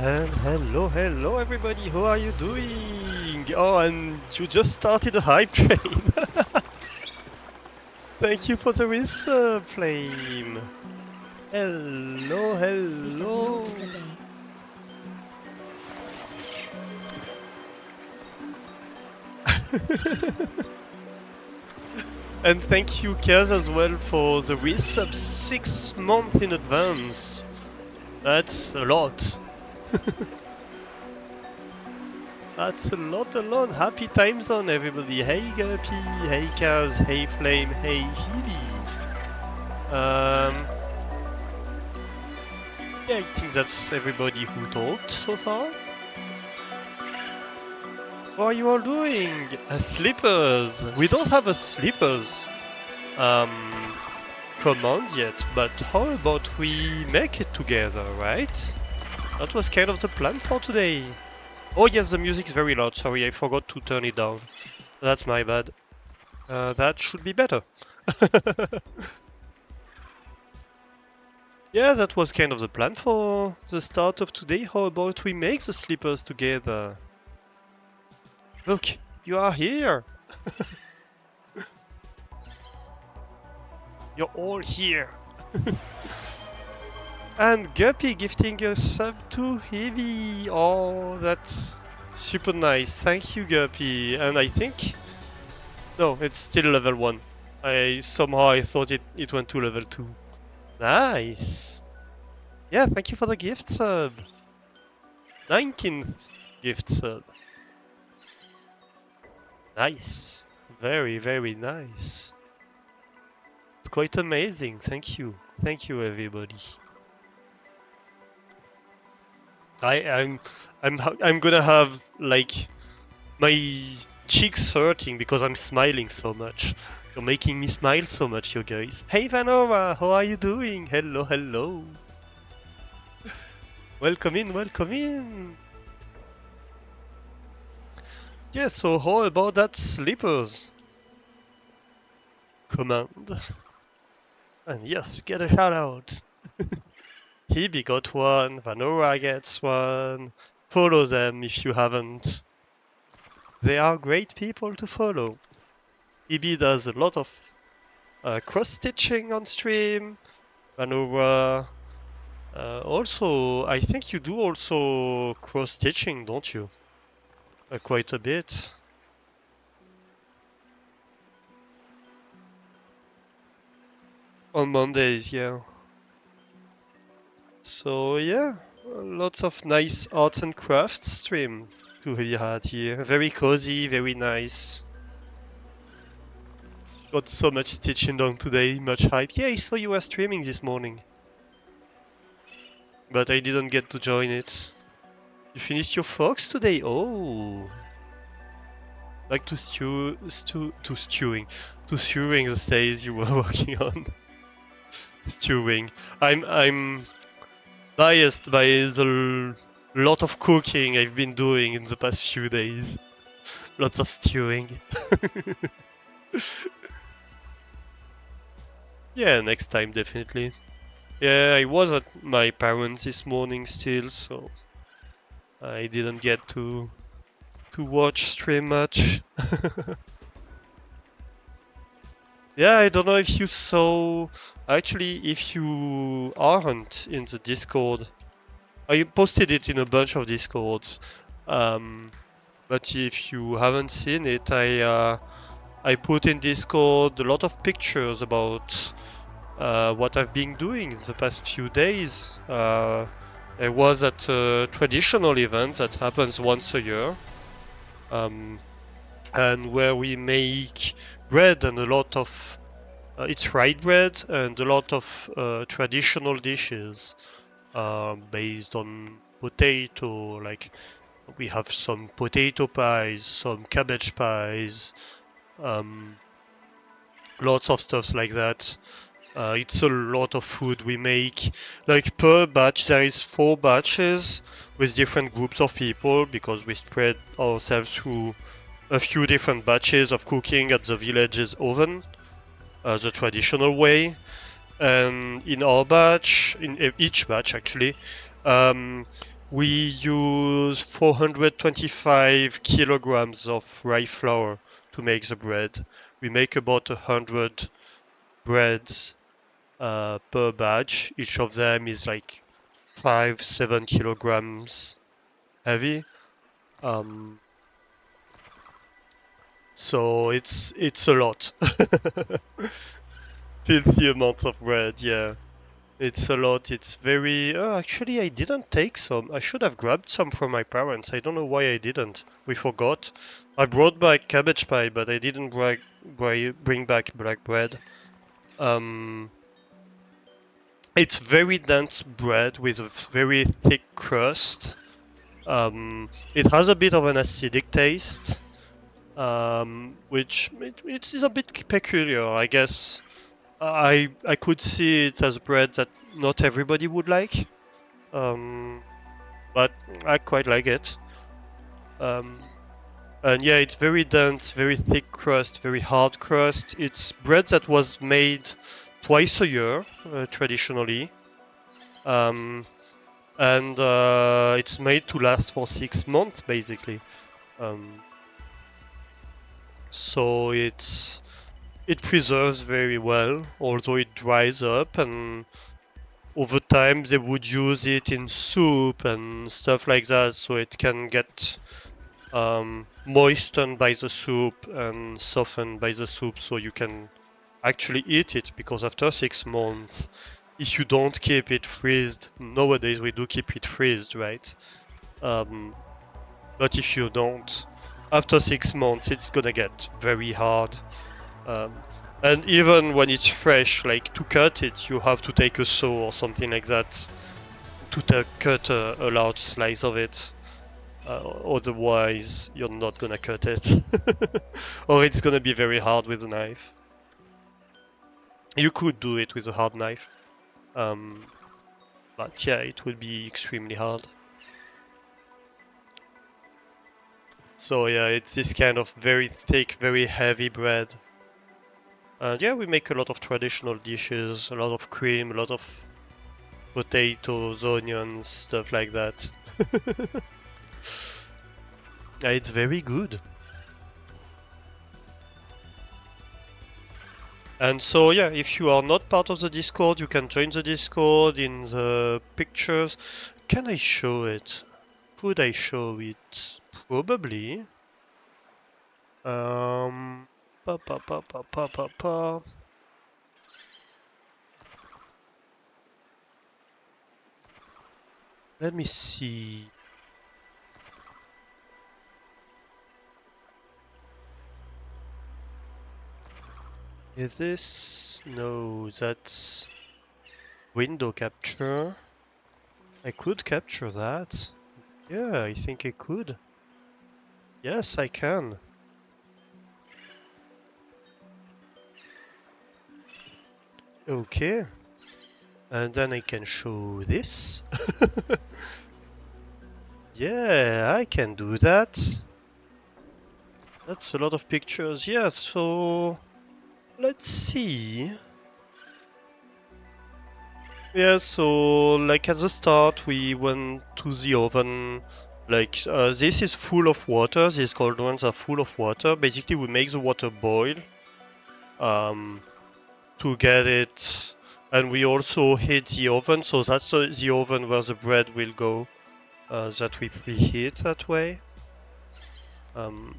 And hello everybody, how are you doing? Oh, and you just started a hype train. Thank you for the resub, Flame. Hello, Is the rule hello. of the day. And thank you, Kaz, as well for the resub 6 months in advance. That's a lot. That's a lot. Happy time zone, everybody. Hey, Guppy. Hey, Kaz. Hey, Flame. Hey, Hebe. Yeah, I think that's everybody who talked so far. What are you all doing? Slippers. We don't have a slippers command yet, but how about we make it together, right? That was kind of the plan for today. Oh yes, the music is very loud. Sorry, I forgot to turn it down. That's my bad. That should be better. Yeah, that was kind of the plan for the start of today. How about we make the slippers together? Look, you are here. You're all here. And Guppy gifting a sub to Heavy. Oh, that's super nice. Thank you, Guppy. And I think... No, it's still level 1. I thought it went to level 2. Nice. Yeah, thank you for the gift sub. 19th gift sub. Nice. Very nice. It's quite amazing. Thank you. Thank you, everybody. I'm gonna have like my cheeks hurting because I'm smiling so much. You're making me smile so much, you guys. Hey Vanova, how are you doing? Hello. Welcome in. Yeah, so how about that slippers command? And yes, get a shout out. Hebe got one, Vanora gets one. Follow them if you haven't. They are great people to follow. Hebe does a lot of cross-stitching on stream. Vanora. Also, I think you do also cross-stitching, don't you? Quite a bit. On Mondays, yeah. So yeah, lots of nice arts and crafts stream to be had here. Very cozy, very nice. Got so much stitching done today, much hype. Yeah, I saw you were streaming this morning. But I didn't get to join it. You finished your fox today? Oh. Like to stewing the stays you were working on. Stewing. I'm biased by the lot of cooking I've been doing in the past few days. Lots of stewing. Yeah, next time definitely. Yeah, I was at my parents' this morning still, so I didn't get to watch stream much. Yeah, I don't know if you saw. Actually, if you aren't in the Discord, I posted it in a bunch of Discords. But if you haven't seen it, I put in Discord a lot of pictures about what I've been doing in the past few days. I was at a traditional event that happens once a year, and where we make bread and a lot of it's fried bread and a lot of traditional dishes based on potato. Like we have some potato pies, some cabbage pies, um, lots of stuff like that. It's a lot of food we make. Like per batch, there is 4 batches with different groups of people because we spread ourselves through a few different batches of cooking at the village's oven, the traditional way. And in our batch, in each batch actually, um, We use 425 kilograms of rye flour to make the bread. We make about 100 breads per batch. Each of them is like 5-7 kilograms heavy. Um, so it's a lot. Filthy amounts of bread, yeah. It's a lot. It's very. Actually, I didn't take some. I should have grabbed some from my parents. I don't know why I didn't. We forgot. I brought back cabbage pie, but I didn't bring back black bread. Um, it's very dense bread with a very thick crust. It has a bit of an acidic taste, which it is a bit peculiar, I guess. I could see it as bread that not everybody would like. Um, but I quite like it. Um, and yeah, it's very dense, very thick crust, very hard crust. It's bread that was made twice a year, traditionally. Um, and it's made to last for 6 months, basically. Um, so it preserves very well, although it dries up, and over time they would use it in soup and stuff like that, so it can get moistened by the soup and softened by the soup, so you can actually eat it, because after 6 months, if you don't keep it freezed, nowadays we do keep it freezed, right? Um, but if you don't, after 6 months, it's gonna get very hard. Um, and even when it's fresh, like to cut it, you have to take a saw or something like that to cut a large slice of it. Otherwise, you're not gonna cut it, or it's gonna be very hard with a knife. You could do it with a hard knife, um, but yeah, it would be extremely hard. So yeah, it's this kind of very thick, very heavy bread. And yeah, we make a lot of traditional dishes, a lot of cream, a lot of potatoes, onions, stuff like that. It's very good. And so yeah, if you are not part of the Discord, you can join the Discord in the pictures. Can I show it? Could I show it? Probably. Um, pa pa pa pa pa pa pa. Let me see. Is this? No, that's window capture. I could capture that. Yeah, I think I could. Yes, I can. Okay. And then I can show this. Yeah, I can do that. That's a lot of pictures. Yeah, so let's see. Yeah, so like at the start we went to the oven. Like this is full of water. These cauldrons are full of water. Basically, we make the water boil um, to get it, and we also heat the oven. So that's the oven where the bread will go. That we preheat that way. Um,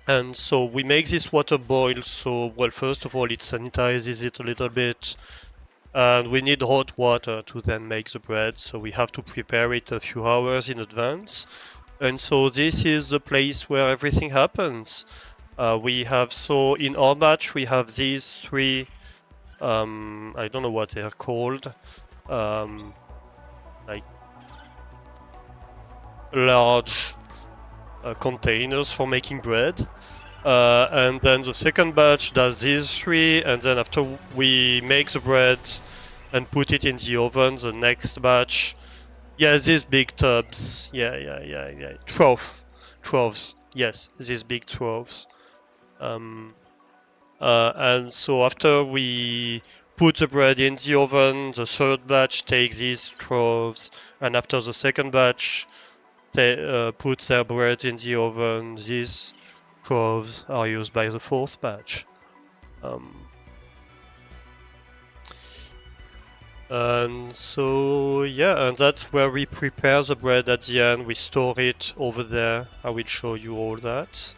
and so we make this water boil. So well, first of all, it sanitizes it a little bit. And we need hot water to then make the bread, so we have to prepare it a few hours in advance. And so this is the place where everything happens. We have, so in our batch we have these three, I don't know what they're called, like large containers for making bread. And then the second batch does these three, and then after we make the bread and put it in the oven, the next batch, yeah, these big tubs, yeah, 12s, yes, these big 12s. Um, and so after we put the bread in the oven. The third batch takes these cloves, and after the second batch, they put their bread in the oven. These cloves are used by the fourth batch. And so, yeah, and that's where we prepare the bread at the end. We store it over there. I will show you all that.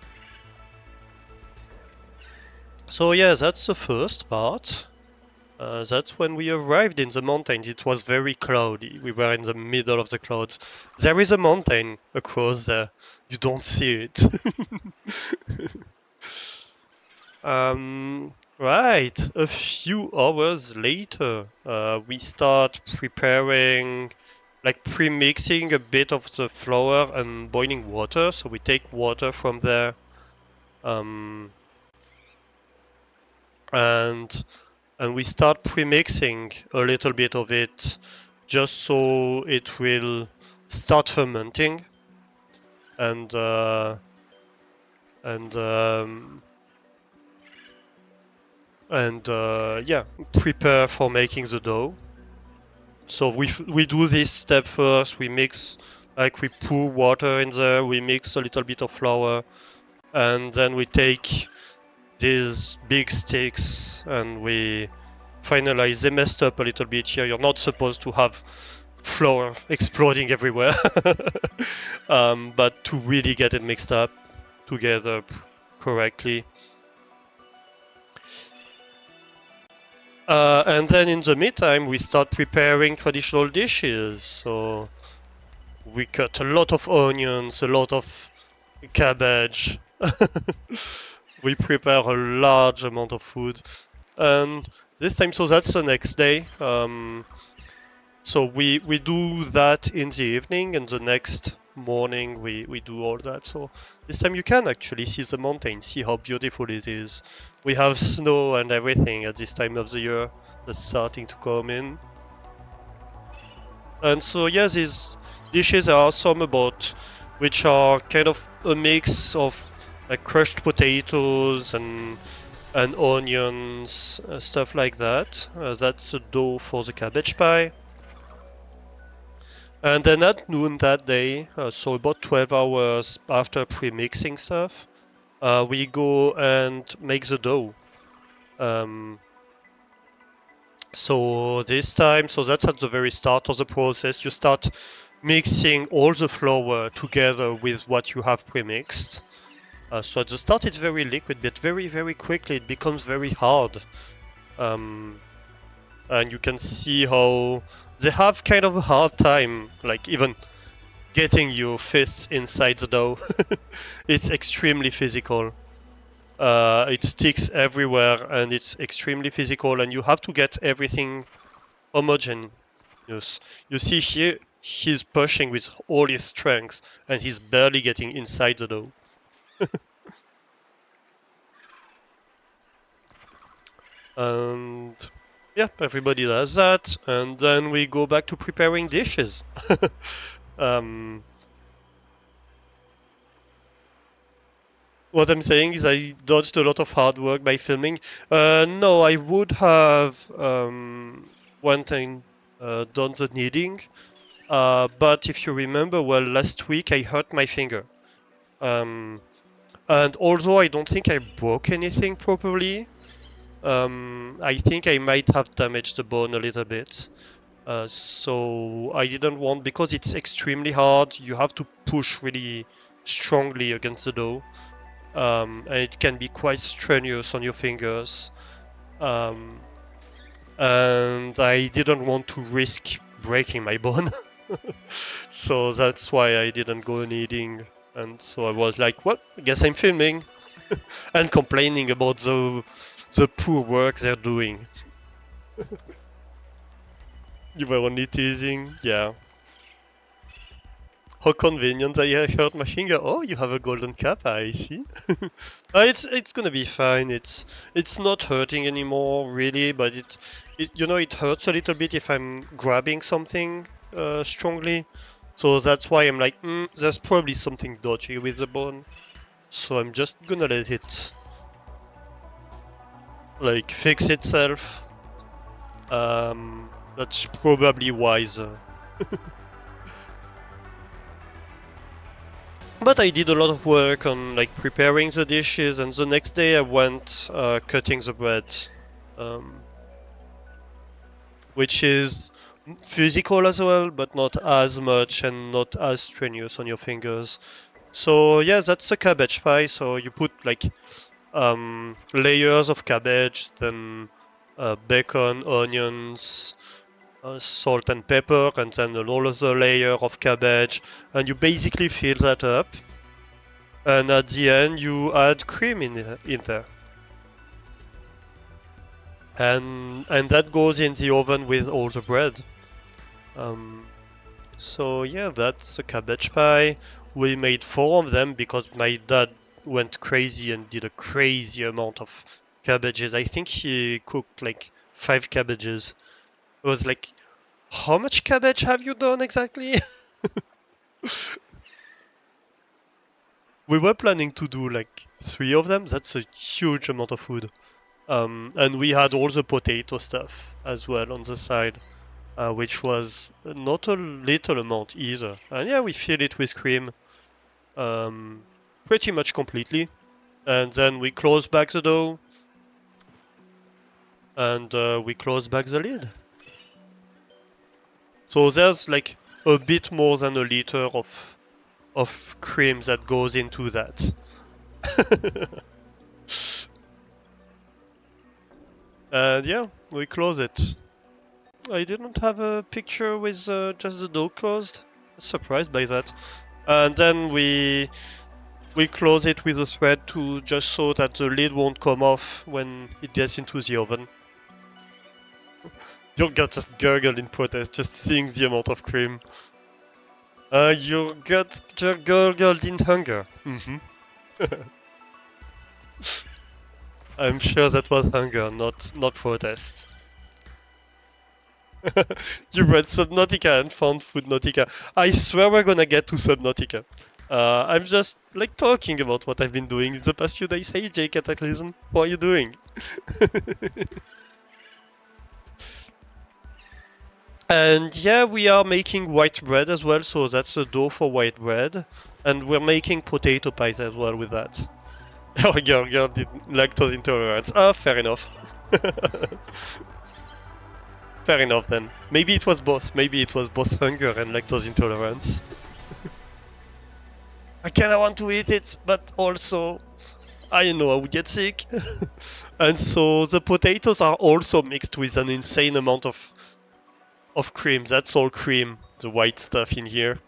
So yeah, that's the first part. That's when we arrived in the mountains. It was very cloudy. We were in the middle of the clouds. There is a mountain across there. You don't see it. Right. A few hours later, we start preparing, like pre-mixing a bit of the flour and boiling water. So we take water from there, um, and we start pre-mixing a little bit of it, just so it will start fermenting and uh, and um, yeah, prepare for making the dough. So we do this step first. We mix, like we pour water in there. We mix a little bit of flour, and then we take these big sticks and we finalize. They messed up a little bit here. You're not supposed to have flour exploding everywhere, but to really get it mixed up together correctly. And then in the meantime, we start preparing traditional dishes. So we cut a lot of onions, a lot of cabbage. We prepare a large amount of food. And this time, so that's the next day. So we do that in the evening, and the next morning we do all that. So this time you can actually see the mountain, see how beautiful it is. We have snow and everything at this time of the year that's starting to come in. And so yeah, these dishes are some about which are kind of a mix of like crushed potatoes and onions, stuff like that. That's the dough for the cabbage pie. And then at noon that day, so about 12 hours after pre-mixing stuff, we go and make the dough. Um, so this time, so that's at the very start of the process. You start mixing all the flour together with what you have pre-mixed. So at the start it's very liquid, but very, very quickly it becomes very hard. And you can see how they have kind of a hard time, like even getting your fists inside the dough. It's extremely physical. It sticks everywhere and it's extremely physical, and you have to get everything homogeneous. You see here, he's pushing with all his strength and he's barely getting inside the dough. And yeah, everybody does that, and then we go back to preparing dishes. um, What I'm saying is I dodged a lot of hard work by filming. No, I would have went and done the kneading. But if you remember, well, last week I hurt my finger. Um, and although I don't think I broke anything properly, I think I might have damaged the bone a little bit. So I didn't want, because it's extremely hard, you have to push really strongly against the dough. And it can be quite strenuous on your fingers. Um, and I didn't want to risk breaking my bone. So that's why I didn't go kneading. And so I was like, well, I guess I'm filming and complaining about the poor work they're doing. You were only teasing? Yeah. How convenient I hurt my finger. Oh, you have a golden cap, I see. It's gonna be fine. It's not hurting anymore, really, but it hurts a little bit if I'm grabbing something strongly. So that's why I'm like, there's probably something dodgy with the bone. So I'm just gonna let it like fix itself. That's probably wiser. But I did a lot of work on like preparing the dishes, and the next day I went cutting the bread, um, which is physical as well, but not as much and not as strenuous on your fingers. So yeah, that's a cabbage pie. So you put like layers of cabbage, then bacon, onions, salt and pepper, and then another layer of cabbage, and you basically fill that up. And at the end, you add cream in there, and that goes in the oven with all the bread. Um, so yeah, that's a cabbage pie. We made 4 of them because my dad went crazy and did a crazy amount of cabbages. I think he cooked like 5 cabbages. It was like, how much cabbage have you done exactly? We were planning to do like 3 of them. That's a huge amount of food. And we had all the potato stuff as well on the side, which was not a little amount either. And yeah, we fill it with cream, um, pretty much completely. And then we close back the dough, and we close back the lid. So there's like a bit more than a liter of cream that goes into that. And yeah, we close it. I didn't have a picture with just the door closed. Surprised by that. And then we close it with a thread to just so that the lid won't come off when it gets into the oven. Your gut just gurgled in protest just seeing the amount of cream. Your gut just gurgled in hunger. I'm sure that was hunger, not protest. You read Subnautica and found Foodnautica. I swear we're gonna get to Subnautica. I'm just like talking about what I've been doing in the past few days. Hey Jay Cataclysm, what are you doing? And yeah, we are making white bread as well, so that's the dough for white bread. And we're making potato pies as well with that. Oh, girl did lactose intolerance. Ah, fair enough. Fair enough then. Maybe it was both. Maybe it was both hunger and lactose intolerance. I kinda want to eat it, but also I know I would get sick. And so the potatoes are also mixed with an insane amount of cream. That's all cream, the white stuff in here.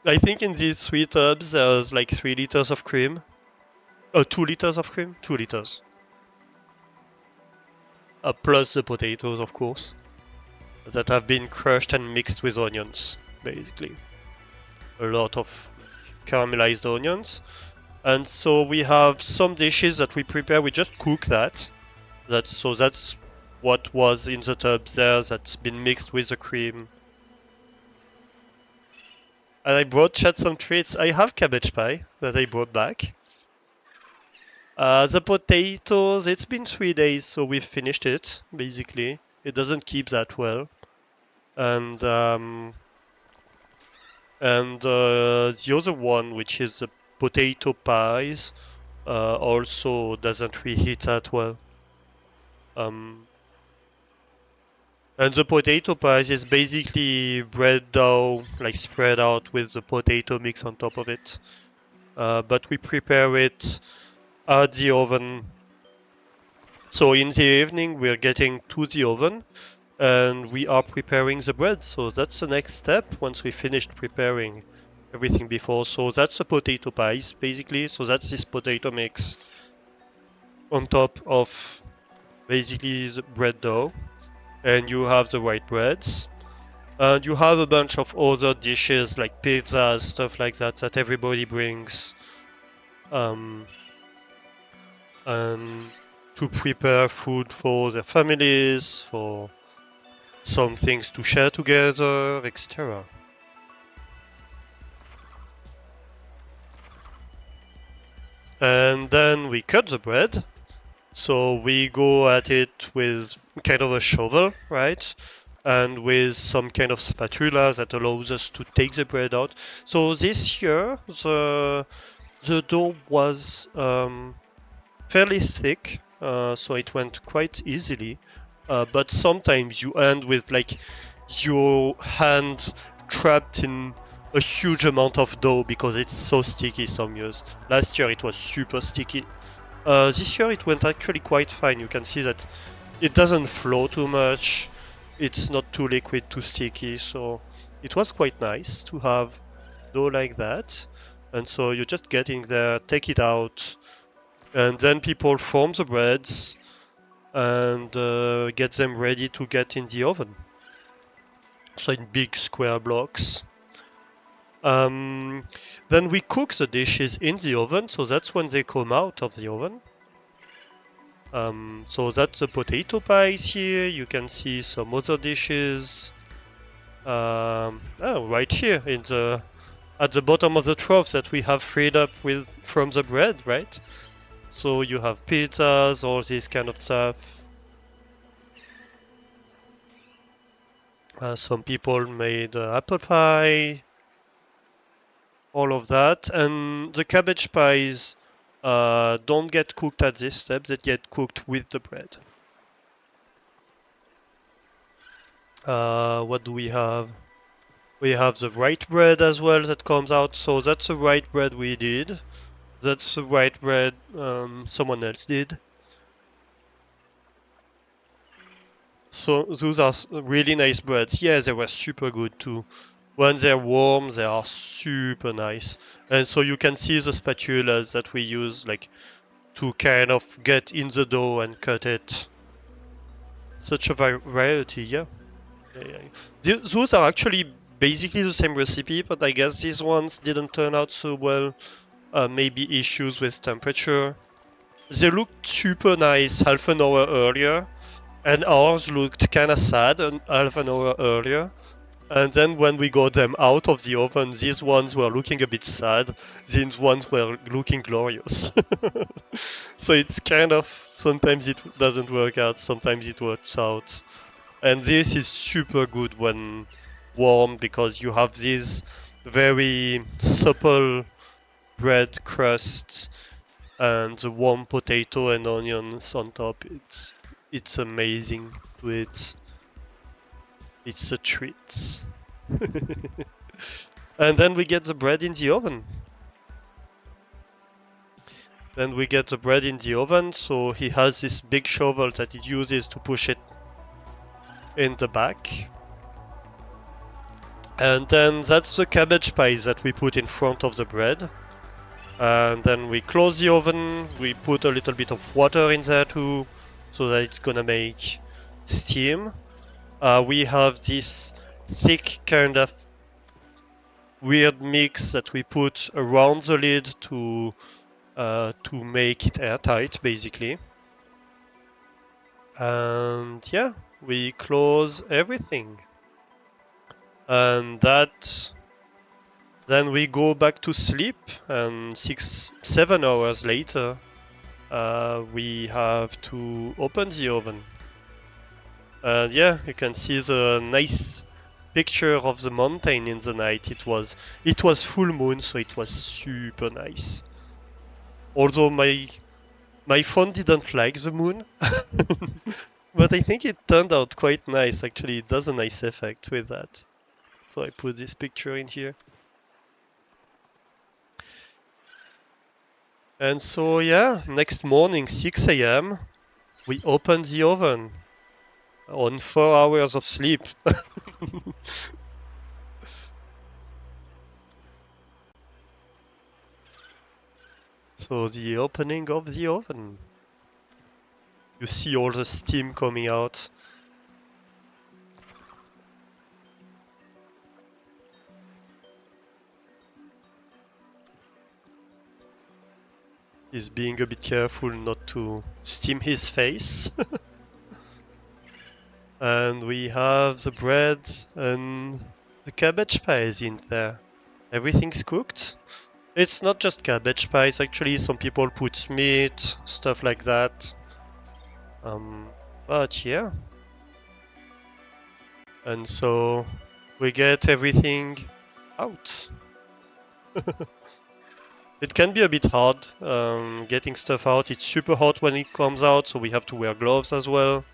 I think in these 3 tubs there's like 3 liters of cream. 2 liters of cream? 2 liters. Plus the potatoes, of course, that have been crushed and mixed with onions, basically. A lot of caramelized onions. And so we have some dishes that we prepare, we just cook that. That's what was in the tubs there that's been mixed with the cream. And I brought Chad some treats. I have cabbage pie that I brought back. The potatoes, it's been 3 days, so we've finished it, basically. It doesn't keep that well. And the other one, which is the potato pies, also doesn't reheat that well. And the potato pies is basically bread dough, like spread out with the potato mix on top of it. But we prepare it at the oven. So in the evening, we're getting to the oven and we are preparing the bread. So that's the next step once we finished preparing everything before. So that's the potato pies, basically. So that's this potato mix on top of basically the bread dough. And you have the white breads. And you have a bunch of other dishes like pizzas, stuff like that, that everybody brings. And to prepare food for their families, for some things to share together, etc. And then we cut the bread. So we go at it with kind of a shovel, right? And with some kind of spatula that allows us to take the bread out. So this year, the dough was fairly thick, so it went quite easily. But sometimes you end with like your hand trapped in a huge amount of dough because it's so sticky some years. Last year it was super sticky. This year it went actually quite fine. You can see that it doesn't flow too much. It's not too liquid, too sticky. So it was quite nice to have dough like that. And so you just get in there, take it out, and then people form the breads and get them ready to get in the oven. So in big square blocks. Then we cook the dishes in the oven, so that's when they come out of the oven. So that's the potato pies here. You can see some other dishes. Right here in the at the bottom of the trough that we have freed up with from the bread, right? So you have pizzas, all this kind of stuff. Some people made apple pie, all of that, and the cabbage pies don't get cooked at this step; they get cooked with the bread. What do we have? We have the white bread as well that comes out. So that's the white bread we did. That's the white bread someone else did. So those are really nice breads. Yeah, they were super good too. When they're warm, they are super nice. And so you can see the spatulas that we use like to kind of get in the dough and cut it. Such a variety, yeah. Those are actually basically the same recipe, but I guess these ones didn't turn out so well. Maybe issues with temperature. They looked super nice half an hour earlier, and ours looked kind of sad half an hour earlier. And then when we got them out of the oven, these ones were looking a bit sad. These ones were looking glorious. So it's kind of sometimes it doesn't work out, sometimes it works out. And this is super good when warm because you have these very supple bread crusts and the warm potato and onions on top. It's amazing. It's a treat. And then we get the bread in the oven. Then we get the bread in the oven. So he has this big shovel that he uses to push it in the back. And then that's the cabbage pie that we put in front of the bread. And then we close the oven. We put a little bit of water in there too, so that it's gonna make steam. We have this thick kind of weird mix that we put around the lid to make it airtight, basically. And yeah, we close everything. And then we go back to sleep, and 7 hours later, we have to open the oven. And yeah, you can see the nice picture of the mountain in the night. It was full moon, so it was super nice. Although my phone didn't like the moon, but I think it turned out quite nice. Actually, it does a nice effect with that. So I put this picture in here. And so yeah, next morning, 6 a.m., we open the oven on 4 hours of sleep. So the opening of the oven. You see all the steam coming out. He's being a bit careful not to steam his face. And we have the bread and the cabbage pies in there. Everything's cooked. It's not just cabbage pies, actually. Some people put meat, stuff like that. But yeah, and so we get everything out. It can be a bit hard getting stuff out. It's super hot when it comes out, so we have to wear gloves as well.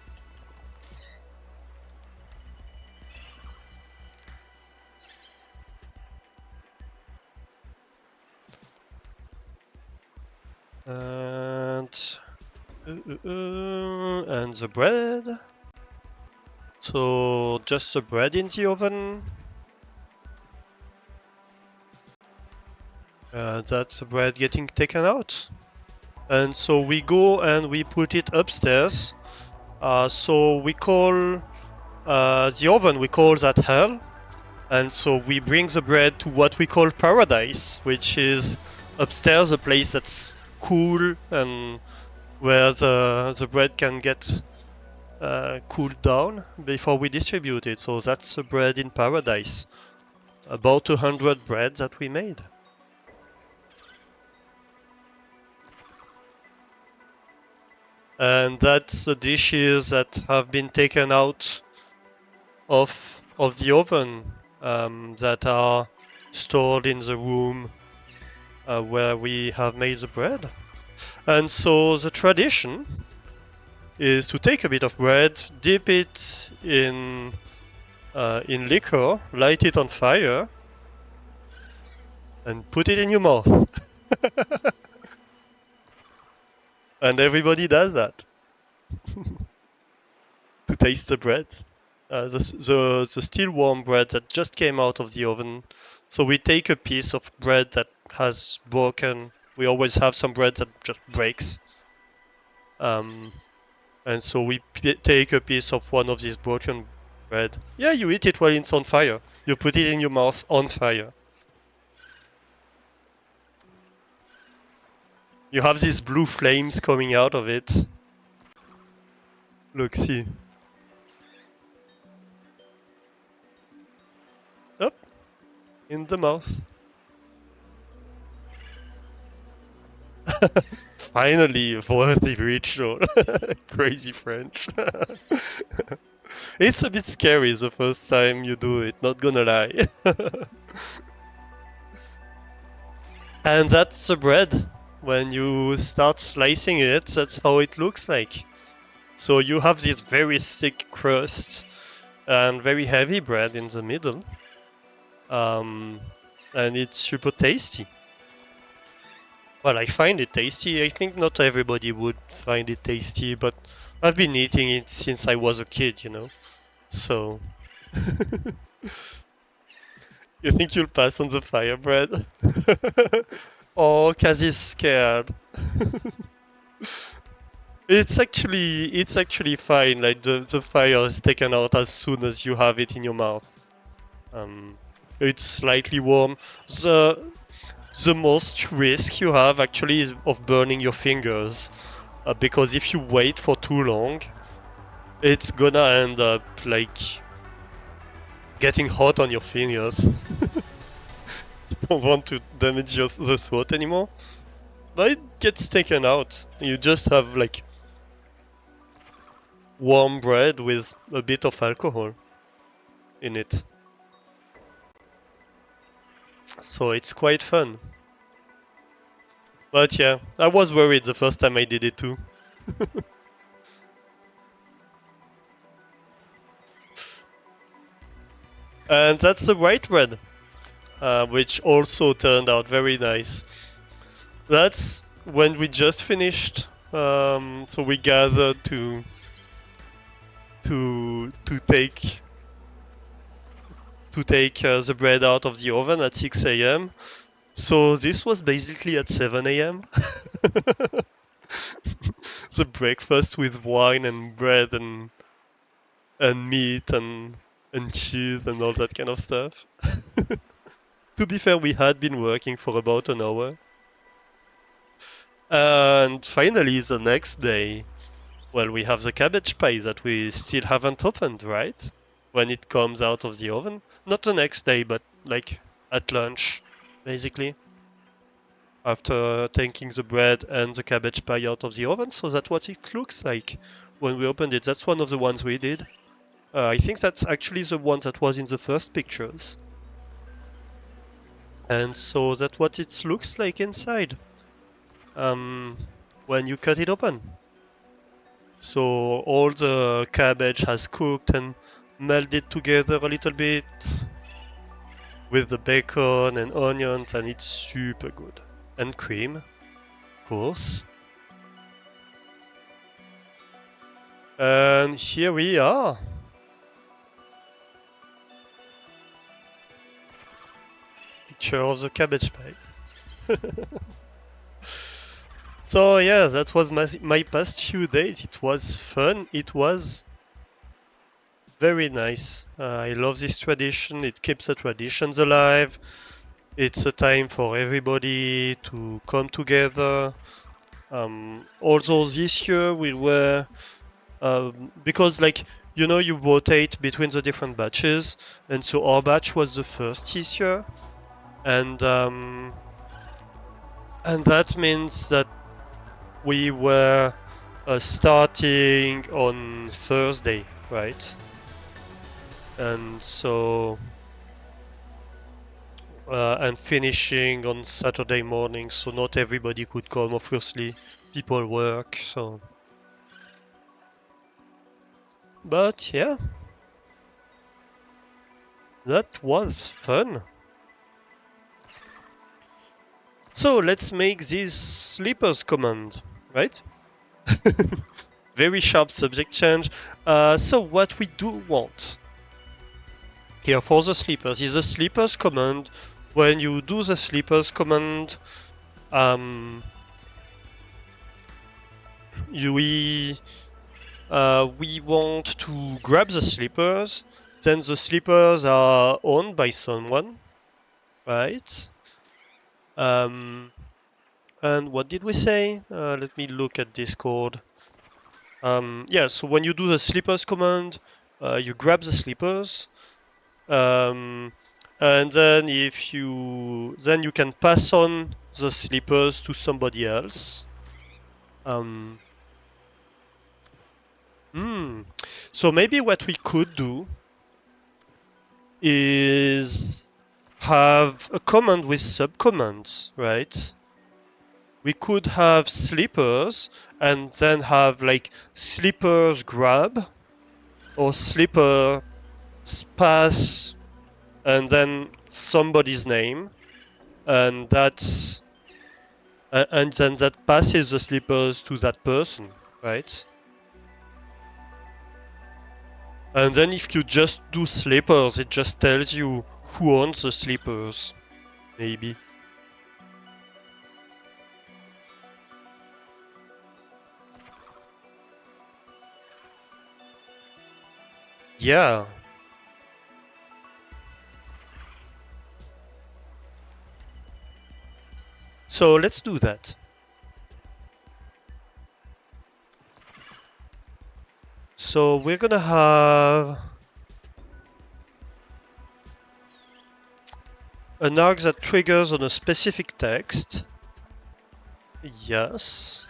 And and the bread. So just the bread in the oven. That's the bread getting taken out. And so we go and we put it upstairs. So we call the oven, we call that hell. And so we bring the bread to what we call paradise, which is upstairs, a place that's cool and where the bread can get cooled down before we distribute it. So that's the bread in paradise. About 100 breads that we made. And that's the dishes that have been taken out of the oven that are stored in the room where we have made the bread. And so the tradition is to take a bit of bread, dip it in liquor, light it on fire, and put it in your mouth. And everybody does that to taste the bread. The still warm bread that just came out of the oven. So we take a piece of bread that has broken. We always have some bread that just breaks. Um, and so we take a piece of one of these broken bread. Yeah, you eat it while it's on fire. You put it in your mouth on fire. You have these blue flames coming out of it. Look, see. Up in the mouth. Finally, a worthy ritual. Crazy French. It's a bit scary the first time you do it, not gonna lie. And that's the bread. When you start slicing it, that's how it looks like. So you have this very thick crust and very heavy bread in the middle. Um, and it's super tasty. Well, I find it tasty. I think not everybody would find it tasty, but I've been eating it since I was a kid, you know. So, you think you'll pass on the fire bread? Oh, Kazi's scared. It's actually fine. Like the fire is taken out as soon as you have it in your mouth. Um, it's slightly warm. The most risk you have actually is of burning your fingers, because if you wait for too long, it's gonna end up like getting hot on your fingers. You don't want to damage the throat anymore. But it gets taken out. You just have like warm bread with a bit of alcohol in it. So it's quite fun. But yeah, I was worried the first time I did it too. And that's the white bread, which also turned out very nice. That's when we just finished. So we gathered to take the bread out of the oven at 6 a.m. So this was basically at 7 a.m. The breakfast with wine and bread and meat and cheese and all that kind of stuff. To be fair, we had been working for about an hour. And finally, the next day, well, we have the cabbage pie that we still haven't opened, right? When it comes out of the oven. Not the next day, but like at lunch, basically. After taking the bread and the cabbage pie out of the oven, so that's what it looks like when we opened it. That's one of the ones we did. I think that's actually the one that was in the first pictures. And so that's what it looks like inside when you cut it open. So all the cabbage has cooked and melded together a little bit with the bacon and onions, and it's super good. And cream, of course. And here we are. Picture of the cabbage pie. So yeah, that was my past few days. It was fun. It was very nice. I love this tradition. It keeps the traditions alive. It's a time for everybody to come together. Although this year we were because you rotate between the different batches, and so our batch was the first this year, and that means that we were starting on Thursday, right? And so and finishing on Saturday morning, so not everybody could come. Obviously, people work, so. But yeah, that was fun. So let's make this sleepers command, right? Very sharp subject change. So what we do want here for the sleepers is a sleepers command. When you do the sleepers command, we want to grab the sleepers. Then the sleepers are owned by someone, right? And what did we say? Let me look at Discord. Yeah, so when you do the sleepers command, you grab the sleepers, and then then you can pass on the sleepers to somebody else. So maybe what we could do is have a command with subcommands, right? We could have sleepers and then have like sleepers grab or sleeper pass and then somebody's name, and then that passes the sleepers to that person, right? And then if you just do sleepers, it just tells you who owns the sleepers, maybe. Yeah. So let's do that. So we're gonna have an arc that triggers on a specific text. Yes.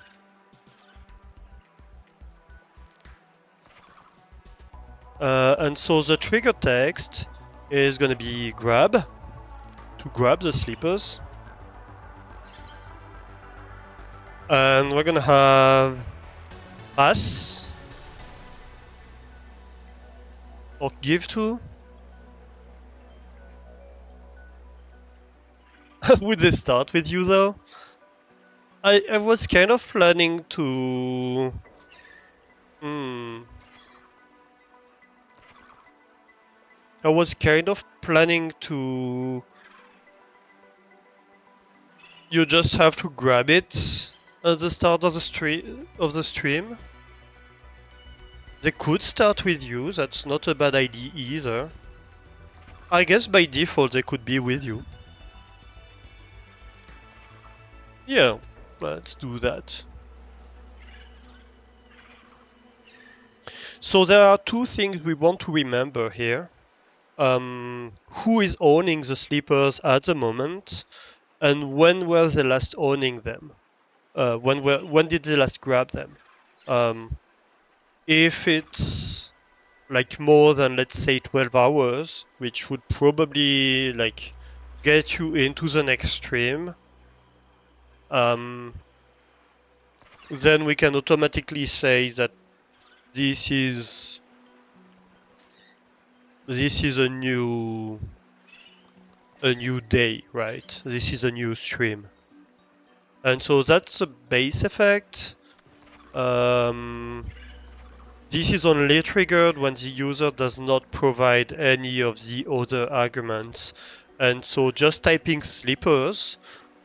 And so the trigger text is gonna be grab, to grab the sleepers. And we're gonna have pass or give to. Would they start with you though? I was kind of planning to. I was kind of planning to. You just have to grab it at the start of the stream. They could start with you. That's not a bad idea either. I guess by default they could be with you. Yeah, let's do that. So there are two things we want to remember here. Who is owning the sleepers at the moment, and when were they last owning them? When did they last grab them? If it's like more than, let's say, 12 hours, which would probably like get you into the next stream, then we can automatically say that this is a new day, right? This is a new stream. And so that's the base effect. This is only triggered when the user does not provide any of the other arguments. And so just typing sleepers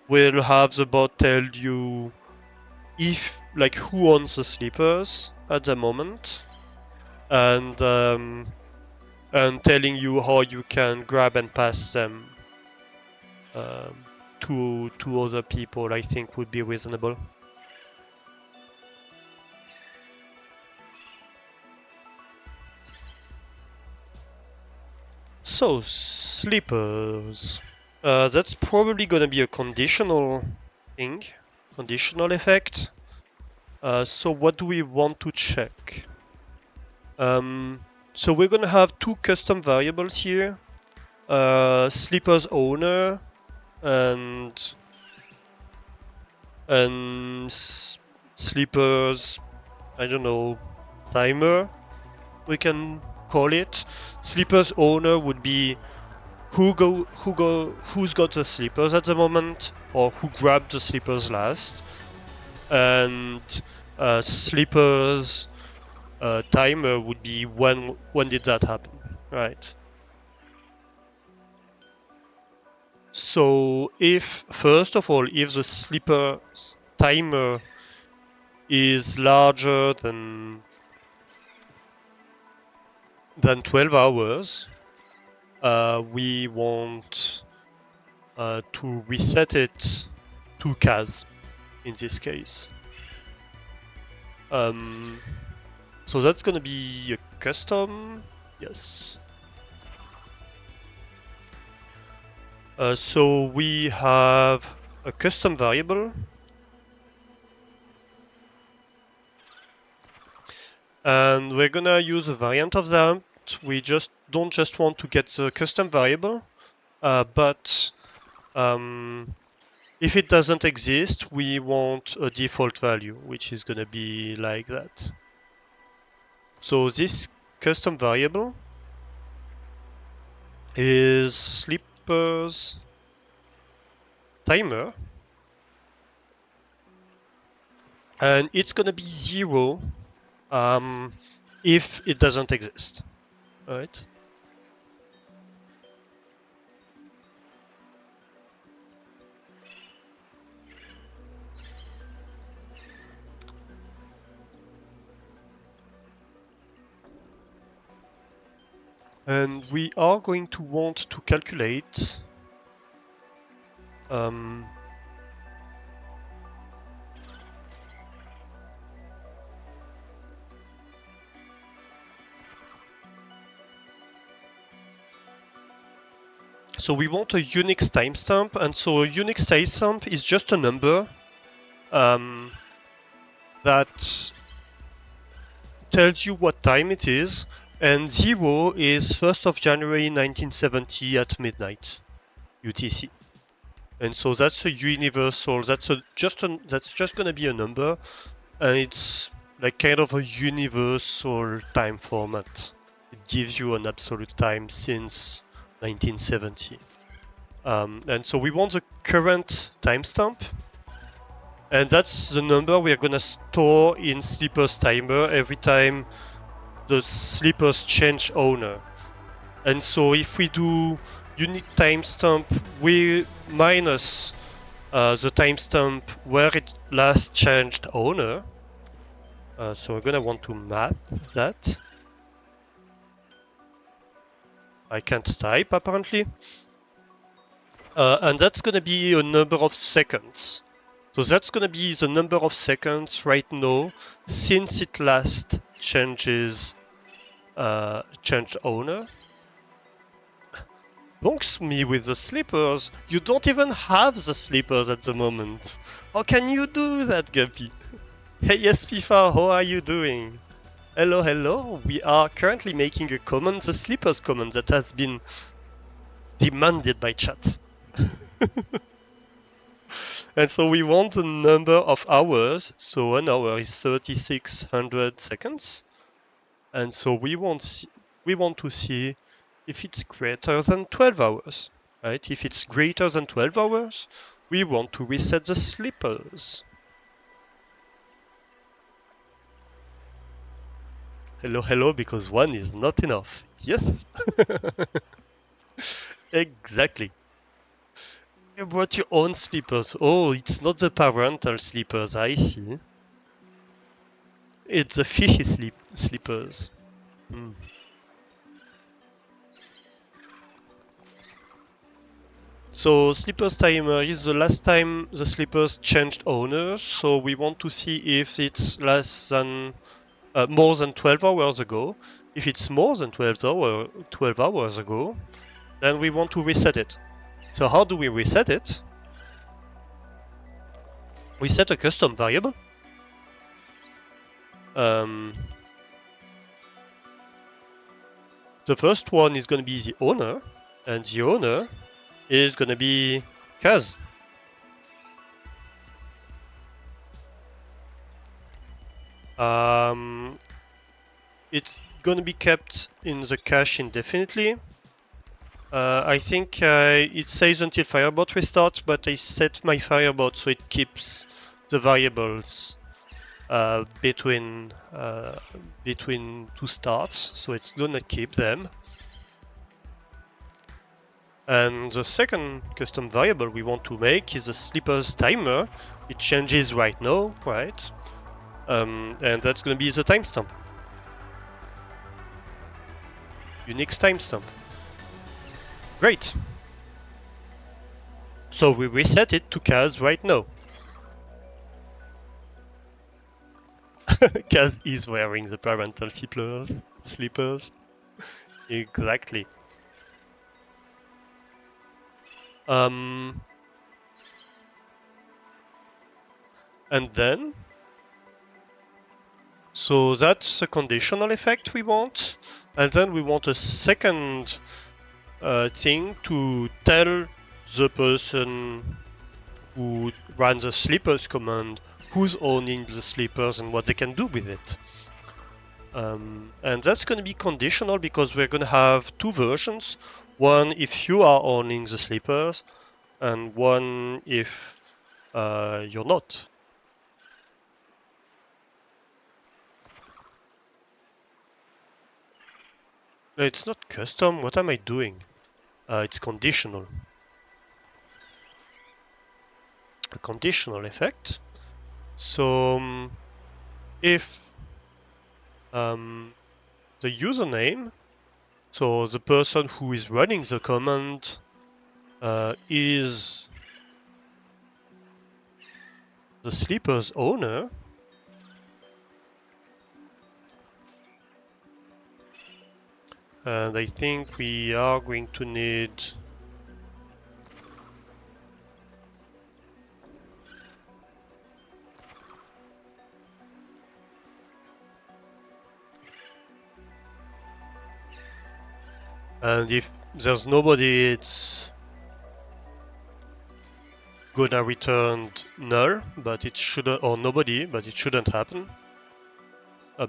will have the bot tell you if, like, who owns the sleepers at the moment, and telling you how you can grab and pass them to other people, I think would be reasonable. So, sleepers. That's probably gonna be a conditional thing, conditional effect. So what do we want to check? So we're gonna have two custom variables here. Sleepers owner and sleepers, I don't know, timer, we can call it. Sleepers owner would be who's got the sleepers at the moment, or who grabbed the sleepers last, and sleepers timer would be when did that happen, right? So if, first of all, if the sleeper timer is larger than 12 hours, we want to reset it to CAS in this case. So that's gonna be a custom, yes. So we have a custom variable, and we're gonna use a variant of that. We don't just want to get the custom variable, but if it doesn't exist, we want a default value, which is gonna be like that. So this custom variable is sleepers timer, and it's gonna be 0 if it doesn't exist, right? And we are going to want to calculate so we want a Unix timestamp, and so a Unix timestamp is just a number that tells you what time it is, and 0 is 1st of January 1970 at midnight UTC. And so that's a universal, that's just gonna be a number, and it's like kind of a universal time format. It gives you an absolute time since 1970. And so we want the current timestamp, and that's the number we are gonna store in sleepers timer every time the sleepers change owner. And so if we do unit timestamp minus the timestamp where it last changed owner, so we're gonna want to math that. I can't type apparently. And that's gonna be a number of seconds. So that's gonna be the number of seconds right now since it last changed owner. Bonks me with the sleepers. You don't even have the sleepers at the moment. How can you do that, Guppy? Hey, yes, FIFA, how are you doing? Hello, hello. We are currently making a command, the sleepers command, that has been demanded by chat. And so we want the number of hours. So an hour is 3600 seconds. And so we want to see if it's greater than 12 hours. Right? If it's greater than 12 hours, we want to reset the sleepers. Hello, hello, because one is not enough. Yes. Exactly. You brought your own sleepers. Oh, it's not the parental sleepers, I see. It's the fishy sleepers. Hmm. So sleepers timer is the last time the sleepers changed owners. So we want to see if it's more than 12 hours ago. If it's more than 12 hours ago, then we want to reset it. So how do we reset it? We set a custom variable. The first one is going to be the owner, and the owner is going to be Kaz. It's going to be kept in the cache indefinitely. I think it says until Firebot restarts, but I set my Firebot so it keeps the variables between two starts, so it's gonna keep them. And the second custom variable we want to make is a sleepers timer. It changes right now, right? And that's gonna be the timestamp. Unix timestamp. Great. So we reset it to Kaz right now. Kaz is wearing the parental sleepers. Exactly. And then, so that's a conditional effect we want. And then we want a second thing to tell the person who runs the sleepers command who's owning the sleepers and what they can do with it. And that's going to be conditional because we're going to have two versions. One if you are owning the sleepers, and one if you're not. No, it's not custom. What am I doing? It's conditional. A conditional effect. So if the username, so the person who is running the command, is the sleeper's owner, and I think we are going to need and if there's nobody, it's gonna return null, but it shouldn't, or nobody, but it shouldn't happen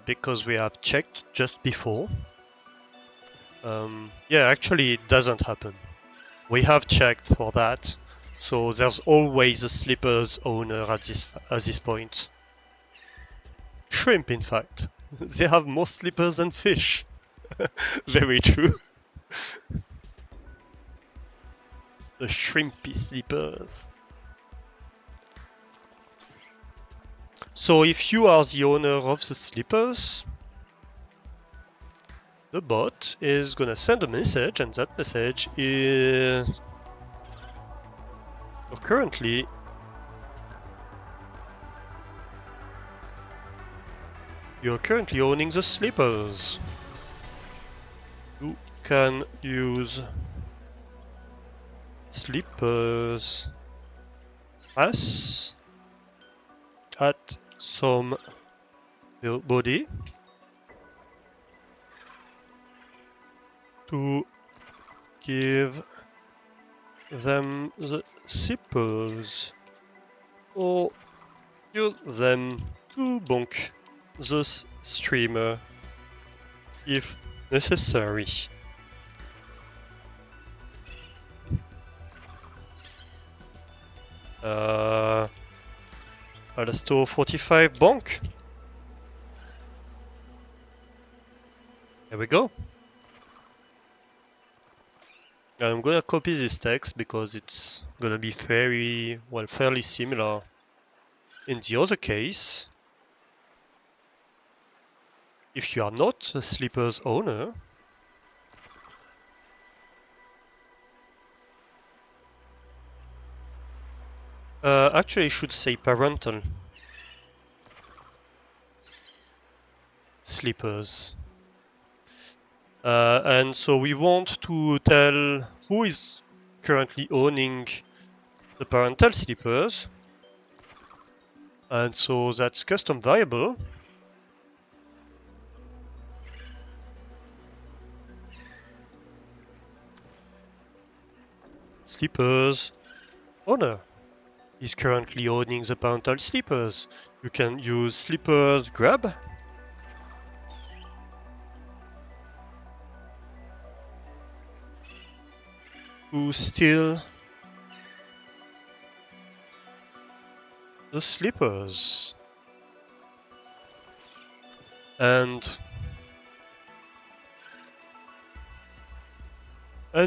because we have checked just before. Yeah, actually it doesn't happen. We have checked for that, so there's always a sleeper's owner at this point. Shrimp, in fact. They have more sleepers than fish. Very true. The shrimpy sleepers. So if you are the owner of the sleepers, the bot is gonna send a message, and that message is currently you're currently owning the sleepers. You can use sleepers as at some body. to give them the slippers, or use them to bonk the streamer if necessary. Let's do 45 bonk. There we go. I'm gonna copy this text because it's gonna be fairly similar in the other case. If you are not the slipper's owner, actually it should say parental slippers. And so we want to tell who is currently owning the parental slippers. And so that's custom variable. Slippers owner is currently owning the parental slippers. You can use slippers grab to steal the slippers and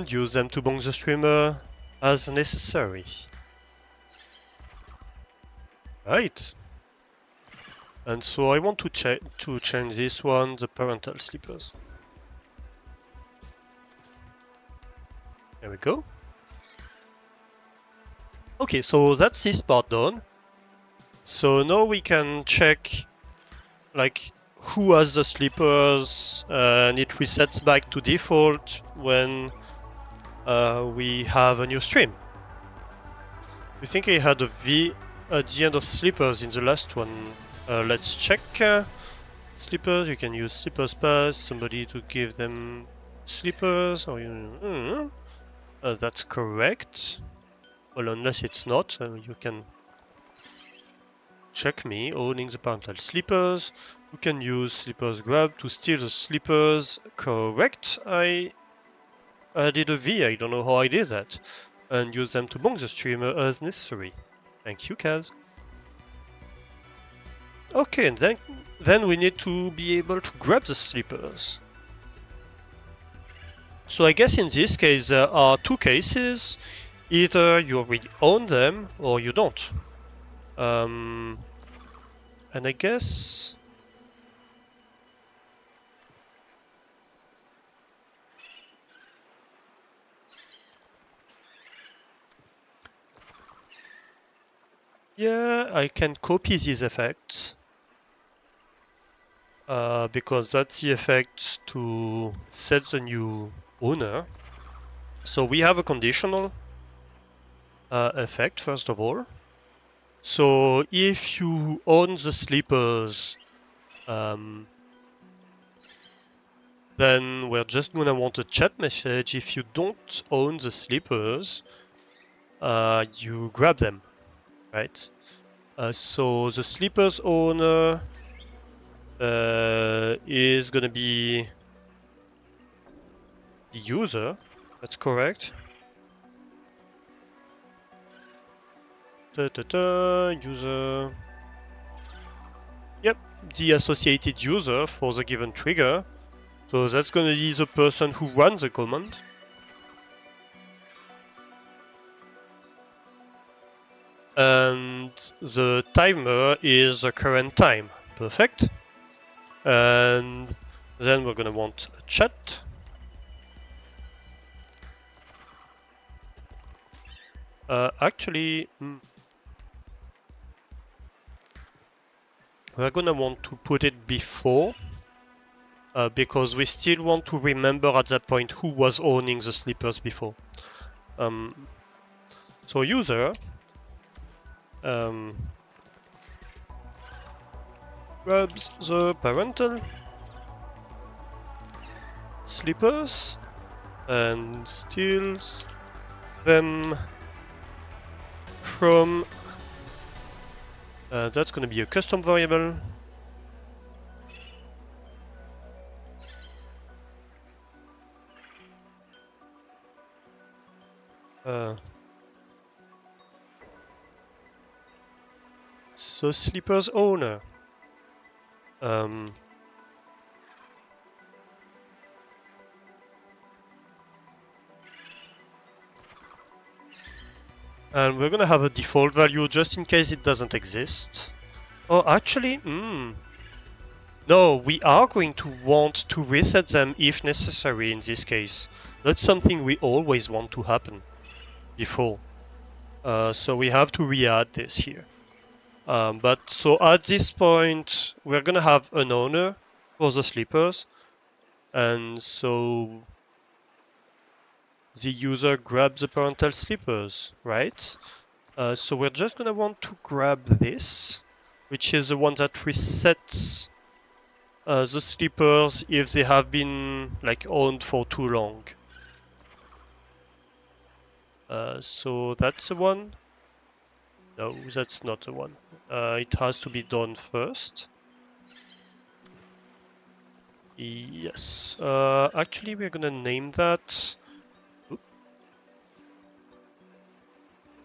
use them to bonk the streamer as necessary. Right. And so I want to change this one, the parental slippers. There we go. Okay, so that's this part done. So now we can check like who has the slippers, and it resets back to default when we have a new stream. We think I had a V at the end of slippers in the last one. Let's check. Slippers, you can use slippers pass, somebody to give them slippers, or that's correct. Well, unless it's not, you can check me owning the parental slippers. You can use slippers grab to steal the slippers. Correct. I did a V, I don't know how I did that. And use them to bonk the streamer as necessary. Thank you, Kaz. Okay, and then we need to be able to grab the slippers. So I guess in this case there are two cases. Either you already own them or you don't. And I guess yeah, I can copy these effects because that's the effect to set the new owner. So we have a conditional effect first of all. So if you own the slippers, then we're just gonna want a chat message. If you don't own the slippers, you grab them, right? So the slippers owner is gonna be the user. That's correct. User. Yep, the associated user for the given trigger. So that's gonna be the person who runs the command. And the timer is the current time. Perfect. And then we're gonna want a chat. Actually, we're gonna want to put it before because we still want to remember at that point who was owning the slippers before. So user grabs the parental slippers and steals them from that's going to be a custom variable. So Sleeper's owner. And we're gonna have a default value just in case it doesn't exist. Oh, actually, no, we are going to want to reset them if necessary in this case. That's something we always want to happen before. So we have to re-add this here. But so at this point, we're gonna have an owner for the sleepers, and so the user grabs the parental sleepers, right? So we're just gonna want to grab this, which is the one that resets the sleepers if they have been like owned for too long. So that's the one. No, that's not the one. It has to be done first. Yes. Actually, we're gonna name that. Oop.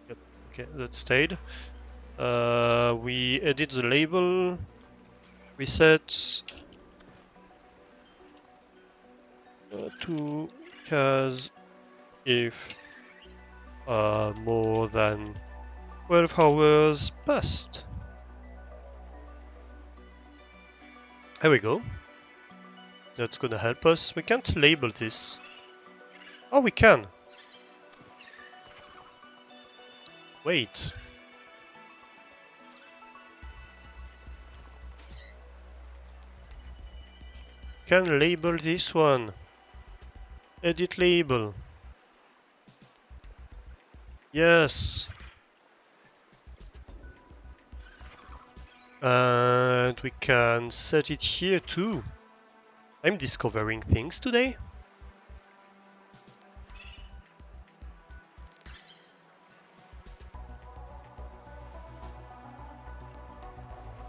Yep. Okay, that stayed. We edit the label. Reset to cas if more than 12 hours passed. There we go. That's gonna help us. We can't label this. Oh, we can. Wait. Can label this one. Edit label. Yes. And we can set it here too. I'm discovering things today.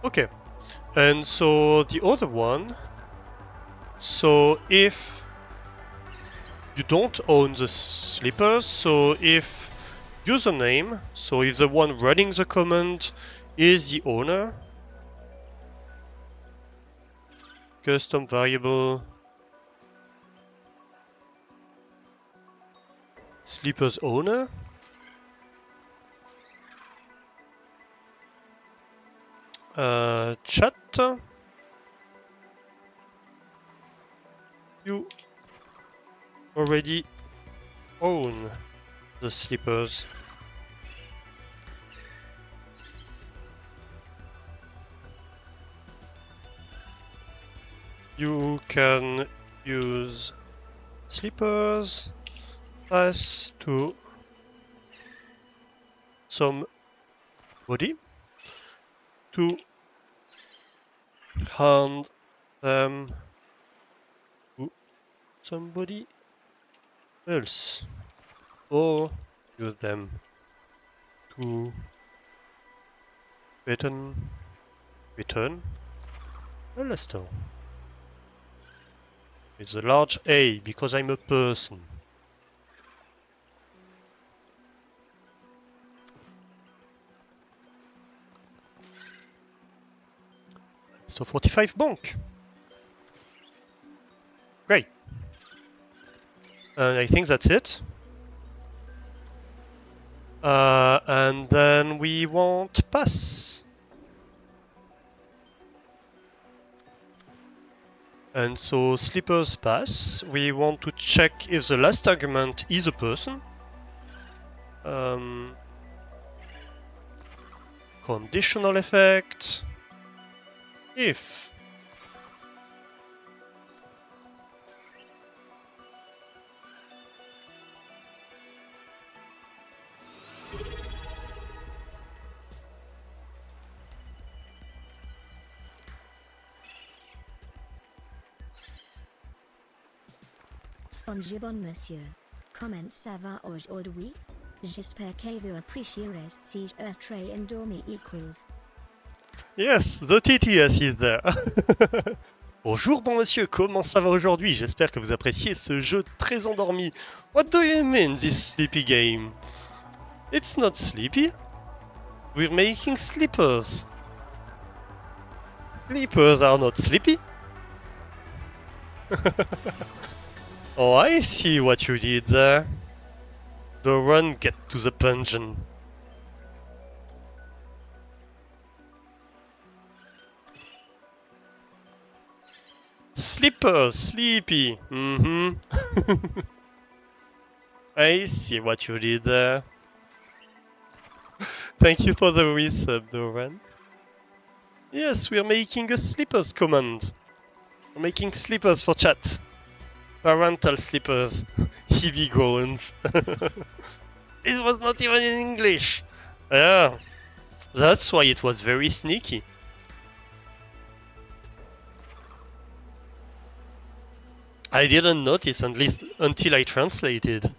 Okay. And so the other one. So if you don't own the sleepers, so if username, so if the one running the command is the owner, custom variable sleepers owner, chat, you already own the sleepers. You can use sleepers pass to somebody to hand them to somebody else, or use them to return a lister with a large A because I'm a person. So 45 bonk. Great. And I think that's it. And then we want pass. And so sleepers pass. We want to check if the last argument is a person. Conditional effect. If Bonjour bon monsieur. Comment ça va aujourd'hui? J'espère que vous apprécierez si je trai endormi equals. Yes, the TTS is there. Bonjour bon monsieur, comment ça va aujourd'hui? J'espère que vous appréciez ce jeu très endormi. What do you mean, this sleepy game? It's not sleepy. We're making slippers. Slippers are not sleepy. Oh, I see what you did there. The run get to the dungeon. Slippers, sleepy. I see what you did there. Thank you for the resub, Doran. Yes, we're making a slippers command. We're making slippers for chat. Parental slippers. Heavy groans. It was not even in English. Yeah, that's why it was very sneaky. I didn't notice until I translated.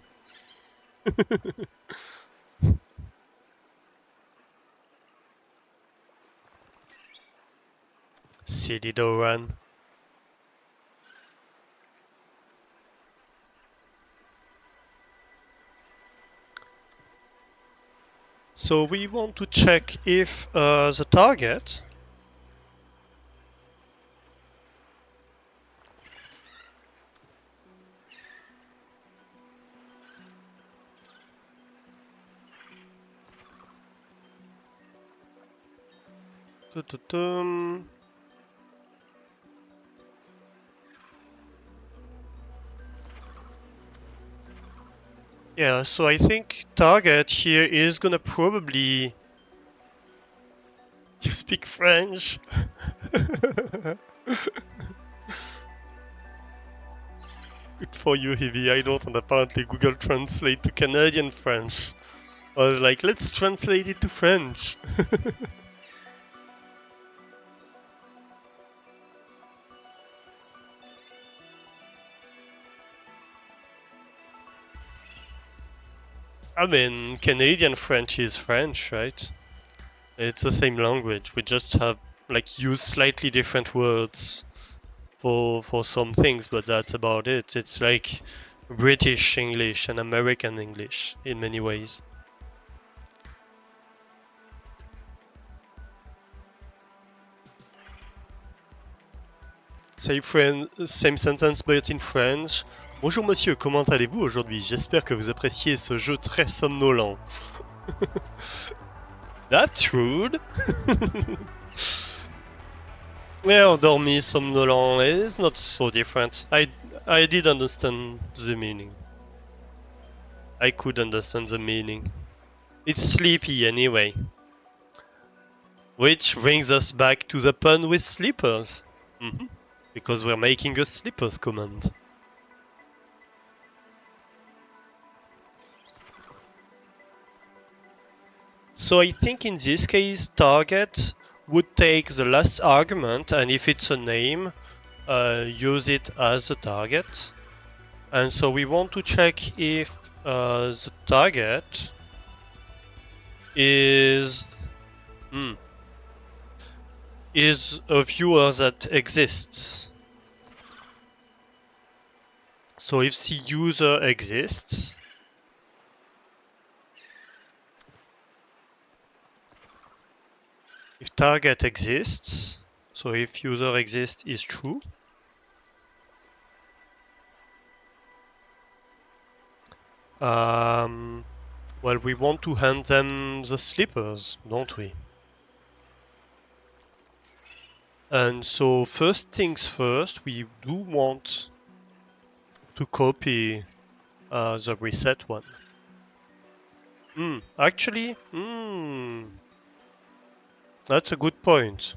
Silly Doran. So we want to check if the target yeah, so I think target here is gonna probably... You speak French? Good for you, Heavy. I don't, and apparently Google Translate to Canadian French. I was like, let's translate it to French. I mean, Canadian French is French, right? It's the same language. We just have like use slightly different words for some things, but that's about it. It's like British English and American English in many ways. Same sentence but in French. Bonjour monsieur, comment allez-vous aujourd'hui? J'espère que vous appréciez ce jeu très somnolent. That's rude. Yeah, dormi, somnolent is not so different. I did understand the meaning. I could understand the meaning. It's sleepy anyway. Which brings us back to the pun with slippers. Because we're making a slippers command. So I think in this case, target would take the last argument, and if it's a name, use it as a target. And so we want to check if the target is a viewer that exists. So if the user exists, if target exists, so if user exists is true, well, we want to hand them the slippers, don't we? And so first things first, we do want to copy the reset one. Actually, that's a good point.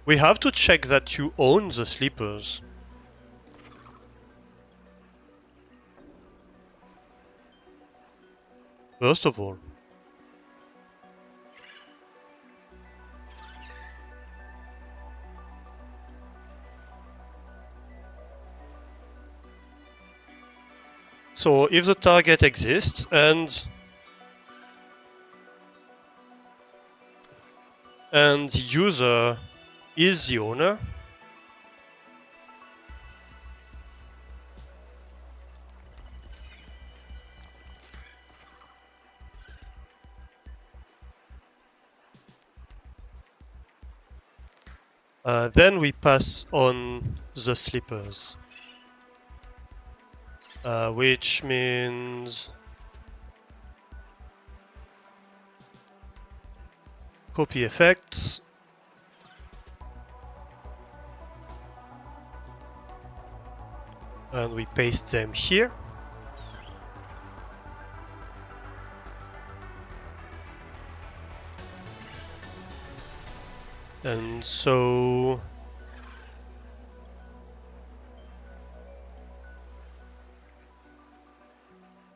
We have to check that you own the slippers. First of all. So if the target exists and the user is the owner, then we pass on the slippers, which means copy effects, and we paste them here. And so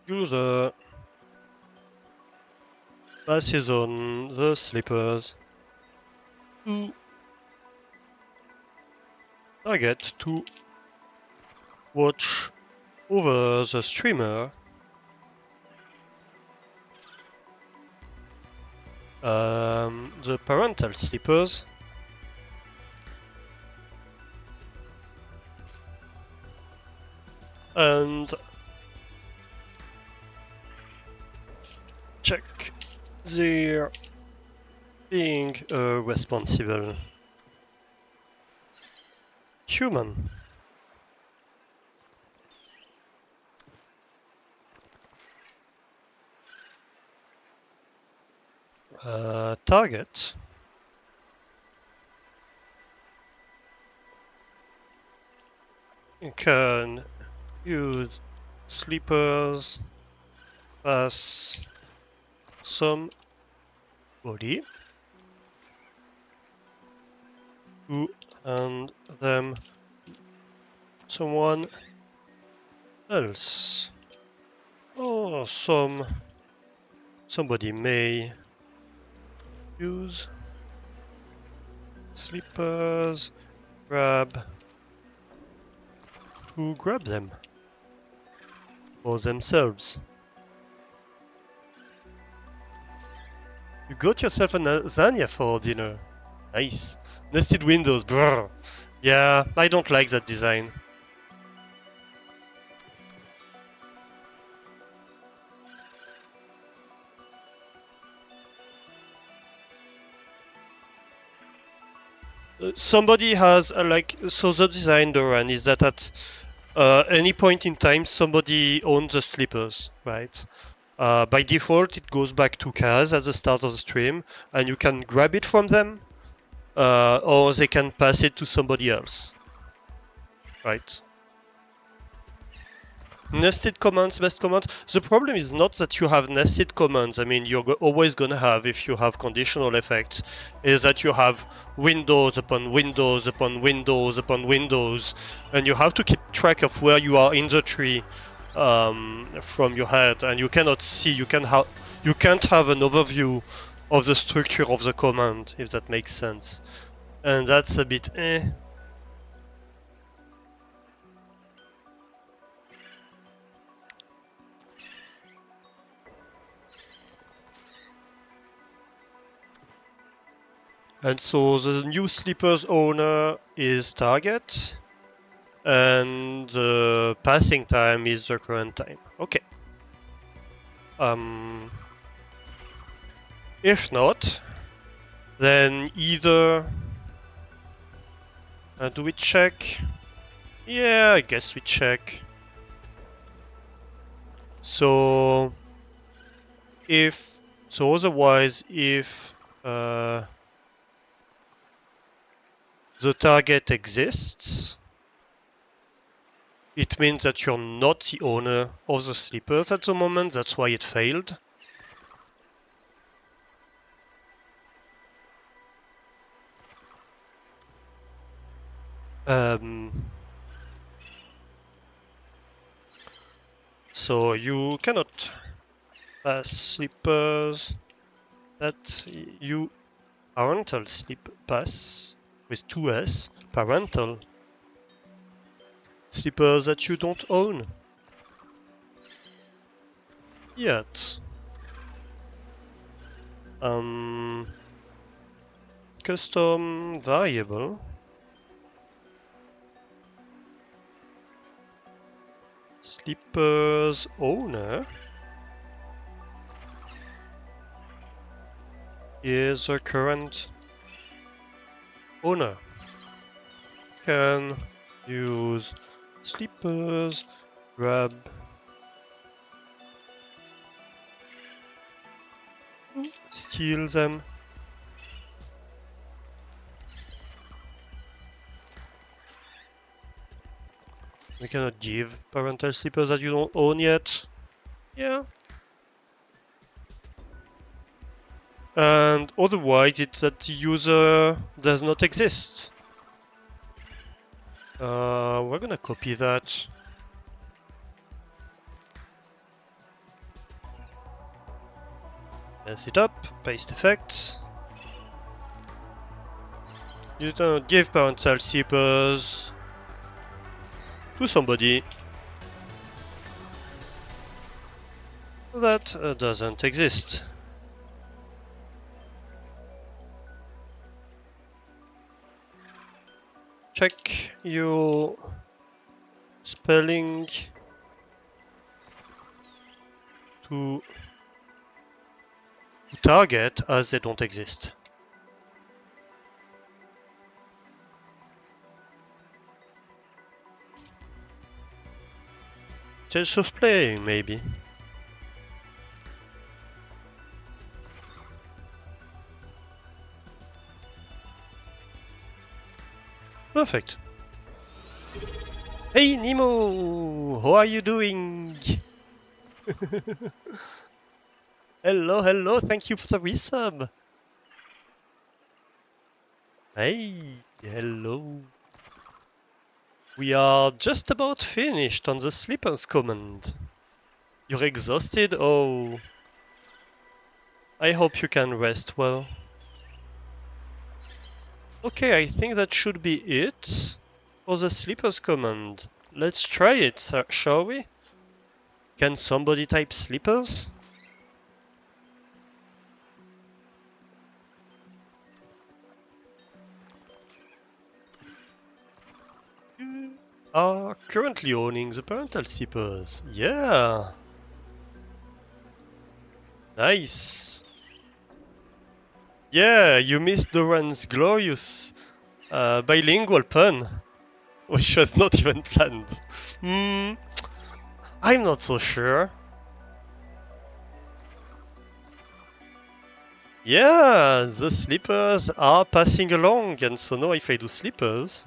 user passes on the slippers to target to watch over the streamer, the parental slippers, and check their being a responsible human. Target can use slippers as somebody to hand them someone else, or somebody may use slippers to grab them for themselves. You got yourself a lasagna for dinner. Nice. Nested windows, brr. Yeah, I don't like that design. Somebody has so the design, Doran, is that at any point in time somebody owns the slippers, right? By default, it goes back to Kaz at the start of the stream, and you can grab it from them, or they can pass it to somebody else, right? Nested commands, best commands. The problem is not that you have nested commands. I mean, you're always gonna have, if you have conditional effects, is that you have windows upon windows upon windows upon windows, and you have to keep track of where you are in the tree from your head, and you cannot see. You can't have an overview of the structure of the command, if that makes sense. And that's a bit eh. And so the new slippers owner is target, and the passing time is the current time. Okay. If not, then either do we check? Yeah, I guess we check. So otherwise, if the target exists, it means that you're not the owner of the slippers at the moment. That's why it failed. So you cannot pass slippers that you parental slip pass with 2s, parental slippers that you don't own. yet. Custom variable. Sleepers owner is a current owner. Can use sleepers, grab, steal them. We cannot give parental sleepers that you don't own yet. Yeah. And otherwise it's that the user does not exist. We're gonna copy that. Mess it up, paste effects. You don't give parental sleepers to somebody that doesn't exist. Check your spelling to target as they don't exist. Change of playing, maybe. Perfect. Hey Nemo, how are you doing? Hello, hello, thank you for the resub. Hey, hello. We are just about finished on the sleepers command. You're exhausted? Oh. I hope you can rest well. Okay, I think that should be it for the sleepers command. Let's try it, shall we? Can somebody type sleepers? You are currently owning the parental sleepers. Yeah! Nice! Yeah, you missed Doran's glorious bilingual pun, which was not even planned. Hmm, I'm not so sure. Yeah, the sleepers are passing along, and so now if I do sleepers,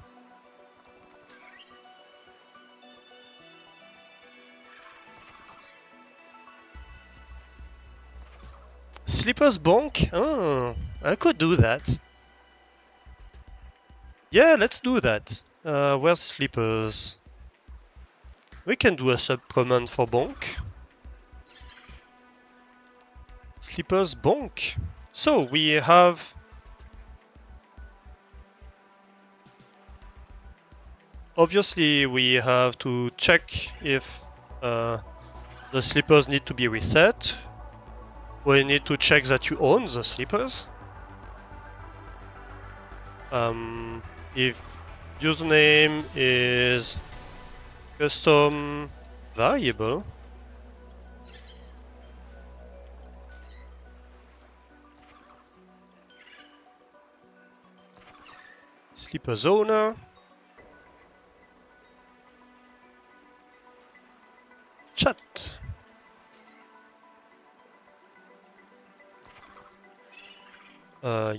sleepers bonk? Oh, I could do that. Yeah, let's do that. Where's sleepers? We can do a subcommand for bonk. Sleepers bonk. So we have... Obviously, we have to check if the sleepers need to be reset. We need to check that you own the sleepers. If username is custom variable, sleepers owner, chat.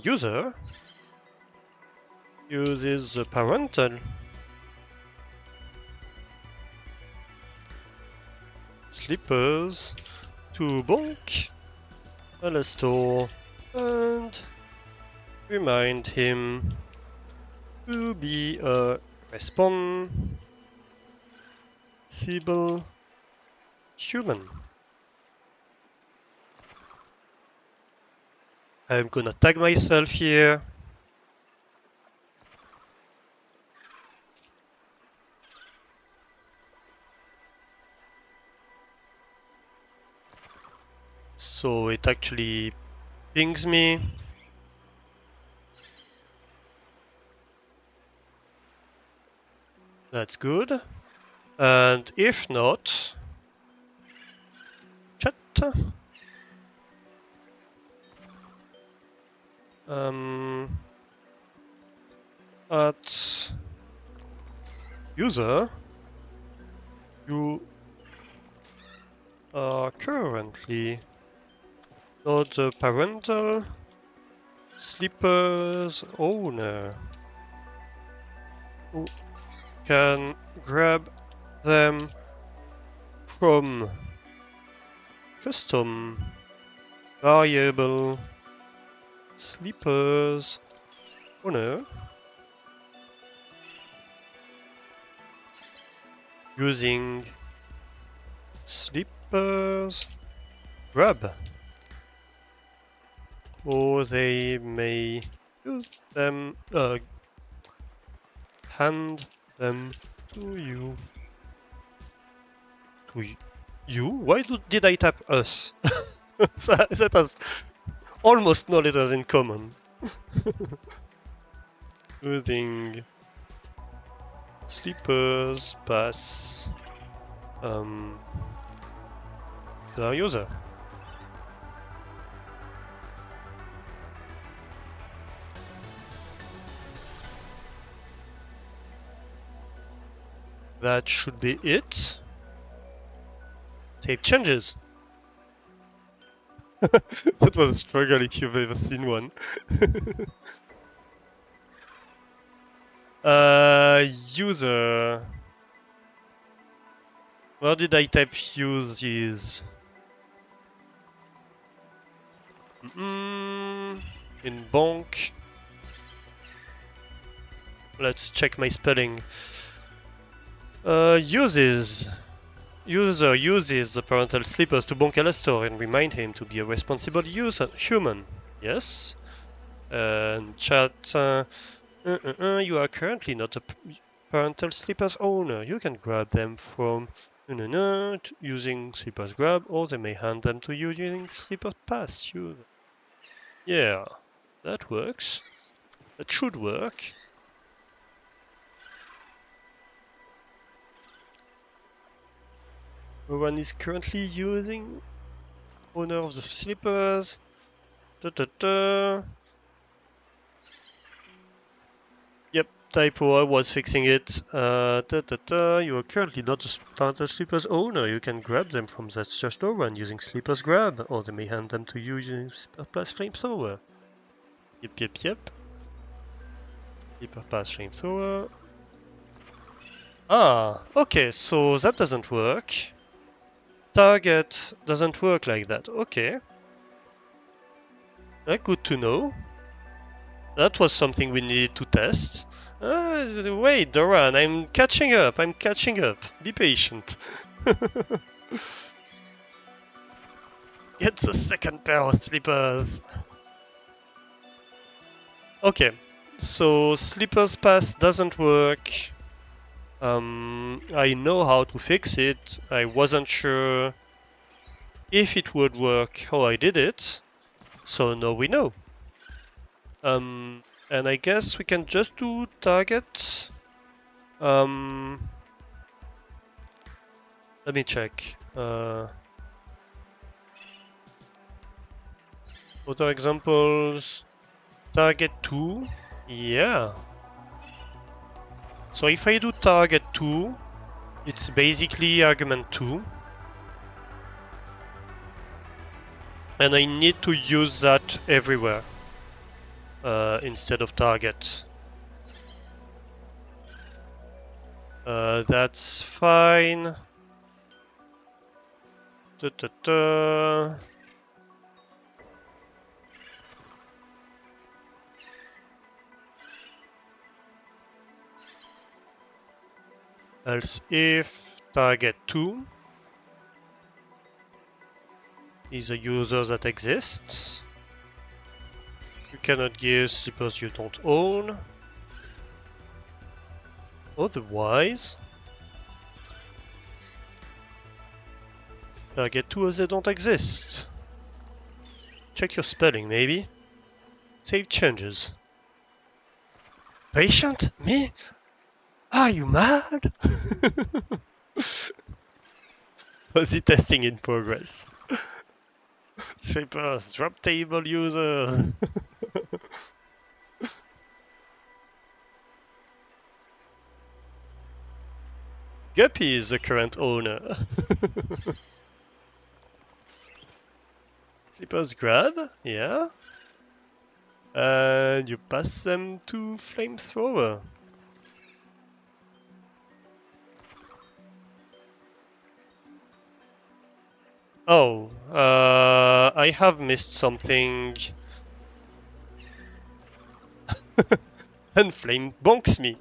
User uses the parental sleepers to bonk Alastor and remind him to be a responsible human. I'm gonna tag myself here. So it actually pings me. That's good. And if not, chat. At user, you are currently not the parental slippers owner who can grab them from custom variable slippers owner using slippers grab, or they may use them, hand them to you. To you? Why did I type us? That has almost no letters in common. Using slippers pass the user. That should be it. Save changes. That was a struggle if you've ever seen one. User. Where did I type uses? In bonk. Let's check my spelling. Uses. User uses the parental slippers to bonk Alastor and remind him to be a responsible human. Yes. And chat. You are currently not a parental slippers owner. You can grab them from using slippers grab, or they may hand them to you using slippers pass. Yeah, that works. That should work. No one is currently using owner of the slippers. Da, da, da. Yep, typo, I was fixing it. You are currently not the starter slippers owner. You can grab them from that just door using slippers grab, or they may hand them to you using slippers pass flamethrower. Yep. Slippers pass flamethrower. Ah, okay, so that doesn't work. Target doesn't work like that. Okay. Good to know. That was something we needed to test. Wait, Doran, I'm catching up. Be patient. Get the second pair of slippers. Okay, so slippers pass doesn't work. I know how to fix it. I wasn't sure if it would work how I did it. So now we know. And I guess we can just do target. Let me check. Other examples. Target 2. Yeah. So if I do target 2, it's basically argument 2. And I need to use that everywhere instead of target. That's fine. Else if target 2 is a user that exists, you cannot give slippers you don't own. Otherwise, target 2 as they don't exist. Check your spelling, maybe. Save changes. Patient? Me? Are you mad? Fuzzy testing in progress. Slippers, drop table user. Guppy is the current owner. Slippers grab, yeah. And you pass them to flamethrower. Oh, I have missed something. And flame bonks me.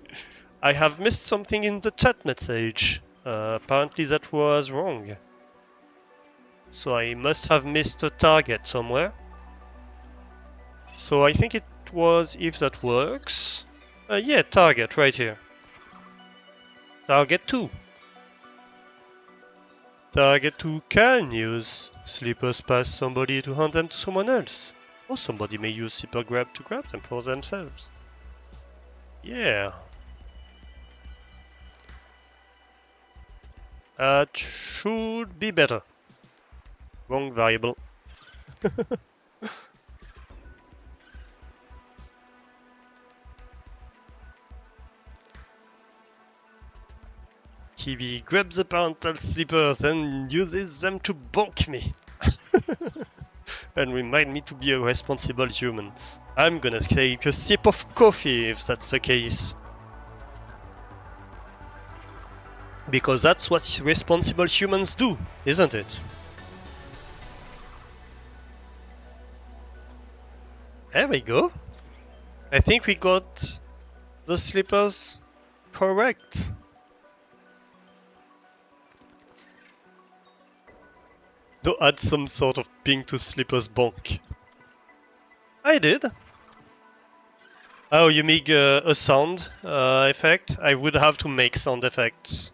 I have missed something in the chat message. Apparently that was wrong. So I must have missed a target somewhere. So I think it was, if that works. Yeah, target right here. Target 2. Target 2 can use Sleeper's Pass somebody to hand them to someone else. Or somebody may use Sleeper Grab to grab them for themselves. Yeah. That should be better. Wrong variable. Kiwi grabs the parental slippers and uses them to bonk me. And remind me to be a responsible human. I'm gonna take a sip of coffee if that's the case. Because that's what responsible humans do, isn't it? There we go. I think we got the slippers correct. To add some sort of ping to slippers bonk. I did. Oh, you make a sound effect? I would have to make sound effects.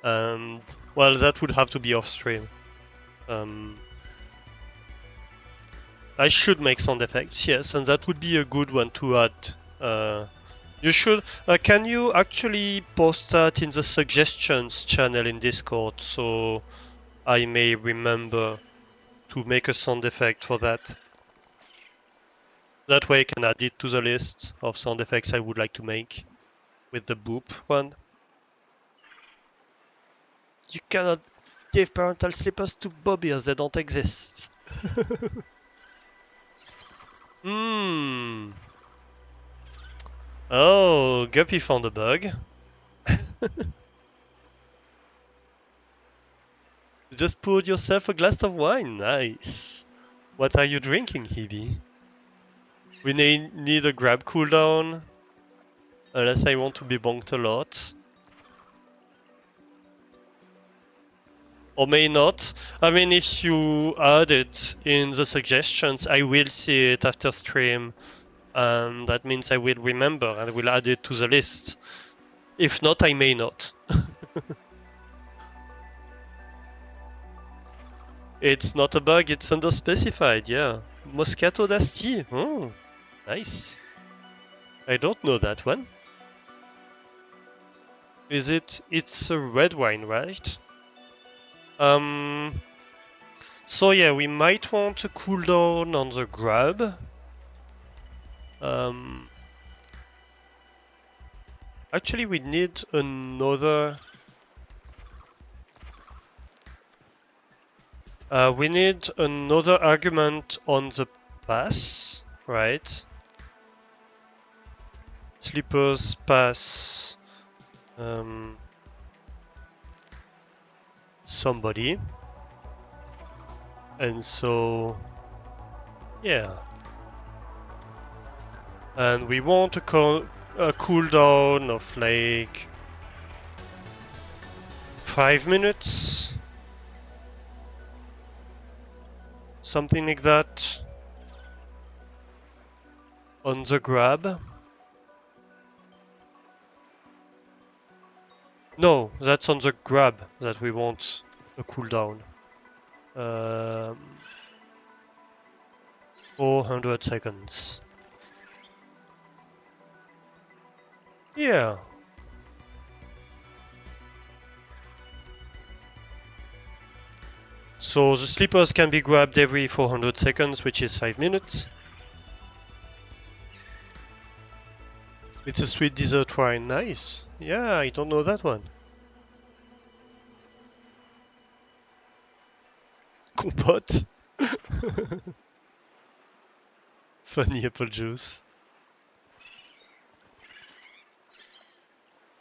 And, well, that would have to be off stream. I should make sound effects, yes, and that would be a good one to add. You should. Can you actually post that in the suggestions channel in Discord so I may remember to make a sound effect for that? That way I can add it to the list of sound effects I would like to make with the boop one. You cannot give parental slippers to Bobbies, they don't exist. Hmm. Oh, Guppy found a bug. Just poured yourself a glass of wine. Nice. What are you drinking, Hebe? We need a grab cooldown. Unless I want to be bonked a lot. Or may not. I mean, if you add it in the suggestions, I will see it after stream. And that means I will remember and will add it to the list. If not, I may not. It's not a bug, it's underspecified, yeah. Moscato d'Asti. Oh, nice. I don't know that one. It's a red wine, right? So yeah, we might want to cool down on the grab. Actually, we need another. We need another argument on the pass, right? Slippers pass. Somebody. And so, yeah. And we want a cooldown of like 5 minutes. Something like that. On the grab. No, that's on the grab that we want a cooldown. 400 seconds. Yeah. So the sleepers can be grabbed every 400 seconds, which is 5 minutes. It's a sweet dessert wine. Nice. Yeah, I don't know that one. Compote. Funny apple juice.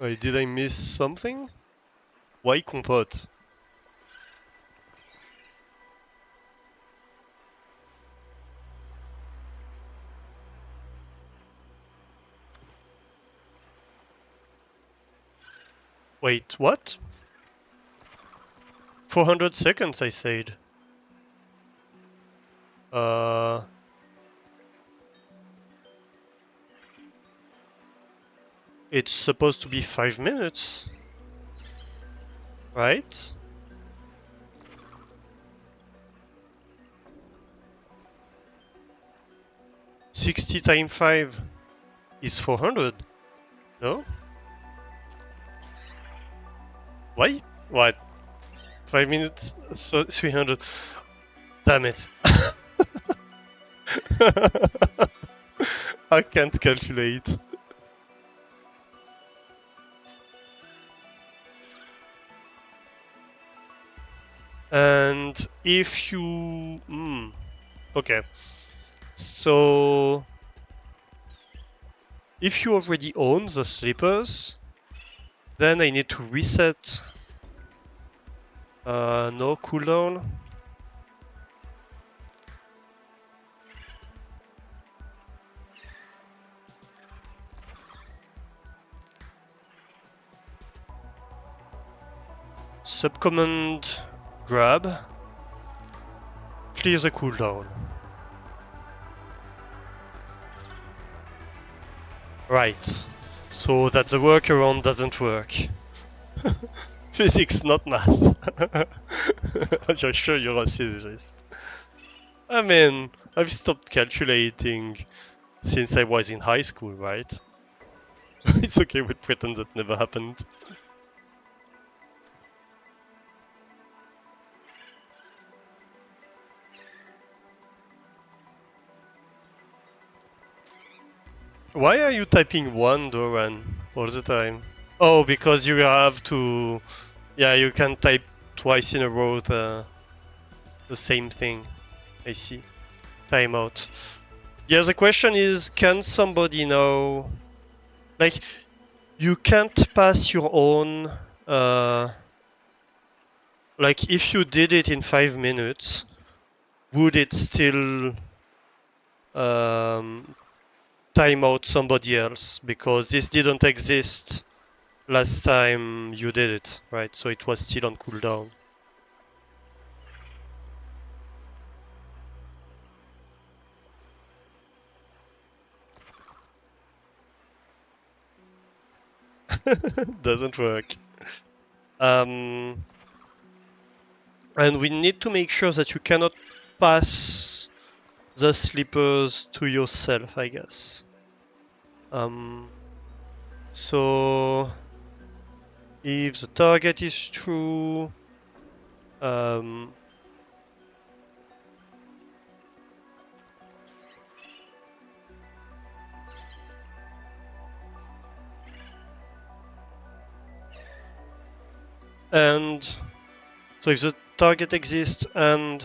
Wait, did I miss something? Why compote? Wait, what? 400 seconds, I said. Uh... It's supposed to be 5 minutes. Right? 60 times 5 is 400. No? Why? What? 5 minutes? So 300. Damn it. I can't calculate. And if you... okay. So... if you already own the slippers, then I need to reset... no cooldown. Subcommand grab. Clear the cooldown. Right. So that the workaround doesn't work. Physics, not math. You're sure you're a physicist? I mean, I've stopped calculating since I was in high school, right? It's okay, we'll pretend that never happened. Why are you typing 1, Doran, all the time? Oh, because you have to... yeah, you can type twice in a row the same thing. I see. Timeout. Yeah, the question is, can somebody know... like, you can't pass your own... like, if you did it in 5 minutes, would it still time out somebody else? Because this didn't exist last time you did it, right? So it was still on cooldown. Doesn't work. And we need to make sure that you cannot pass the slippers to yourself, I guess. So if the target is true, and so if the target exists and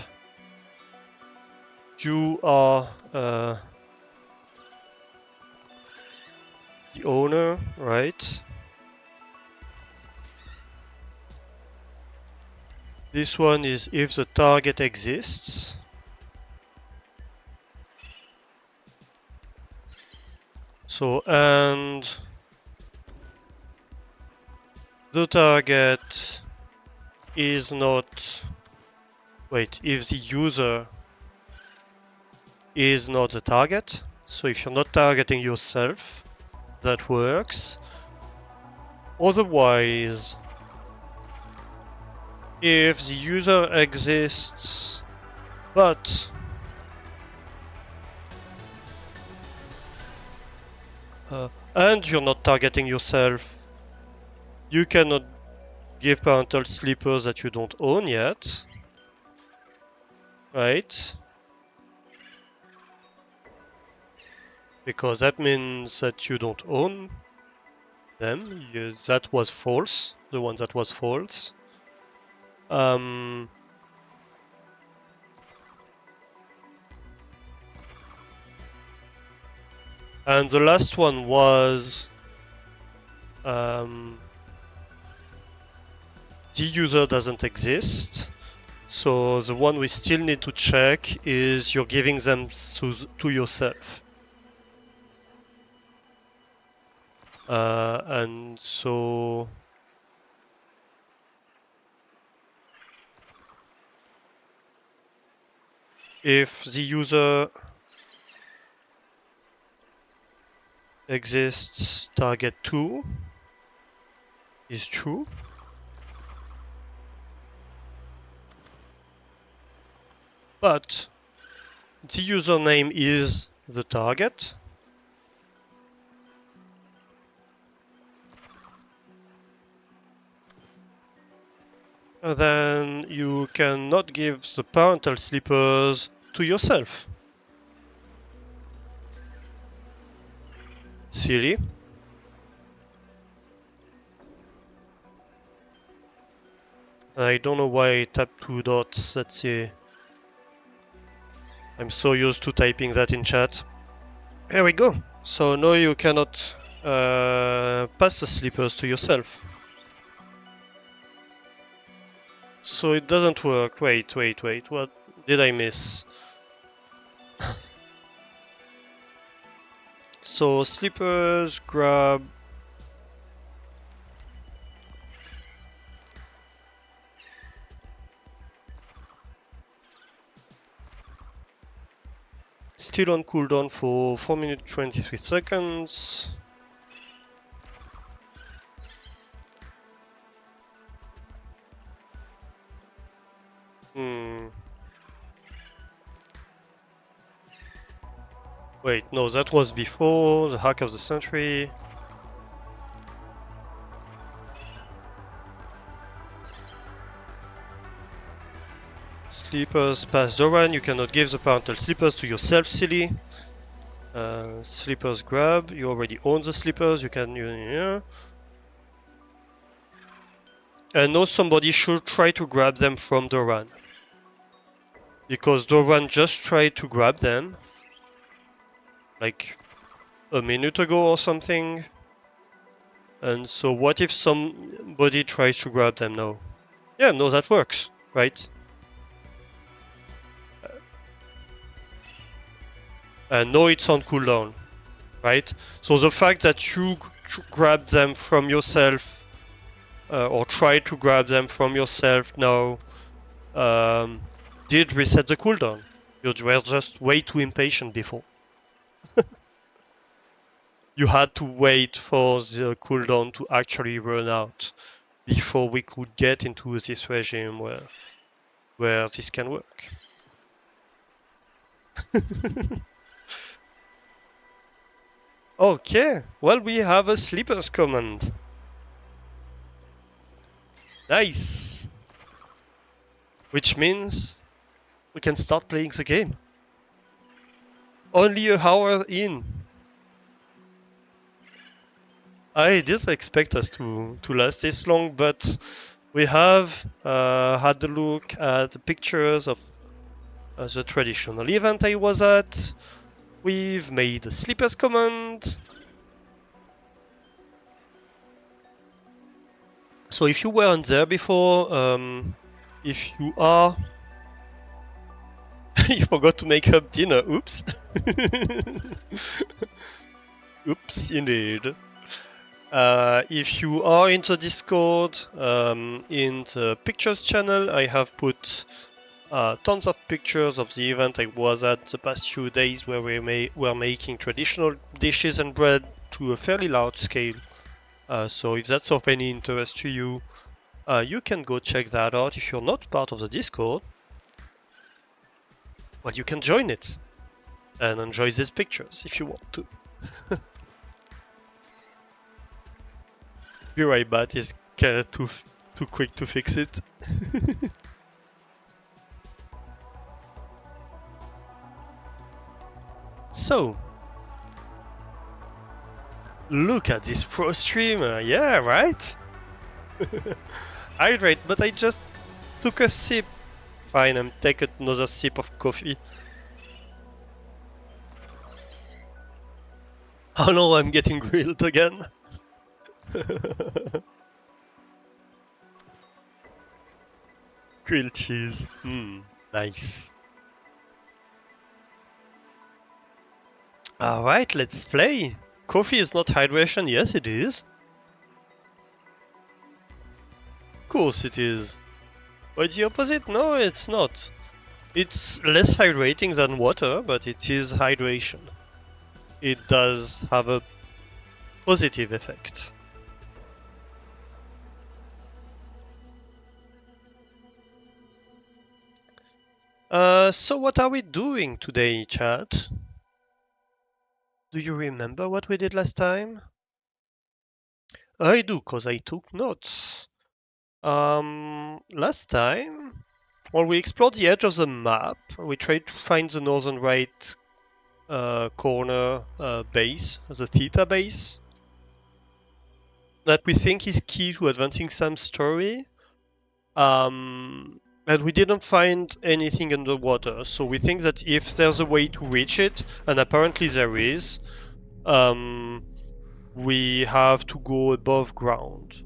you are the owner, right? This one is if the target exists. So, and the target is not... wait, if the user is not the target, so if you're not targeting yourself, that works. Otherwise, if the user exists, but And you're not targeting yourself. You cannot give parental slippers that you don't own yet, right? Because that means that you don't own them. That was false, the one that was false. And the last one was the user doesn't exist. So the one we still need to check is you're giving them to yourself. And so if the user exists, target 2 is true. But the username is the target. And then you cannot give the parental slippers to yourself. Silly. I don't know why I tapped 2 dots. Let's see. I'm so used to typing that in chat. Here we go. So now you cannot pass the slippers to yourself. So it doesn't work. Wait. What did I miss? So slippers, grab. Still on cooldown for 4 minutes 23 seconds. Wait, no, that was before the hack of the century. Slippers past Doran. You cannot give the parental slippers to yourself, silly. Slippers grab. You already own the slippers. You can. Yeah. And now somebody should try to grab them from Doran. Because Doran just tried to grab them. Like a minute ago or something. And so what if somebody tries to grab them now? Yeah, no, that works, right? And now it's on cooldown, right? So the fact that you grab them from yourself or try to grab them from yourself now did reset the cooldown. You were just way too impatient before. You had to wait for the cooldown to actually run out before we could get into this regime where this can work. Okay, well, we have a sleepers command. Nice. Which means we can start playing the game. Only an hour in. I didn't expect us to last this long, but we have had a look at the pictures of the traditional event I was at. We've made a sleepers command. So if you weren't there before, if you are... you forgot to make up dinner, oops. Oops, indeed. If you are in the Discord, in the pictures channel, I have put tons of pictures of the event I was at the past few days where we're making traditional dishes and bread to a fairly large scale. So if that's of any interest to you, you can go check that out. If you're not part of the Discord, well, you can join it and enjoy these pictures if you want to. Be right back is kind of too quick to fix it. So, look at this pro streamer. Yeah, right? Hydrate, but I just took a sip. Fine, I'm take another sip of coffee. Oh no, I'm getting grilled again. Grilled cheese. Nice. Alright, let's play. Coffee is not hydration. Yes, it is. Of course it is. But the opposite? No, it's not. It's less hydrating than water, but it is hydration. It does have a positive effect. So what are we doing today, chat? Do you remember what we did last time? I do, cause I took notes. Last time, well, we explored the edge of the map. We tried to find the northern right corner base, the theta base, that we think is key to advancing Sam's story. And we didn't find anything underwater, so we think that if there's a way to reach it, and apparently there is, we have to go above ground.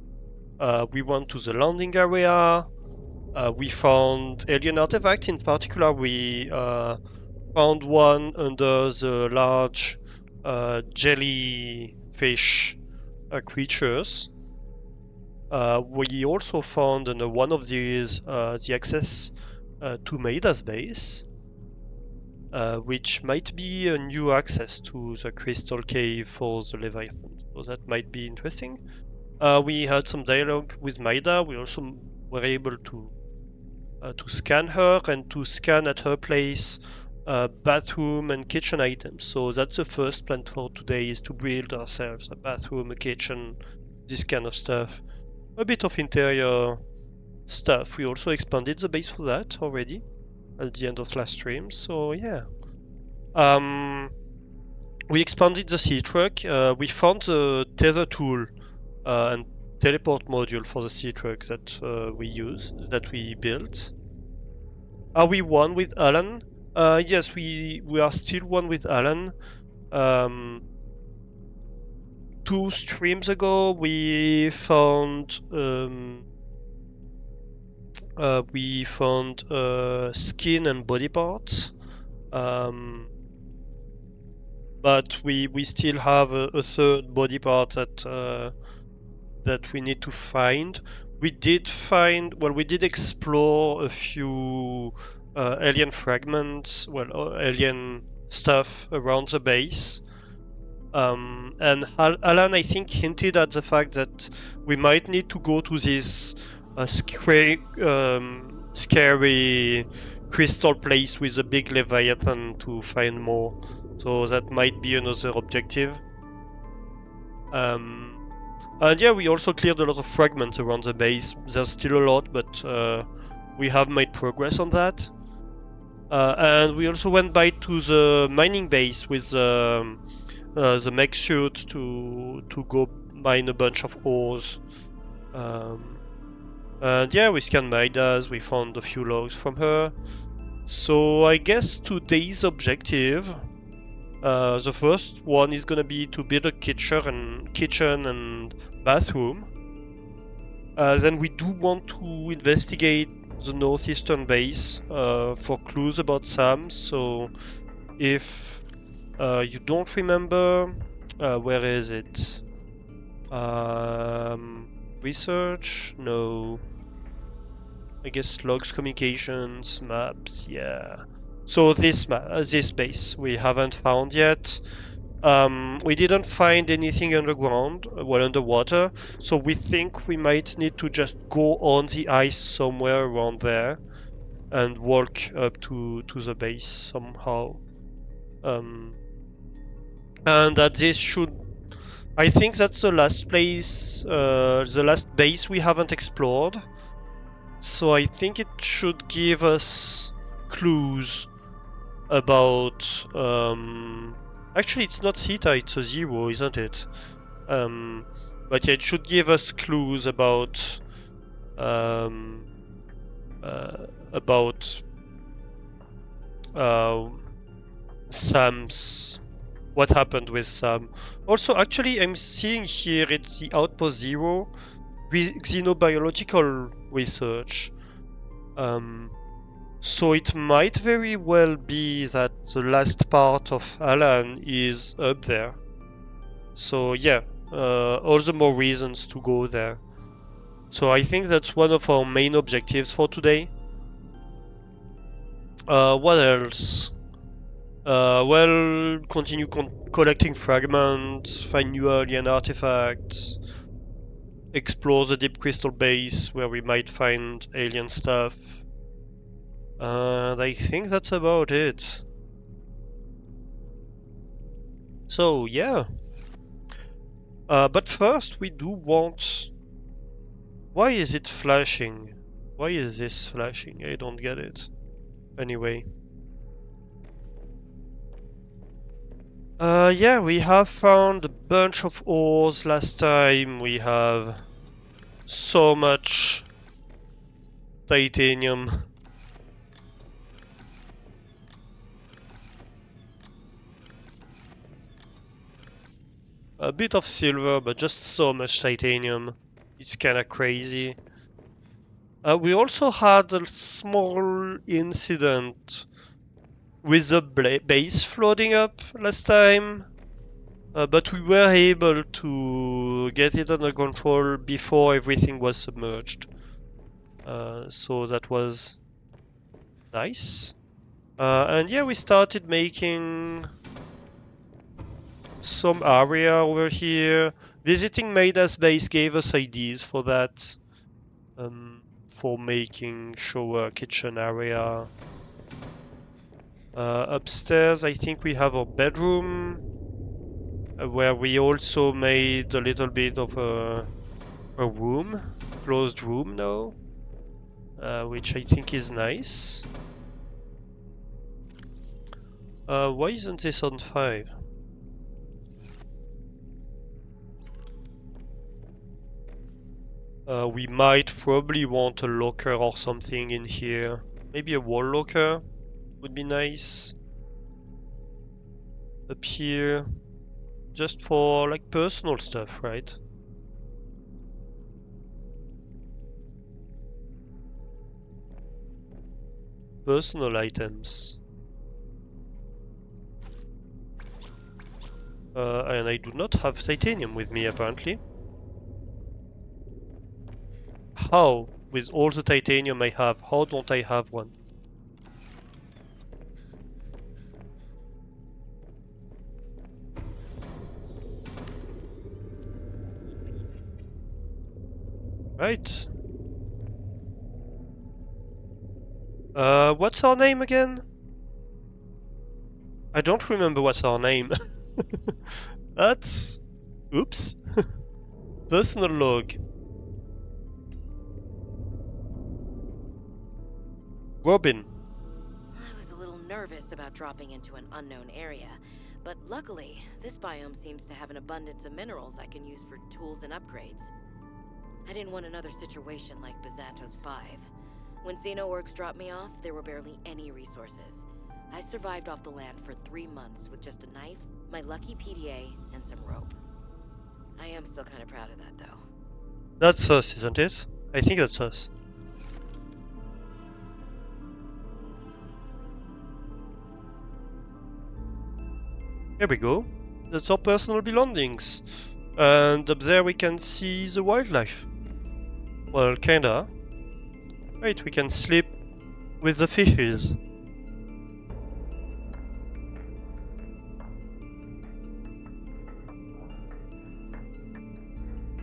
We went to the landing area. We found alien artifacts. In particular, we found one under the large jellyfish creatures. We also found under one of these the access to Maida's base, which might be a new access to the crystal cave for the Leviathan. So that might be interesting. We had some dialogue with Maida. We also were able to scan her and to scan at her place bathroom and kitchen items. So that's the first plan for today, is to build ourselves a bathroom, a kitchen, this kind of stuff. A bit of interior stuff. We also expanded the base for that already at the end of last stream. So yeah. We expanded the sea truck. We found the tether tool and teleport module for the sea truck that we built. Are we one with Alan? Yes, we are still one with Alan. 2 streams ago, we found skin and body parts, but we still have a third body part that we need to find. We did explore a few alien fragments, alien stuff around the base. And Alan, I think, hinted at the fact that we might need to go to this scary crystal place with a big Leviathan to find more. So that might be another objective. And yeah, we also cleared a lot of fragments around the base. There's still a lot, but we have made progress on that. And we also went by to the mining base with the mech suit to go mine a bunch of ores. And yeah, we scanned Maida's. We found a few logs from her. So I guess today's objective, the first one is gonna be to build a kitchen and bathroom. Then we do want to investigate the northeastern base for clues about Sam. So if you don't remember, where is it? Research? No. I guess logs, communications, maps. Yeah. So this base we haven't found yet. We didn't find anything underground, underwater, so we think we might need to just go on the ice somewhere around there and walk up to the base somehow. And that this should I think that's the last place, the last base we haven't explored. So I think it should give us clues about. Actually, it's not theta; it's a zero, isn't it? Um, but yeah, it should give us clues um, about uh, Sam's what happened with Sam. Also, actually, I'm seeing here it's the Outpost Zero with xenobiological research. So it might very well be that the last part of Alan is up there. So yeah, all the more reasons to go there. So I think that's one of our main objectives for today. What else? Well, continue collecting fragments, find new alien artifacts, explore the deep crystal base where we might find alien stuff. And I think that's about it. So yeah. But first we do want... Why is it flashing? Why is this flashing? I don't get it. Anyway. Yeah, we have found a bunch of ores last time. We have so much titanium. A bit of silver, but just so much titanium. It's kinda crazy. We also had a small incident with the base flooding up last time. But we were able to get it under control before everything was submerged. So that was nice. And yeah, we started making some area over here. Visiting Maida's base gave us ideas for that. For making shower kitchen area. Upstairs, I think we have our bedroom, where we also made a little bit of a room, closed room now, which I think is nice. Why isn't this on 5? We might probably want a locker or something in here. Maybe a wall locker would be nice. Up here, just for like personal stuff, right? Personal items. And I do not have titanium with me apparently. How? With all the titanium I have, how don't I have one? Right. What's our name again? I don't remember what's our name. That's... Oops. Personal log. Robin. I was a little nervous about dropping into an unknown area, but luckily, this biome seems to have an abundance of minerals I can use for tools and upgrades. I didn't want another situation like Byzantos 5. When Xenoworks dropped me off, there were barely any resources. I survived off the land for 3 months with just a knife, my lucky PDA, and some rope. I am still kind of proud of that, though. That's us, isn't it? I think that's us. Here we go. That's our personal belongings. And up there we can see the wildlife. Well, kinda. Right, we can sleep with the fishes.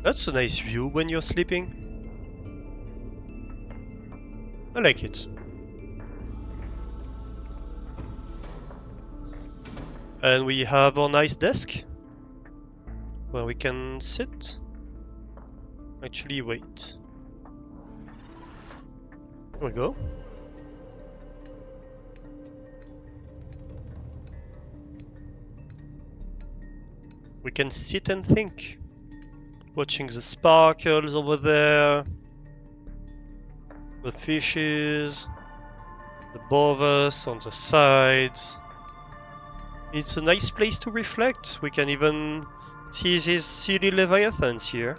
That's a nice view when you're sleeping. I like it. And we have our nice desk. where we can sit. Actually, wait. Here we go. We can sit and think. Watching the sparkles over there. The fishes. The bothers on the sides. It's a nice place to reflect. We can even see these silly leviathans here.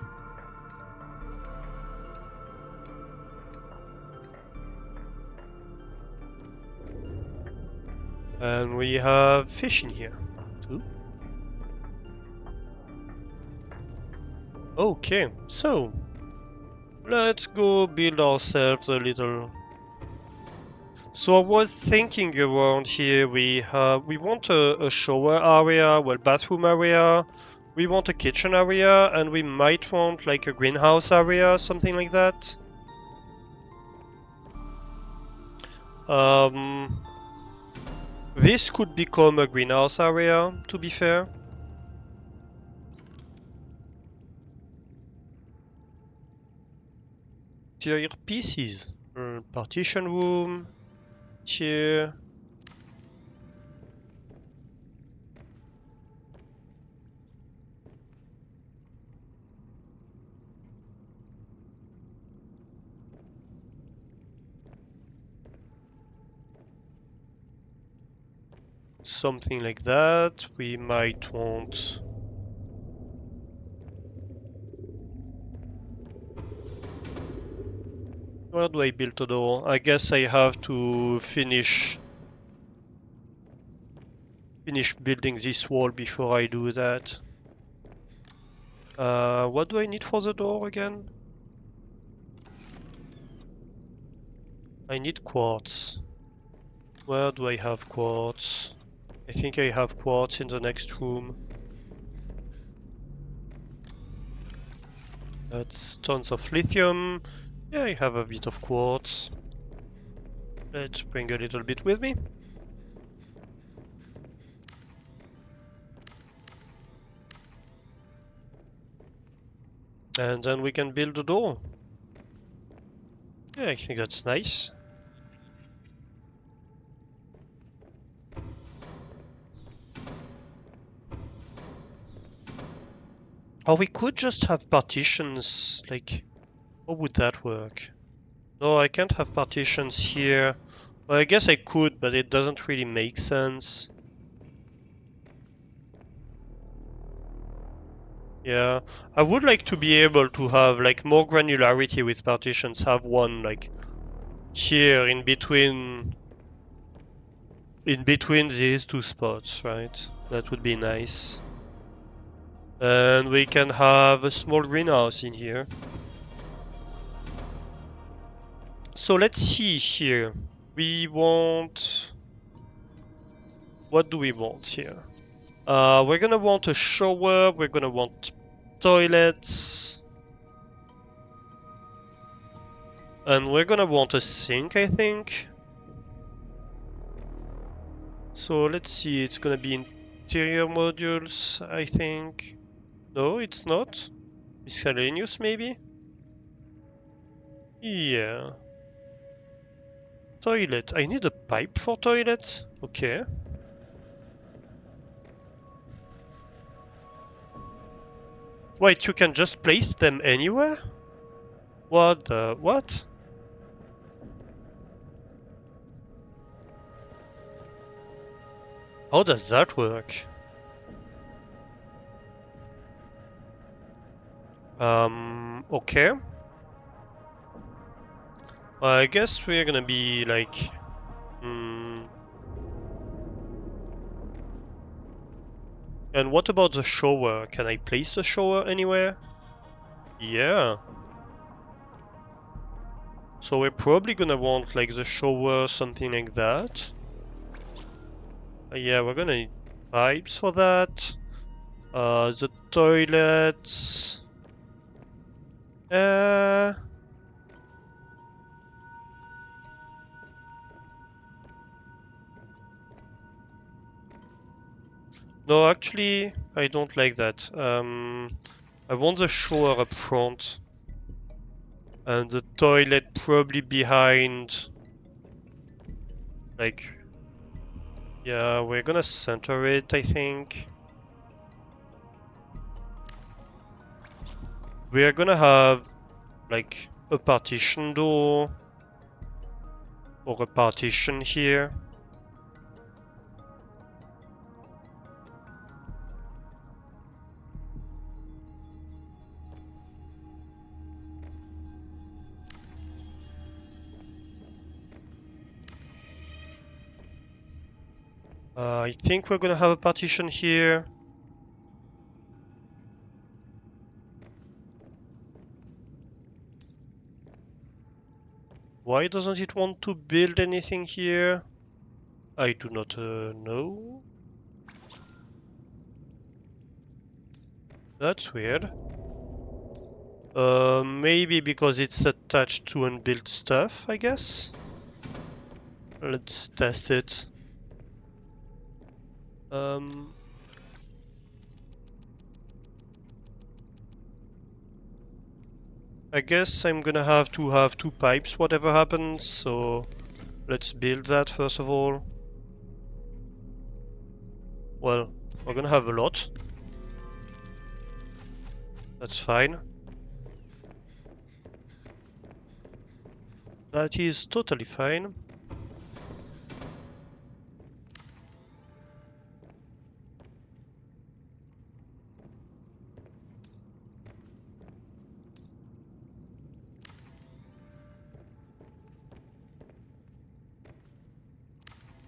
And we have fish in here too. Okay, so let's go build ourselves a little. So I was thinking around here we want a shower area, well, bathroom area. We want a kitchen area, and we might want like a greenhouse area, something like that. Um, this could become a greenhouse area, to be fair. Interior pieces. Partition room. Chair. Something like that. We might want... Where do I build a door? I guess I have to finish building this wall before I do that. What do I need for the door again? I need quartz. Where do I have quartz? I think I have quartz in the next room. That's tons of lithium. Yeah, I have a bit of quartz. Let's bring a little bit with me. And then we can build a door. Yeah, I think that's nice. Or we could just have partitions, like, how would that work? No, I can't have partitions here. Well, I guess I could, but it doesn't really make sense. Yeah, I would like to be able to have like more granularity with partitions, have one like here in between these two spots, right? That would be nice. And we can have a small greenhouse in here. So let's see here. We want... What do we want here? We're gonna want a shower, we're gonna want toilets. And we're gonna want a sink, I think. So let's see, it's gonna be interior modules, I think. No, it's not. Miscellaneous, maybe? Yeah. Toilet. I need a pipe for toilet? Okay. Wait, you can just place them anywhere? What the... what? How does that work? Okay. I guess we're gonna be like... And what about the shower? Can I place the shower anywhere? Yeah. So we're probably gonna want like the shower, something like that. Yeah, we're gonna need pipes for that. The toilets. No, actually, I don't like that. I want the shower up front. And the toilet probably behind. Like, yeah, we're gonna center it, I think. We're gonna have, like, a partition door. Or a partition here. I think we're gonna have a partition here. Why doesn't it want to build anything here? I do not know. That's weird. Maybe because it's attached to unbuilt stuff, I guess. Let's test it. I guess I'm gonna have to have two pipes whatever happens, so let's build that first of all. Well, we're gonna have a lot. That's fine. That is totally fine.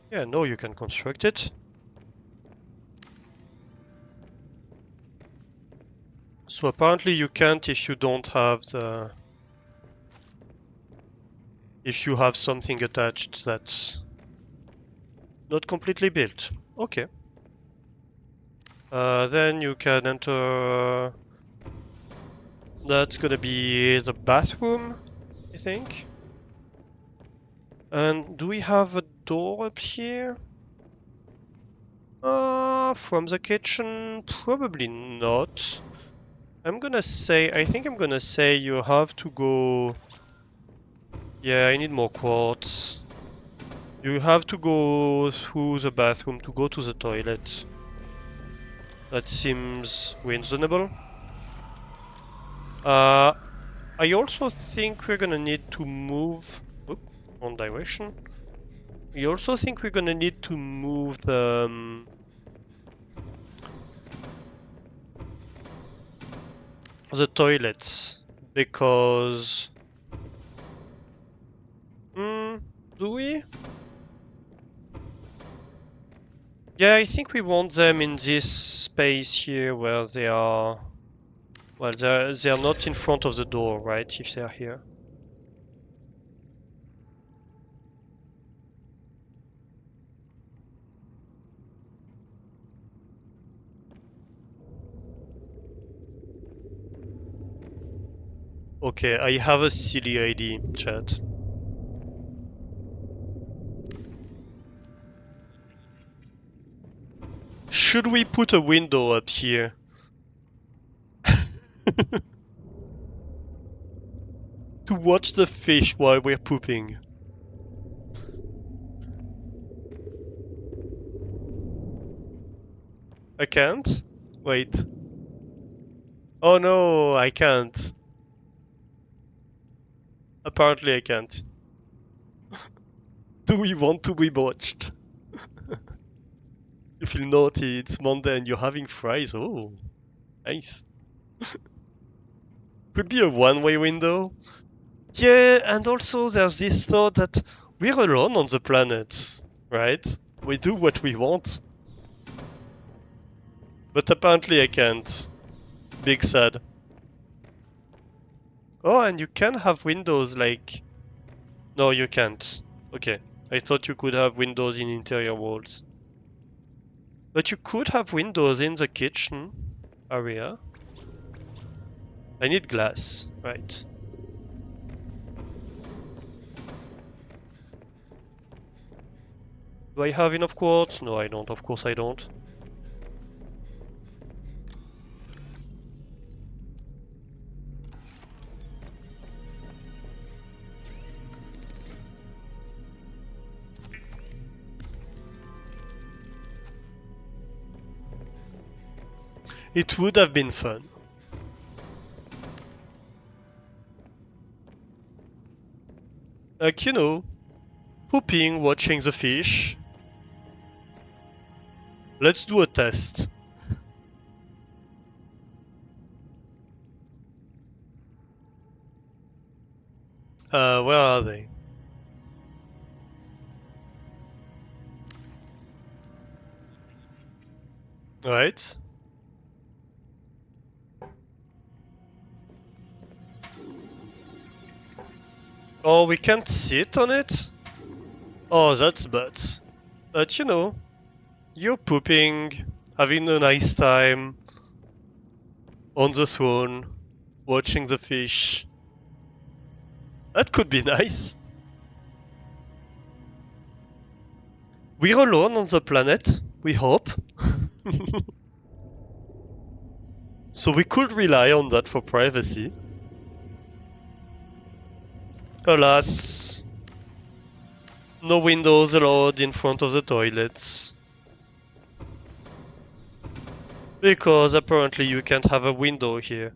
Yeah, no, you can construct it. So apparently you can't if you don't have the... If you have something attached that's not completely built. Okay. Then you can enter... That's gonna be the bathroom, I think. And do we have a door up here? From the kitchen? Probably not. I think I'm gonna say you have to go... Yeah, I need more quartz. You have to go through the bathroom to go to the toilet. That seems reasonable. I also think we're gonna need to move... Oop, wrong direction. I also think we're gonna need to move the toilets. Because... do we? Yeah, I think we want them in this space here where they are... Well, they're not in front of the door, right? If they're here. Okay, I have a silly idea, chat. Should we put a window up here? To watch the fish while we're pooping. I can't? Wait. Oh no, I can't. Apparently I can't. Do we want to be watched? You feel naughty, it's Monday and you're having fries. Oh, nice. Could be a one-way window. Yeah, and also there's this thought that we're alone on the planet, right? We do what we want. But apparently I can't. Big sad. Oh, and you can have windows like... No, you can't. Okay. I thought you could have windows in interior walls. But you could have windows in the kitchen area. I need glass, right. Do I have enough quartz? No, I don't. Of course I don't. It would have been fun. Like, you know, pooping, watching the fish. Let's do a test. Where are they? Right. Oh, we can't sit on it? Oh, that's butts. But you know, you're pooping, having a nice time on the throne, watching the fish. That could be nice. We're alone on the planet, we hope. So we could rely on that for privacy. Alas, no windows allowed in front of the toilets. Because apparently you can't have a window here.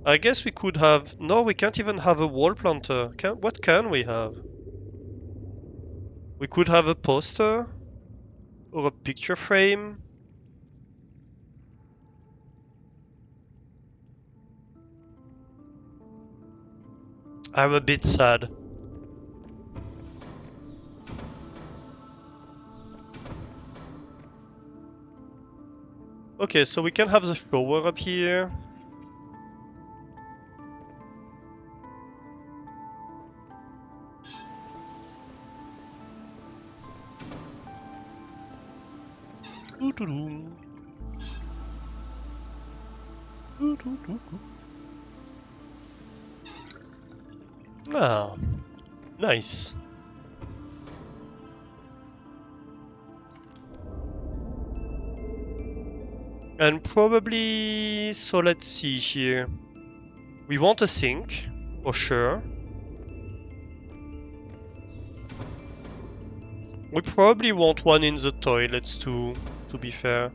I guess we could have... No, we can't even have a wall planter. What can we have? We could have a poster? Or a picture frame? I'm a bit sad. Okay, so we can have the shower up here. Ah, nice. And probably... So let's see here. We want a sink, for sure. We probably want one in the toilets too, to be fair.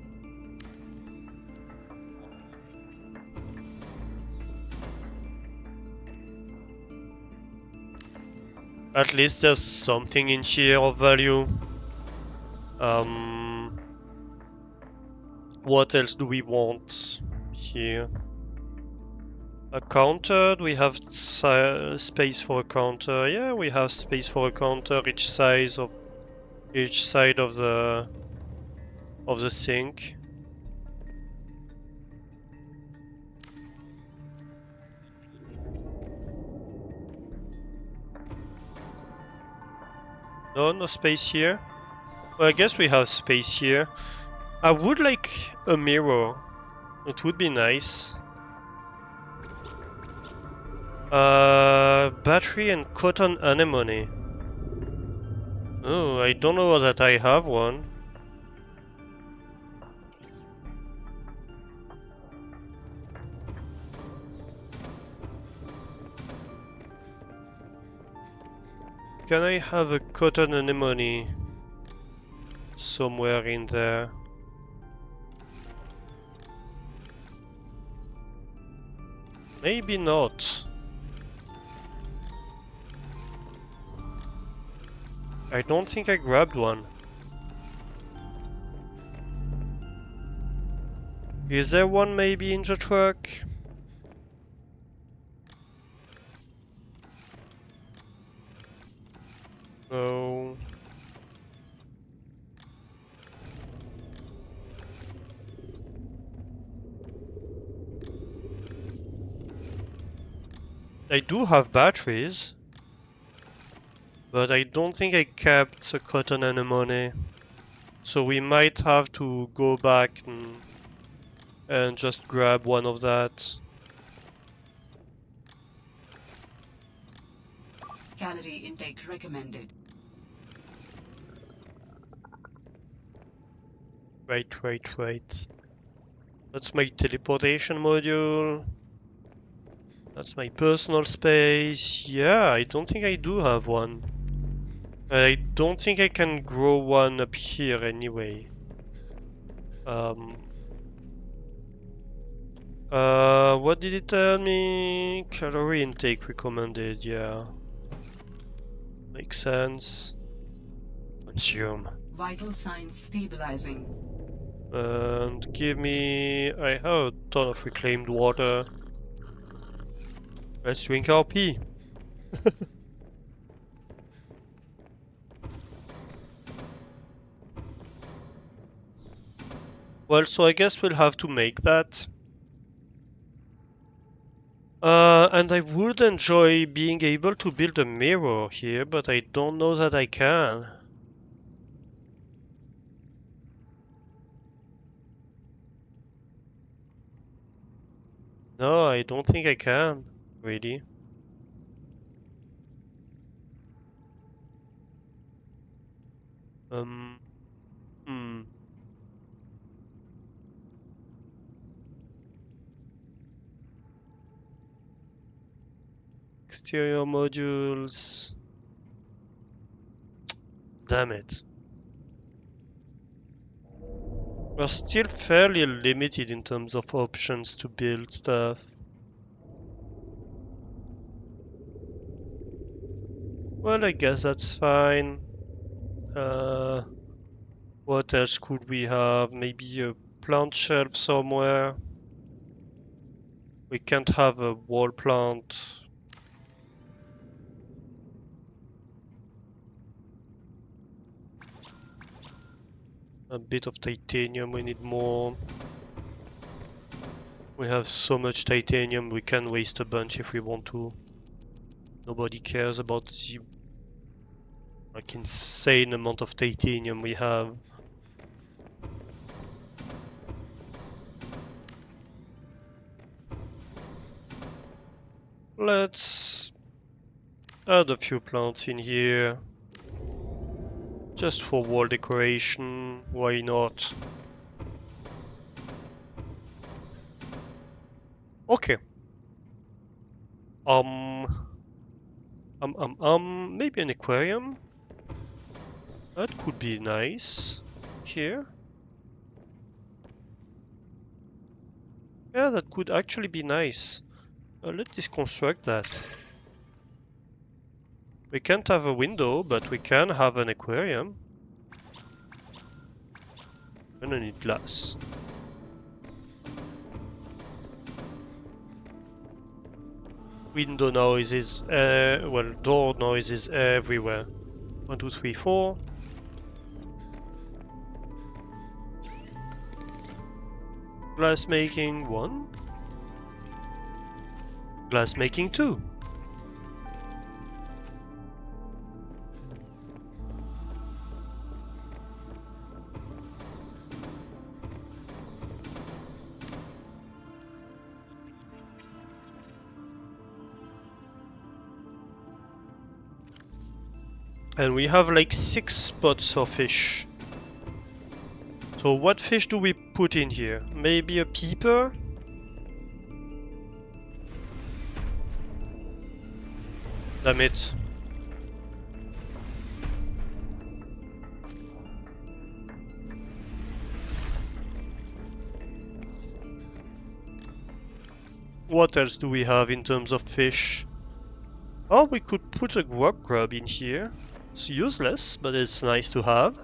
At least there's something in here of value. What else do we want here? A counter? Do we have space for a counter? Yeah, we have space for a counter. Each side of the sink. No space here. Well, I guess we have space here. I would like a mirror. It would be nice. Battery and cotton anemone. Oh, I don't know that I have one. Can I have a cotton anemone somewhere in there? Maybe not. I don't think I grabbed one. Is there one maybe in the truck? No. I do have batteries, but I don't think I kept the cotton anemone. So we might have to go back and just grab one of that. Calorie intake recommended. Right. That's my teleportation module. That's my personal space. Yeah, I don't think I do have one. I don't think I can grow one up here anyway. What did it tell me? Calorie intake recommended, yeah. Makes sense. Consume. Vital signs stabilizing. And give me... I have a ton of reclaimed water. Let's drink our pee. Well, so I guess we'll have to make that. And I would enjoy being able to build a mirror here, but I don't know that I can. No, I don't think I can, really. Um, hmm. Exterior modules. Damn it. We're still fairly limited in terms of options to build stuff. Well, I guess that's fine. What else could we have? Maybe a plant shelf somewhere. We can't have a wall plant. A bit of titanium, we need more. We have so much titanium, we can waste a bunch if we want to. Nobody cares about the like insane amount of titanium we have. Let's add a few plants in here. Just for wall decoration, why not? Okay. Maybe an aquarium? That could be nice. Here? Yeah, that could actually be nice. Let's deconstruct that. We can't have a window, but we can have an aquarium. I'm gonna need glass. Window noises, well, door noises everywhere. 1, 2, 3, 4. Glass making 1. Glass making 2. And we have like 6 spots of fish. So what fish do we put in here? Maybe a peeper? Damn it. What else do we have in terms of fish? Oh, we could put a grub in here. It's useless, but it's nice to have.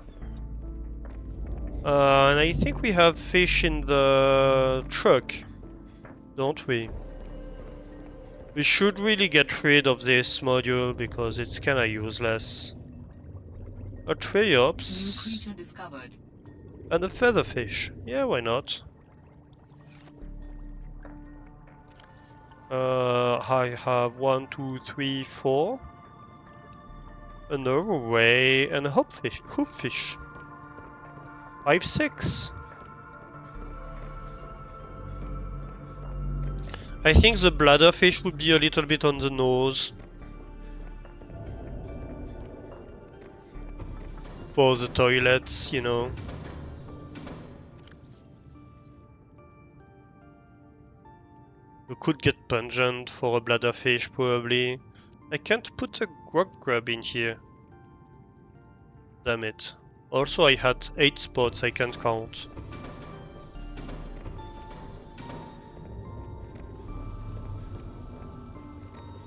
And I think we have fish in the truck, don't we? We should really get rid of this module because it's kinda useless. A New Triops creature discovered. and a featherfish. Yeah, why not? I have 1, 2, 3, 4. A Norway and a hoopfish. 5, 6. I think the bladderfish would be a little bit on the nose. For the toilets, you know. You could get pungent for a bladderfish, probably. I can't put a grub in here. Damn it. Also, I had 8 spots, I can't count.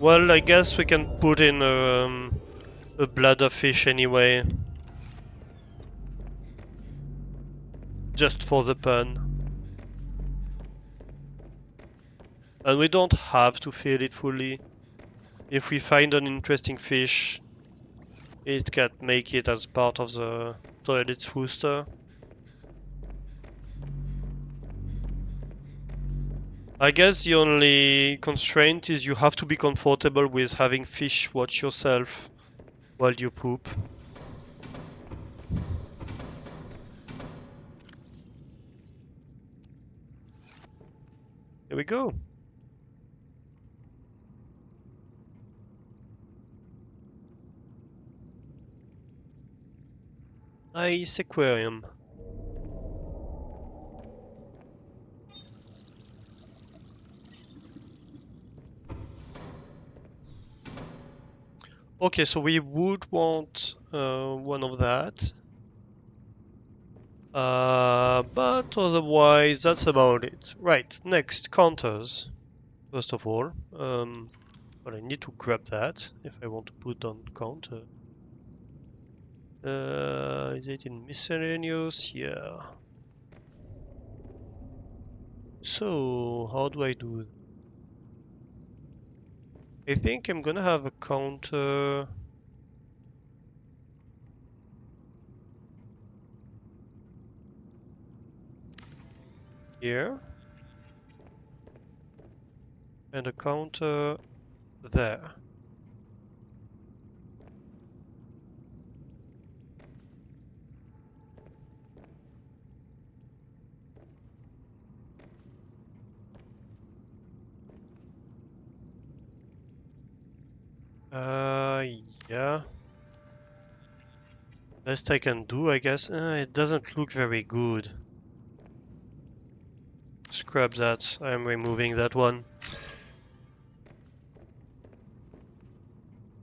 Well, I guess we can put in a bladder fish anyway. Just for the pun. And we don't have to feed it fully. If we find an interesting fish, it can make it as part of the toilet's rooster. I guess the only constraint is you have to be comfortable with having fish watch yourself while you poop. Here we go. Nice aquarium. Okay, so we would want one of that. But otherwise, that's about it. Right, next, counters. First of all, well, I need to grab that if I want to put on counter. Is it in miscellaneous? Yeah. So, how do I do that? I think I'm gonna have a counter here and a counter there. Yeah. Best I can do, I guess. It doesn't look very good. Scrap that. I'm removing that one.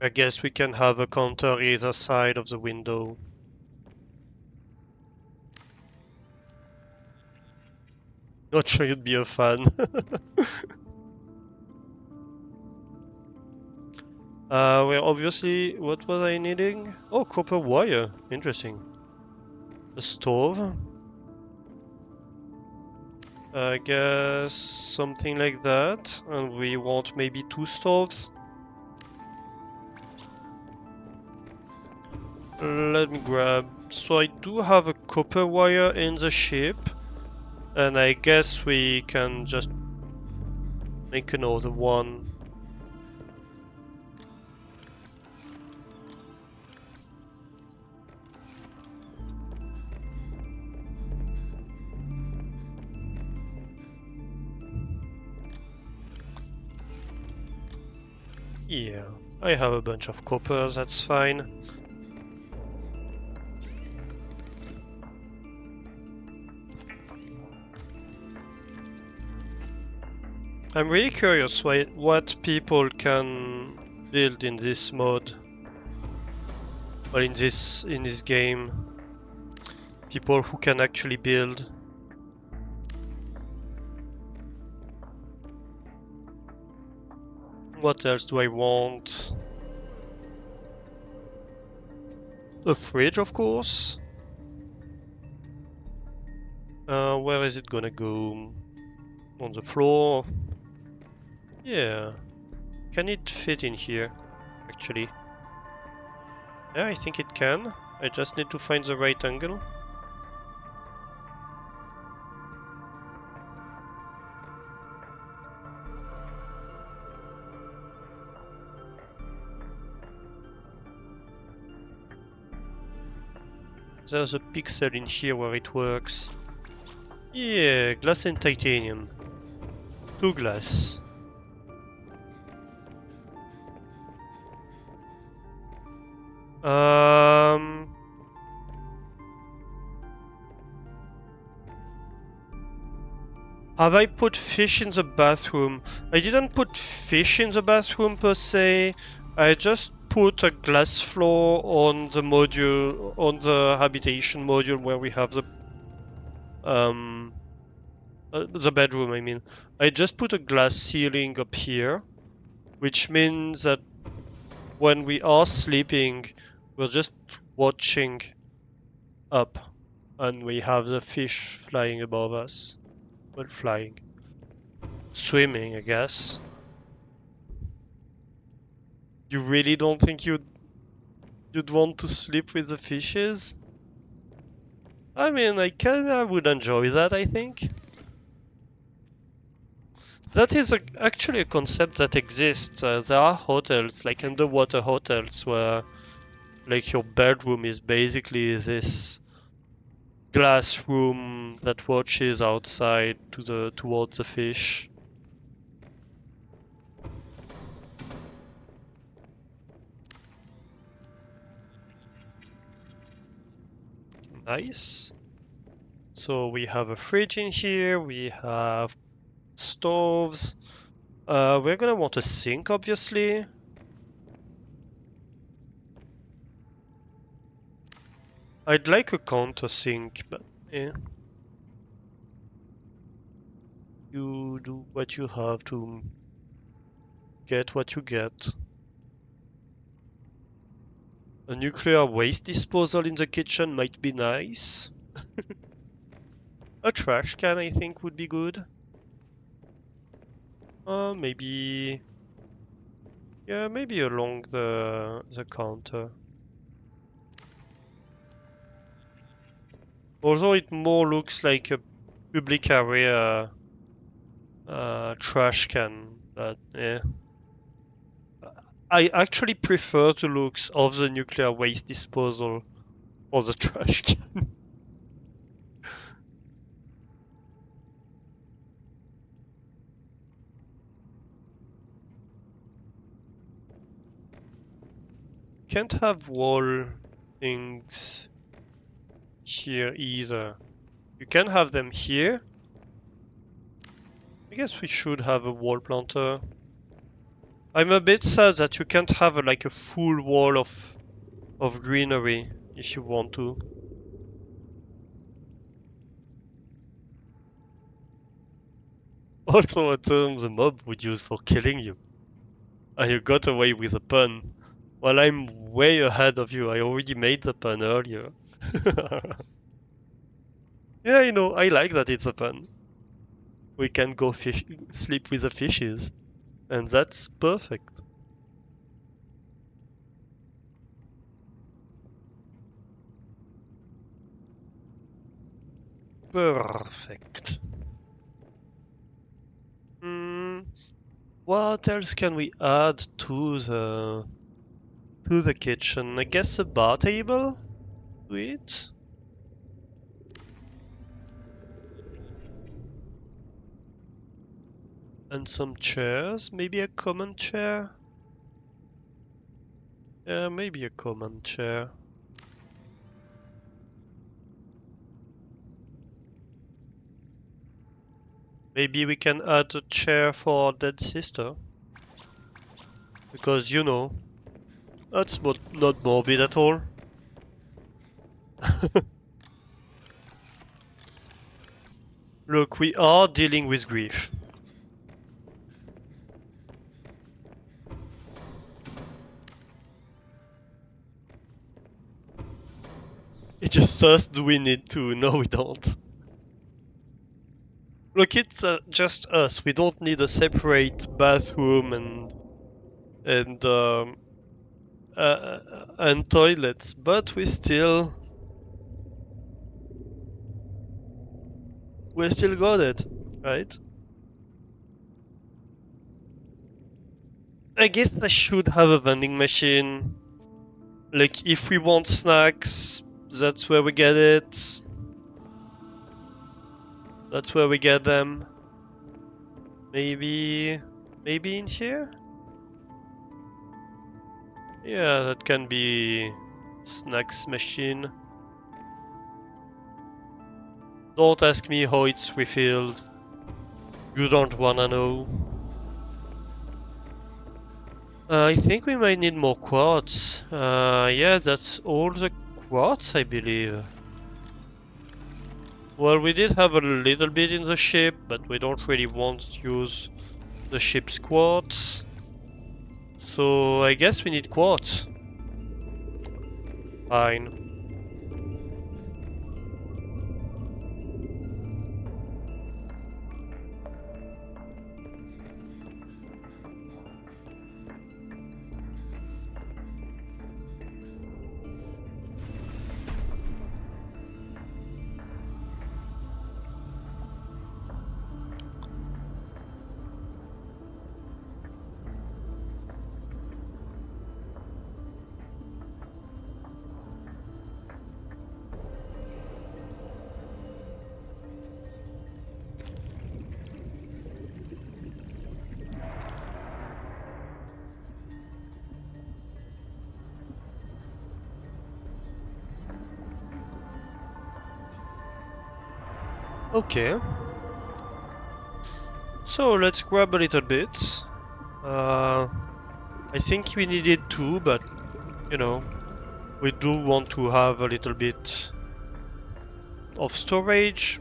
I guess we can have a counter either side of the window. Not sure you'd be a fan. Well, obviously, what was I needing? Oh, copper wire. Interesting. A stove. I guess something like that. And we want maybe 2 stoves. Let me grab. So I do have a copper wire in the ship. And I guess we can just make another one. Yeah, I have a bunch of copper, that's fine. I'm really curious what people can build in this mod. Well, in this game. People who can actually build. What else do I want? A fridge, of course. Where is it gonna go? On the floor? Yeah. Can it fit in here, actually? Yeah, I think it can. I just need to find the right angle. There's a pixel in here where it works. Yeah, glass and titanium. 2 glass. Have I put fish in the bathroom? I didn't put fish in the bathroom per se. I just put a glass floor on the module, on the habitation module where we have the bedroom, I mean. I just put a glass ceiling up here. which means that when we are sleeping, we're just watching up, and we have the fish flying above us. Well, flying. Swimming, I guess. You really don't think you'd want to sleep with the fishes? I mean, I would enjoy that, I think. That is actually a concept that exists. There are hotels, like underwater hotels, where like your bedroom is basically this glass room that watches outside towards the fish. Nice. So we have a fridge in here, we have stoves. We're gonna want a sink, obviously. I'd like a counter sink, but yeah. You do what you have to get what you get. A nuclear waste disposal in the kitchen might be nice. A trash can, I think, would be good. Maybe... Yeah, maybe along the counter. Although it more looks like a public area trash can, but yeah. I actually prefer the looks of the nuclear waste disposal or the trash can. Can't have wall things here either. You can have them here. I guess we should have a wall planter. I'm a bit sad that you can't have like a full wall of greenery if you want to. Also a term the mob would use for killing you. And you got away with a pun. Well, I'm way ahead of you. I already made the pun earlier. Yeah, you know, I like that it's a pun. We can go sleep with the fishes. And that's perfect. Perfect. What else can we add to the kitchen? I guess a bar table to it. And some chairs, maybe a common chair? Yeah, maybe a common chair. Maybe we can add a chair for our dead sister. Because, you know, that's not morbid at all. Look, we are dealing with grief. It just us, do we need to? No, we don't. Look, it's just us. We don't need a separate bathroom and and toilets, but we still got it, right? I guess I should have a vending machine. Like, if we want snacks, that's where we get it. That's where we get them. Maybe in here? Yeah, that can be snacks machine. Don't ask me how it's refilled. You don't wanna know. I think we might need more quartz. Yeah, that's all the quartz, I believe. Well, we did have a little bit in the ship, but we don't really want to use the ship's quartz. So I guess we need quartz. Fine. Okay. So let's grab a little bit. I think we needed two, but you know, we do want to have a little bit of storage.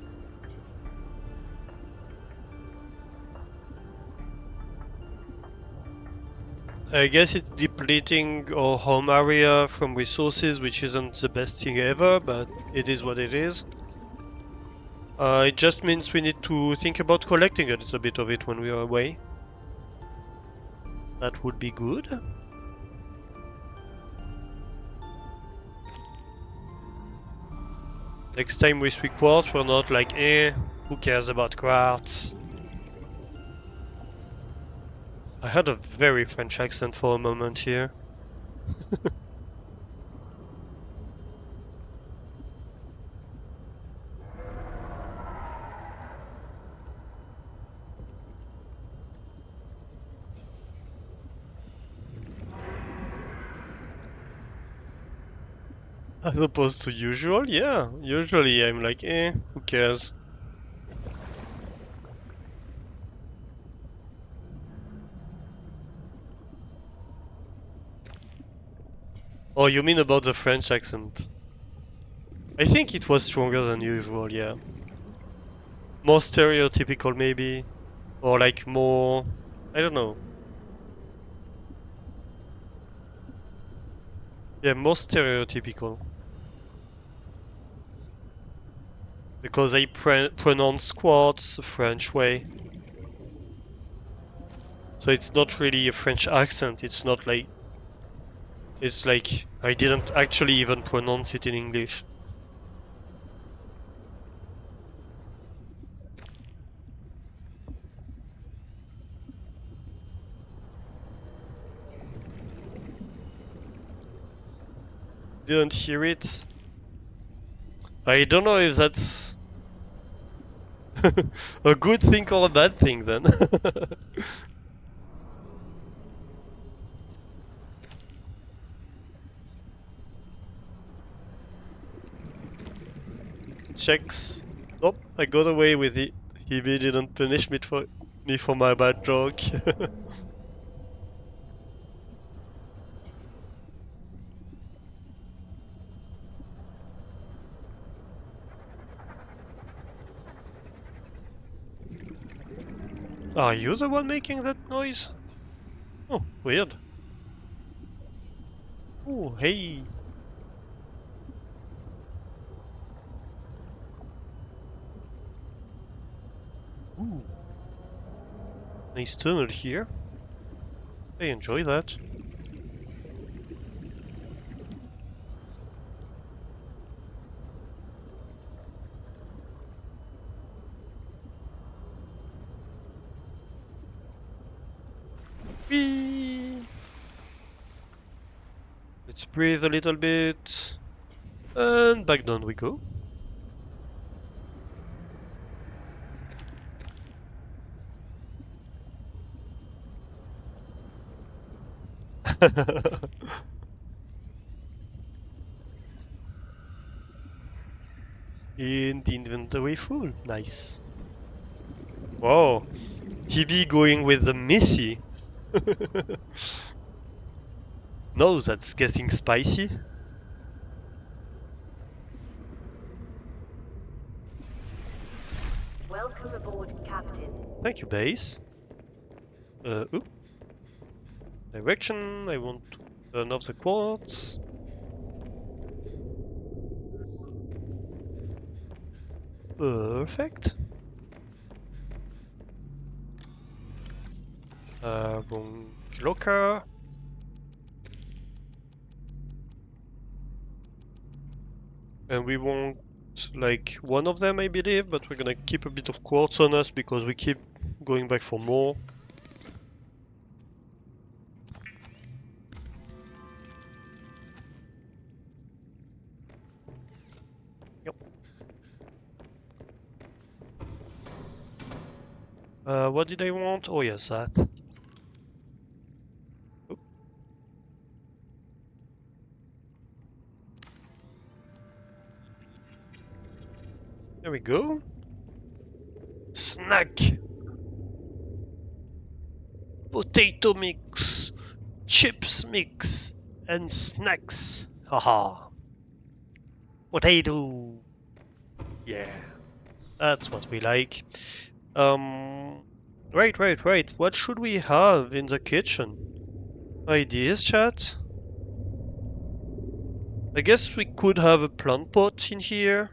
I guess it's depleting our home area from resources, which isn't the best thing ever, but it is what it is. It just means we need to think about collecting a little bit of it when we are away. That would be good. Next time we speak quartz, we're not like, who cares about quartz? I had a very French accent for a moment here. As opposed to usual, yeah. Usually I'm like, who cares? Oh, you mean about the French accent? I think it was stronger than usual, yeah. More stereotypical maybe, or like more, I don't know. Yeah, more stereotypical. Because I pronounce quartz the French way. So it's not really a French accent, it's not like... It's like I didn't actually even pronounce it in English. Didn't hear it. I don't know if that's a good thing or a bad thing then. Checks. Nope, I got away with it. Hebe didn't punish me for my bad joke. Are you the one making that noise? Oh, weird. Oh, hey. Ooh. Nice tunnel here. I enjoy that. Whee! Let's breathe a little bit. And back down we go. In the inventory full. Nice. Whoa. He be going with the Missy. No, that's getting spicy. Welcome aboard, Captain. Thank you, base. Oop. direction. I want to turn off the quartz. Perfect. Wrong locker. And we want like one of them, I believe, but we're gonna keep a bit of quartz on us because we keep going back for more. Yep. What did I want? Oh yes, that. Oh. There we go. Snack! Potato mix, chips mix, and snacks. Haha. Potato. Yeah, that's what we like. Right. What should we have in the kitchen? Ideas, chat? I guess we could have a plant pot in here.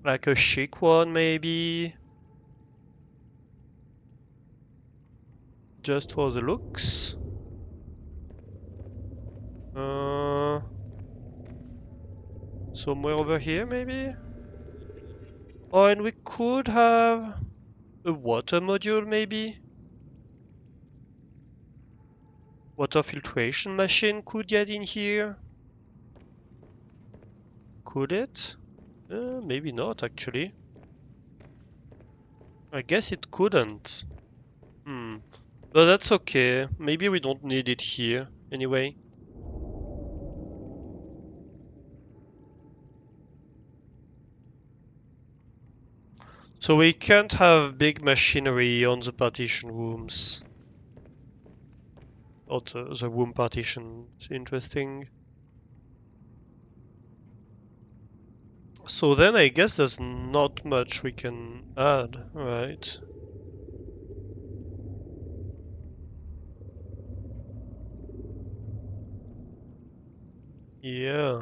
Like a chic one, maybe. Just for the looks. Somewhere over here, maybe? Oh, and we could have a water module, maybe? Water filtration machine could get in here. Could it? Maybe not, actually. I guess it couldn't. But that's okay. Maybe we don't need it here, anyway. So we can't have big machinery on the partition rooms. Or the room partition. It's interesting. So then I guess there's not much we can add, right? Yeah.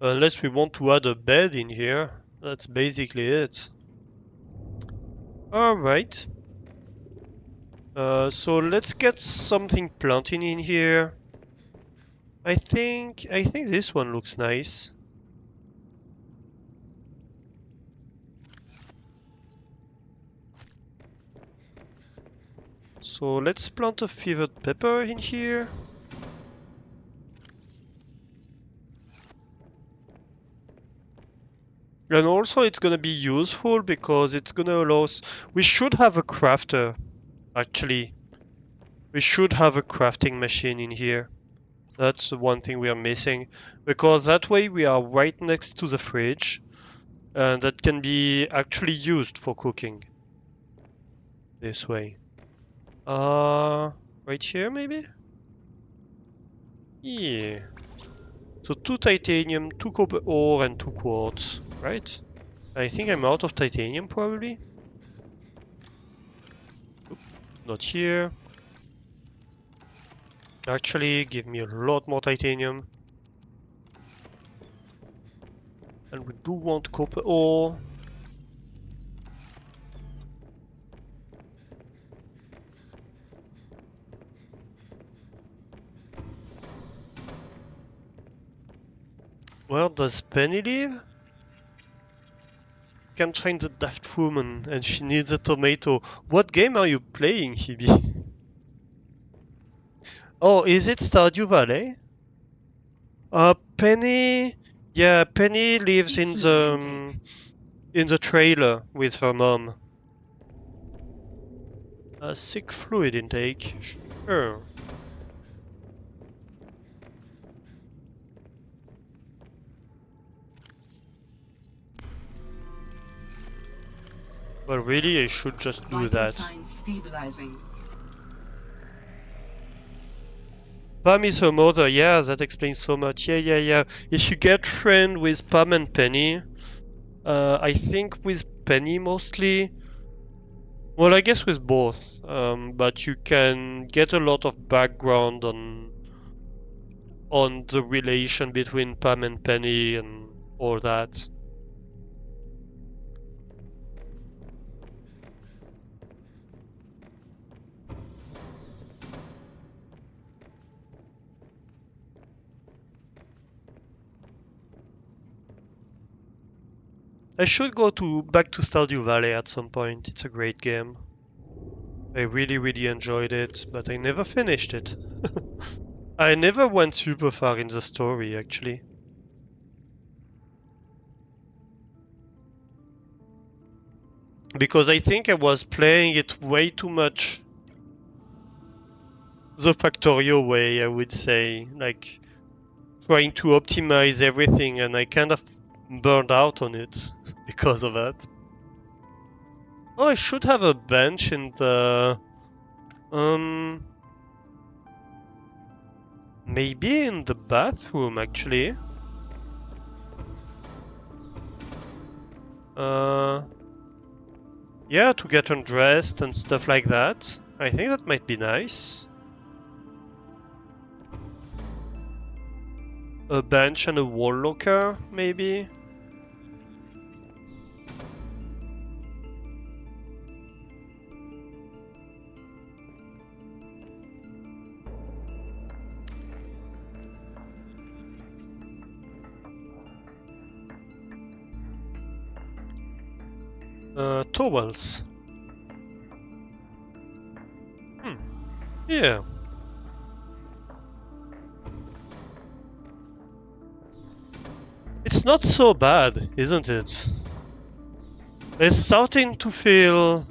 Unless we want to add a bed in here. That's basically it. Alright. So let's get something planting in here. I think this one looks nice. So let's plant a feathered pepper in here. And also it's gonna be useful because it's gonna allow us... We should have a crafter, actually. We should have a crafting machine in here. That's the one thing we are missing. Because that way we are right next to the fridge. And that can be actually used for cooking. This way. Right here maybe? Yeah. So 2 titanium, 2 copper ore, and 2 quartz, right? I think I'm out of titanium probably. Oop, not here. Actually, give me a lot more titanium. And we do want copper ore. Where does Penny live? Can't find the daft woman and she needs a tomato. What game are you playing, Hibby? Oh, is it Stardew Valley? Penny... Yeah, Penny lives Sea fluid intake. in the trailer with her mom. Sick fluid intake. Sure. Well, really, I should just do Vital that. signs stabilizing. Pam is her mother. Yeah, that explains so much. Yeah. If you get friend with Pam and Penny, I think with Penny mostly Well, I guess with both, but you can get a lot of background on the relation between Pam and Penny and all that. I should go back to Stardew Valley at some point. It's a great game. I really, really enjoyed it, but I never finished it. I never went super far in the story, actually. Because I think I was playing it way too much the Factorio way, I would say. Like, trying to optimize everything, and I kind of burned out on it because of that. Oh, I should have a bench in the... Maybe in the bathroom, actually. Yeah, to get undressed and stuff like that. I think that might be nice. A bench and a wall locker, maybe? Towels. Yeah. It's not so bad, isn't it? It's starting to feel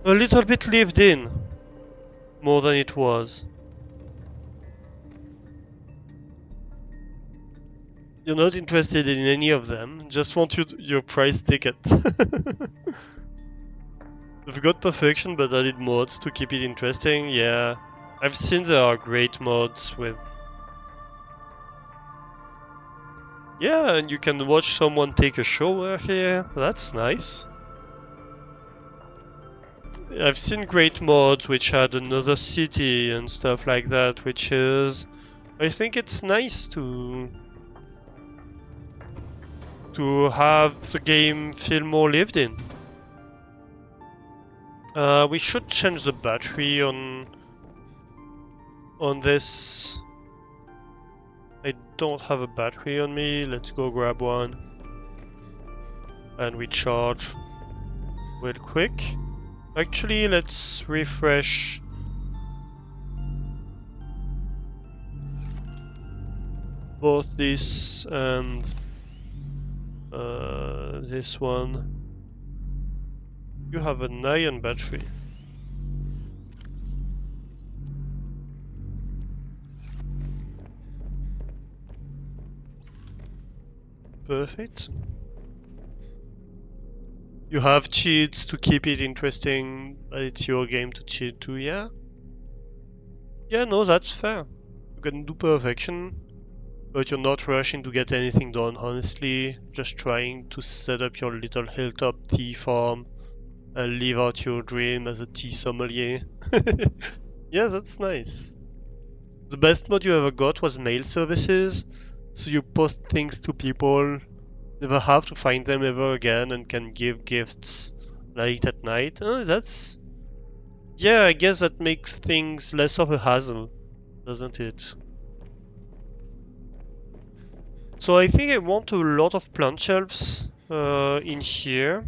a little bit lived in, more than it was. You're not interested in any of them, just want your price ticket. They've got perfection but added mods to keep it interesting, yeah. I've seen there are great mods with... Yeah, and you can watch someone take a shower here, that's nice. I've seen great mods which had another city and stuff like that, which is... I think it's nice to have the game feel more lived in. We should change the battery on this. I don't have a battery on me. Let's go grab one and we charge real quick. Actually, let's refresh both this and this one. You have an iron battery. Perfect. You have cheats to keep it interesting, but it's your game to cheat too, yeah? Yeah, no, that's fair. You can do perfection, but you're not rushing to get anything done, honestly. Just trying to set up your little hilltop tea farm and live out your dream as a tea sommelier. Yeah, that's nice. The best mod you ever got was mail services, so you post things to people, never have to find them ever again, and can give gifts late at night. That's... Yeah, I guess that makes things less of a hassle, doesn't it? So I think I want a lot of plant shelves in here.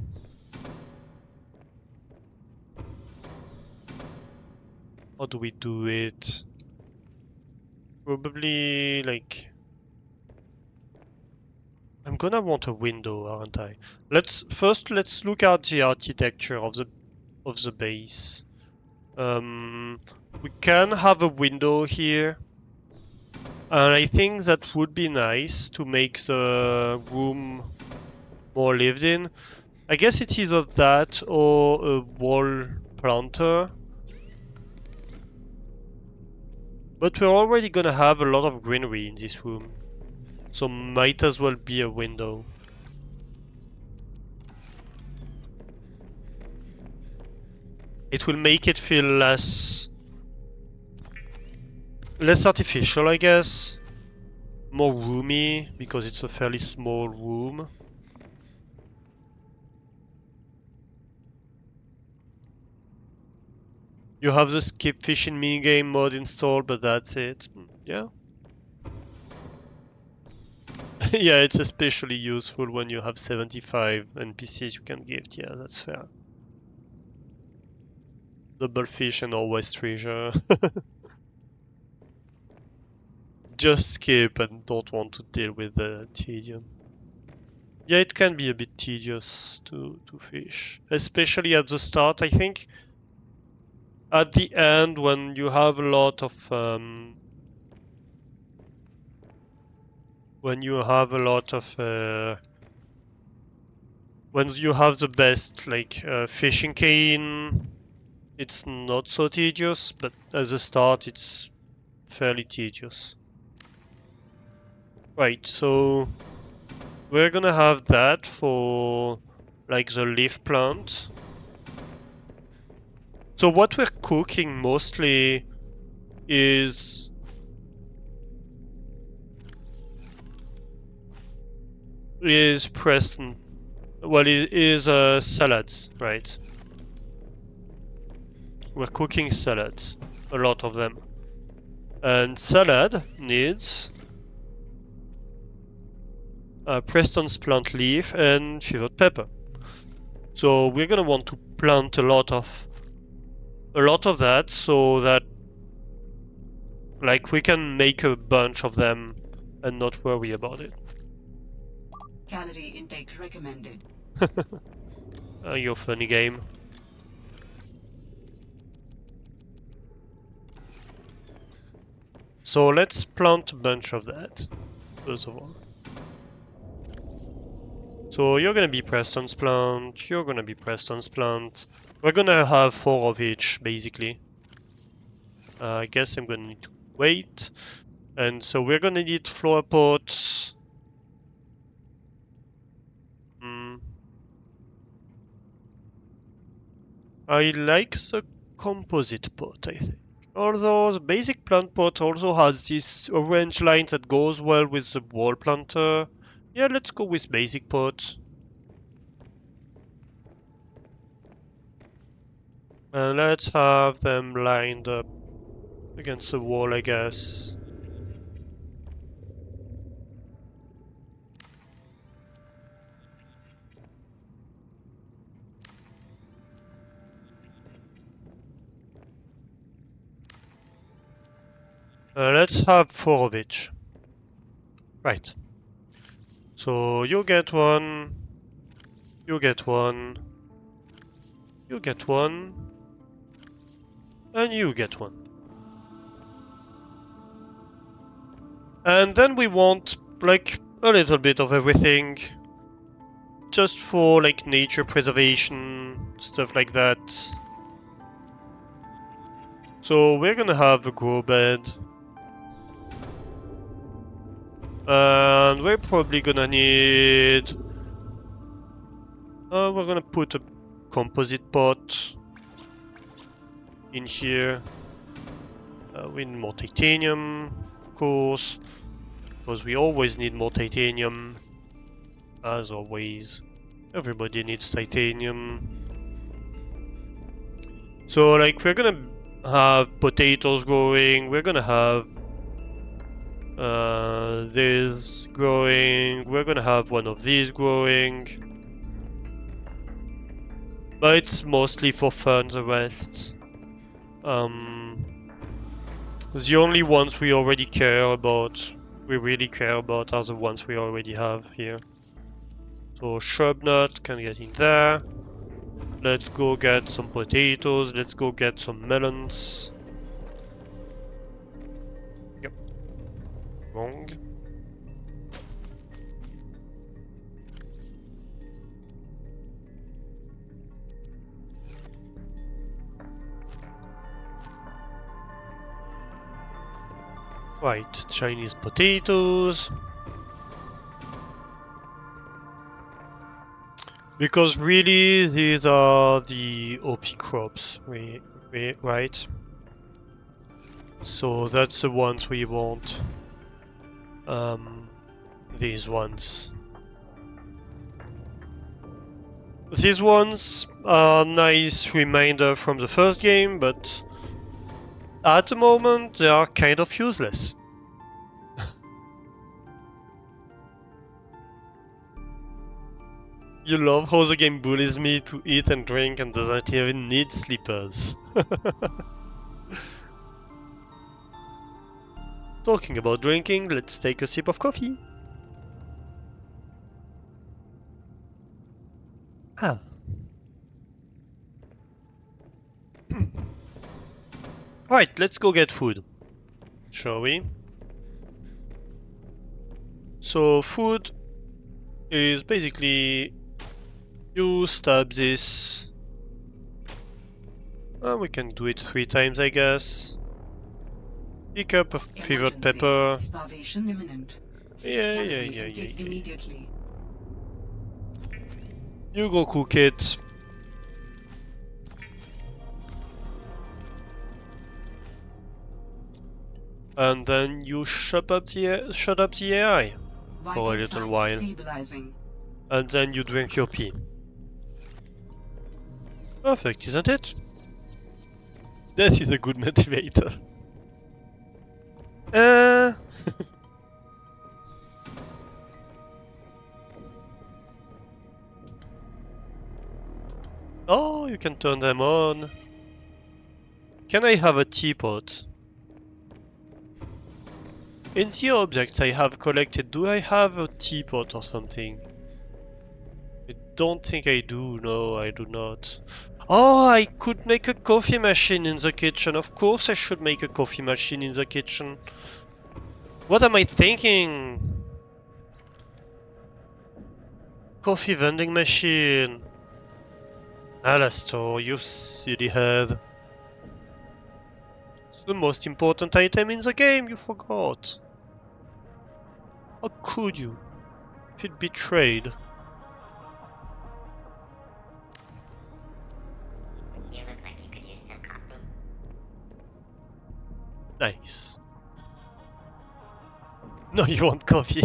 How do we do it? Probably like... I'm gonna want a window, aren't I? Let's look at the architecture of the base. We can have a window here. And I think that would be nice to make the room more lived in. I guess it's either that or a wall planter. But we're already gonna have a lot of greenery in this room. So might as well be a window. It will make it feel less artificial, I guess. More roomy, because it's a fairly small room. You have the skip fishing minigame mod installed, but that's it. Yeah. Yeah, it's especially useful when you have 75 NPCs you can gift. Yeah, that's fair. Double fish and always treasure. Just skip and don't want to deal with the tedium. Yeah, it can be a bit tedious to fish, especially at the start, I think. At the end, when you have a lot of when you have the best like fishing cane, it's not so tedious, but at the start it's fairly tedious. Right, so we're gonna have that for like the leaf plant. So what we're cooking mostly is Preston. Well, it is salads, right? We're cooking salads, a lot of them. And salad needs Preston's plant leaf and fevered pepper. So we're gonna want to plant a lot of that, so that like we can make a bunch of them and not worry about it. Calorie intake recommended. Your funny game. So let's plant a bunch of that, first of all. So you're gonna be Preston's plant, you're gonna be Preston's plant. We're gonna have 4 of each, basically. I guess I'm gonna need to wait. And so we're gonna need flower pots. I like the composite pot, I think. Although the basic plant pot also has this orange line that goes well with the wall planter. Yeah, let's go with basic pot. And let's have them lined up against the wall, I guess. Let's have 4 of each. Right. So you get one, you get one, you get one, and you get one. And then we want like a little bit of everything, just for like nature preservation, stuff like that. So we're gonna have a grow bed. And we're probably gonna need... we're gonna put a composite pot in here. We need more titanium, of course, because we always need more titanium. As always, everybody needs titanium. So like we're gonna have potatoes growing, we're gonna have this growing, we're gonna have one of these growing. But it's mostly for fun, the rest. The only ones we already care about, we really care about, are the ones we already have here. So shrub nut can get in there. Let's go get some potatoes, let's go get some melons. Yep. Wrong. Right, Chinese potatoes. Because really, these are the OP crops, right? So that's the ones we want. These ones. These ones are nice reminder from the first game, but at the moment they are kind of useless. You love how the game bullies me to eat and drink and doesn't even need sleepers. Talking about drinking, let's take a sip of coffee. Ah. Right, let's go get food, shall we? So food is basically you stab this. We can do it 3 times, I guess. Pick up a fevered Emergency. pepper. Starvation imminent. Seek Yeah. calorie intake immediately. You go cook it. And then you shut up the AI for Vital a little signs while. stabilizing. And then you drink your pee. Perfect, isn't it? That is a good motivator. Oh, you can turn them on. Can I have a teapot? In the objects I have collected, do I have a teapot or something? I don't think I do, no, I do not. Oh, I could make a coffee machine in the kitchen. Of course I should make a coffee machine in the kitchen. What am I thinking? Coffee vending machine. Alastor, you silly head. It's the most important item in the game, you forgot. How could you? Feel betrayed. You look like you could use some coffee. Nice. No, you want coffee.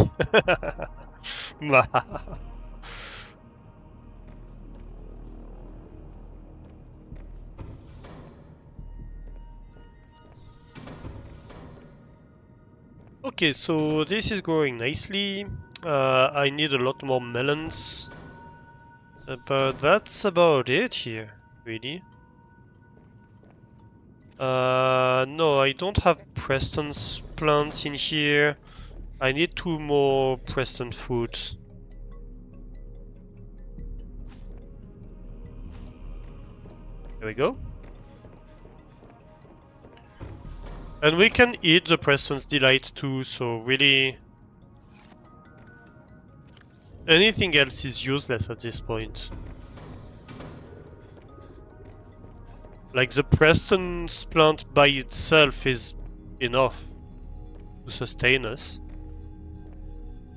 Okay, so this is growing nicely. I need a lot more melons. But that's about it here, really. No, I don't have Preston's plants in here. I need 2 more Preston fruits. There we go. And we can eat the Preston's Delight too, so really... anything else is useless at this point. Like the Preston's plant by itself is enough to sustain us.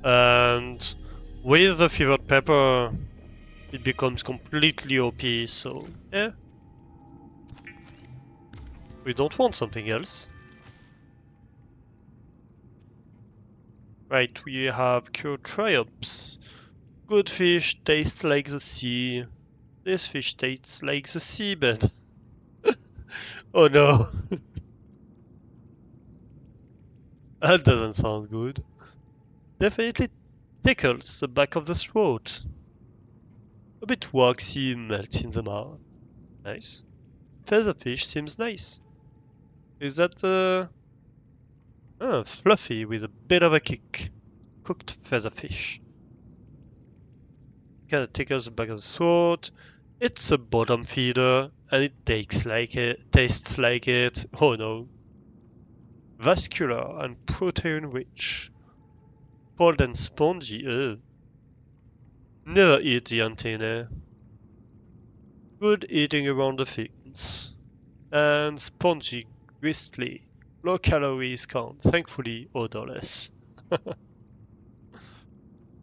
And with the fevered pepper, it becomes completely OP, so yeah. We don't want something else. Right, we have cured triops. Good fish tastes like the sea. This fish tastes like the seabed. Oh no. That doesn't sound good. Definitely tickles the back of the throat. A bit waxy, melts in the mouth. Nice. Featherfish seems nice. Is that fluffy with a bit of a kick. Cooked featherfish. Kinda tickles the back of the throat. It's a bottom feeder, and it tastes like it. Oh no. Vascular and protein rich. Cold and spongy. Ugh. Never eat the antennae. Good eating around the fins. And spongy, gristly. Low calories count, thankfully odorless.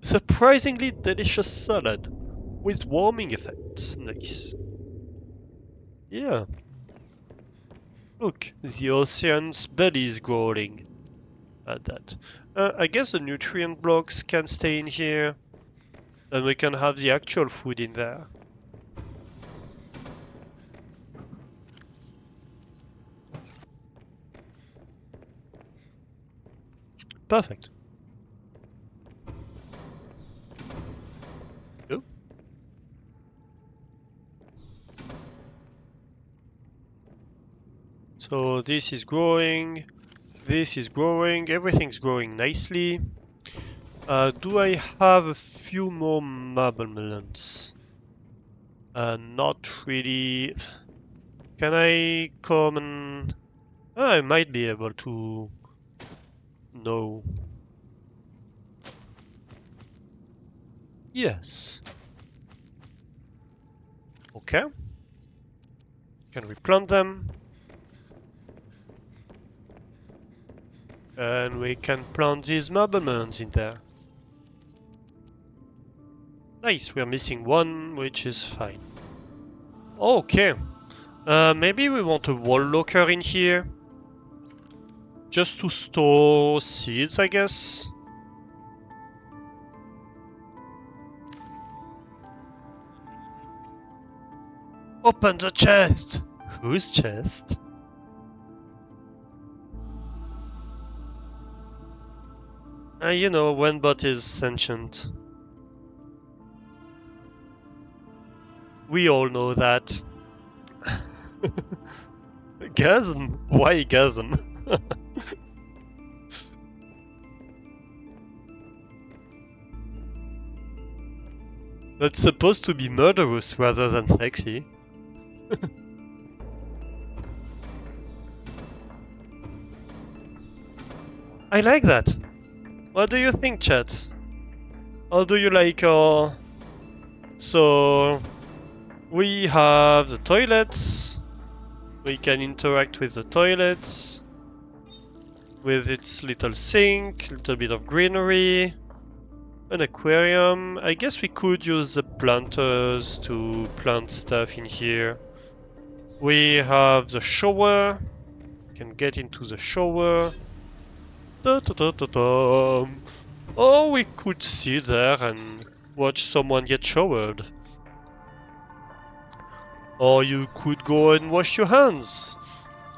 Surprisingly delicious salad. with warming effects. Nice. Yeah. Look, the ocean's belly is growing at that. I guess the nutrient blocks can stay in here. Then we can have the actual food in there. Perfect. Oh. So this is growing. This is growing. Everything's growing nicely. Do I have a few more marble melons? Not really. Can I come and... I might be able to... No. Yes. Okay. Can replant them. And we can plant these marble melons in there. Nice, we're missing one, which is fine. Okay. Maybe we want a wall locker in here. Just to store seeds, I guess. Open the chest! Whose chest? You know, when bot is sentient. We all know that. Gasm? Why gasm? That's supposed to be murderous rather than sexy. I like that. What do you think, chat? How do you like our... So... We have the toilets. We can interact with the toilets. With its little sink, little bit of greenery. An aquarium. I guess we could use the planters to plant stuff in here. We have the shower. Can get into the shower. Da, da, da, da, da. Or we could sit there and watch someone get showered. Or you could go and wash your hands.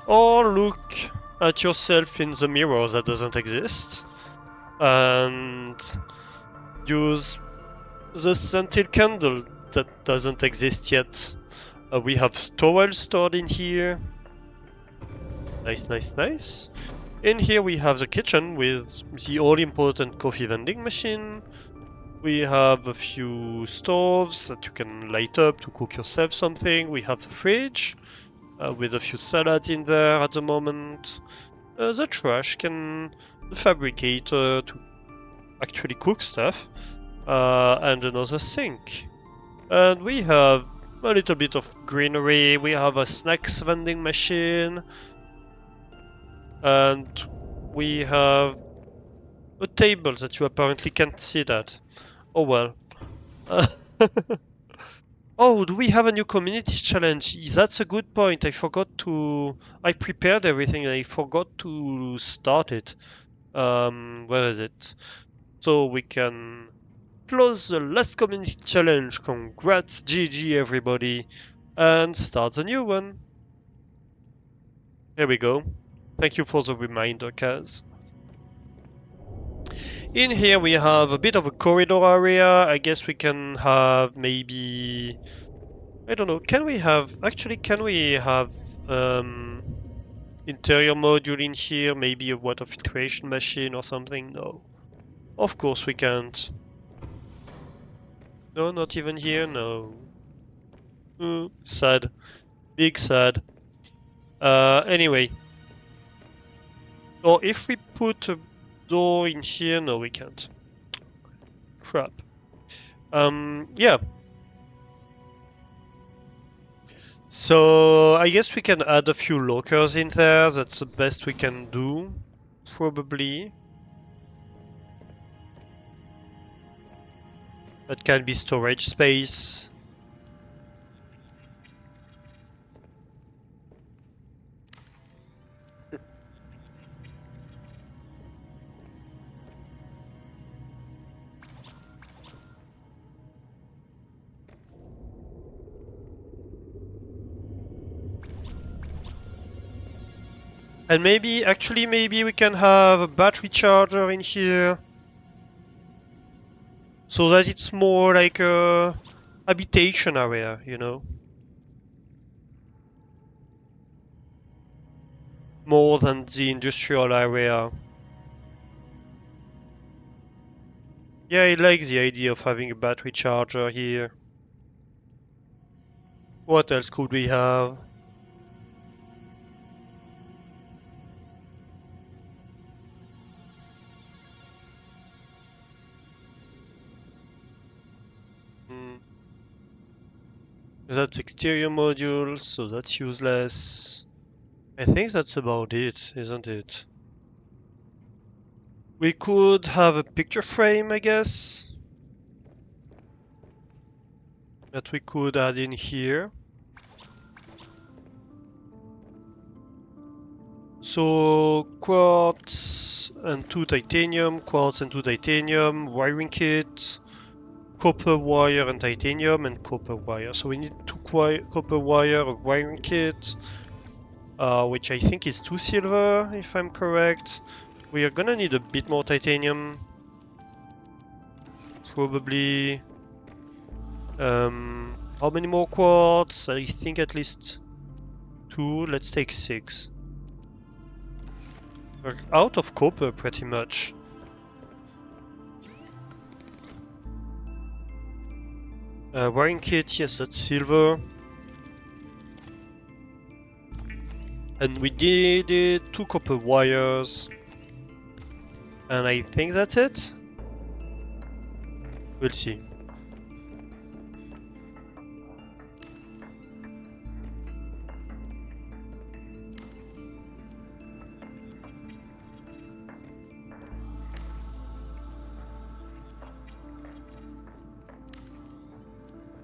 Or look at yourself in the mirror that doesn't exist. And use the scented candle that doesn't exist yet. We have towels stored in here. Nice, nice, nice. In here we have the kitchen with the all-important coffee vending machine. We have a few stoves that you can light up to cook yourself something. We have the fridge with a few salads in there at the moment. The trash can... the fabricator to actually cook stuff. And another sink. And we have a little bit of greenery. We have a snacks vending machine. And we have a table that you apparently can't sit at. Oh well. Oh, do we have a new community challenge? That's a good point. I forgot to... I prepared everything and I forgot to start it. Where is it? So we can close the last community challenge. Congrats, GG everybody. And start the new one. Here we go. Thank you for the reminder, Kaz. In here we have a bit of a corridor area. I guess we can have maybe... I don't know, can we have... Actually, can we have interior module in here? Maybe a water filtration machine or something? No. Of course we can't. No, not even here? No. Sad. Big sad. Anyway. Or if we put a door in here... No, we can't. Crap. Yeah. So I guess we can add a few lockers in there. That's the best we can do, probably. That can be storage space. And maybe, actually, maybe we can have a battery charger in here. So that it's more like a habitation area, you know? More than the industrial area. Yeah, I like the idea of having a battery charger here. What else could we have? Hmm. That's exterior modules, so that's useless. I think that's about it, isn't it? We could have a picture frame, I guess, that we could add in here. So quartz and 2 titanium, quartz and 2 titanium, wiring kit, copper wire and titanium, and copper wire. So we need 2 copper wire, a wiring kit, which I think is 2 silver, if I'm correct. We are gonna need a bit more titanium. Probably... how many more quartz? I think at least 2. Let's take 6. We're out of copper, pretty much. Wiring kit, yes, that's silver. And we did 2 copper wires. And I think that's it. We'll see.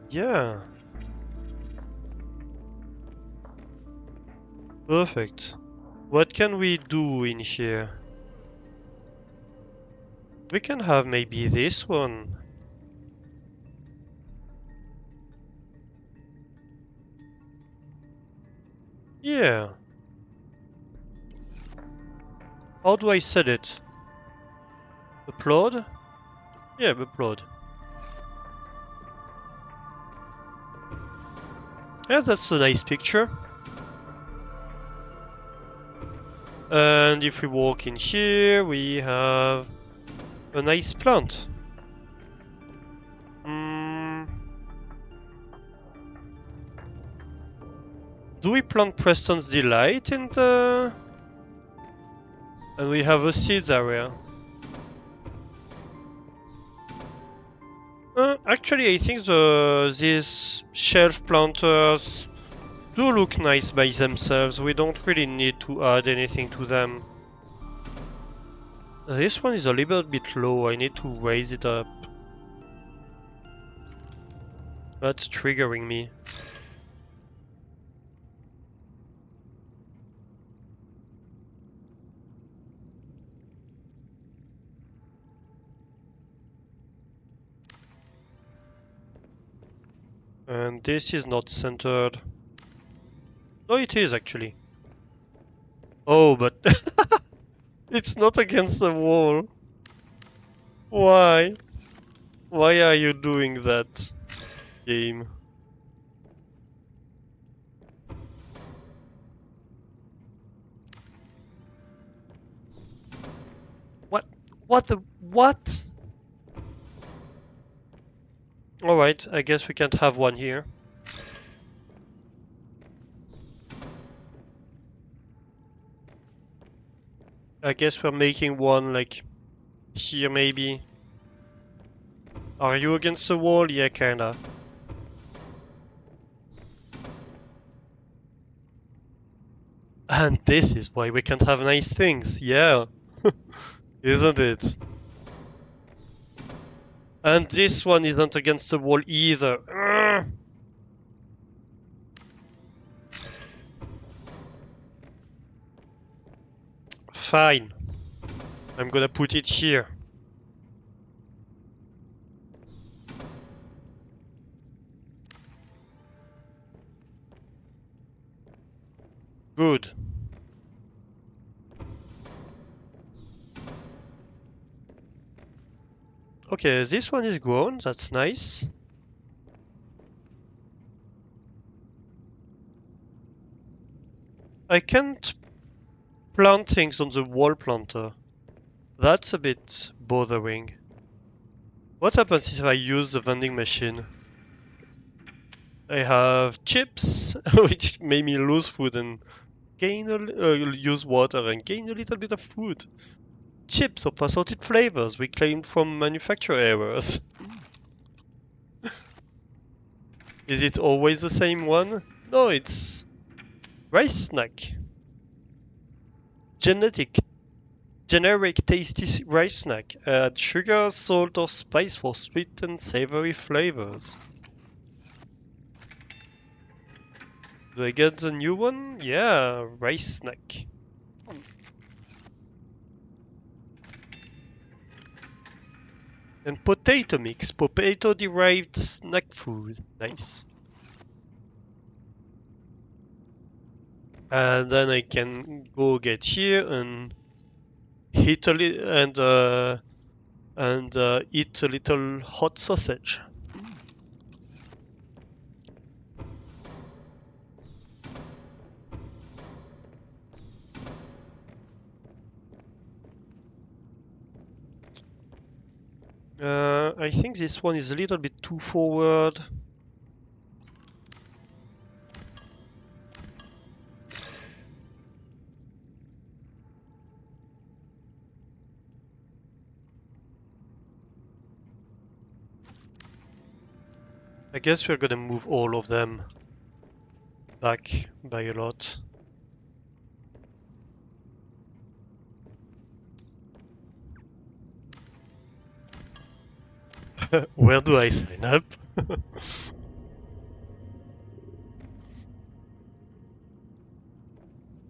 Yeah. Perfect. What can we do in here? We can have maybe this one. Yeah. How do I set it? Upload? Yeah, upload. Yeah, that's a nice picture. And if we walk in here, we have a nice plant. Do we plant Preston's Delight in the... And we have a seeds area. Actually, I think these shelf planters do look nice by themselves. We don't really need to add anything to them. This one is a little bit low. I need to raise it up. That's triggering me. And this is not centered. No, it is actually. Oh, but it's not against the wall. Why? Why are you doing that, game? What? What the? What? Alright, I guess we can't have one here. I guess we're making one, like, here maybe. Are you against the wall? Yeah, kinda. And this is why we can't have nice things, yeah. Isn't it? And this one isn't against the wall either. Ugh. Fine. I'm gonna put it here. Good. Okay, this one is grown. That's nice. I can't plant things on the wall planter. That's a bit bothering. What happens if I use the vending machine? I have chips, which made me lose food and gain use water and gain a little bit of food. Chips of assorted flavors reclaimed from manufacturer errors. Is it always the same one? No, it's rice snack. Generic tasty rice snack. Add sugar, salt, or spice for sweet and savory flavors. Do I get the new one? Yeah, rice snack. And potato mix, potato-derived snack food. Nice. And then I can go get here and hit a eat a little hot sausage. I think this one is a little bit too forward. I guess we're gonna move all of them back by a lot. Where do I sign up?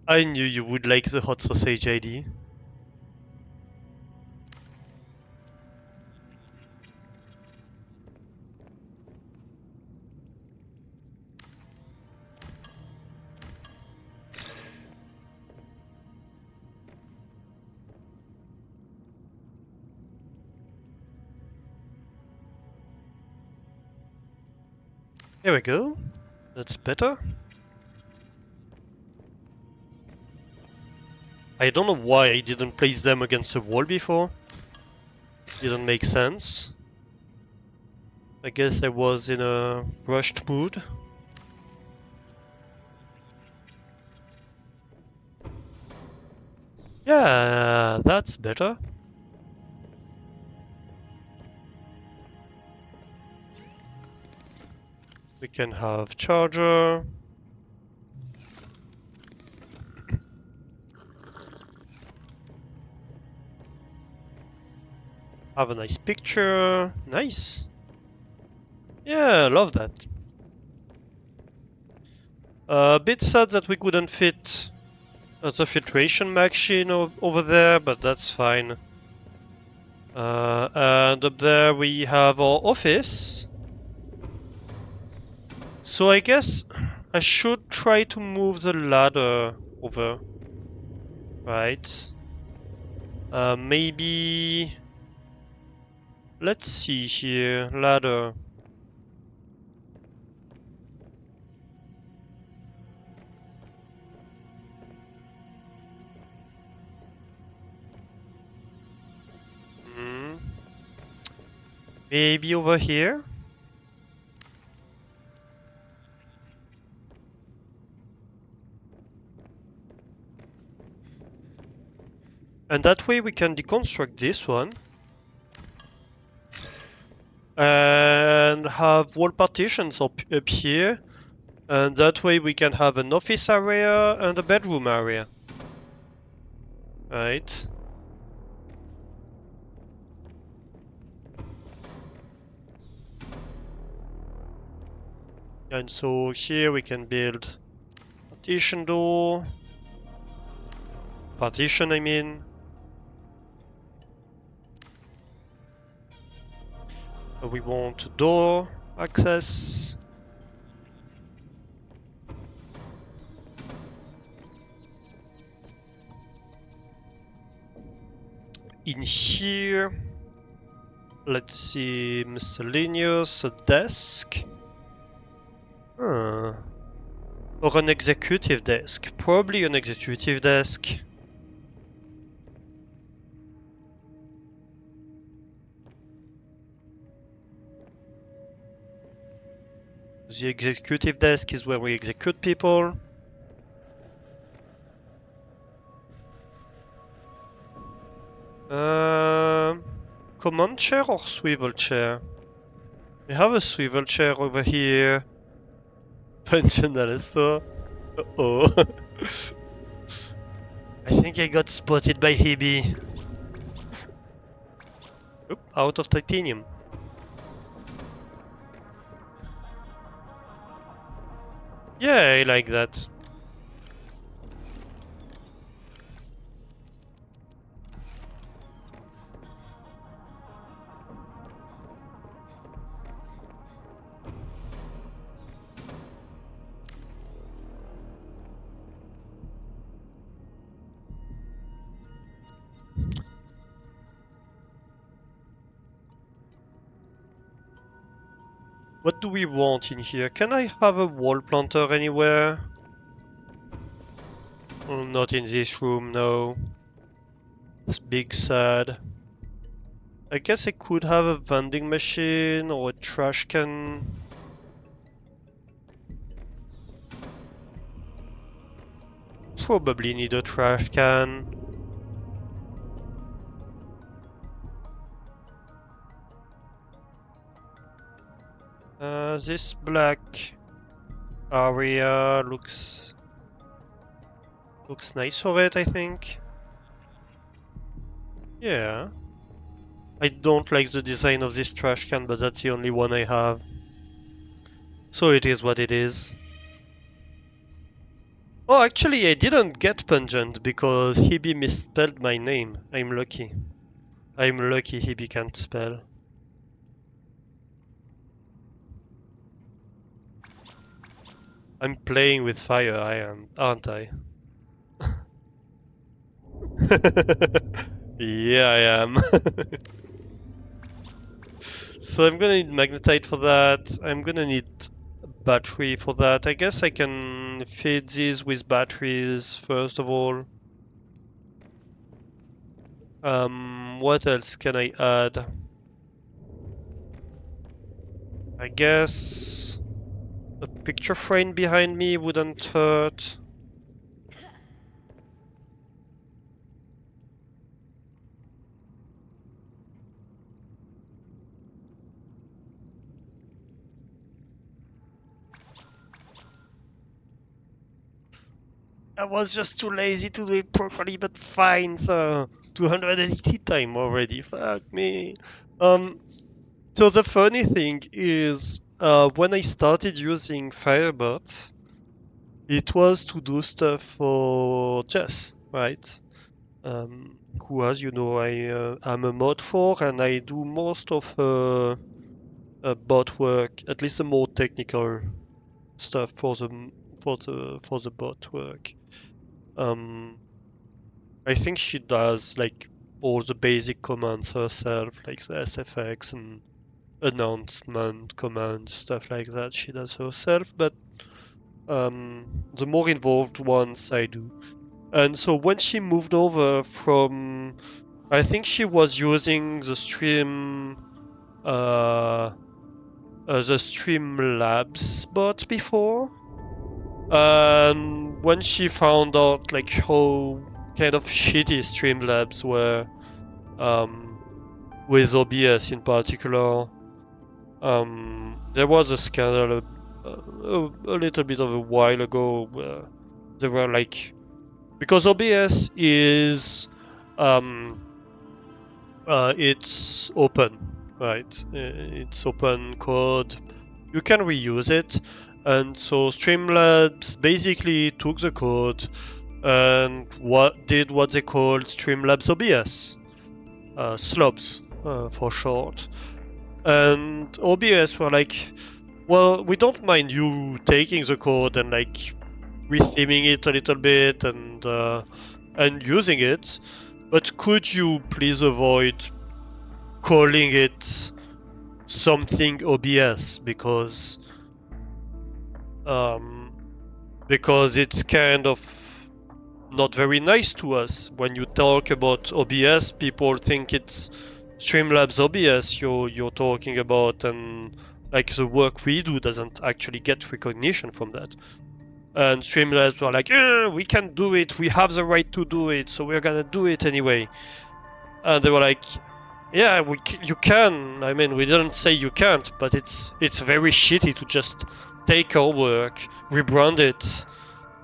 I knew you would like the hot sausage ID. Here we go. That's better. I don't know why I didn't place them against the wall before. Didn't make sense. I guess I was in a rushed mood. Yeah, that's better. We can have charger. Have a nice picture. Nice. Yeah, love that. A bit sad that we couldn't fit the filtration machine over there, but that's fine. And up there we have our office. So I guess I should try to move the ladder over. Right. Maybe... Let's see here. Ladder. Maybe over here? And that way we can deconstruct this one. And have wall partitions up here. And that way we can have an office area and a bedroom area. Right. And so here we can build partition door. Partition, I mean. We want door access. In here, let's see, miscellaneous, a desk. Or an executive desk. Probably an executive desk. The executive desk is where we execute people. Command chair or swivel chair? We have a swivel chair over here. Pension Alistair. Uh-oh. I think I got spotted by Hebe. Oop, out of titanium. Yeah, I like that. What do we want in here? Can I have a wall planter anywhere? Oh, not in this room, no. It's big sad. I guess I could have a vending machine or a trash can. Probably need a trash can. This black area looks nice for it, I think. Yeah. I don't like the design of this trash can, but that's the only one I have. So it is what it is. Oh, actually, I didn't get pungent because Hebe misspelled my name. I'm lucky. I'm lucky Hebe can't spell. I'm playing with fire, aren't I? Yeah, I am. So I'm gonna need magnetite for that. I'm gonna need battery for that. I guess I can feed these with batteries first of all. What else can I add? I guess a picture frame behind me wouldn't hurt. I was just too lazy to do it properly, but fine, so 280 time already, fuck me. So the funny thing is, when I started using Firebot, it was to do stuff for Jess, right? Who, as you know, I'm a mod for, and I do most of bot work, at least the more technical stuff for the bot work. I think she does like all the basic commands herself, like the SFX and announcement commands, stuff like that. She does herself, but the more involved ones I do. And so when she moved over from, I think she was using the Streamlabs bot before. And when she found out like how kind of shitty Streamlabs were, with OBS in particular, there was a scandal a little bit of a while ago where they were like, because OBS is it's open, right? It's open code. You can reuse it, And so Streamlabs basically took the code and what they called Streamlabs OBS, slobs for short. And OBS were like, well, we don't mind you taking the code and like retheming it a little bit and using it, but could you please avoid calling it something OBS because it's kind of not very nice to us. When you talk about OBS, people think it's Streamlabs OBS you're talking about, and like the work we do doesn't actually get recognition from that. And Streamlabs were like, we can do it, we have the right to do it, so we're gonna do it anyway. And they were like, yeah, you can. I mean, we didn't say you can't, but it's very shitty to just take our work, rebrand it,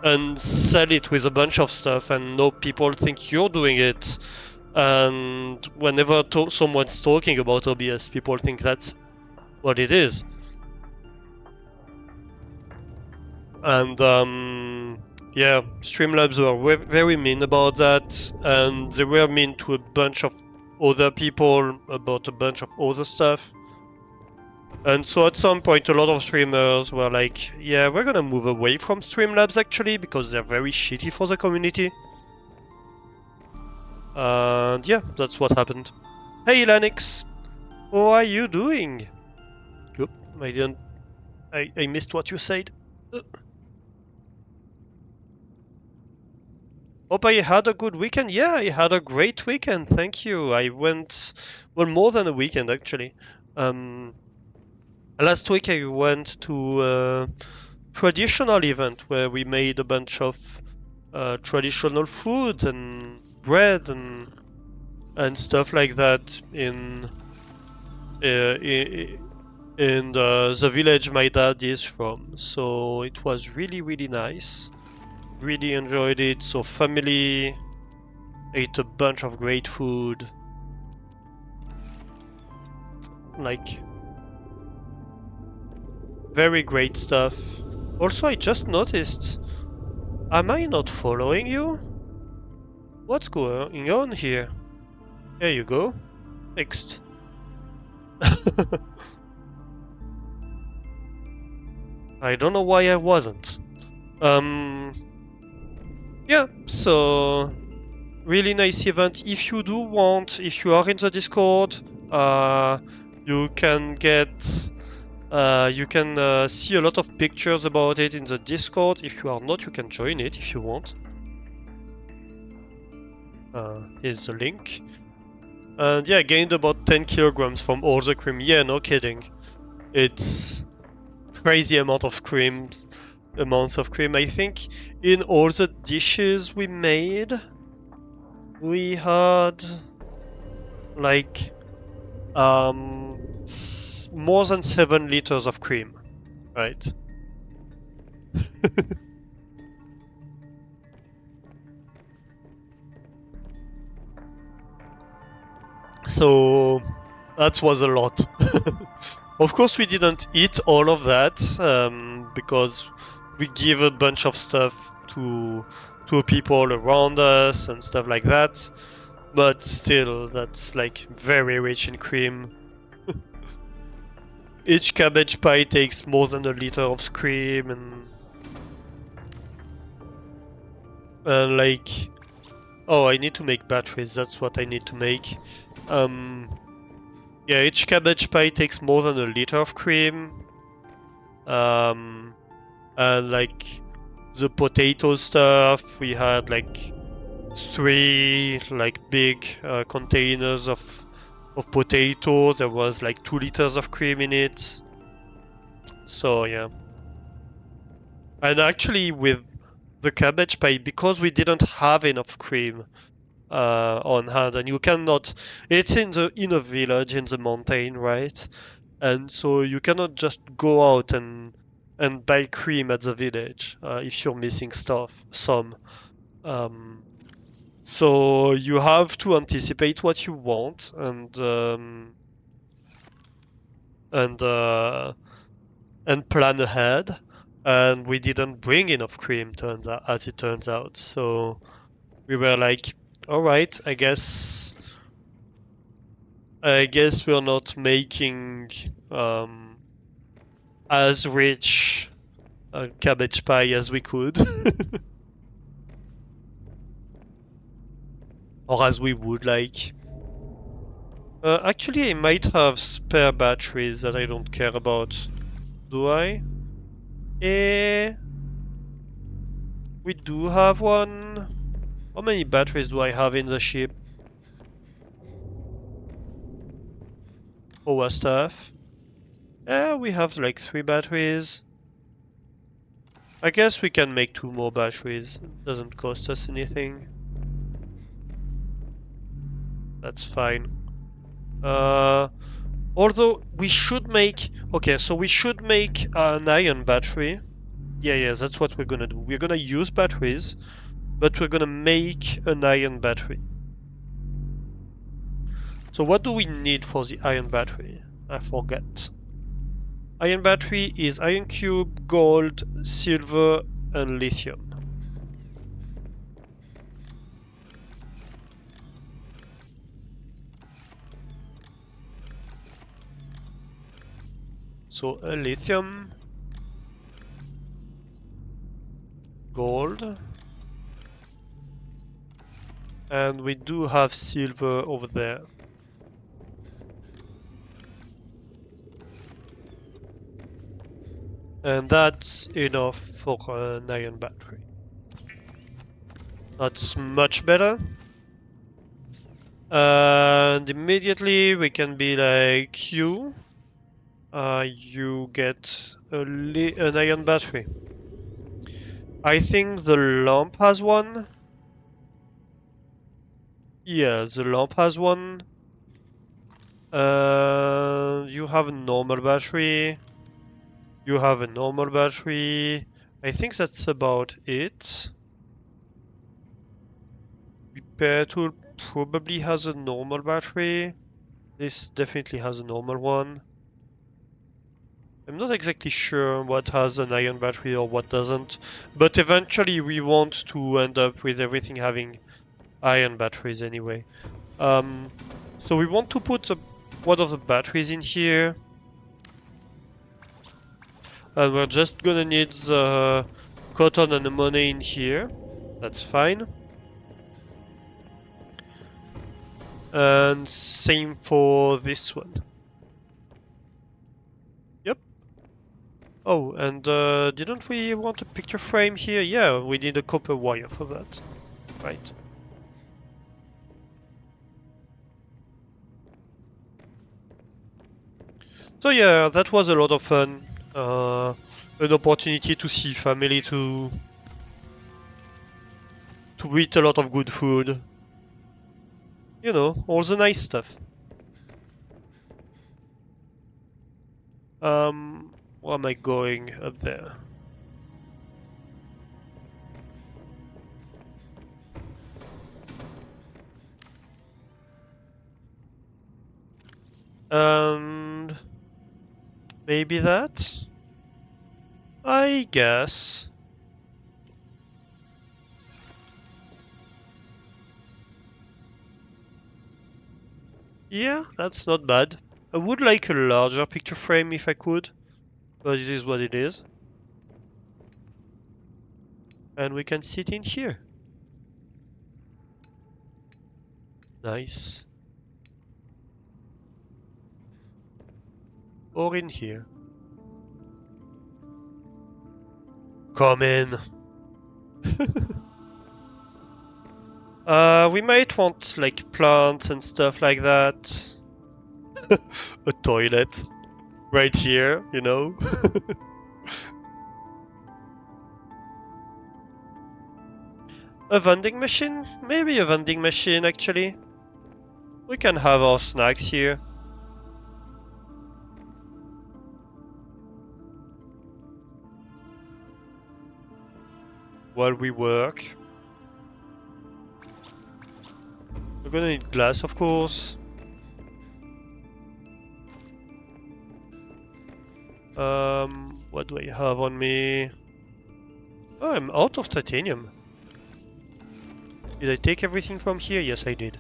and sell it with a bunch of stuff, and no people think you're doing it. And whenever someone's talking about OBS, people think that's what it is. And yeah, Streamlabs were very mean about that, and they were mean to a bunch of other people about a bunch of other stuff. And so at some point, a lot of streamers were like, yeah, we're gonna move away from Streamlabs actually, because they're very shitty for the community. And yeah, that's what happened. Hey Lanix, how are you doing? Oop, I missed what you said. Hope I had a good weekend. Yeah, I had a great weekend, thank you. I went, well, more than a weekend actually. Last week I went to a traditional event where we made a bunch of traditional food and bread and stuff like that in the village my dad is from. So it was really nice. Really enjoyed it. So family ate a bunch of great food. Like very great stuff. Also, I just noticed, am I not following you? What's going on here? There you go. Next. I don't know why I wasn't. Yeah, so really nice event. If you do want, if you are in the Discord, you can get see a lot of pictures about it in the Discord. If you are not, you can join it if you want. Here's the link. And yeah, gained about 10 kilograms from all the cream. Yeah, no kidding. It's crazy amounts of cream. I think in all the dishes we made, we had like more than 7 liters of cream, right? So that was a lot. Of course, we didn't eat all of that because we give a bunch of stuff to people around us and stuff like that. But still, that's like very rich in cream. Each cabbage pie takes more than a liter of cream, and like, oh, I need to make batteries. That's what I need to make. Yeah, each cabbage pie takes more than a liter of cream. And like the potato stuff, we had like 3 like big containers of potatoes. There was like 2 liters of cream in it. So yeah. And actually with the cabbage pie, because we didn't have enough cream on hand, and you cannot, it's in a village in the mountain, right? And so you cannot just go out and buy cream at the village if you're missing some. So you have to anticipate what you want and plan ahead. and we didn't bring enough cream, as it turns out. So we were like, all right, I guess we're not making as rich a cabbage pie as we could, or as we would like. Actually, I might have spare batteries that I don't care about. Do I? Eh, we do have one. How many batteries do I have in the ship? Power stuff. We have like 3 batteries. I guess we can make 2 more batteries. It doesn't cost us anything. That's fine. Although we should make... Okay, so we should make an iron battery. Yeah, that's what we're gonna do. We're gonna use batteries, but we're gonna make an iron battery. So what do we need for the iron battery? I forget. Iron battery is iron cube, gold, silver, and lithium. So a lithium, gold, and we do have silver over there. And that's enough for an iron battery. That's much better. And immediately we can be like, you get an iron battery. I think the lamp has one. Yeah, the lamp has one. You have a normal battery. You have a normal battery. I think that's about it. Repair tool probably has a normal battery. This definitely has a normal one. I'm not exactly sure what has an iron battery or what doesn't, but eventually we want to end up with everything having iron batteries anyway. So we want to put one of the batteries in here. And we're just gonna need the cotton and the money in here. That's fine. And same for this one. Yep. Oh, and didn't we want a picture frame here? Yeah, we need a copper wire for that. Right. So yeah, that was a lot of fun. An opportunity to see family, to eat a lot of good food. You know, all the nice stuff. Where am I going up there? And maybe that? I guess. Yeah, that's not bad. I would like a larger picture frame if I could, but it is what it is. And we can sit in here. Nice. Or in here. Come in. We might want like plants and stuff like that. A toilet. Right here, you know? A vending machine? Maybe a vending machine actually. We can have our snacks here. While we work. We're gonna need glass, of course. What do I have on me? Oh, I'm out of titanium. Did I take everything from here? Yes, I did.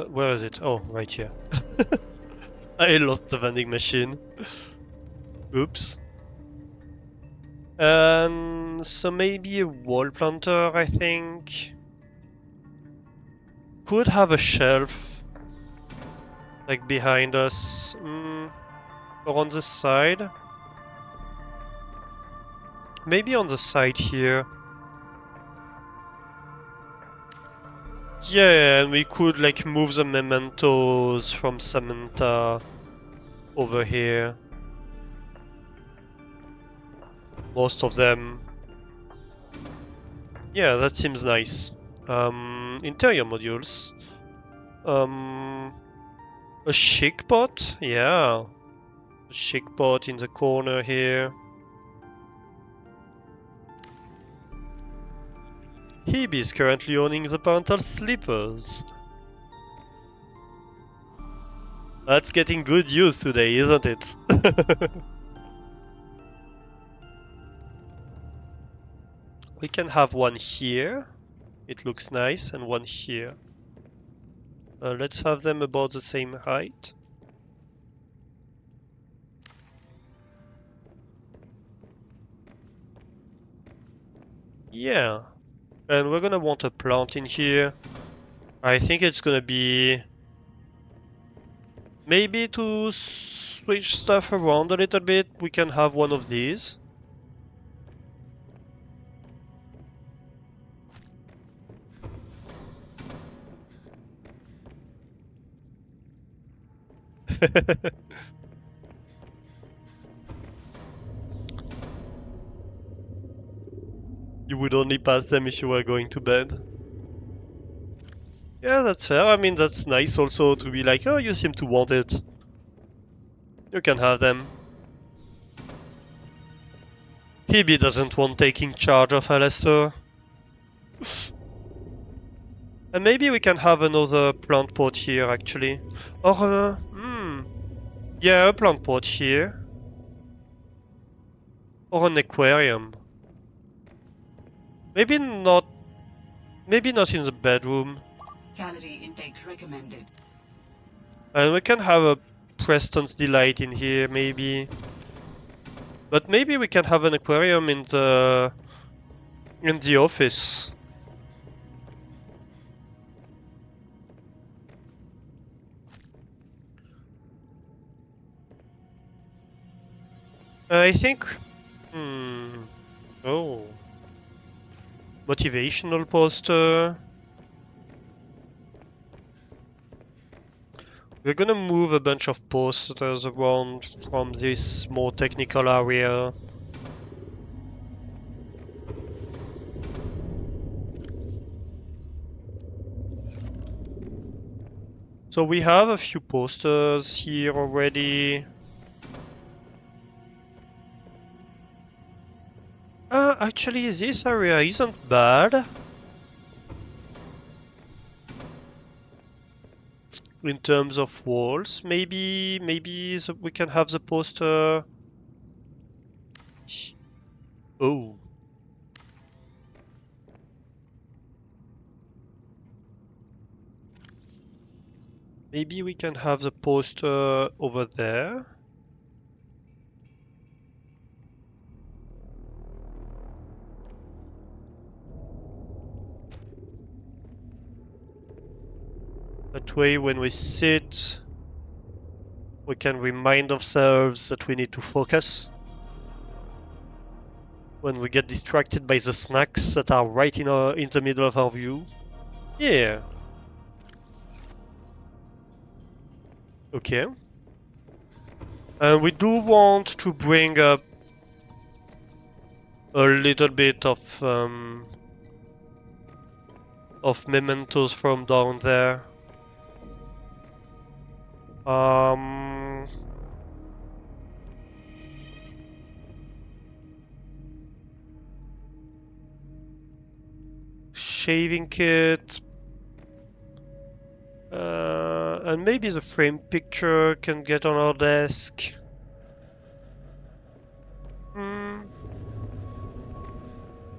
Where is it? Oh, right here. I lost the vending machine. Oops. So maybe a wall planter, I think. Could have a shelf, like behind us, or on the side. Maybe on the side here. Yeah, and we could like move the mementos from Samantha over here. Most of them. Yeah, that seems nice. Interior modules. A chic pot? Yeah. A chic pot in the corner here. Hebe is currently owning the parental slippers. That's getting good use today, isn't it? We can have one here. It looks nice, and one here. Let's have them about the same height. Yeah. And we're gonna want a plant in here. I think it's gonna be... maybe to switch stuff around a little bit, we can have one of these. You would only pass them if you were going to bed. Yeah, that's fair. I mean, that's nice also to be like, oh, you seem to want it. You can have them. Hebe doesn't want taking charge of Alistair. And maybe we can have another plant pot here, actually. Or, yeah, a plant pot here. Or an aquarium. Maybe not in the bedroom. Calorie intake recommended. And we can have a Preston's Delight in here, maybe. But maybe we can have an aquarium in the office. I think... Oh. Motivational poster. We're gonna move a bunch of posters around from this more technical area. So we have a few posters here already. Actually, this area isn't bad. In terms of walls, maybe we can have the poster. Oh. Maybe we can have the poster over there. That way, when we sit, we can remind ourselves that we need to focus. When we get distracted by the snacks that are right in the middle of our view. Yeah. Okay. And we do want to bring up a little bit of of mementos from down there. Shaving kit. And maybe the frame picture can get on our desk.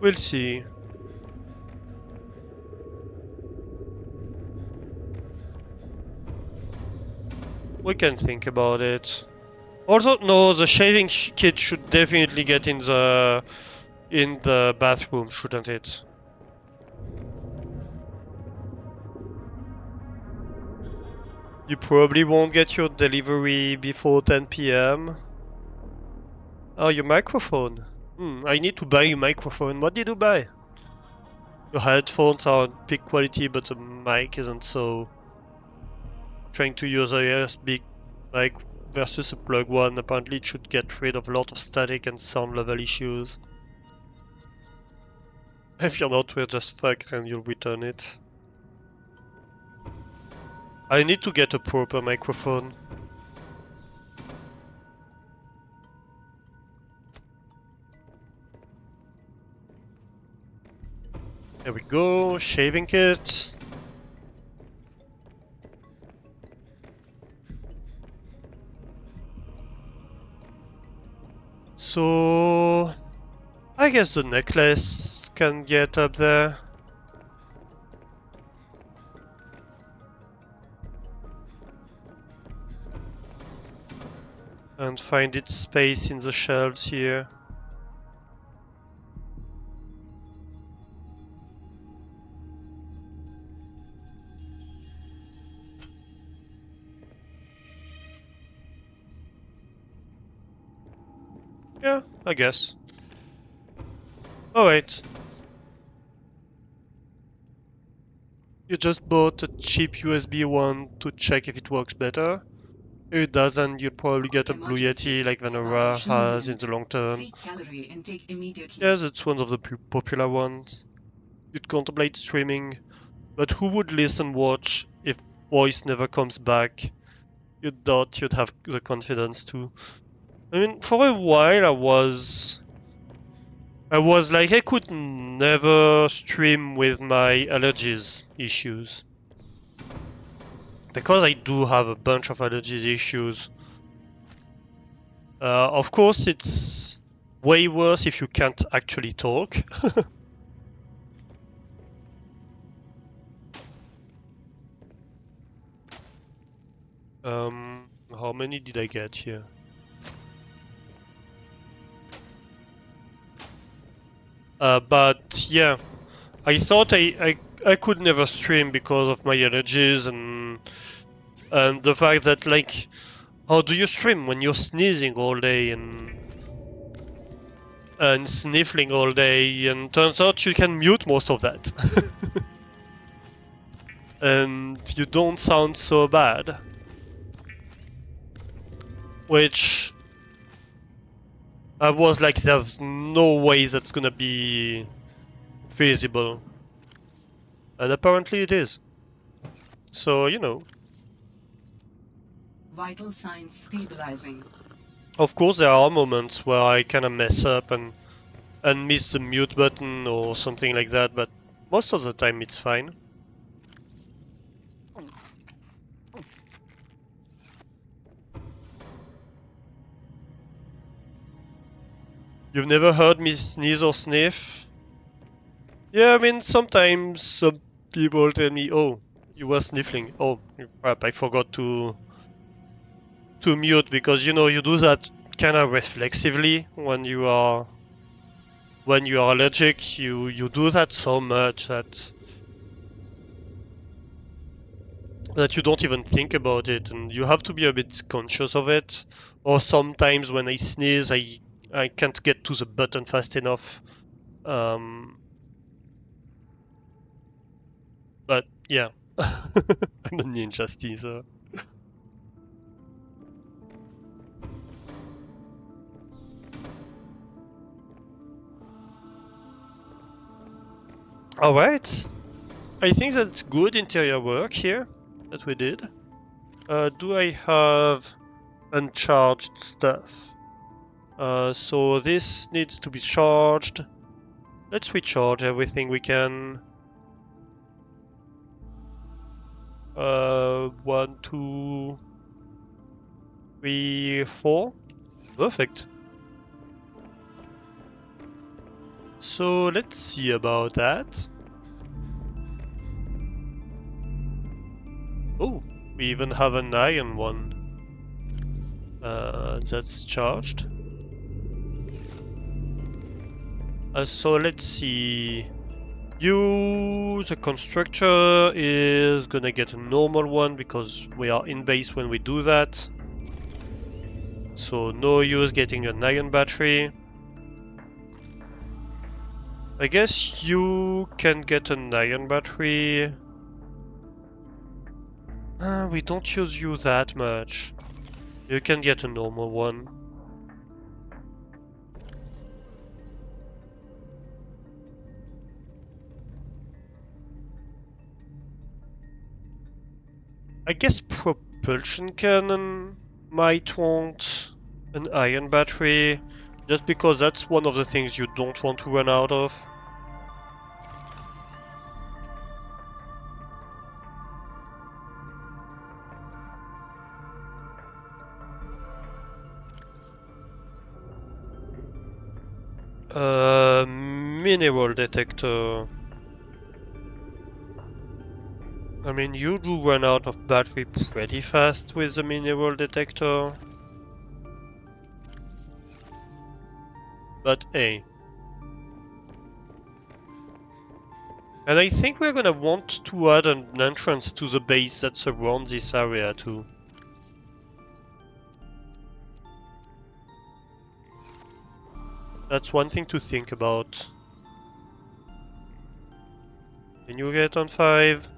We'll see. We can think about it. Also, no, the shaving kit should definitely get in the bathroom, shouldn't it? You probably won't get your delivery before 10 p.m. Oh, your microphone. I need to buy a microphone. What did you buy? Your headphones are peak quality, but the mic isn't, so trying to use a USB mic versus a plug one, apparently it should get rid of a lot of static and sound level issues. If you're not, we're just fucked and you'll return it. I need to get a proper microphone. There we go, shaving kit. So I guess the necklace can get up there. And find its space in the shelves here. Yeah, I guess. Oh wait. You just bought a cheap USB one to check if it works better. If it doesn't, you'll probably get a Blue Yeti Emergency. like Vanora Starvation has in imminent. the long term. Seek calorie intake immediately. Yes, it's one of the popular ones. You'd contemplate streaming, but who would listen watch if voice never comes back? You'd doubt you'd have the confidence to. I mean, for a while I was like, I could never stream with my allergies issues. Because I do have a bunch of allergies issues. Of course, it's way worse if you can't actually talk. How many did I get here? But yeah, I thought I could never stream because of my allergies and the fact that like, how do you stream when you're sneezing all day and sniffling all day? And turns out you can mute most of that, and you don't sound so bad. Which I was like, there's no way that's gonna be feasible. And apparently it is. So, you know. Vital signs stabilizing. Of course there are moments where I kinda mess up and miss the mute button or something like that, but most of the time it's fine. You've never heard me sneeze or sniff? Yeah, I mean, sometimes some people tell me, oh, you were sniffling. Oh, crap, I forgot to mute, because, you know, you do that kind of reflexively when you are allergic. You do that so much that you don't even think about it, and you have to be a bit conscious of it. Or sometimes when I sneeze, I can't get to the button fast enough. But yeah, I'm a ninja sneezer. All right, I think that's good interior work here that we did. Do I have uncharged stuff? So this needs to be charged. Let's recharge everything we can. 1, 2, 3, 4. Perfect. So let's see about that. Oh, we even have an iron one. That's charged. So let's see. The constructor, is gonna get a normal one because we are in base when we do that. So no use getting an iron battery. I guess you can get an iron battery. We don't use you that much. You can get a normal one. I guess propulsion cannon might want an iron battery, just because that's one of the things you don't want to run out of. Mineral detector. I mean, you do run out of battery pretty fast with the mineral detector. But hey. And I think we're gonna want to add an entrance to the base that surrounds this area too. That's one thing to think about. Can you get on 5?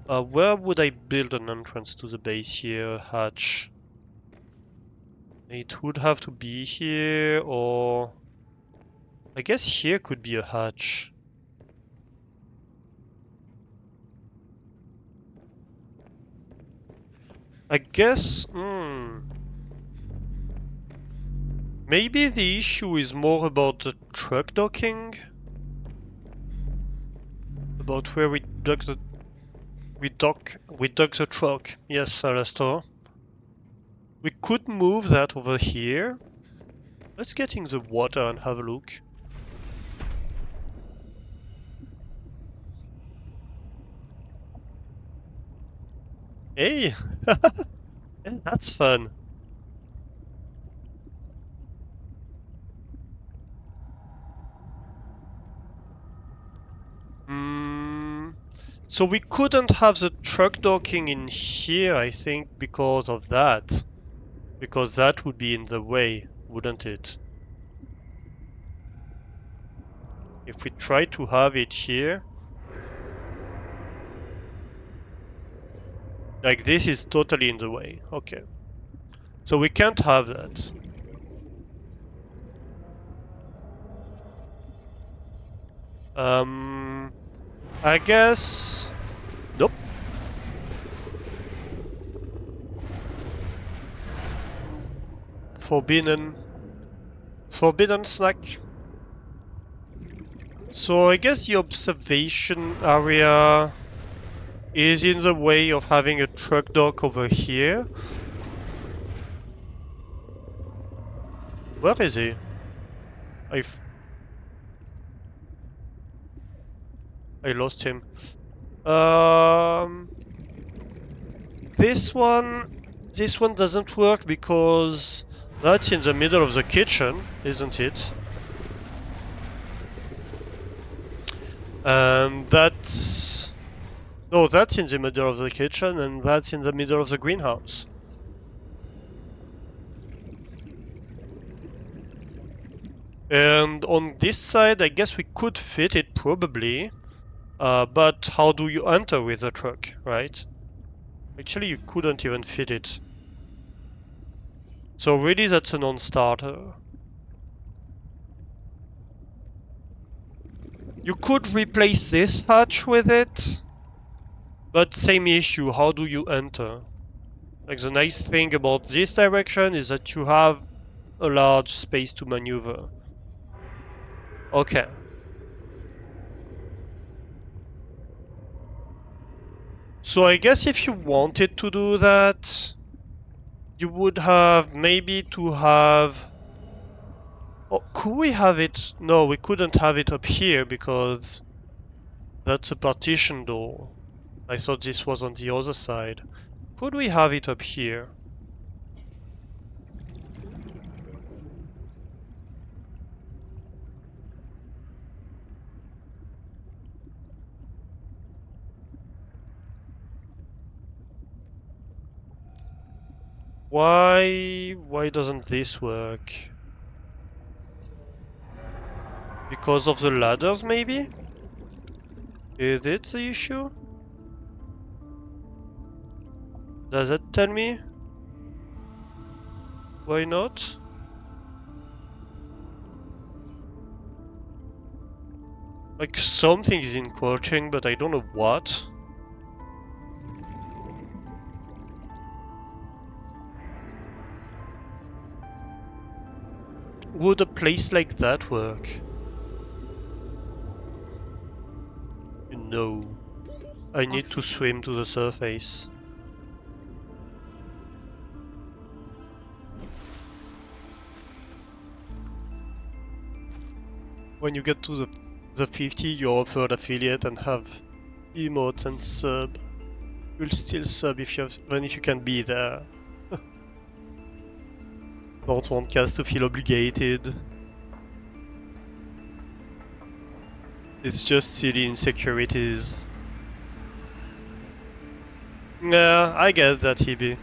Where would I build an entrance to the base here? Hatch. It would have to be here, or... I guess here could be a hatch. I guess... maybe the issue is more about the truck docking? About where we dock the... We dock the truck. Yes, Alastor. We could move that over here. Let's get in the water and have a look. Hey! Yeah, that's fun. So we couldn't have the truck docking in here, I think, because of that. Because that would be in the way, wouldn't it? If we try to have it here... Like, this is totally in the way. Okay. So we can't have that. I guess... Nope. Forbidden snack. So I guess the observation area is in the way of having a truck dock over here. Where is he? I lost him. This one doesn't work because that's in the middle of the kitchen, isn't it? And that's... No, that's in the middle of the kitchen, and that's in the middle of the greenhouse. And on this side, I guess we could fit it probably. But how do you enter with a truck, right? Actually, you couldn't even fit it. So really, that's a non-starter. You could replace this hatch with it, but same issue, how do you enter? Like the nice thing about this direction is that you have a large space to maneuver. Okay. So I guess if you wanted to do that, you would have maybe to have... Oh, could we have it? No, we couldn't have it up here because that's a partition door. I thought this was on the other side. Could we have it up here? Why doesn't this work? Because of the ladders, maybe? Is it the issue? Does it tell me? Why not? Like something is encroaching, but I don't know what. Would a place like that work? No. I need to Oxygen. swim to the surface. When you get to the 50, you're offered affiliate and have emotes and sub. You'll still sub if you have, even if you can be there. Don't want Kaz to feel obligated. It's just silly insecurities. Yeah, I get that, Hebe.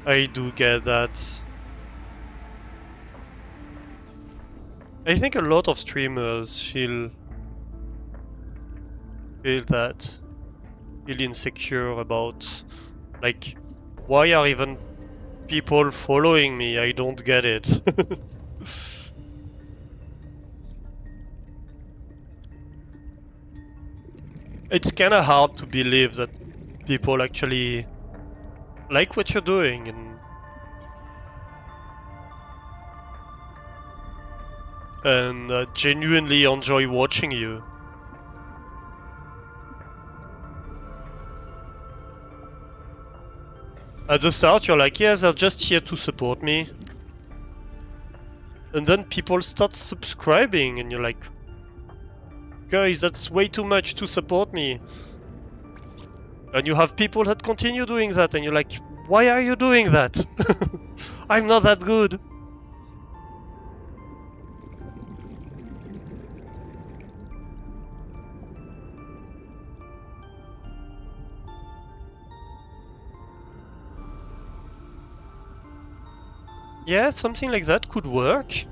I do get that. I think a lot of streamers feel that. Feel insecure about, like, why are even people following me? I don't get it. It's kinda hard to believe that people actually like what you're doing and genuinely enjoy watching you. At the start, you're like, yes, they're just here to support me. And then people start subscribing, and you're like, guys, that's way too much to support me. And you have people that continue doing that, and you're like, why are you doing that? I'm not that good. Yeah, something like that could work.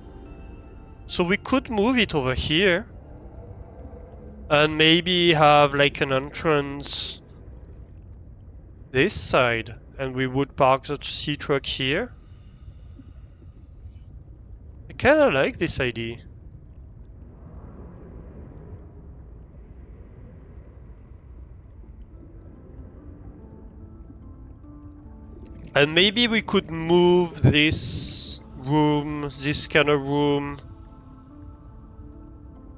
So we could move it over here. And maybe have like an entrance this side. And we would park the sea truck here. I kinda like this idea. And maybe we could move this room, this kind of room,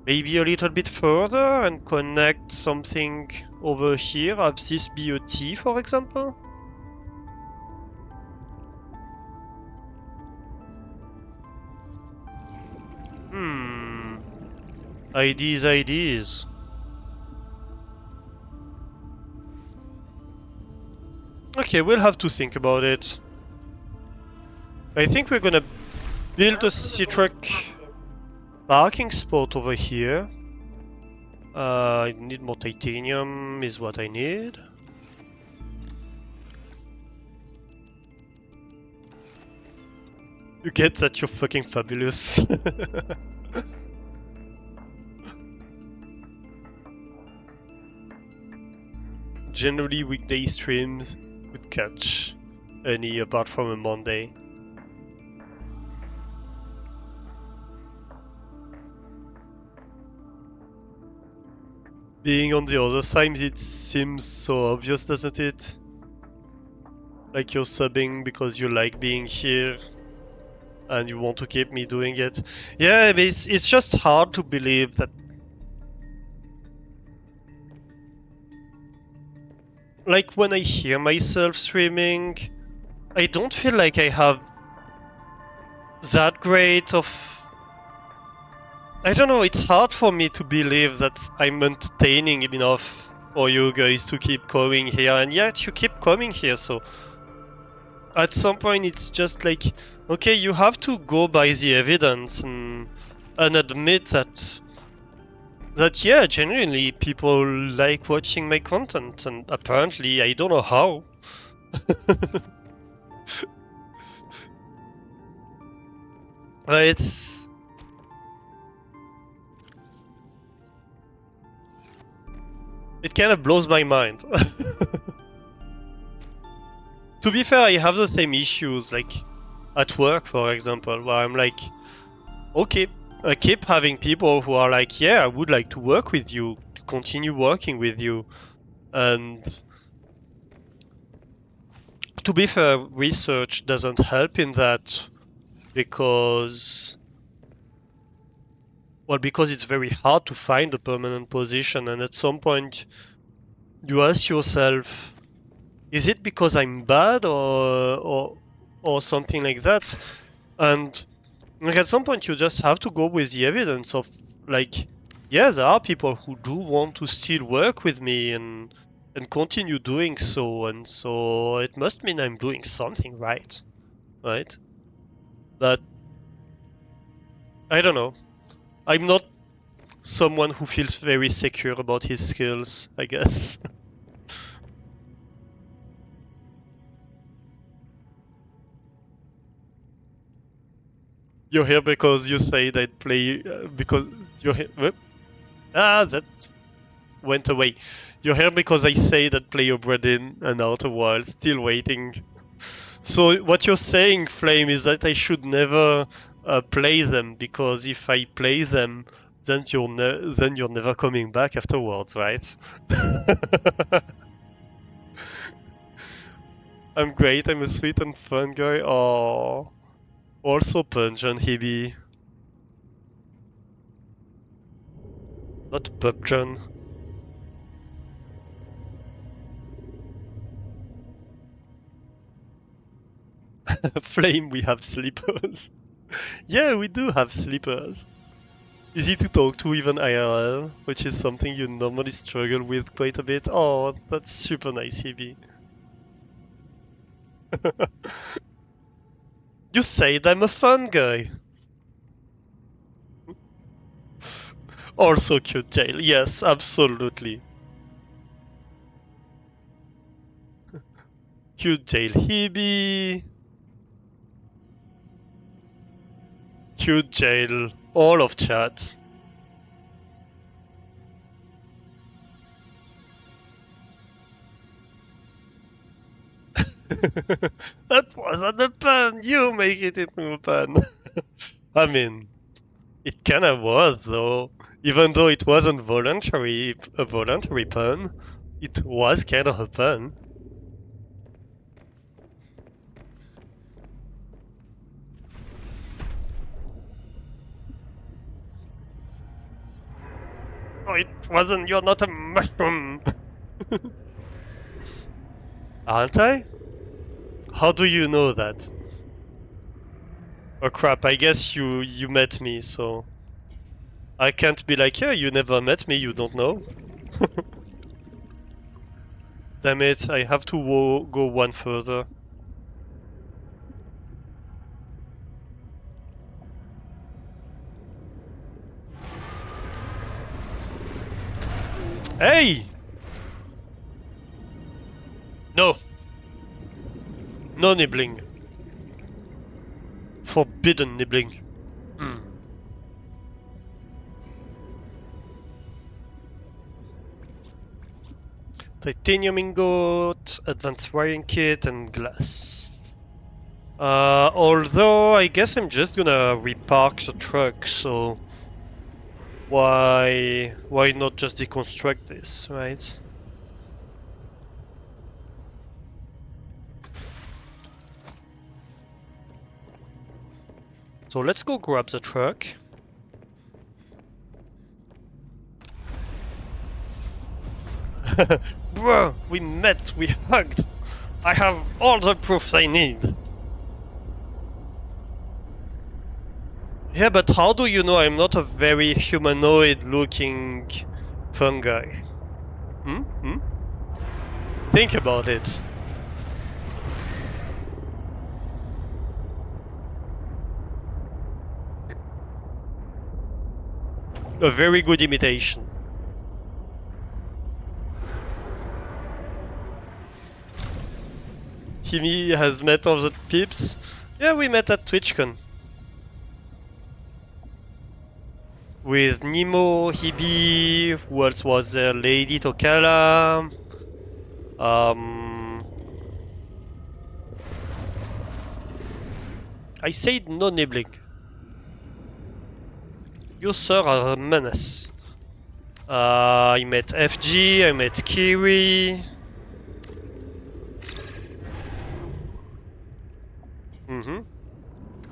maybe a little bit further and connect something over here. Have this be a T, for example? Ideas. Okay, we'll have to think about it. I think we're gonna build a sea truck parking spot over here. I need more titanium is what I need. You get that you're fucking fabulous. Generally weekday streams would catch any apart from a Monday. Being on the other side, it seems so obvious, doesn't it? Like you're subbing because you like being here and you want to keep me doing it. Yeah, but it's just hard to believe that. Like when I hear myself streaming, I don't feel like I have that great of. I don't know, it's hard for me to believe that I'm entertaining enough for you guys to keep coming here, and yet you keep coming here, so at some point it's just like, okay, you have to go by the evidence and admit that yeah, genuinely people like watching my content, and apparently I don't know how. It's it kind of blows my mind. To be fair, I have the same issues, like at work, for example, where I'm like, okay, I keep having people who are like, yeah, I would like to work with you, to continue working with you. And to be fair, research doesn't help in that because, well, because it's very hard to find a permanent position. And at some point, you ask yourself, is it because I'm bad or something like that? And like at some point, you just have to go with the evidence of like, yeah, there are people who do want to still work with me and continue doing so, and so it must mean I'm doing something right, right? But I don't know. I'm not someone who feels very secure about his skills, I guess. You're here because you say that play because you're here. Whoop. Ah, that went away. You're here because I say that play your bread in and out a while, still waiting. So what you're saying, Flame, is that I should never play them because if I play them, then you're never coming back afterwards, right? I'm great. I'm a sweet and fun guy. Oh, also Punch and Hibby, not Pupjon. Flame, we have sleepers. Yeah, we do have sleepers. Easy to talk to even IRL, which is something you normally struggle with quite a bit. Oh, that's super nice, Hibby. You said I'm a fun guy. Also cute jail. Yes, absolutely. Cute jail Hibby. Cute jail. All of chat. That wasn't a pun. You make it into a pun. I mean, it kinda was though. Even though it wasn't a voluntary pun, it was kind of a pun. Oh, it wasn't. You're not a mushroom. Aren't I? How do you know that? Oh crap, I guess you met me, so I can't be like, yeah, you never met me, you don't know. Damn it, I have to go one further. Hey! No! No nibbling. Forbidden nibbling. Hmm. Titanium ingot, advanced wiring kit, and glass. Although I guess I'm just gonna repark the truck, so why not just deconstruct this, right? So let's go grab the truck. Bro, we met, we hugged. I have all the proofs I need. Yeah, but how do you know I'm not a very humanoid-looking fungi? Hmm? Think about it. A very good imitation. He has met all the peeps. Yeah, we met at TwitchCon. With Nemo, Hebe, who else was there? Lady Tokala. I said no nibbling. You sir are a menace. I met FG, I met Kiwi.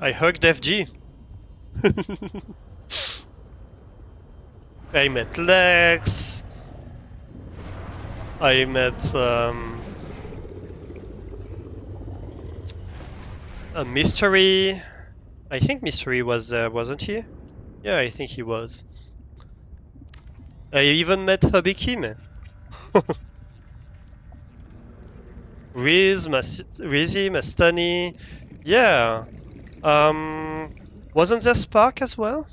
I hugged FG. I met Lex. I met a Mystery. I think Mystery was there, wasn't he? Yeah, I think he was. I even met Hubby Kim. Rizzy, Mastani. Yeah. Wasn't there Spark as well?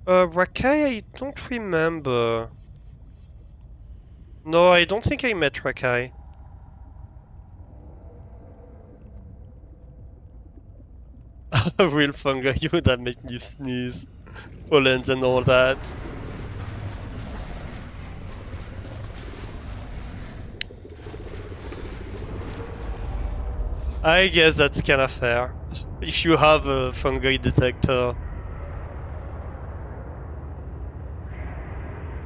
Rakai, I don't remember. No, I don't think I met Rakai. A real fungi, you that make you sneeze. Pollens and all that. I guess that's kinda fair. If you have a fungi detector.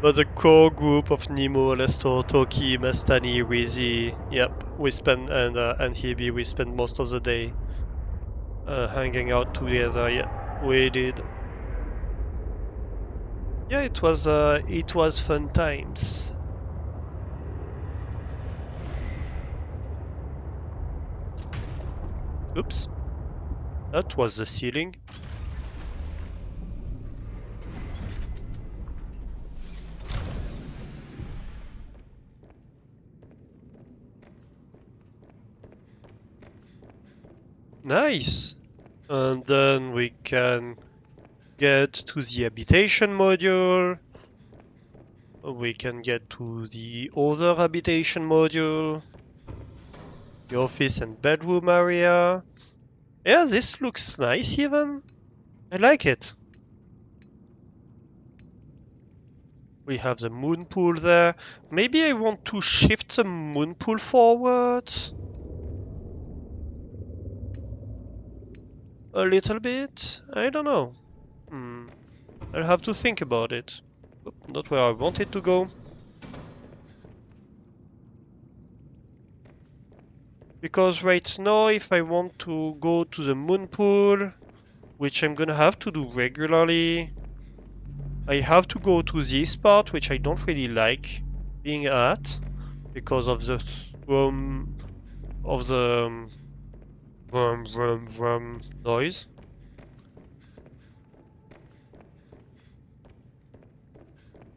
But the core group of Nemo, Lestor, Toki, Mastani, Rizzy, yep, we spend and Hebe, we spend most of the day hanging out together. Yeah, we did. Yeah, it was fun times. Oops, that was the ceiling. Nice. And then we can get to the habitation module. We can get to the other habitation module. The office and bedroom area. Yeah, this looks nice even. I like it. We have the moon pool there. Maybe I want to shift the moon pool forward a little bit. I don't know. I'll have to think about it. Oop, not where I want it to go. Because right now, if I want to go to the moon pool, which I'm gonna have to do regularly, I have to go to this part, which I don't really like being at, because of the vroom noise.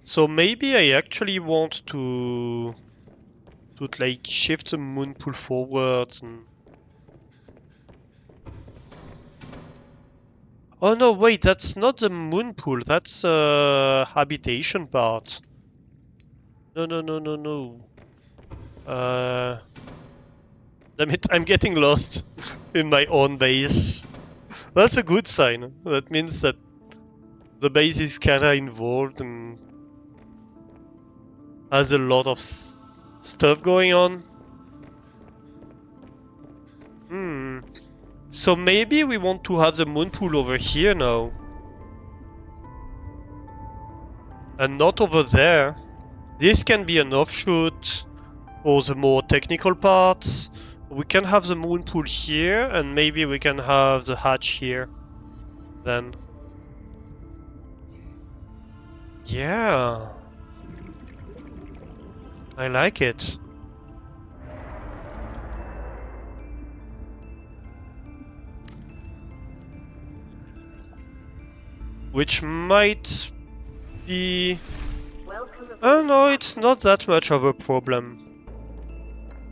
So maybe I actually want to like shift the moon pool forwards and... Oh no, wait, that's not the moon pool, that's habitation part. No. Damn it, I'm getting lost in my own base. That's a good sign. That means that the base is kinda involved and has a lot of stuff going on. So maybe we want to have the moon pool over here now. and not over there. This can be an offshoot for the more technical parts. We can have the moon pool here, and maybe we can have the hatch here. Then. Yeah. I like it. Which might be... Oh no, it's not that much of a problem.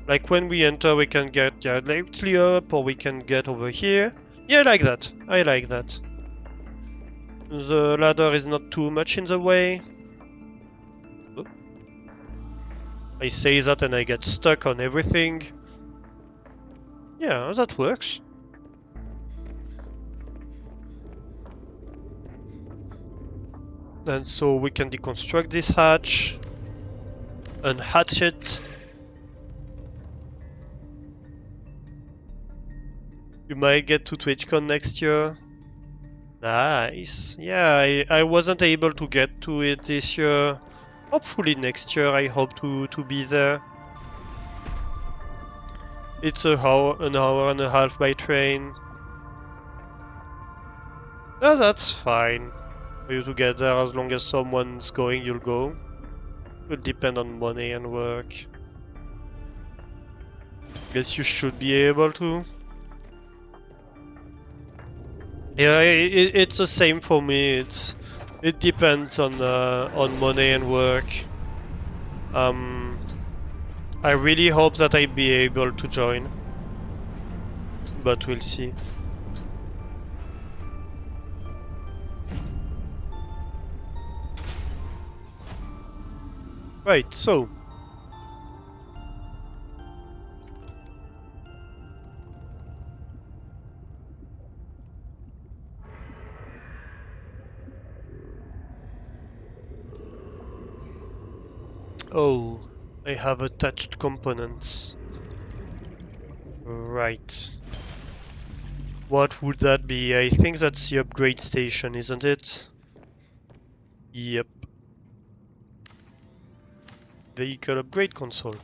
Like when we enter, we can get directly up, or we can get over here. Yeah, I like that. I like that. The ladder is not too much in the way. Oh. I say that and I get stuck on everything. Yeah, that works. And so we can deconstruct this hatch, unhatch it. You might get to TwitchCon next year. Nice. Yeah, I wasn't able to get to it this year. Hopefully next year I hope to be there. It's an hour and a half by train. No, that's fine. For you to get there, as long as someone's going, you'll go. It will depend on money and work. Guess you should be able to. Yeah, it's the same for me. It depends on money and work. I really hope that I'll be able to join, but we'll see. Right, so oh, I have attached components. Right. What would that be? I think that's the upgrade station, isn't it? Yep. Vehicle upgrade console.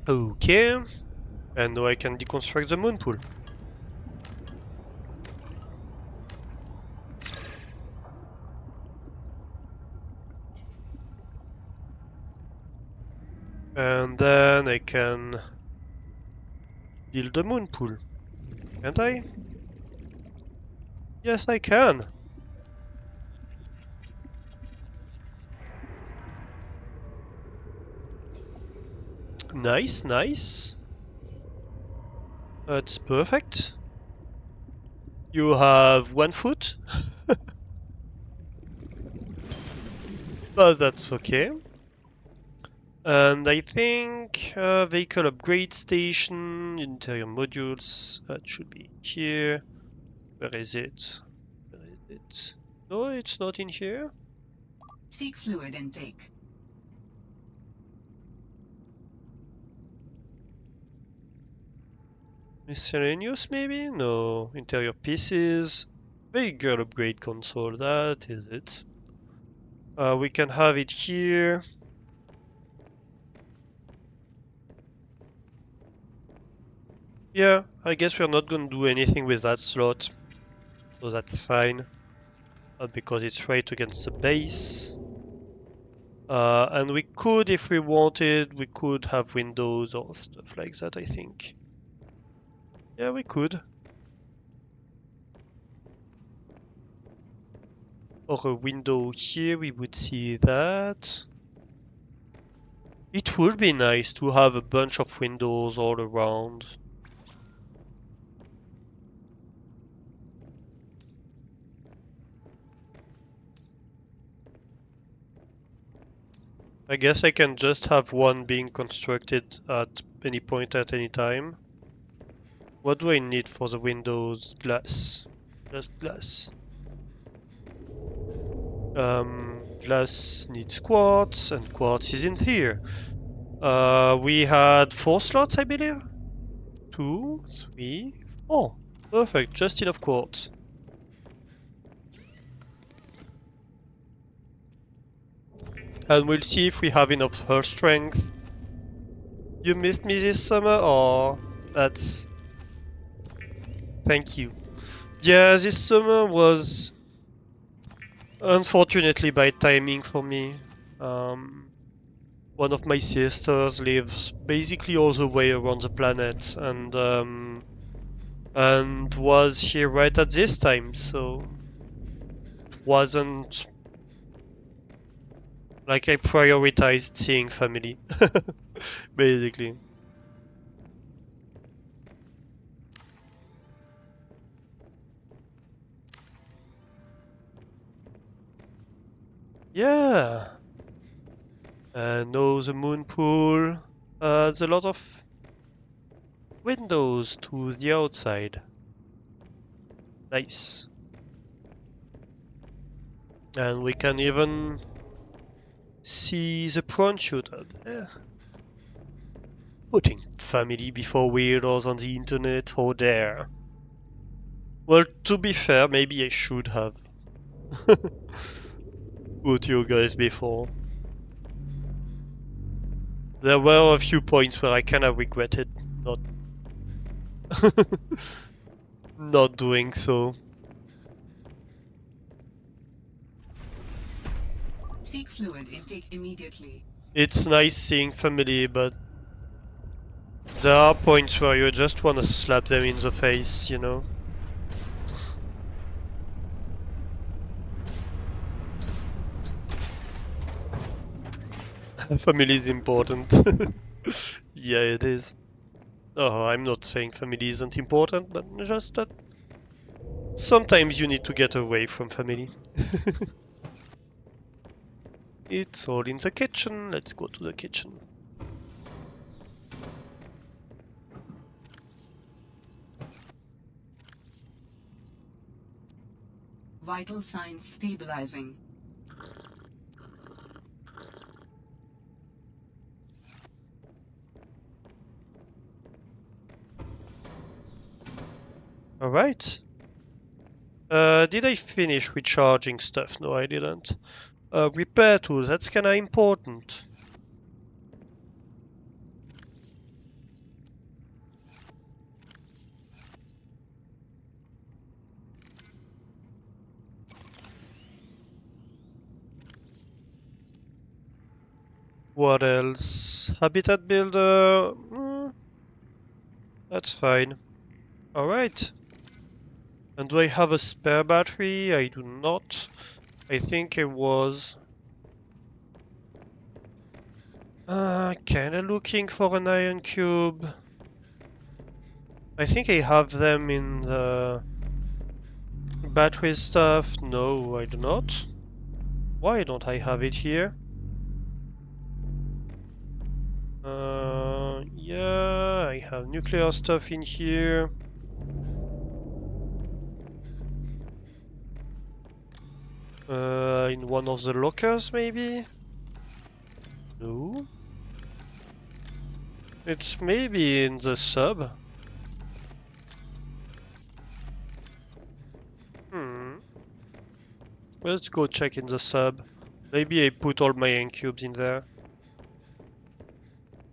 Okay. And now I can deconstruct the moon pool. And then I can build a moon pool. Can't I? Yes, I can. Nice, nice. That's perfect. You have 1 foot. But that's okay. And I think vehicle upgrade station, interior modules, that should be here. Where is it? Where is it? No, it's not in here. Seek fluid intake. Miscellaneous maybe? No. Interior pieces. Vehicle upgrade console, that is it. We can have it here. Yeah, I guess we're not gonna do anything with that slot, so that's fine. Because it's right against the base. And we could, if we wanted, we could have windows or stuff like that, I think. Yeah, we could. Or a window here, we would see that. It would be nice to have a bunch of windows all around. I guess I can just have one being constructed at any point at any time. What do I need for the windows? Glass. Just glass. Glass needs quartz, and quartz is in here. We had 4 slots, I believe? 2, 3, 4. Perfect, just enough quartz. And we'll see if we have enough her strength. You missed me this summer? Oh, that's... Thank you. Yeah, this summer was unfortunately bad timing for me. One of my sisters lives basically all the way around the planet and was here right at this time, so it wasn't like I prioritized seeing family, basically. Yeah. No, the moon pool. There's a lot of windows to the outside. Nice. And we can even see the prawn shooter there. Putting family before weirdos on the internet, oh dare. Well, to be fair, maybe I should have put you guys before. There were a few points where I kinda regretted not not doing so. Seek fluid intake immediately. It's nice seeing family, but there are points where you just wanna slap them in the face, you know? Family is important. Yeah, it is. Oh, I'm not saying family isn't important, but just that sometimes you need to get away from family. It's all in the kitchen. Let's go to the kitchen. Vital signs stabilizing. Alright. Did I finish recharging stuff? No, I didn't. Repair tools, that's kinda important. What else? Habitat builder. That's fine. Alright. And do I have a spare battery? I do not. I think I was kinda looking for an iron cube. I think I have them in the battery stuff. No, I do not. Why don't I have it here? Yeah, I have nuclear stuff in here. In one of the lockers, maybe? No. It's maybe in the sub. Hmm. Let's go check in the sub. Maybe I put all my N cubes in there.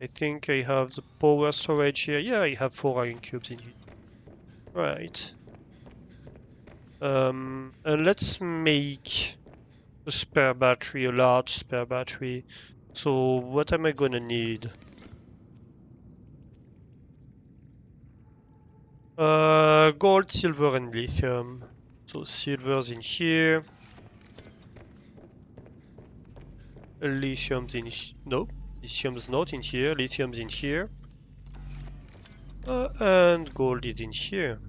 I think I have the power storage here. Yeah, I have 4 iron cubes in here. Right. And let's make a spare battery, a large spare battery. So what am I gonna need? Gold, silver, and lithium. So silver's in here. Lithium's in no, lithium's not in here. Lithium's in here. And gold is in here.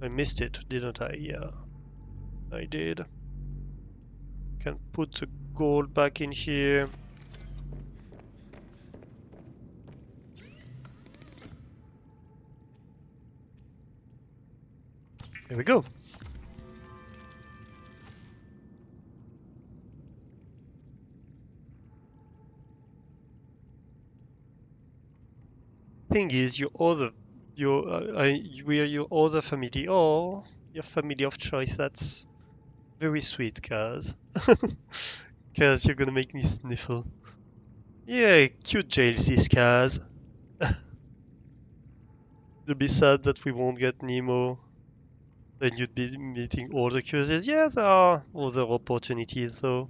I missed it, didn't I? Yeah, I did. Can put the gold back in here. There we go. Thing is, your other we're your other family. Oh, your family of choice. That's very sweet, Kaz. Kaz, you're gonna make me sniffle. Yeah, cute JLC's Kaz. You'll be sad that we won't get Nemo. Then you'd be meeting all the curiosities. Yeah, there are other opportunities, so.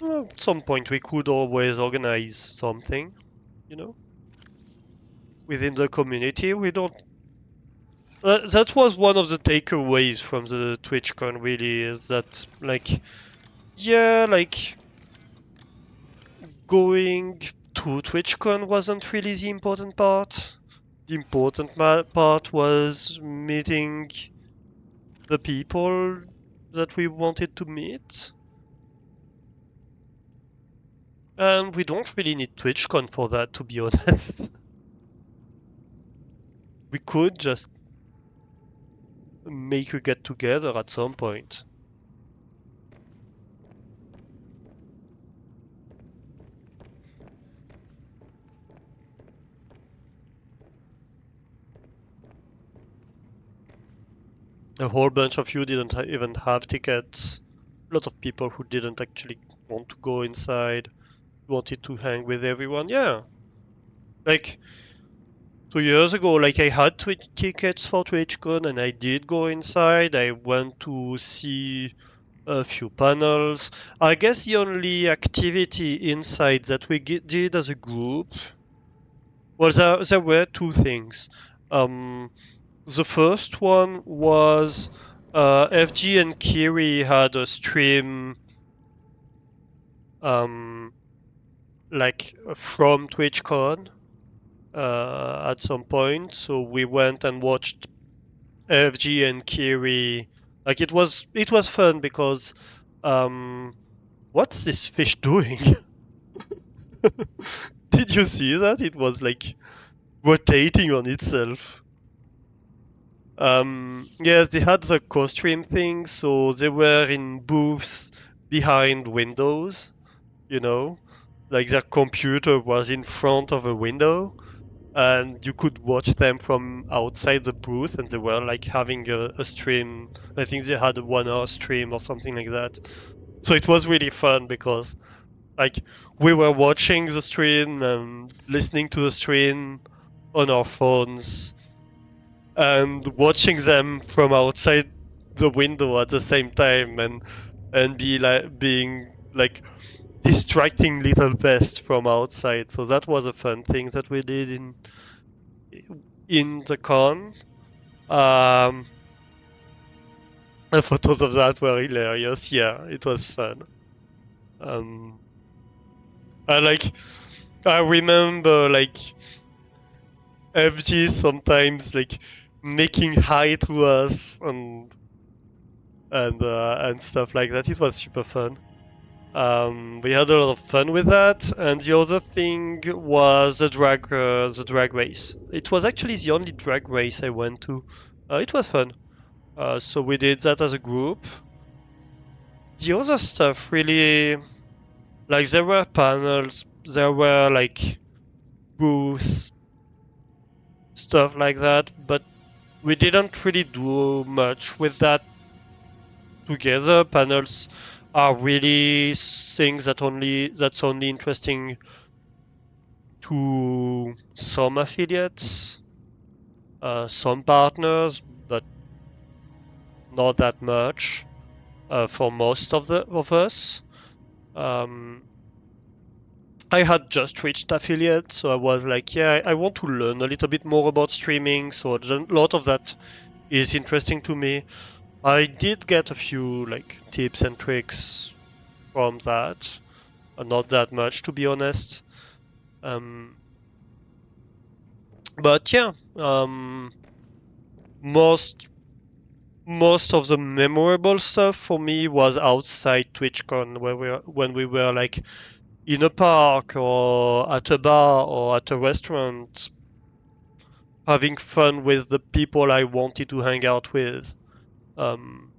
Well, at some point we could always organize something, you know? Within the community, we don't. That was one of the takeaways from the TwitchCon, really, is that, like, yeah, like, going to TwitchCon wasn't really the important part. The important part was meeting the people that we wanted to meet. And we don't really need TwitchCon for that, to be honest. We could just make a get together at some point. A whole bunch of you didn't even have tickets. A lot of people who didn't actually want to go inside wanted to hang with everyone. Yeah, like 2 years ago, like I had tickets for TwitchCon and I did go inside. I went to see a few panels. I guess the only activity inside that we did as a group was there were two things. The first one was FG and Kiri had a stream like from TwitchCon at some point. So we went and watched FG and Kiri. Like it was fun because what's this fish doing? Did you see that? It was like rotating on itself. Yeah, they had the co-stream thing, so they were in booths behind windows, you know, like their computer was in front of a window, and you could watch them from outside the booth, and they were like having a stream. I think they had a 1 hour stream or something like that. So it was really fun because like we were watching the stream and listening to the stream on our phones and watching them from outside the window at the same time and being like distracting little pests from outside. So that was a fun thing that we did in the con. Um, the photos of that were hilarious. Yeah, it was fun. Um, I like I remember like FG sometimes like making hi to us and stuff like that. It was super fun. We had a lot of fun with that, and the other thing was the drag race. It was actually the only drag race I went to. It was fun. So we did that as a group. The other stuff really, like there were panels, there were like booths, stuff like that, but we didn't really do much with that together. Panels are really things that's only interesting to some affiliates, some partners, but not that much for most of us. Um, I had just reached affiliate, so I was like, yeah, I want to learn a little bit more about streaming. So a lot of that is interesting to me. I did get a few like tips and tricks from that, not that much to be honest. Um, but yeah, most most of the memorable stuff for me was outside TwitchCon, when we were like in a park or at a bar or at a restaurant, having fun with the people I wanted to hang out with. Um,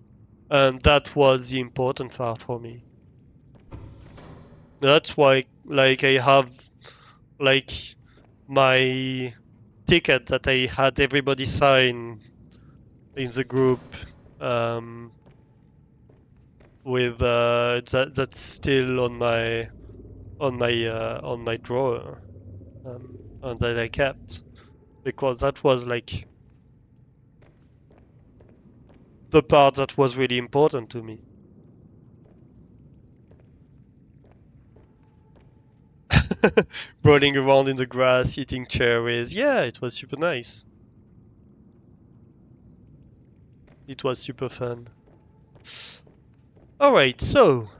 and that was the important part for me. That's why, like, I have like my ticket that I had everybody sign in the group, with that's still on my drawer, and that I kept, because that was like the part that was really important to me. Rolling around in the grass, eating cherries. Yeah, it was super nice. It was super fun. Alright, so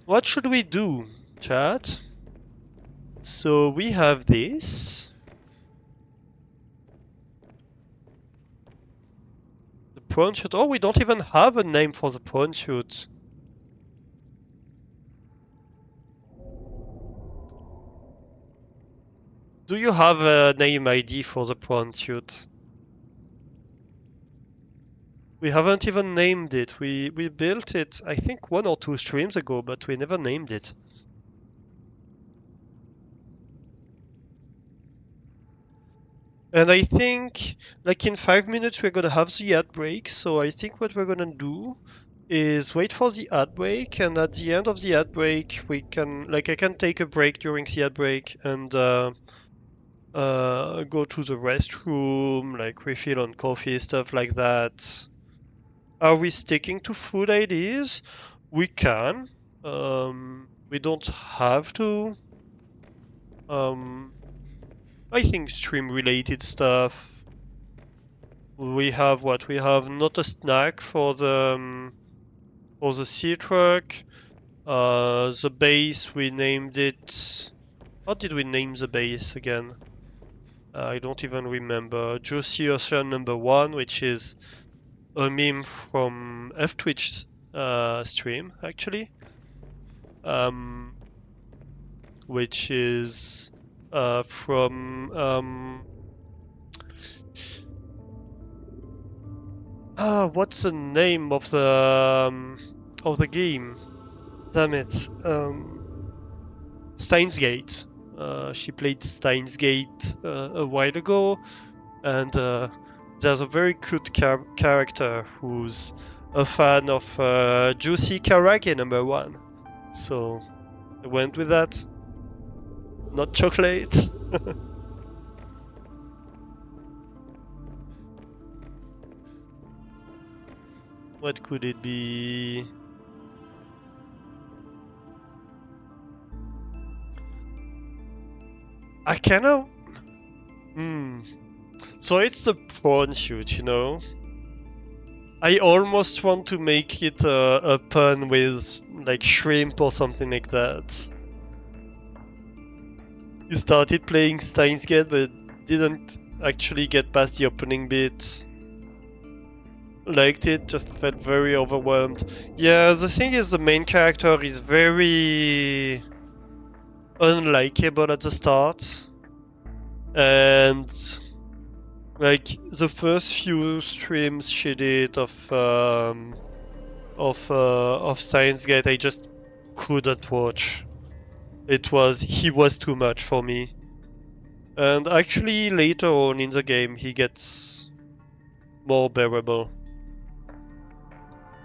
what should we do, chat? So we have this. The prawn shoot. Oh, we don't even have a name for the prawn shoot. Do you have a name ID for the prawn shoot? We haven't even named it. We built it, I think, 1 or 2 streams ago, but we never named it. And I think, like, in 5 minutes we're gonna have the ad break. So I think what we're gonna do is wait for the ad break, and at the end of the ad break we can, like, I can take a break during the ad break and go to the restroom, like refill on coffee, stuff like that. Are we sticking to food ideas? We can. We don't have to. I think stream related stuff. We have what? We have not a snack for the sea truck. The base, we named it. How did we name the base again? I don't even remember. Juicy Ocean number 1, which is a meme from F Twitch stream actually. Which is from what's the name of the game? Damn it. Steins Gate. She played Steins Gate a while ago, and there's a very cute character who's a fan of Juicy Karage number 1. So I went with that. Not chocolate. What could it be? I kinda. So it's the prawn shoot, you know? I almost want to make it a pun with like shrimp or something like that. You started playing Steins Gate but didn't actually get past the opening bit. Liked it, just felt very overwhelmed. Yeah, the thing is the main character is very unlikable at the start. And like the first few streams she did of Steins Gate, I just couldn't watch. He was too much for me. And actually later on in the game he gets more bearable.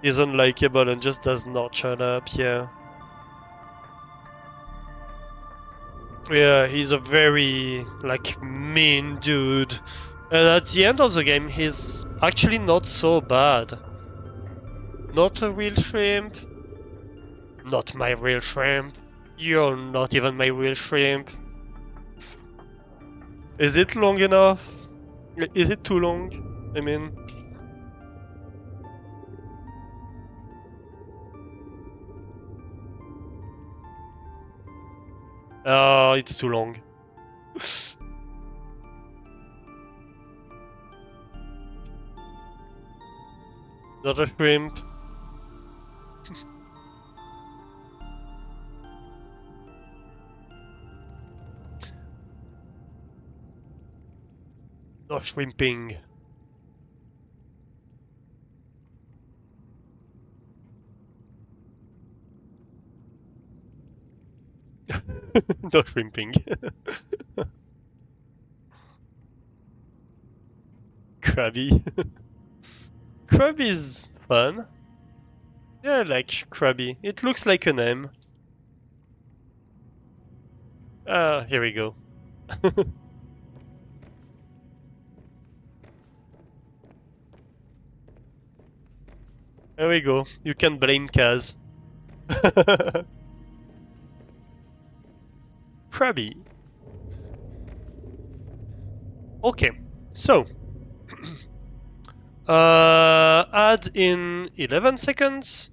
He's unlikable and just does not shut up, yeah. Yeah, he's a very like mean dude. And at the end of the game he's actually not so bad. Not a real shrimp. Not my real shrimp. You're not even my real shrimp. Is it long enough? Is it too long? I mean... Oh, it's too long. Not a shrimp. No shrimping. No shrimping. Krabby. Krabby is fun. Yeah, I like Krabby. It looks like a name. Ah, here we go. There we go. You can blame Kaz. Krabby. Okay, so add in 11 seconds.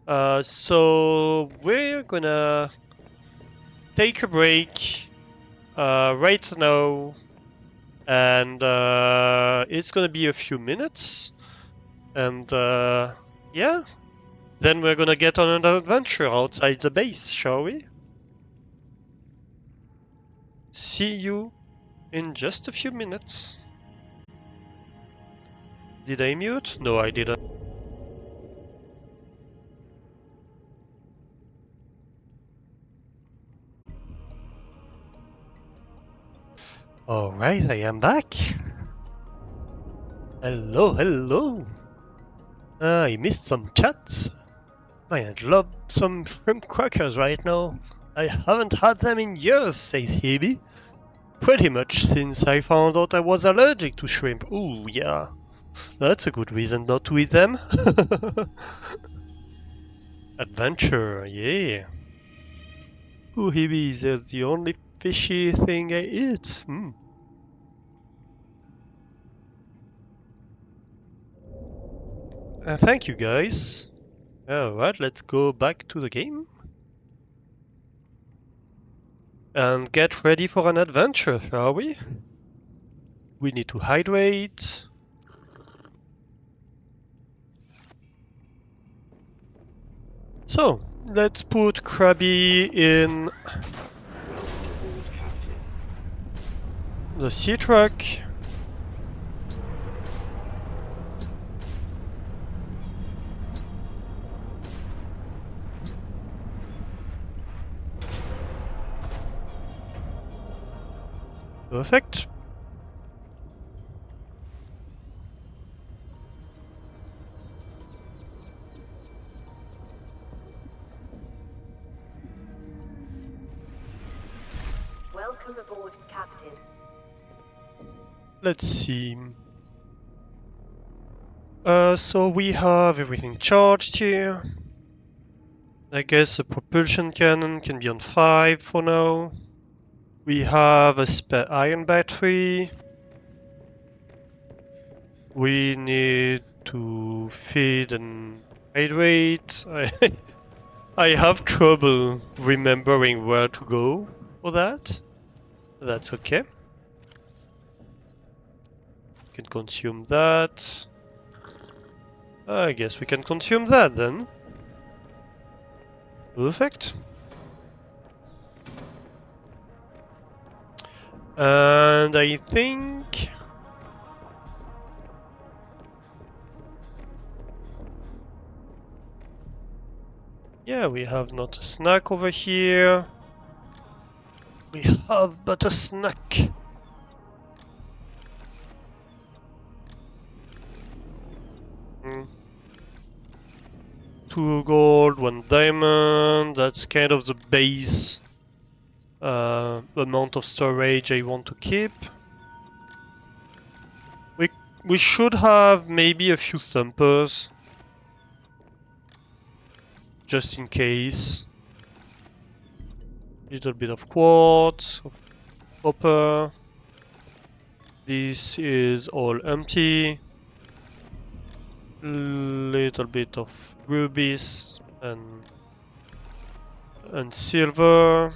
So we're gonna take a break right now, and it's gonna be a few minutes, and yeah, then we're gonna get on an adventure outside the base, shall we? See you in just a few minutes. Did I mute? No, I didn't. Alright, I am back. Hello, hello. I missed some chats. I'd love some shrimp crackers right now. I haven't had them in years, says Hebe. Pretty much since I found out I was allergic to shrimp. Ooh, yeah. That's a good reason not to eat them. Adventure, yeah. Ooh, Hebe, that's the only fishy thing I eat. Thank you, guys. Alright, let's go back to the game. And get ready for an adventure, shall we? We need to hydrate. So, let's put Krabby in the sea truck. Perfect. Welcome aboard, Captain. Let's see. So we have everything charged here. I guess the propulsion cannon can be on 5 for now. We have a spare iron battery. We need to feed and hydrate. I have trouble remembering where to go for that. That's okay. Can consume that. I guess we can consume that then. Perfect. And I think... yeah, we have not a snack over here. We have but a snack. Hmm. 2 gold, 1 diamond. That's kind of the base amount of storage I want to keep. We should have maybe a few thumpers. Just in case. Little bit of quartz, of copper. This is all empty. Little bit of rubies and silver.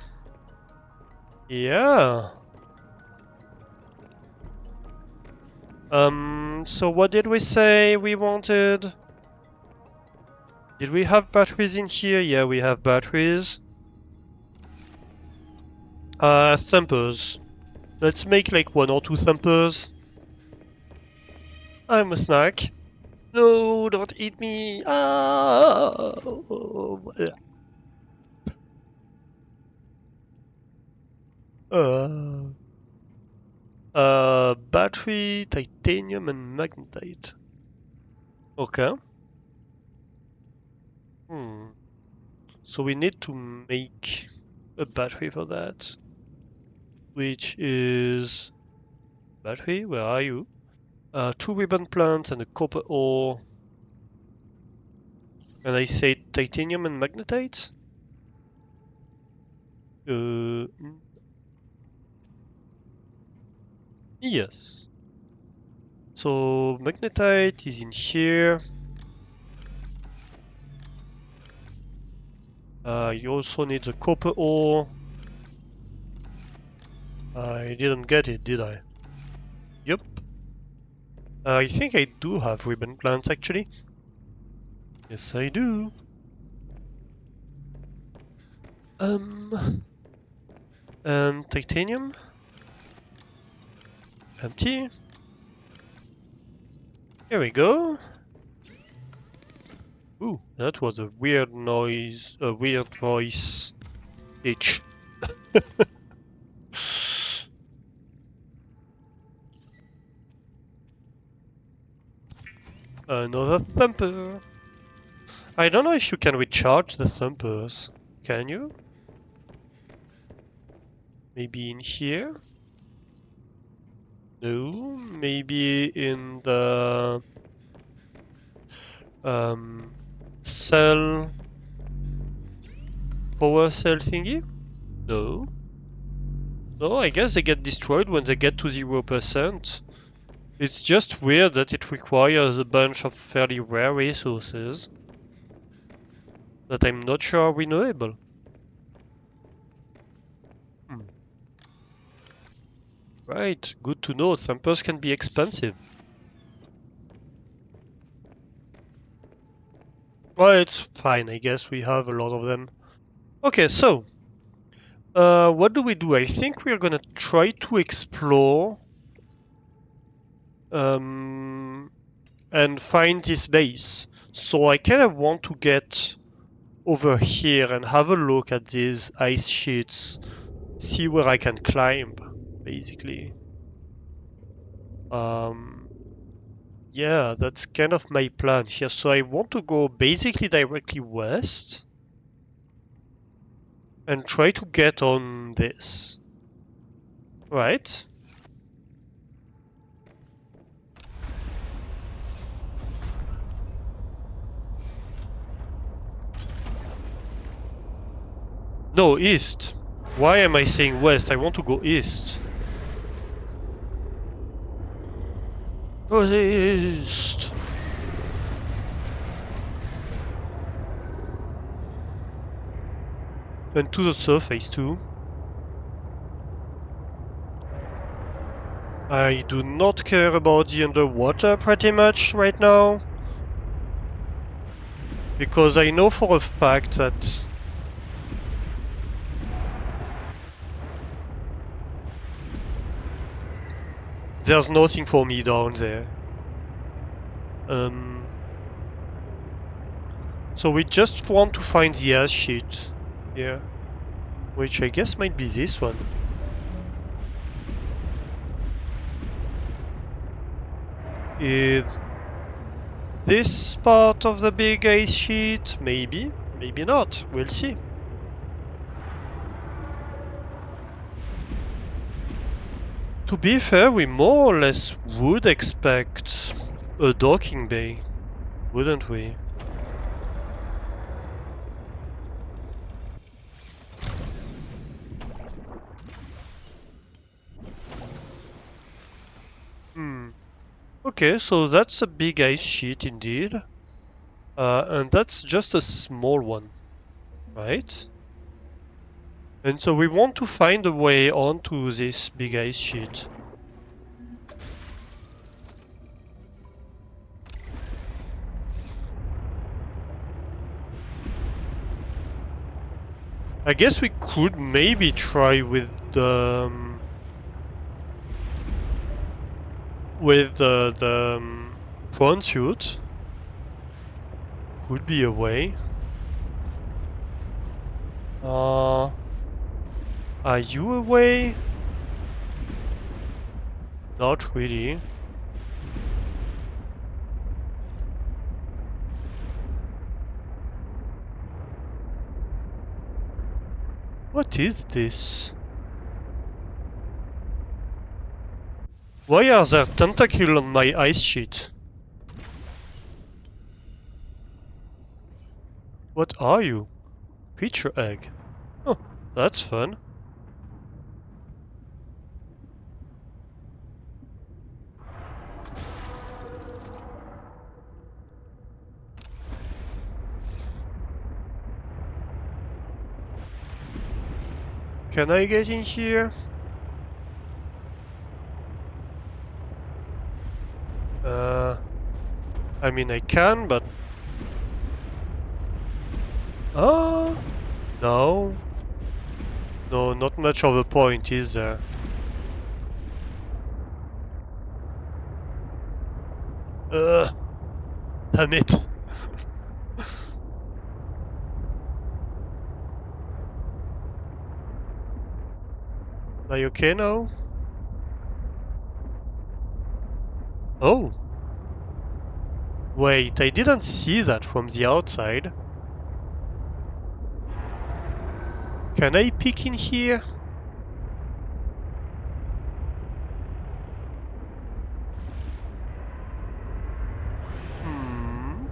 Yeah. So what did we say we wanted? Did we have batteries in here? Yeah, we have batteries. Thumpers. Let's make like 1 or 2 thumpers. I'm a snack. No, don't eat me. Ah! Uh, battery, titanium, and magnetite. Okay. Hmm. So we need to make a battery for that, which is battery. Where are you? Two ribbon plants and a copper ore. And I say titanium and magnetite. Uh, yes. So magnetite is in here. You also need the copper ore. I didn't get it, did I? Yep. I think I do have ribbon plants actually. Yes, I do. And titanium. Empty. Here we go. Ooh, that was a weird noise, a weird voice. Itch. Another thumper. I don't know if you can recharge the thumpers. Can you? Maybe in here? No, maybe in the cell power cell thingy? No. No, I guess they get destroyed when they get to 0%. It's just weird that it requires a bunch of fairly rare resources that I'm not sure are renewable. Hmm. Right, good to know. Samples can be expensive. Well, it's fine, I guess we have a lot of them. Okay, so what do we do? I think we're gonna try to explore and find this base. So I kind of want to get over here and have a look at these ice sheets, see where I can climb, basically. Um, yeah, that's kind of my plan here. So I want to go basically directly west and try to get on this. Right? No, east. Why am I saying west? I want to go east. Go east. And to the surface too. I do not care about the underwater pretty much right now. Because I know for a fact that there's nothing for me down there. So we just want to find the ash sheet here, which I guess might be this one. Is this part of the big ice sheet? Maybe, maybe not. We'll see. To be fair, we more or less would expect a docking bay, wouldn't we? Okay, so that's a big ice sheet indeed. And that's just a small one, right? And so we want to find a way onto this big ice sheet. I guess we could maybe try with the prawn suit. Could be a way. Are you away? Not really. What is this? Why are there tentacles on my ice sheet? What are you? Creature egg. Oh, that's fun. Can I get in here? I mean I can, but... Ah, no. No, not much of a point, is there? Damn it. Are you okay now? Oh. Wait, I didn't see that from the outside. Can I peek in here? Hmm.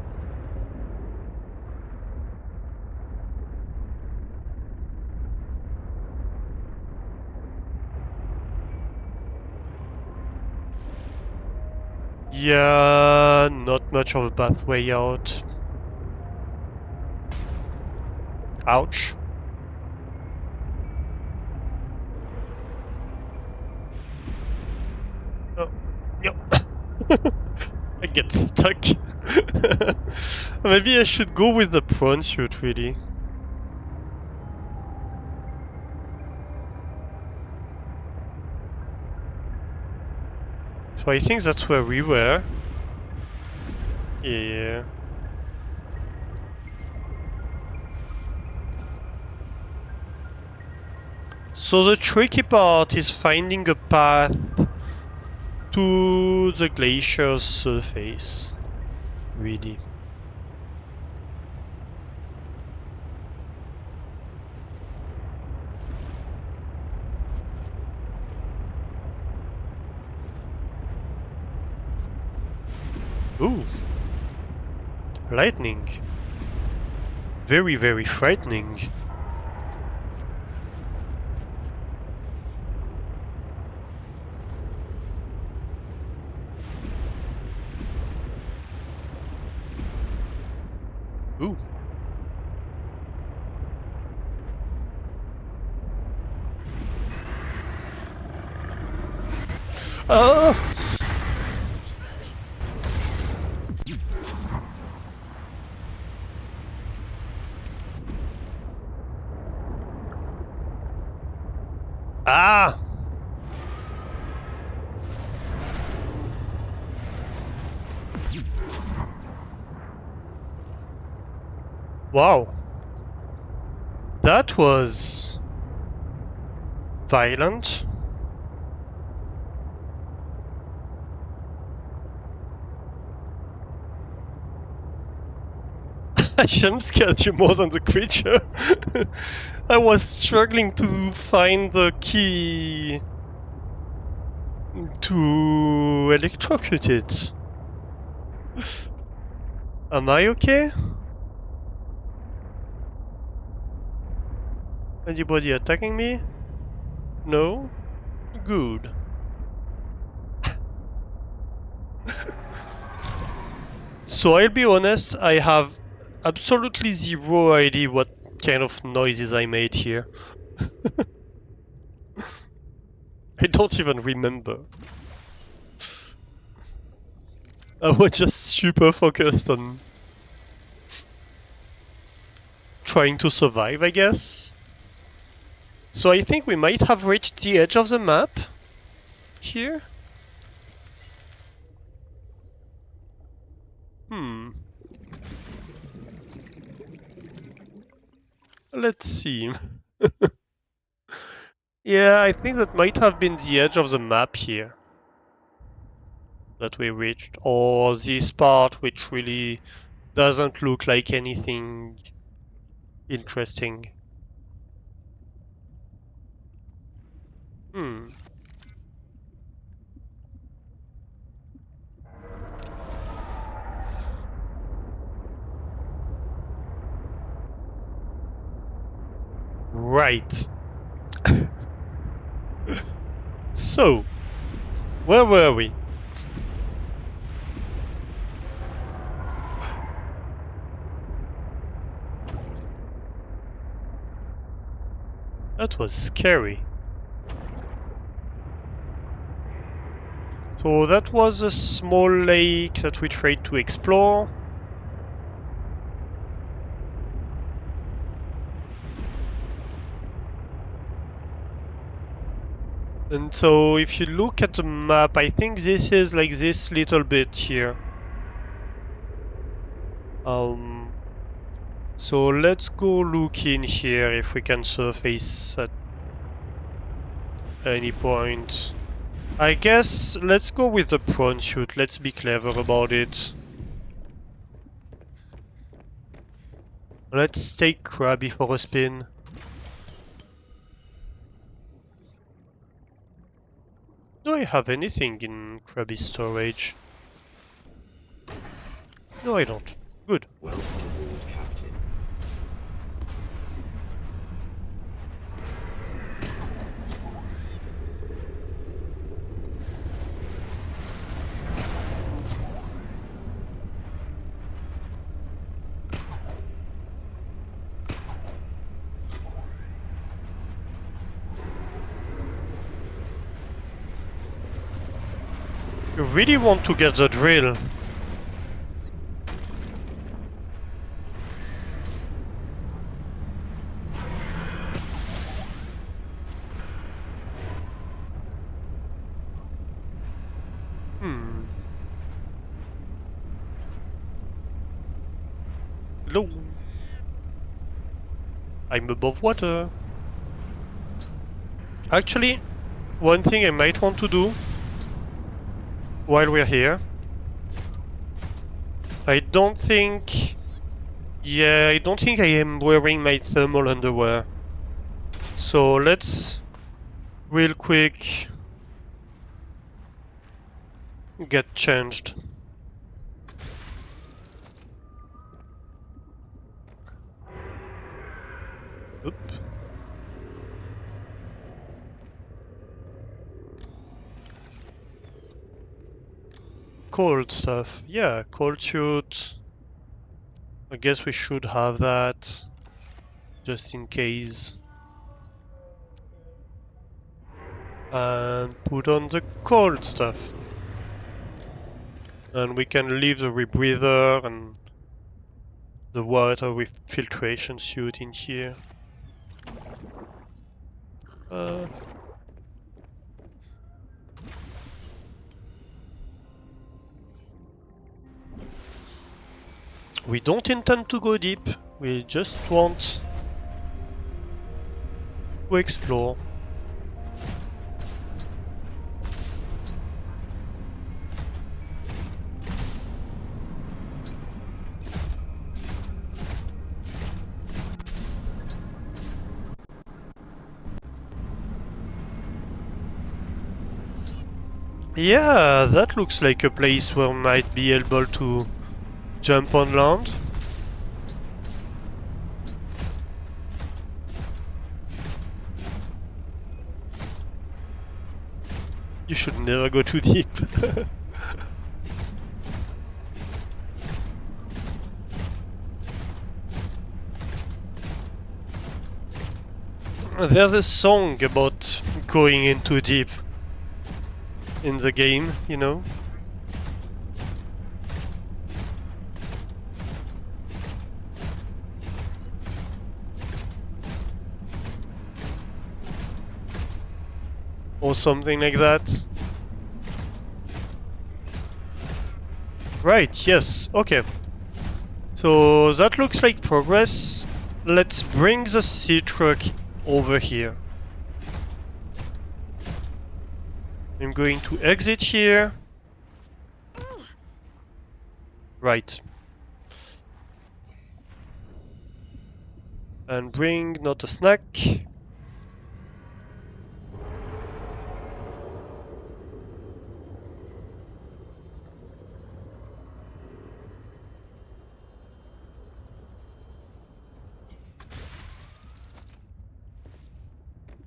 Yeah, not much of a pathway out. Ouch. Oh, yep. I get stuck. Maybe I should go with the prawn suit, really. So I think that's where we were. Yeah. So the tricky part is finding a path to the glacier's surface, really. Ooh, lightning. Very, very frightening. Ooh. Oh! Ah! Wow. That was violent. I jump scared you more than the creature. I was struggling to find the key to electrocute it. Am I okay? Anybody attacking me? No? Good. So I'll be honest, I have absolutely zero idea what kind of noises I made here. I don't even remember. I was just super focused on trying to survive, I guess. So I think we might have reached the edge of the map here. Hmm. Let's see. Yeah, I think that might have been the edge of the map here that we reached, or this part which really doesn't look like anything interesting. Hmm. Right. So, where were we? That was scary. So that was a small lake that we tried to explore. And so if you look at the map, I think this is like this little bit here. Um, so let's go look in here if we can surface at any point. I guess let's go with the prawn suit. Let's be clever about it. Let's take Krabby for a spin. Do I have anything in Krabby's storage? No, I don't. Good. Welcome aboard, Captain. You really want to get the drill. Hmm. Hello. I'm above water. Actually, one thing I might want to do while we're here. I don't think... Yeah, I don't think I am wearing my thermal underwear. So let's real quick get changed. Oop. Cold stuff. Yeah, cold suit. I guess we should have that just in case. And put on the cold stuff. And we can leave the rebreather and the water with filtration suit in here. We don't intend to go deep, we just want to explore. Yeah, that looks like a place where we might be able to jump on land. You should never go too deep. There's a song about going in too deep in the game, you know? Or something like that. Right, yes, okay. So that looks like progress. Let's bring the sea truck over here. I'm going to exit here. Right. And bring not a snack.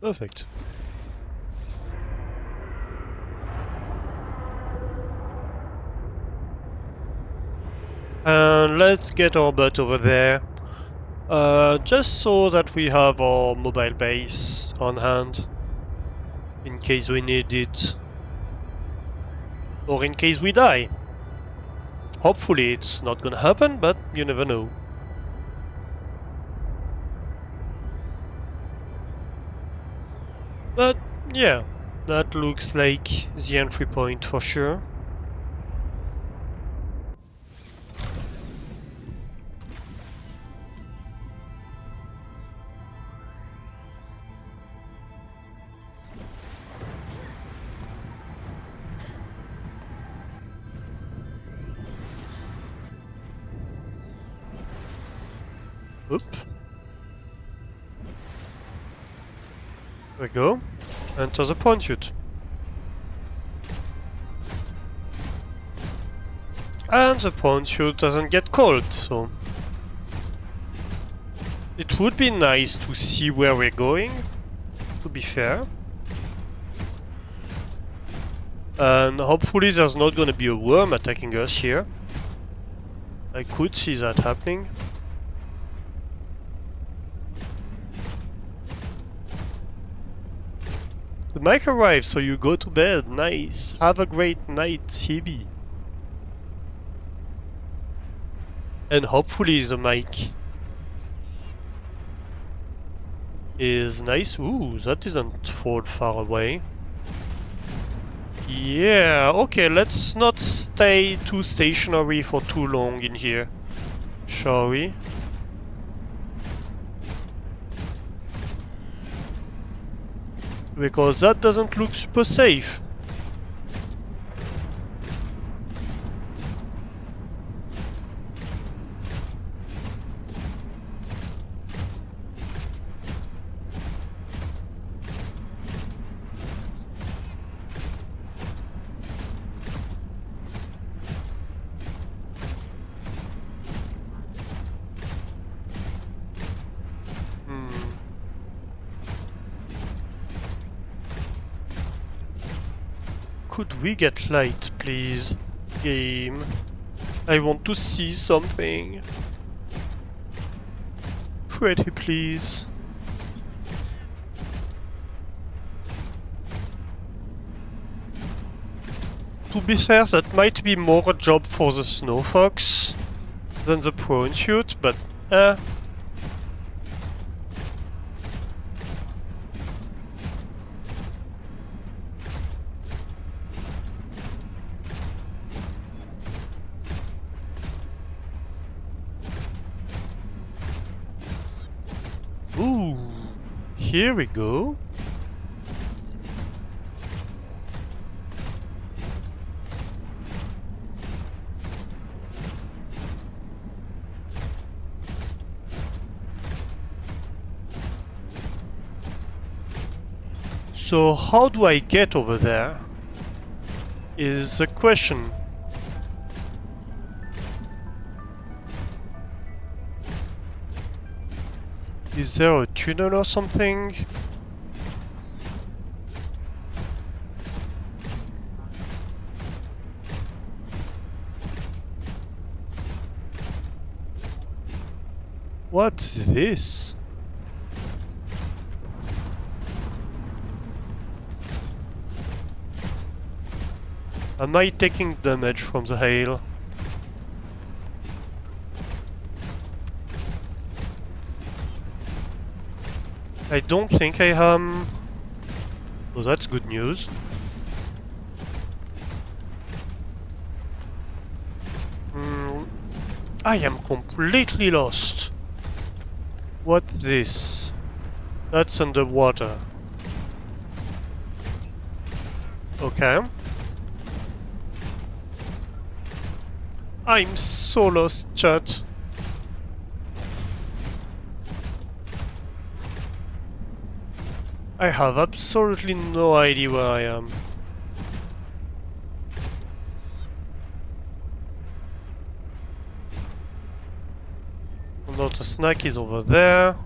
Perfect. And let's get our butt over there. Just so that we have our mobile base on hand. In case we need it. Or in case we die. Hopefully it's not gonna happen, but you never know. But yeah, that looks like the entry point for sure. Oop. There we go. Enter the point chute. And the point chute doesn't get cold, so... It would be nice to see where we're going, to be fair. And hopefully there's not gonna be a worm attacking us here. I could see that happening. The mic arrives, so you go to bed. Nice. Have a great night, Hebe. And hopefully the mic is nice. Ooh, that doesn't fall far away. Yeah, okay, let's not stay too stationary for too long in here, shall we? Because that doesn't look super safe. Could we get light, please? Game. I want to see something. Pretty please. To be fair, that might be more a job for the snow fox than the prawn chute, but Ooh, here we go. So how do I get over there? Is the question. Is there a tunnel or something? What's this? Am I taking damage from the hail? I don't think I am. Oh, that's good news. I am completely lost. What's this? That's underwater. Okay. I'm so lost, chat. I have absolutely no idea where I am. Another snack is over there.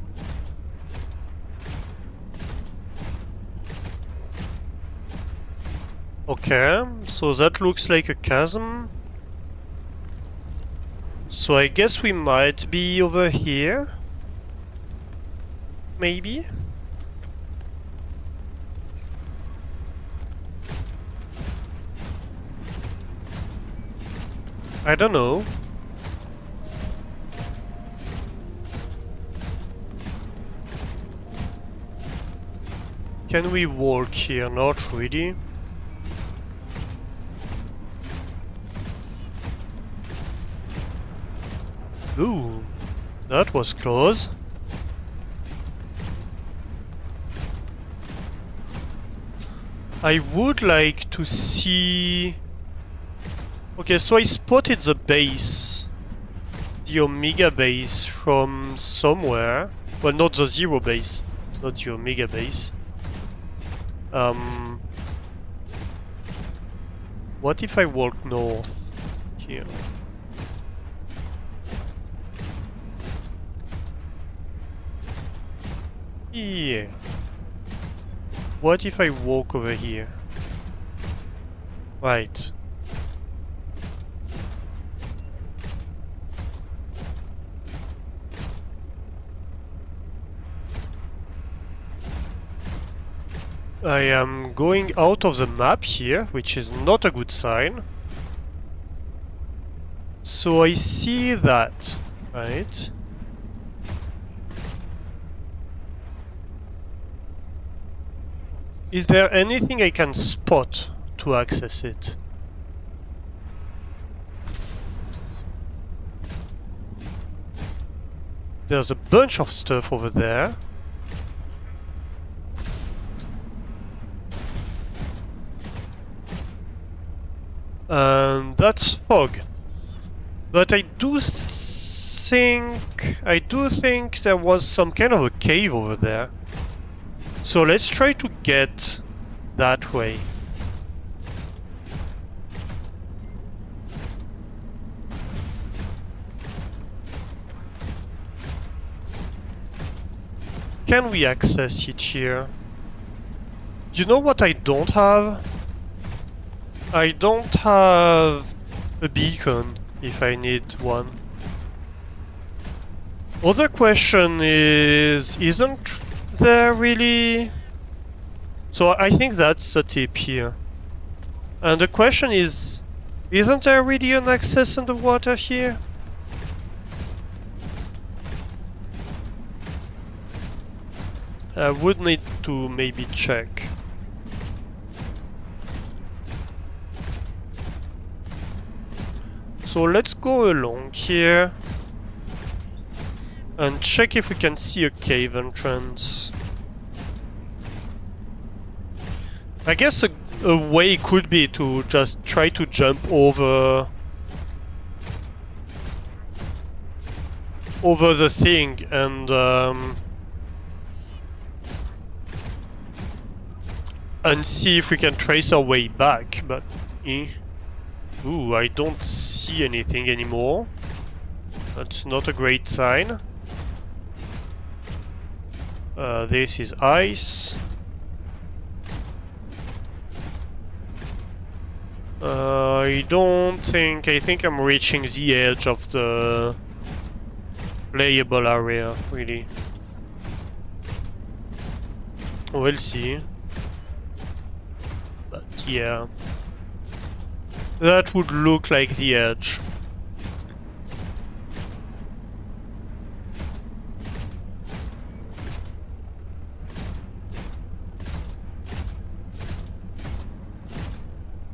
Okay, so that looks like a chasm. So I guess we might be over here. Maybe? I don't know. Can we walk here? Not really. Ooh, that was close. I would like to see... Okay, so I spotted the base. The Omega base from somewhere. Well, not the Zero base. Not the Omega base. What if I walk north here? Yeah. What if I walk over here? Right. I am going out of the map here, which is not a good sign. So I see that, right? Is there anything I can spot to access it? There's a bunch of stuff over there. And that's fog. But I do think there was some kind of a cave over there. So let's try to get that way. Can we access it here? You know what I don't have? I don't have a beacon if I need one. Other question is, isn't there really... So I think that's the tip here. And the question is, isn't there really an access underwater here? I would need to maybe check. So let's go along here and check if we can see a cave entrance. I guess a way could be to just try to jump over the thing and see if we can trace our way back, but ooh, I don't see anything anymore. That's not a great sign. This is ice. I think I'm reaching the edge of the playable area, really. We'll see. But yeah. That would look like the edge.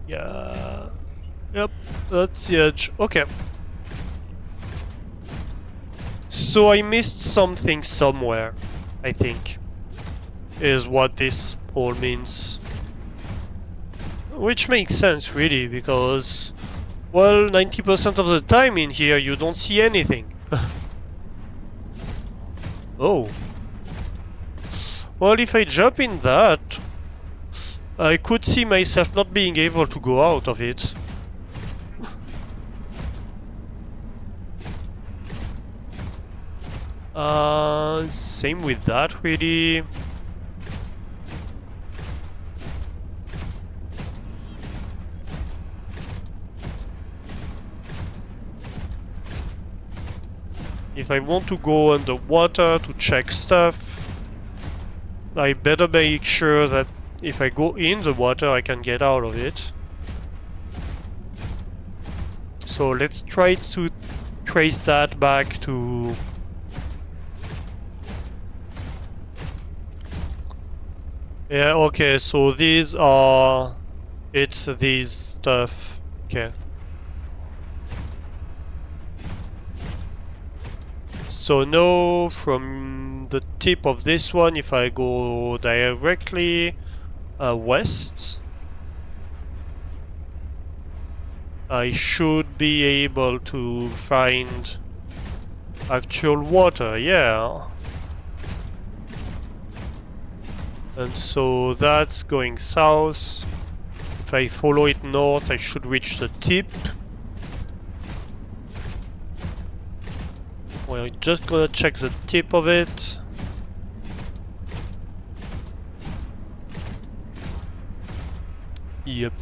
Yeah. Yep, that's the edge. Okay. So I missed something somewhere, I think, is what this all means. Which makes sense, really, because, well, 90% of the time in here you don't see anything. Oh. Well, if I jump in that, I could see myself not being able to go out of it. Same with that, really. If I want to go underwater to check stuff, I better make sure that if I go in the water, I can get out of it. So let's try to trace that back to... Yeah, okay, so these are... It's these stuff. Okay. So now from the tip of this one, if I go directly west, I should be able to find actual water, yeah. And so that's going south. If I follow it north, I should reach the tip. We're just gonna check the tip of it. Yep.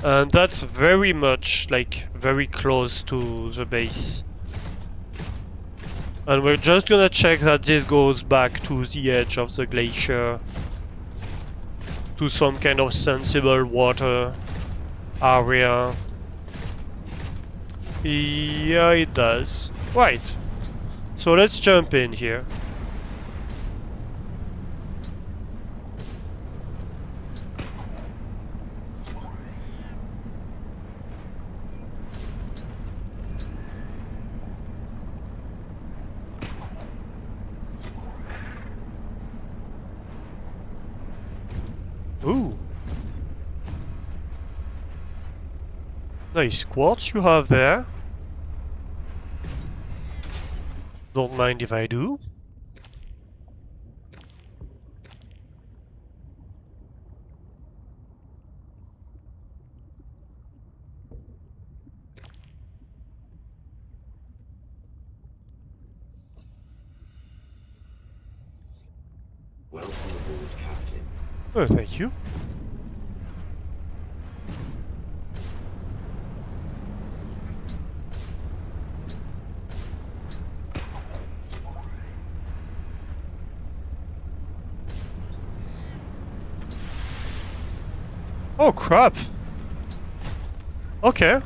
And that's very much, like, very close to the base. And we're just gonna check that this goes back to the edge of the glacier. To some kind of sensible water area. Yeah, it does. Right. So let's jump in here. Ooh. Nice quartz you have there. Don't mind if I do. Welcome aboard, Captain. Oh, thank you. Oh crap! Okay.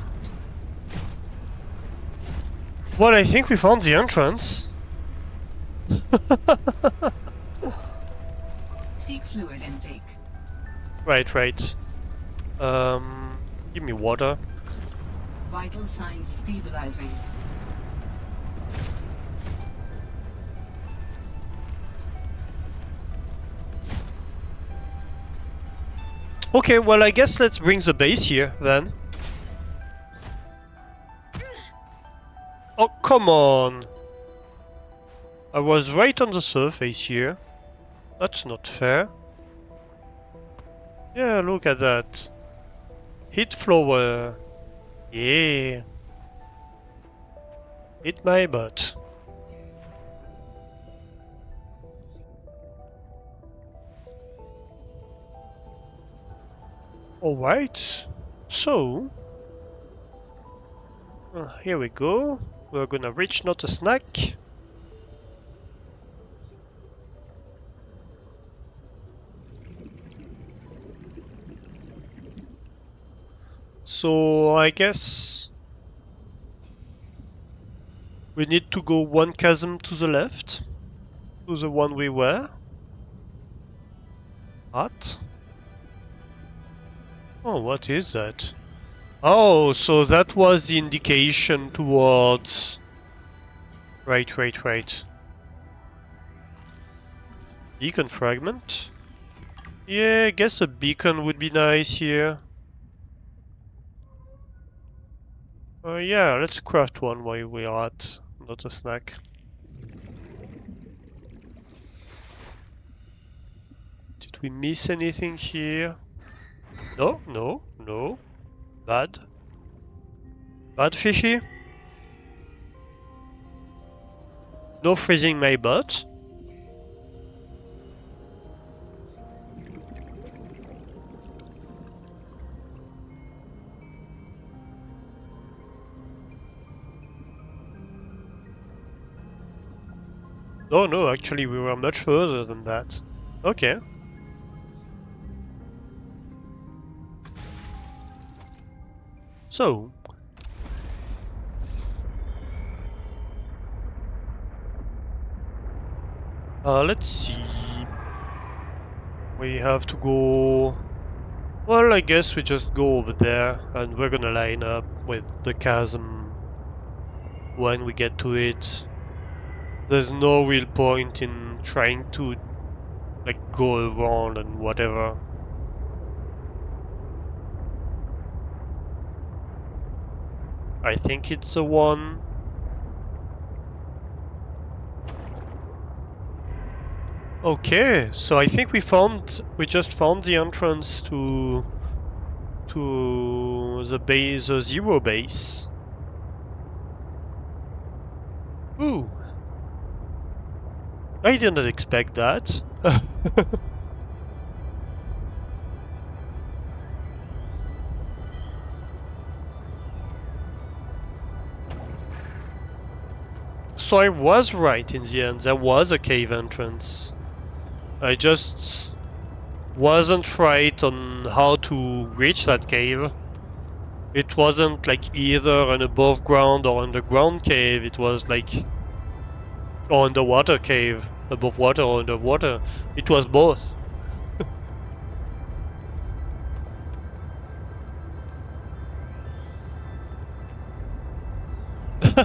Well, I think we found the entrance. Seek fluid intake. Right. Give me water. Vital signs stabilizing. Okay, well, I guess let's bring the base here, then. Oh, come on! I was right on the surface here. That's not fair. Yeah, look at that. Hit flower. Yeah. Hit my butt. Alright. So... here we go. We're gonna reach not a snack. So I guess we need to go one chasm to the left, to the one we were at. Oh, what is that? Oh, so that was the indication towards... Right. Beacon fragment. Yeah, I guess a beacon would be nice here. Yeah, let's craft one while we're at, not a snack. Did we miss anything here? No, no, no. Bad. Bad fishy? No freezing my butt. No, no, actually we were much further than that. Okay. So, let's see. We have to go... Well, I guess we just go over there and we're gonna line up with the chasm when we get to it. There's no real point in trying to like go around and whatever. I think it's a one. Okay, so I think we just found the entrance to the zero base. Ooh, I didn't expect that. So I was right in the end. There was a cave entrance. I just wasn't right on how to reach that cave. It wasn't like either an above ground or underground cave. It was like or underwater cave, above water or underwater. It was both.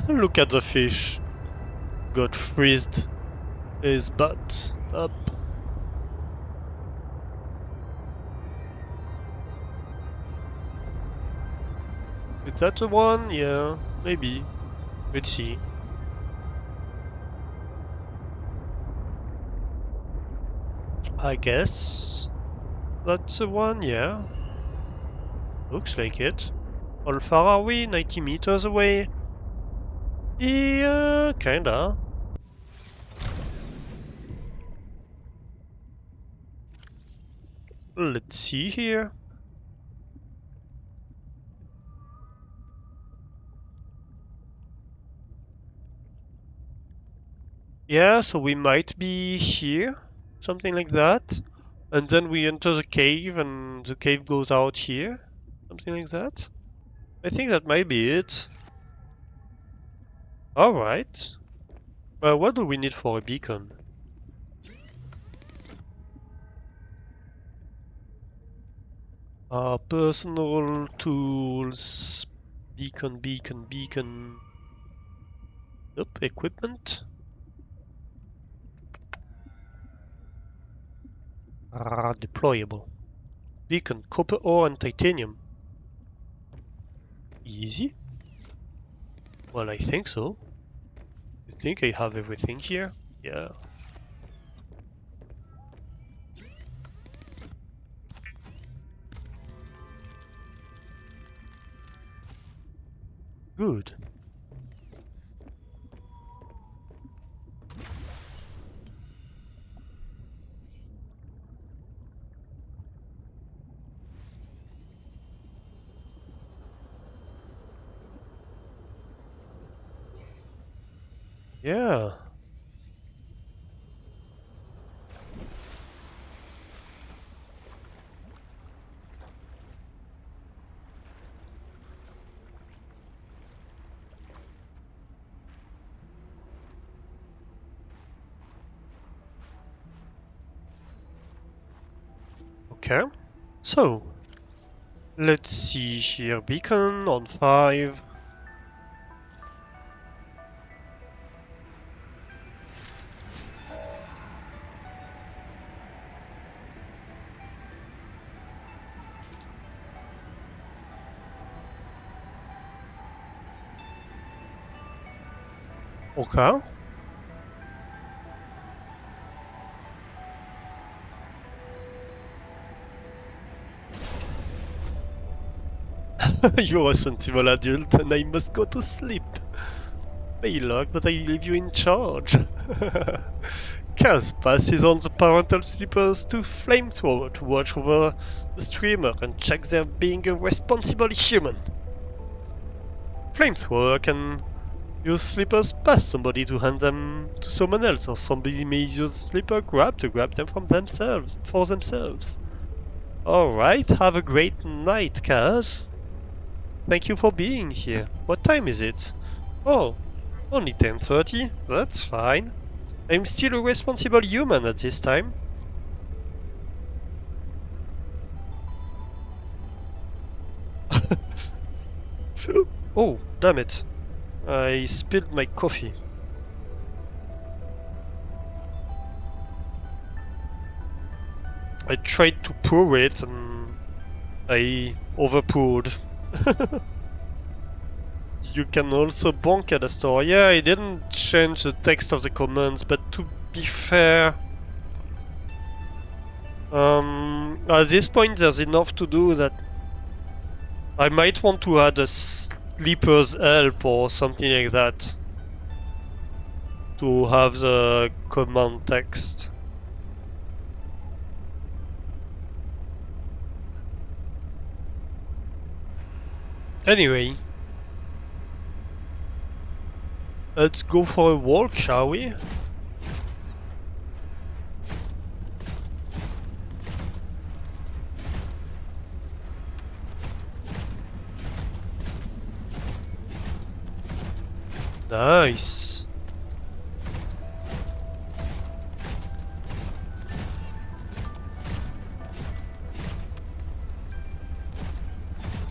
Look at the fish. Got freezed his butt up. Is that the one? Yeah, maybe. Let's see. I guess that's the one, yeah. Looks like it. How far are we? 90 meters away? Yeah, kinda. Let's see here. Yeah, so we might be here. Something like that. And then we enter the cave and the cave goes out here. Something like that. I think that might be it. Alright. What do we need for a beacon? Personal tools. Beacon, beacon, beacon. Nope, equipment. Deployable. Beacon, copper ore and titanium. Easy? Well, I think so. I think I have everything here. Yeah. Good. Yeah. Okay. So, let's see here. Beacon on 5. Okay. You're a sensible adult and I must go to sleep. May luck, but I leave you in charge. Kaz passes on the parental slippers to Flamethrower to watch over the streamer and check their being a responsible human. Flamethrower can use slippers past somebody to hand them to someone else, or somebody may use slipper grab to grab them from themselves for themselves. Alright, have a great night, Kaz. Thank you for being here. What time is it? Oh, only 10:30? That's fine. I'm still a responsible human at this time. Oh, damn it. I spilled my coffee. I tried to pour it and I overpoured. You can also bonk at a store. Yeah, I didn't change the text of the commands, but to be fair, at this point there's enough to do that I might want to add a sleeper's help or something like that to have the command text. Anyway, let's go for a walk, shall we? Nice.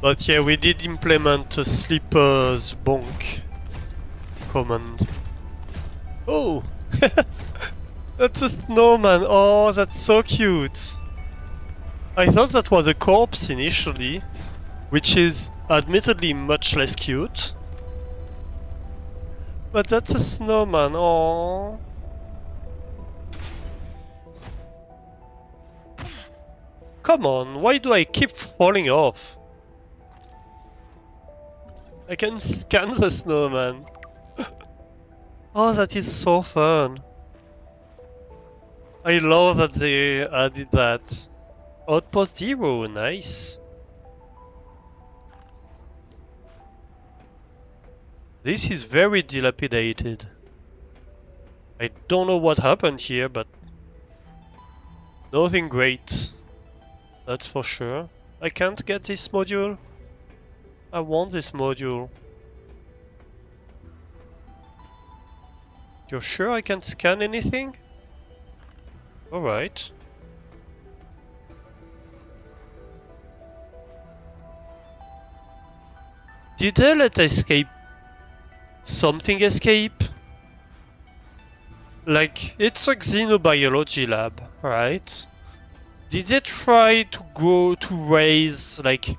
But yeah, we did implement a sleeper's bonk command. Oh! That's a snowman! Oh, that's so cute! I thought that was a corpse initially, which is admittedly much less cute. But that's a snowman, oh. Come on, why do I keep falling off? I can scan the snowman. Oh, that is so fun. I love that they added that. Outpost Zero, nice. This is very dilapidated. I don't know what happened here, but nothing great. That's for sure. I can't get this module. I want this module. You're sure I can't scan anything? Alright. Did they let escape something escape? Like, it's a xenobiology lab, right? Did they try to go to raise, like,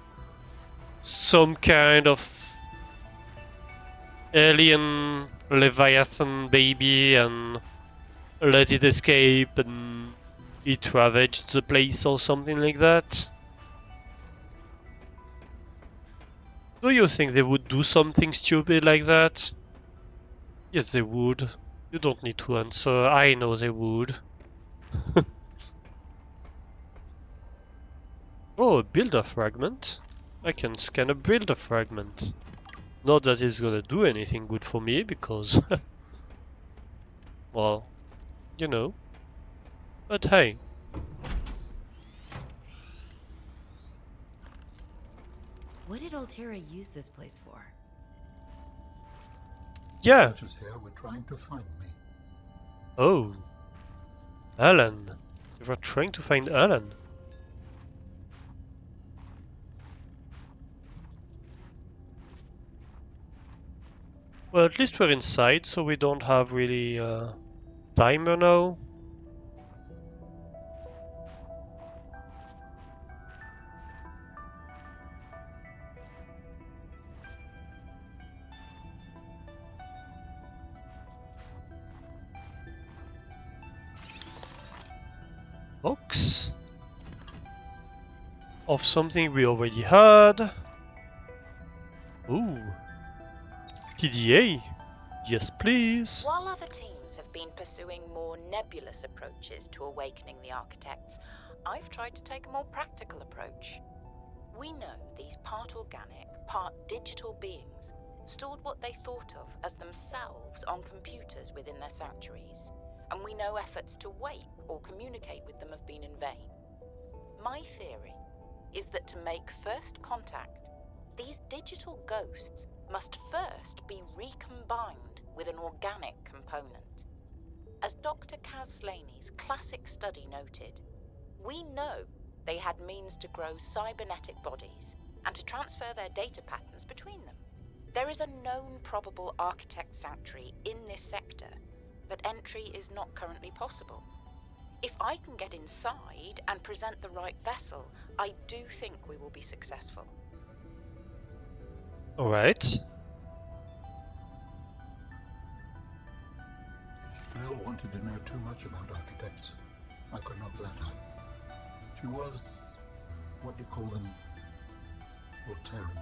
some kind of alien Leviathan baby and let it escape and it ravaged the place or something like that? Do you think they would do something stupid like that? Yes, they would. You don't need to answer. I know they would. Oh, a builder fragment. I can scan a builder fragment. Not that it's gonna do anything good for me, because... well, you know. But hey. What did Altera use this place for? Yeah. Searchers here were trying to find me. Oh. Alan. You were trying to find Alan. Well, at least we're inside, so we don't have really timer now. box of something we already had. Ooh. PDA. Yes, please. While other teams have been pursuing more nebulous approaches to awakening the architects, I've tried to take a more practical approach. We know these part organic, part digital beings stored what they thought of as themselves on computers within their sanctuaries, and we know efforts to wake or communicate with them have been in vain. My theory is that to make first contact, these digital ghosts must first be recombined with an organic component. As Dr. Kaz Slaney's classic study noted, we know they had means to grow cybernetic bodies and to transfer their data patterns between them. There is a known probable architect sanctuary in this sector, but entry is not currently possible. If I can get inside and present the right vessel, I do think we will be successful. Alright. Mel wanted to know too much about architects. I could not let her. She was, what do you call them, Voltairean.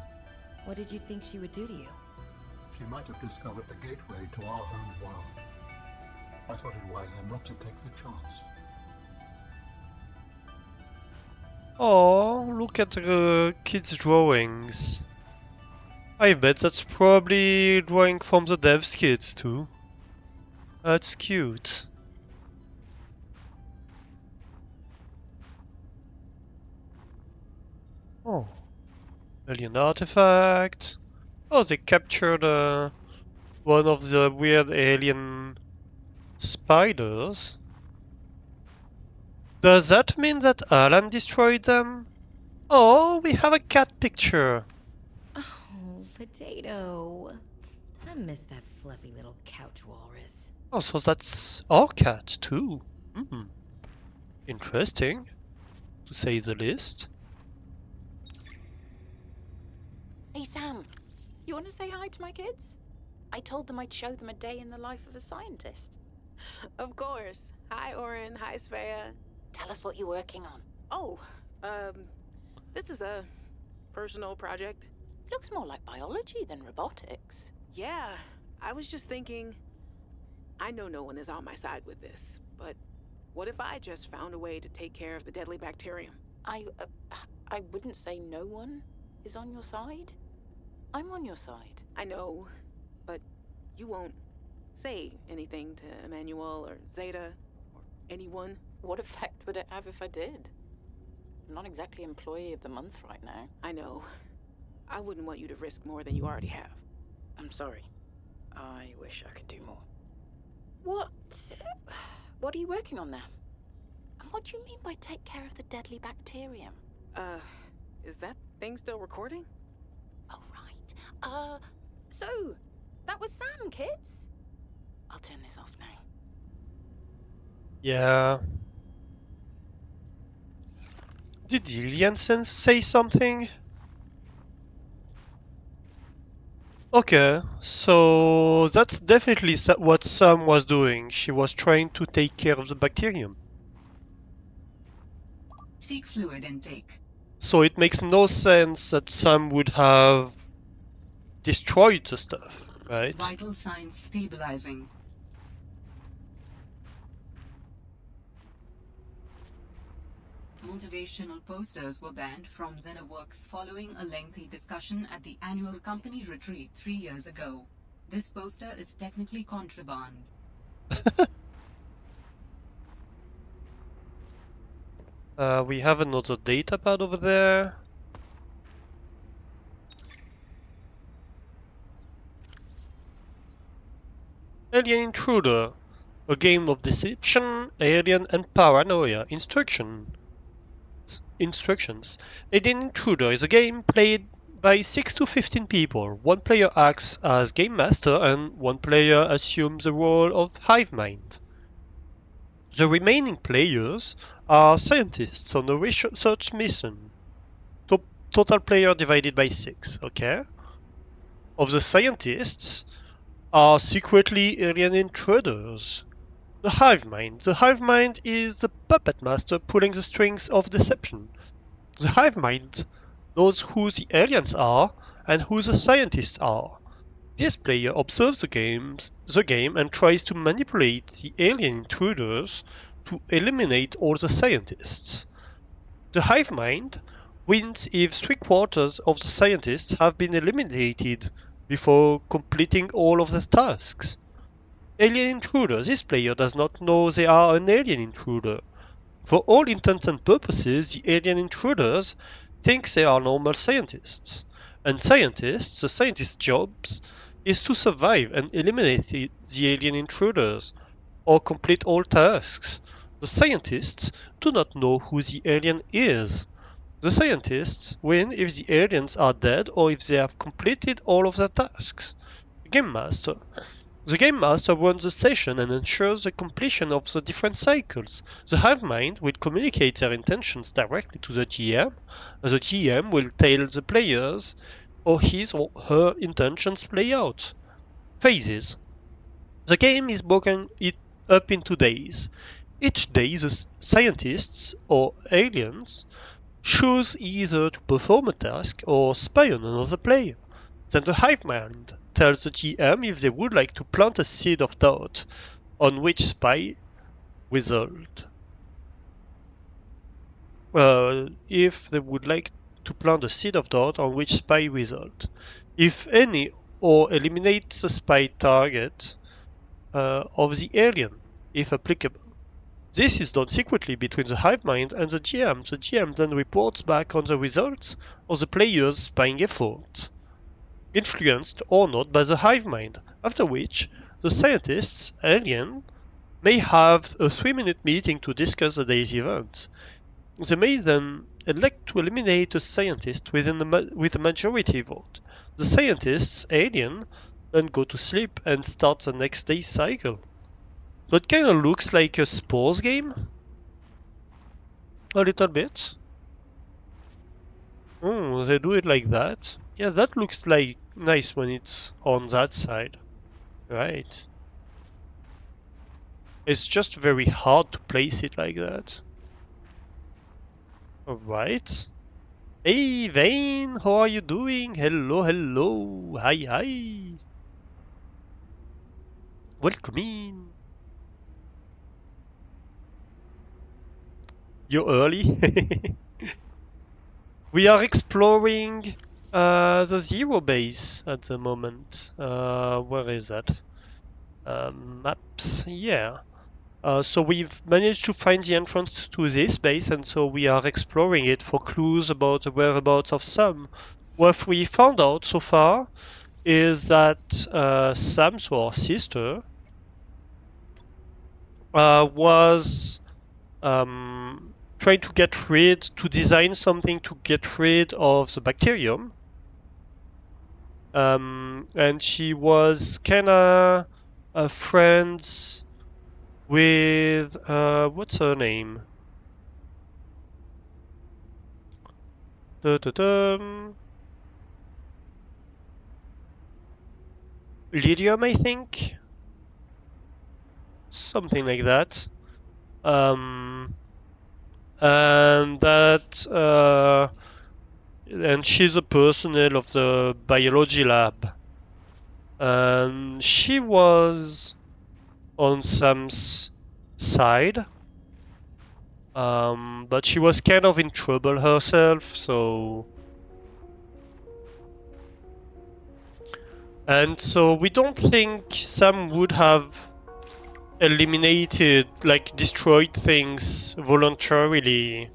What did you think she would do to you? She might have discovered the gateway to our home world. I thought it wiser not to take the chance. Oh, look at the kids' drawings. I bet that's probably drawing from the devs' kids too. That's cute. Oh, alien artifact. Oh, they captured one of the weird alien spiders. Does that mean that Alan destroyed them? Oh, we have a cat picture. Oh, Potato. I miss that fluffy little couch walrus. Oh, so that's our cat too. Hmm. Interesting, to say the least. Hey Sam, you want to say hi to my kids? I told them I'd show them a day in the life of a scientist. Of course. Hi, Oren. Hi, Svea. Tell us what you're working on. Oh, this is a personal project. Looks more like biology than robotics. Yeah, I was just thinking, I know no one is on my side with this, but what if I just found a way to take care of the deadly bacterium? I wouldn't say no one is on your side. I'm on your side. I know, but you won't say anything to Emmanuel or Zeta or anyone. What effect would it have if I did? I'm not exactly employee of the month right now. I know. I wouldn't want you to risk more than you already have. I'm sorry. I wish I could do more. What are you working on there? And what do you mean by take care of the deadly bacterium? Is that thing still recording? Oh, right. So, that was Sam, kids? I'll turn this off now. Yeah. Did Jensen say something? Okay, so that's definitely what Sam was doing. She was trying to take care of the bacterium. Seek fluid intake. So it makes no sense that Sam would have destroyed the stuff, right? Vital signs stabilizing. Motivational posters were banned from ZenaWorks following a lengthy discussion at the annual company retreat 3 years ago. This poster is technically contraband. We have another data pad over there. Alien Intruder, a game of deception, alien, and paranoia. Instructions. Alien Intruder is a game played by 6 to 15 people. One player acts as game master and one player assumes the role of hive mind. The remaining players are scientists on a research mission. Total player divided by 6, okay? Of the scientists are secretly alien intruders. The hive mind. The hive mind is the puppet master pulling the strings of deception. The hive mind knows who the aliens are and who the scientists are. This player observes the game and tries to manipulate the alien intruders to eliminate all the scientists. The hive mind wins if 3/4 of the scientists have been eliminated before completing all of the tasks. Alien intruder. This player does not know they are an alien intruder. For all intents and purposes, the alien intruders think they are normal scientists. And scientists, the scientists' jobs is to survive and eliminate the alien intruders, or complete all tasks. The scientists do not know who the alien is. The scientists win if the aliens are dead or if they have completed all of their tasks. The Game Master. The Game Master runs the session and ensures the completion of the different cycles. The Hive Mind will communicate their intentions directly to the GM, and the GM will tell the players how his or her intentions play out. Phases. The game is broken up into days. Each day, the scientists or aliens choose either to perform a task or spy on another player. Then the hive mind tells the GM if they would like to plant a seed of doubt on which spy result. If they would like to plant a seed of doubt on which spy result. If any, or eliminate the spy target of the alien, if applicable. This is done secretly between the hive mind and the GM. The GM then reports back on the results of the player's spying effort, influenced or not by the hive mind, after which the scientists, alien, may have a 3-minute meeting to discuss the day's events. They may then elect to eliminate a scientist with a majority vote. The scientists, alien, then go to sleep and start the next day's cycle. That kind of looks like a Spores game. A little bit. Oh, they do it like that. Yeah, that looks like nice when it's on that side. Right. It's just very hard to place it like that. Alright. Hey, Vane, how are you doing? Hello, hello. Hi, hi. Welcome in. You're early. We are exploring the Zero base at the moment. Where is that? Maps, yeah. So we've managed to find the entrance to this base, and so we are exploring it for clues about the whereabouts of Sam. What we found out so far is that Sam, so our sister, was trying to design something to get rid of the bacterium. And she was kinda friends with what's her name? Lydium, I think, something like that. And that and she's a personnel of the biology lab. And she was on Sam's side, but she was kind of in trouble herself, so... And so we don't think Sam would have eliminated, like destroyed things voluntarily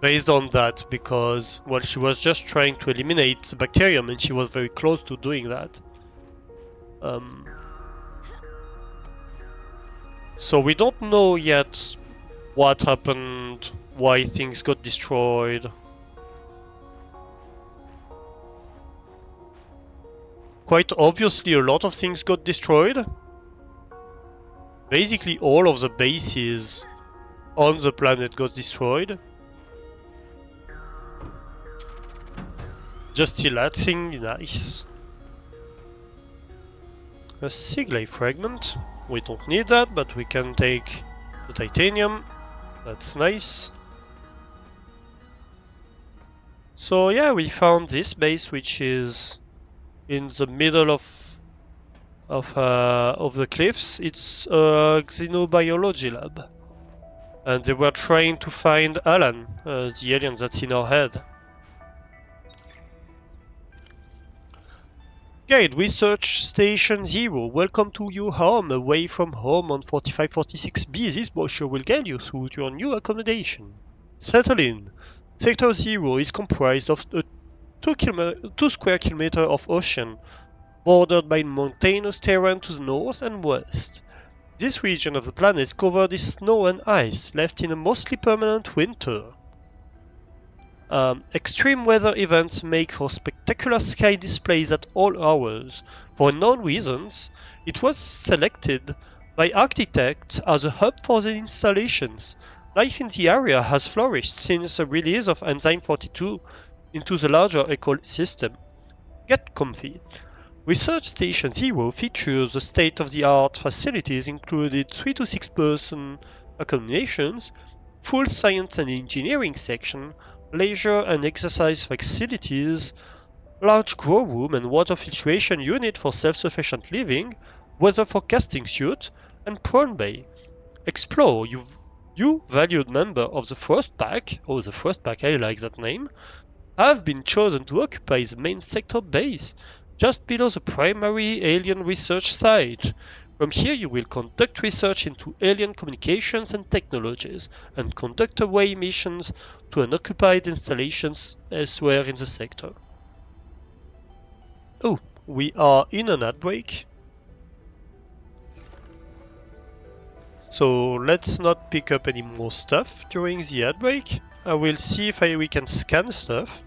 based on that, because, well, she was just trying to eliminate the bacterium and she was very close to doing that. So we don't know yet what happened, why things got destroyed. Quite obviously a lot of things got destroyed. Basically all of the bases on the planet got destroyed. Just chillaxing, nice. A Sigley fragment. We don't need that, but we can take the titanium. That's nice. So yeah, we found this base, which is in the middle of the cliffs. It's a xenobiology lab, and they were trying to find Alan, the alien that's in our head. Guide, Research Station 0. Welcome to your home, away from home on 4546B. This brochure will guide you through your new accommodation. Settle in. Sector 0 is comprised of a 2 square kilometer of ocean, bordered by mountainous terrain to the north and west. This region of the planet is covered in snow and ice, left in a mostly permanent winter. Extreme weather events make for spectacular sky displays at all hours. For unknown reasons, it was selected by architects as a hub for the installations. Life in the area has flourished since the release of Enzyme 42 into the larger ecosystem. Get comfy. Research Station Zero features the state-of-the-art facilities including 3 to 6 person accommodations, full science and engineering section, leisure and exercise facilities, large grow room and water filtration unit for self-sufficient living, weather forecasting suite, and prawn bay. Explore, you valued member of the First Pack, oh the First Pack, I like that name, have been chosen to occupy the main sector base, just below the primary alien research site. From here you will conduct research into alien communications and technologies, and conduct away missions to unoccupied installations elsewhere in the sector. Oh, we are in an ad break. So let's not pick up any more stuff during the ad break. I will see if we can scan stuff.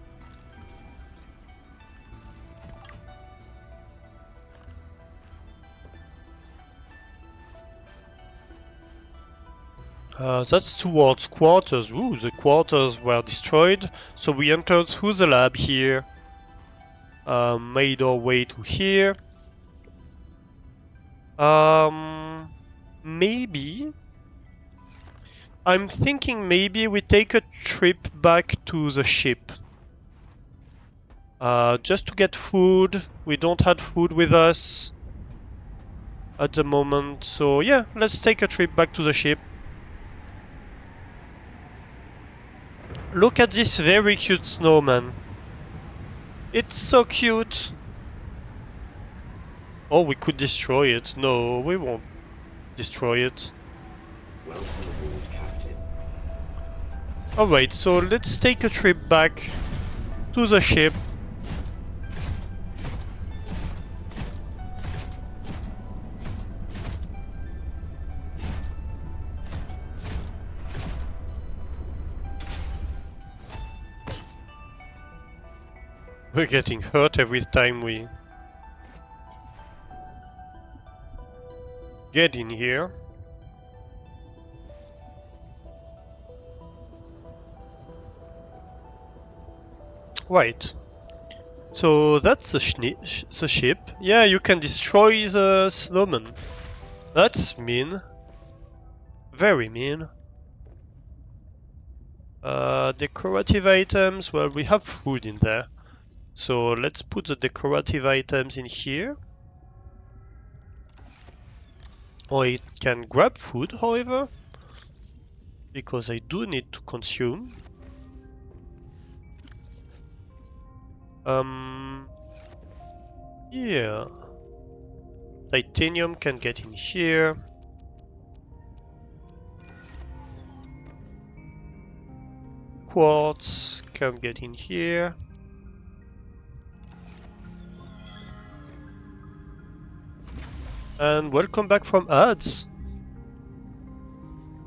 That's towards quarters. Ooh, the quarters were destroyed, so we entered through the lab here, made our way to here. Maybe I'm thinking maybe we take a trip back to the ship, just to get food. We don't have food with us at the moment, so yeah, let's take a trip back to the ship. Look at this very cute snowman. It's so cute. Oh, we could destroy it. No, we won't destroy it. Welcome aboard, Captain. Alright, so let's take a trip back to the ship. We're getting hurt every time we get in here. Right. So that's the ship. Yeah, you can destroy the snowman. That's mean. Very mean. Decorative items. Well, we have food in there. So let's put the decorative items in here. Or it can grab food, however, because I do need to consume. Yeah. Titanium can get in here. Quartz can get in here. And welcome back from ads.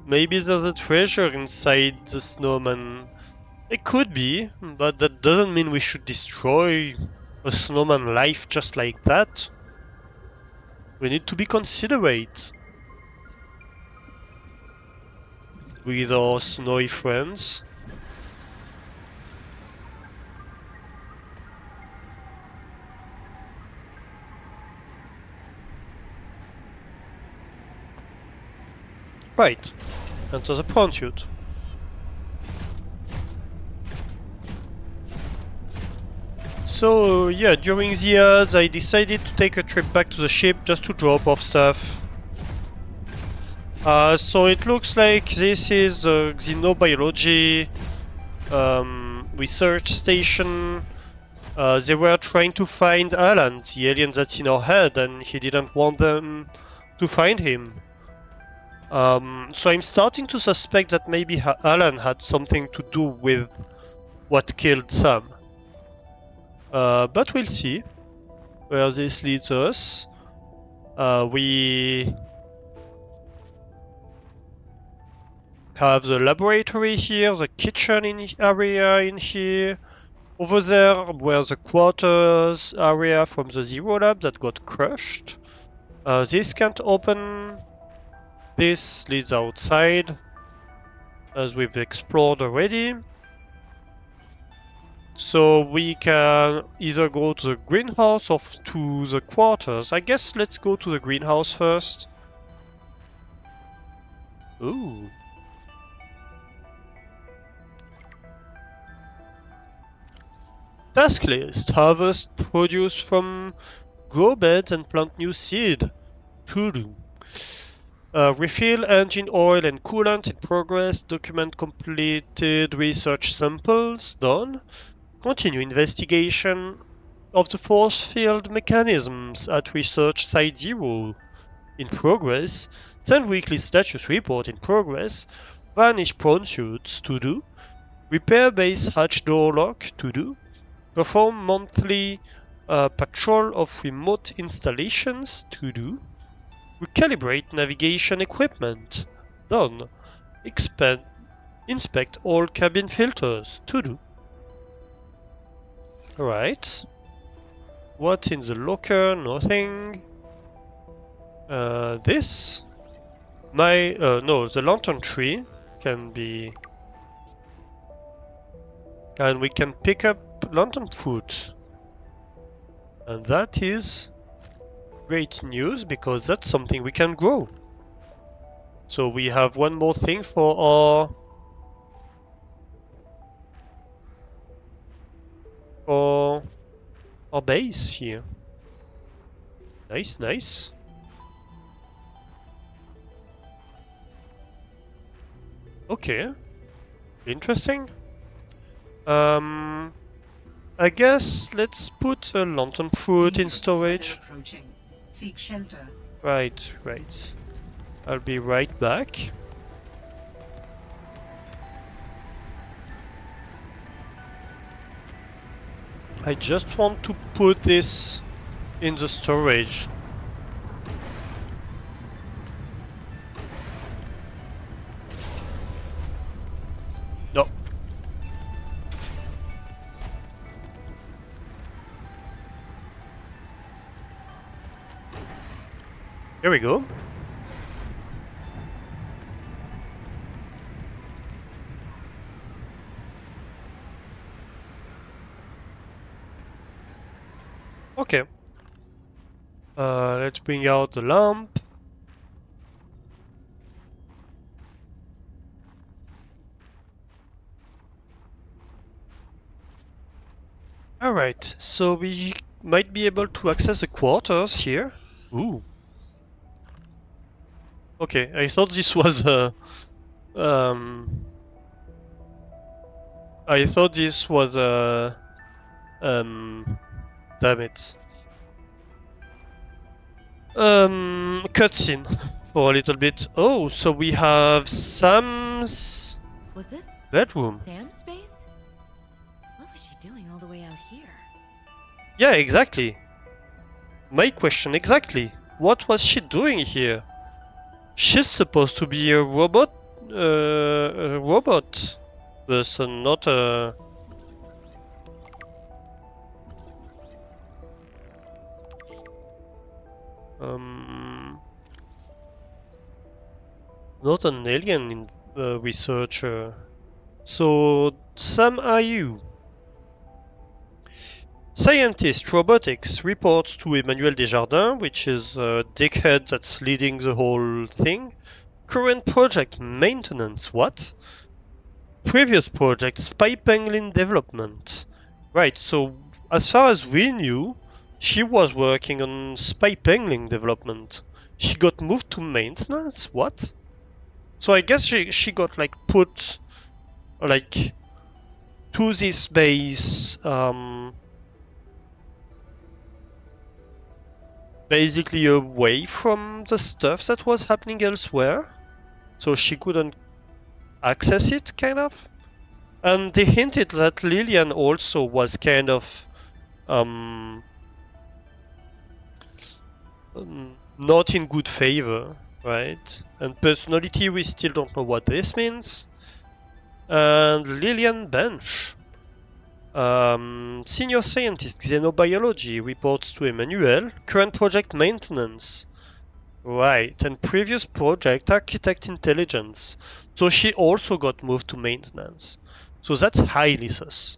Maybe there's a treasure inside the snowman. It could be, but that doesn't mean we should destroy a snowman life just like that. We need to be considerate with our snowy friends. Right. Enter the prawn suit. So yeah, during the ads I decided to take a trip back to the ship just to drop off stuff. So it looks like this is a xenobiology research station. They were trying to find Alan, the alien that's in our head, and he didn't want them to find him. So I'm starting to suspect that maybe Alan had something to do with what killed Sam. But we'll see where this leads us. We have the laboratory here, the kitchen area in here. Over there were the quarters area from the Zero Lab that got crushed. This can't open. This leads outside, as we've explored already. So we can either go to the greenhouse or to the quarters. I guess let's go to the greenhouse first. Ooh. Task list. Harvest produce from grow beds and plant new seed. Refill engine oil and coolant in progress. Document completed research samples done. Continue investigation of the force field mechanisms at Research Site 0 in progress. Send weekly status report in progress. Vanish prawn suits to do. Repair base hatch door lock to do. Perform monthly patrol of remote installations to do. Recalibrate navigation equipment done. Inspect all cabin filters to do. Alright. What's in the locker? Nothing. This? No, the lantern tree can be... And we can pick up lantern fruit. And that is great news because that's something we can grow. So we have one more thing for our base here. Nice, nice. Okay. Interesting. I guess let's put a lantern fruit in storage. Seek shelter. Right, right. I'll be right back. I just want to put this in the storage. No. Here we go. Okay. Let's bring out the lamp. Alright, so we might be able to access the quarters here. Ooh. Okay, I thought this was a... I thought this was a... Damn it. Cutscene for a little bit. Oh, so we have Sam's Was this bedroom. Sam's space? What was she doing all the way out here? Yeah, exactly. My question exactly. What was she doing here? She's supposed to be a robot person, not a... Not an alien researcher. So, Sam, are you? Scientist robotics reports to Emmanuel Desjardins, which is a dickhead that's leading the whole thing. Current project maintenance, what? Previous project, spy penguin development. Right, so as far as we knew, she was working on spy penguin development. She got moved to maintenance, what? So I guess she got like put like to this base basically away from the stuff that was happening elsewhere. So she couldn't access it, kind of. And they hinted that Lillian also was kind of um, not in good favor, right? And personality, we still don't know what this means. And Lillian Bench, senior scientist, xenobiology, reports to Emmanuel, current project maintenance. Right, and previous project, architect intelligence. So she also got moved to maintenance. So that's highly sus.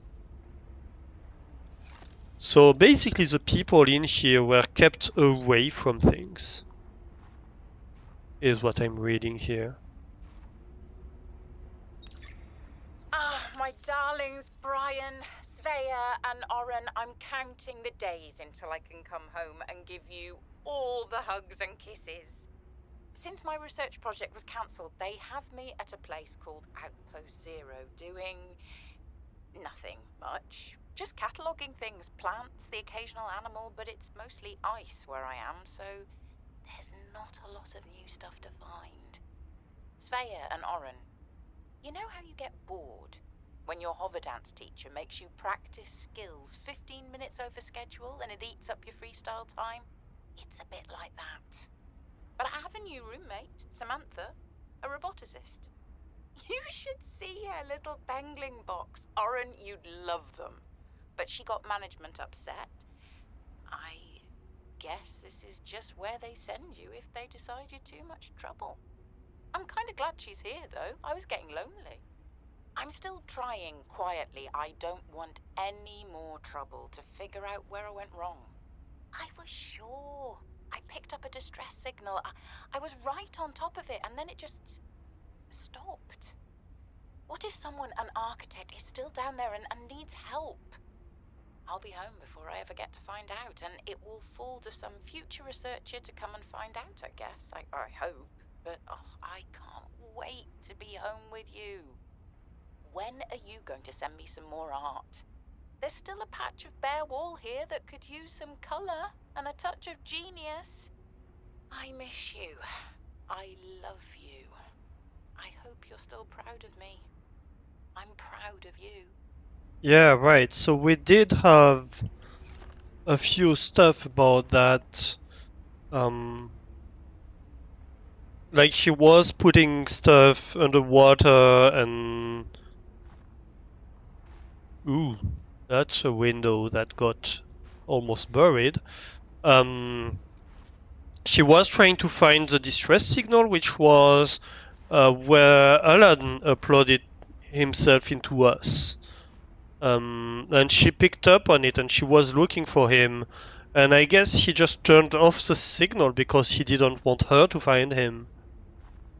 So basically the people in here were kept away from things, is what I'm reading here. Ah, my darlings, Brian, Svea, and Oren, I'm counting the days until I can come home and give you all the hugs and kisses. Since my research project was cancelled, they have me at a place called Outpost Zero doing nothing much. Just cataloguing things, plants, the occasional animal, but it's mostly ice where I am, so there's not a lot of new stuff to find. Svea and Oren, you know how you get bored when your hover dance teacher makes you practice skills 15 minutes over schedule and it eats up your freestyle time? It's a bit like that. But I have a new roommate, Samantha, a roboticist. You should see her little Bengling box. Oren, you'd love them. But she got management upset. I guess this is just where they send you if they decide you're too much trouble. I'm kind of glad she's here, though. I was getting lonely. I'm still trying quietly. I don't want any more trouble to figure out where I went wrong. I was sure. I picked up a distress signal. I was right on top of it, and then it just stopped. What if someone, an architect, is still down there and needs help? I'll be home before I ever get to find out, and it will fall to some future researcher to come and find out, I guess. I hope. But I can't wait to be home with you. When are you going to send me some more art? There's still a patch of bare wall here that could use some colour and a touch of genius. I miss you. I love you. I hope you're still proud of me. I'm proud of you. Yeah, right. So we did have a few stuff about that. Like she was putting stuff underwater and ooh, that's a window that got almost buried. She was trying to find the distress signal, which was where Alan uploaded himself into us. And she picked up on it and she was looking for him. And I guess he just turned off the signal because he didn't want her to find him.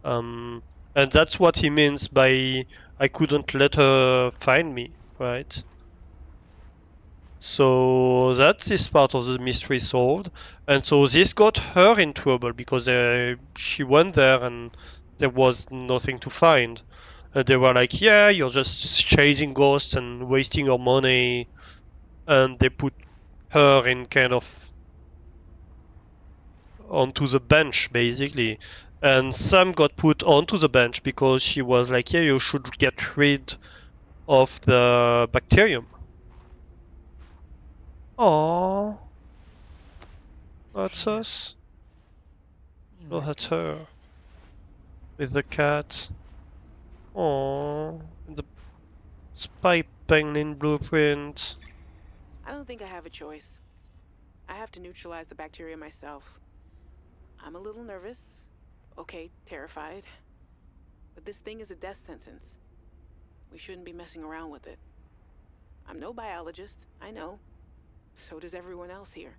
And that's what he means by I couldn't let her find me, right? So that's this part of the mystery solved. And so this got her in trouble because she went there and there was nothing to find. And they were like, yeah, you're just chasing ghosts and wasting your money. And they put her in kind of onto the bench, basically. And Sam got put onto the bench because she was like, yeah, you should get rid of the bacterium. Aww. That's us. Oh, that's her. With the cat. Aww. The spy penguin blueprint. I don't think I have a choice. I have to neutralize the bacteria myself. I'm a little nervous. Okay, terrified. But this thing is a death sentence. We shouldn't be messing around with it. I'm no biologist, I know. So does everyone else here.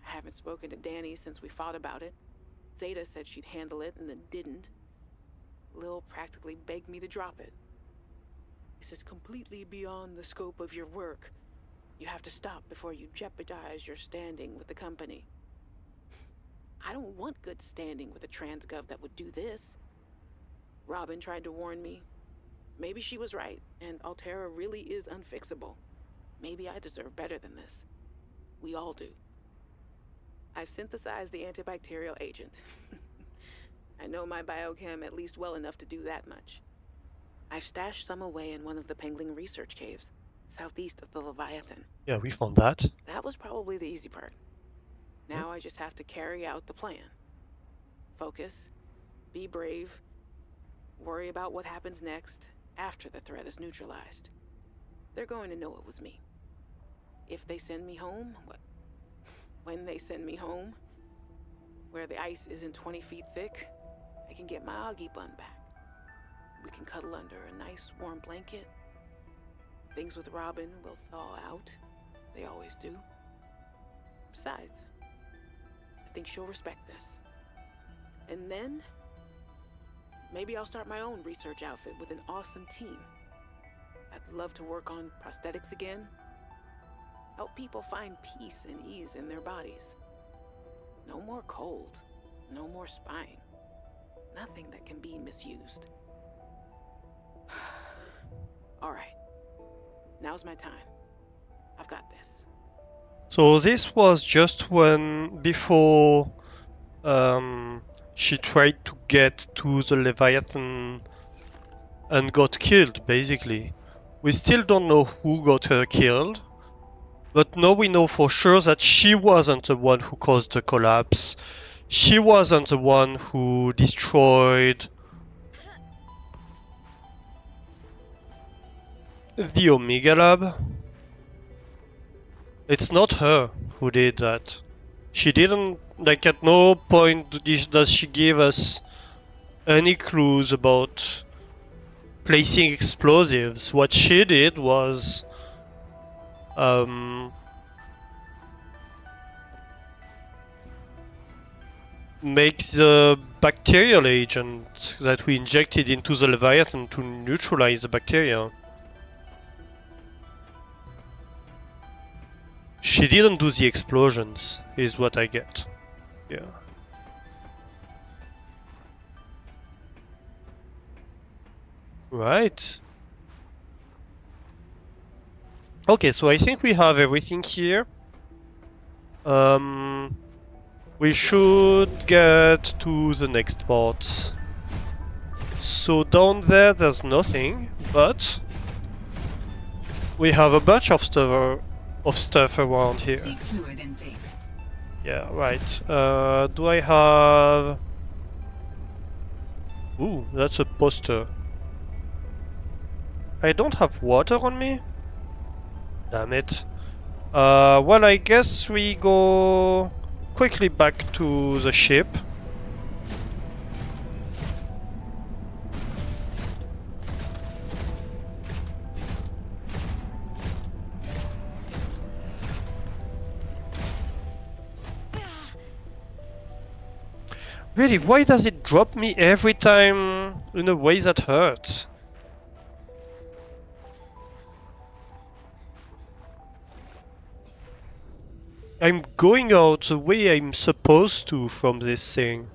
I haven't spoken to Danny since we fought about it. Zeta said she'd handle it and then didn't. Lil practically begged me to drop it. This is completely beyond the scope of your work. You have to stop before you jeopardize your standing with the company. I don't want good standing with a transgov that would do this. Robin tried to warn me. Maybe she was right, and Altera really is unfixable. Maybe I deserve better than this. We all do. I've synthesized the antibacterial agent. I know my biochem at least well enough to do that much. I've stashed some away in one of the Pengling research caves, southeast of the Leviathan. Yeah, we found that. That was probably the easy part. Now I just have to carry out the plan. Focus, be brave, worry about what happens next after the threat is neutralized. They're going to know it was me. If they send me home, when they send me home, where the ice isn't 20 feet thick, I can get my Augie bun back. We can cuddle under a nice warm blanket. Things with Robin will thaw out. They always do. Besides, I think she'll respect this. And then, maybe I'll start my own research outfit with an awesome team. I'd love to work on prosthetics again. Help people find peace and ease in their bodies. No more cold. No more spying. Nothing that can be misused. All right. Now's my time. I've got this. So this was just before she tried to get to the Leviathan and got killed, basically. We still don't know who got her killed, but now we know for sure that she wasn't the one who caused the collapse. She wasn't the one who destroyed the Omega Lab. It's not her who did that. She didn't, like, at no point does she give us any clues about placing explosives. What she did was make the bacterial agent that we injected into the Leviathan to neutralize the bacteria. She didn't do the explosions, is what I get. Yeah. Right. Okay, so I think we have everything here. We should get to the next part. So down there, there's nothing, but we have a bunch of stuff around here. Seek fluid intake. Yeah, right. Do I have... Ooh, that's a poster. I don't have water on me? Damn it. Well, I guess we go quickly back to the ship. Really, why does it drop me every time in a way that hurts? I'm going out the way I'm supposed to from this thing,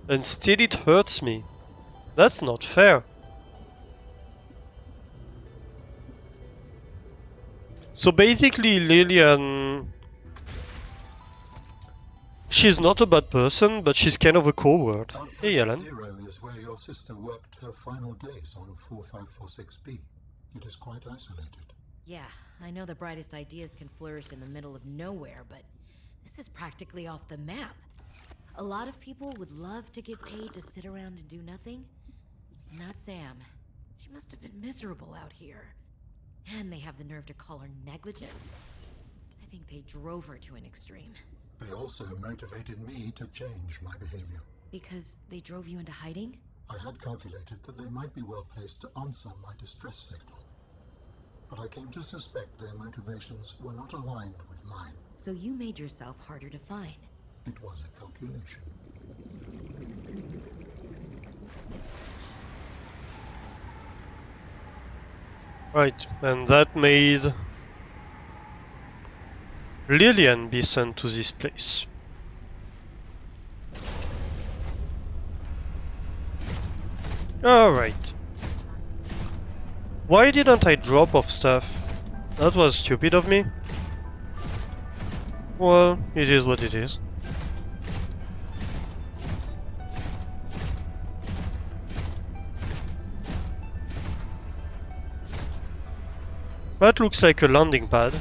and still it hurts me. That's not fair. So basically, Lillian... She's not a bad person, but she's kind of a coward. Hey, Alan. Zero is where your sister worked her final days on 4546B. It is quite isolated. Yeah, I know the brightest ideas can flourish in the middle of nowhere, but this is practically off the map. A lot of people would love to get paid to sit around and do nothing. Not Sam. She must have been miserable out here. And they have the nerve to call her negligent. I think they drove her to an extreme. They also motivated me to change my behavior. Because they drove you into hiding? I had calculated that they might be well placed to answer my distress signal. But I came to suspect their motivations were not aligned with mine. So you made yourself harder to find. It was a calculation. Right, and that made Lillian be sent to this place. Alright. Why didn't I drop off stuff? That was stupid of me. Well, it is what it is. That looks like a landing pad.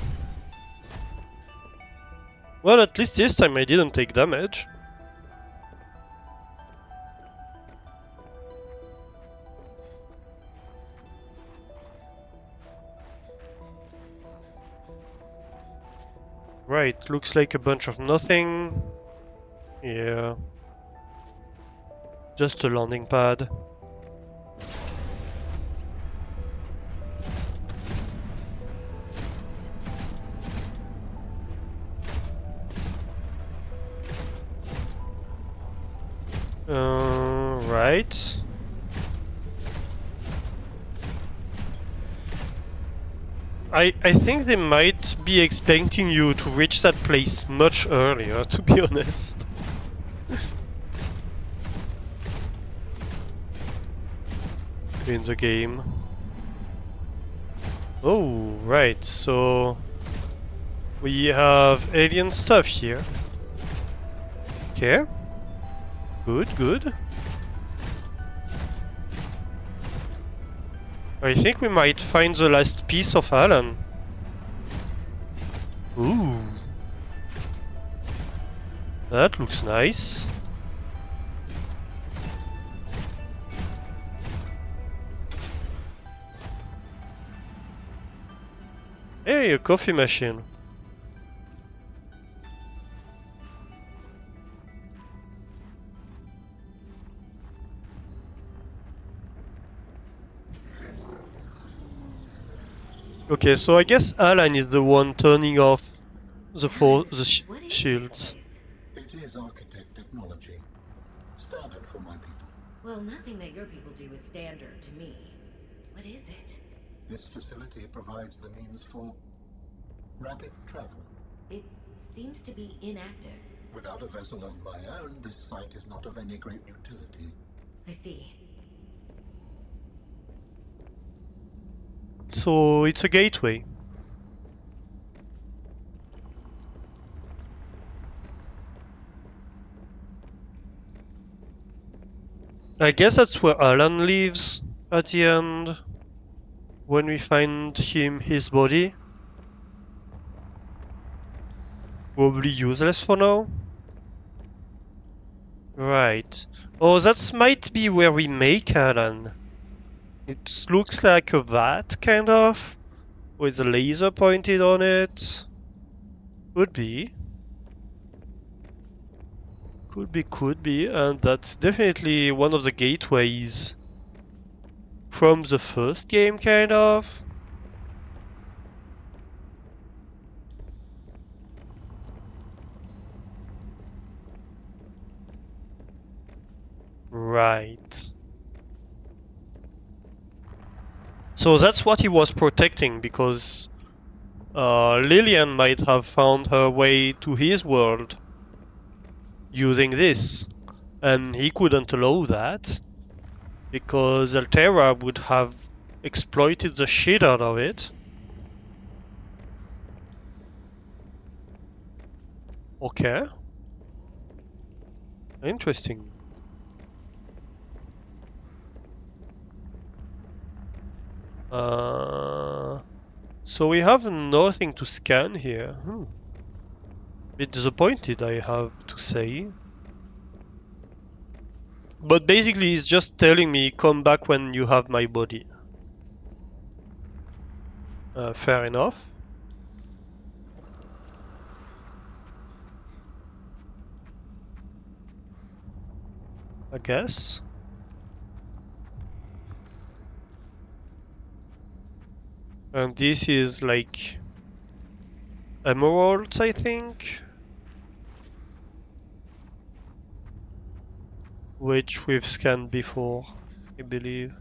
Well, at least this time I didn't take damage. Right, looks like a bunch of nothing. Yeah. Just a landing pad. Right. I think they might be expecting you to reach that place much earlier, to be honest. In the game. Oh, right, so we have alien stuff here. Okay. Good, good. I think we might find the last piece of Alan. Ooh. That looks nice. Hey, a coffee machine. Okay, so I guess Alan is the one turning off the shields. It is architect technology. Standard for my people. Well, nothing that your people do is standard to me. What is it? This facility provides the means for rapid travel. It seems to be inactive. Without a vessel of my own, this site is not of any great utility. I see. So it's a gateway. I guess that's where Alan lives at the end. When we find his body. Probably useless for now. Right. Oh, that might be where we make Alan. It looks like a vat, kind of, with a laser pointed on it. Could be. Could be, and that's definitely one of the gateways from the first game, kind of. Right. So that's what he was protecting, because Lillian might have found her way to his world using this, and he couldn't allow that, because Altera would have exploited the shit out of it. Okay. Interesting. So we have nothing to scan here. Bit disappointed, I have to say. But basically, it's just telling me, come back when you have my body. Fair enough. I guess. And this is like emeralds, I think, which we've scanned before, I believe.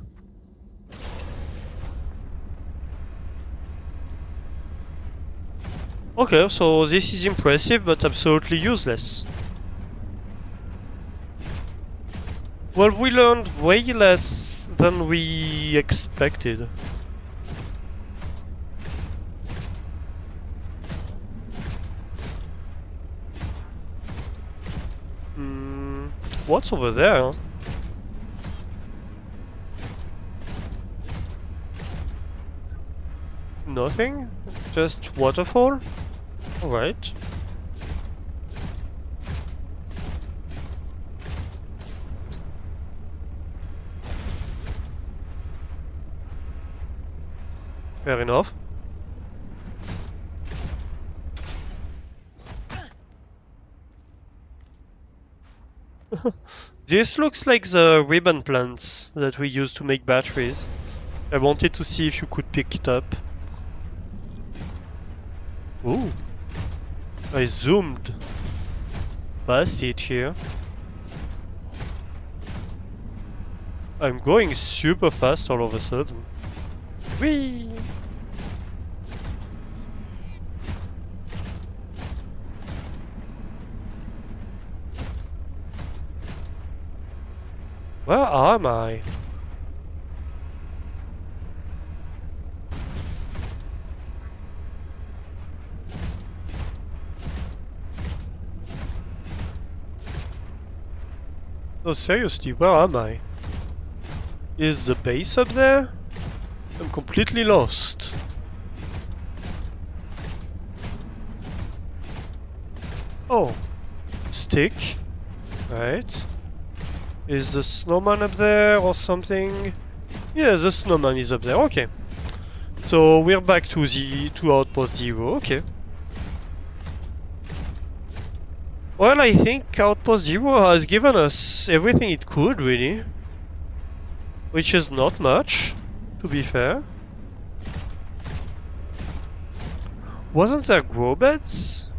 Okay, so this is impressive, but absolutely useless. Well, we learned way less than we expected. What's over there? Nothing? Just waterfall? Alright. Fair enough. This looks like the ribbon plants that we use to make batteries. I wanted to see if you could pick it up. Ooh. I zoomed past it here. I'm going super fast all of a sudden. Whee! Where am I? No, seriously, where am I? Is the base up there? I'm completely lost. Oh, stick. Right. Is the snowman up there or something? Yeah, the snowman is up there. Okay. So we're back to Outpost Zero. Okay. Well, I think Outpost Zero has given us everything it could, really. Which is not much, to be fair. Wasn't there grow beds?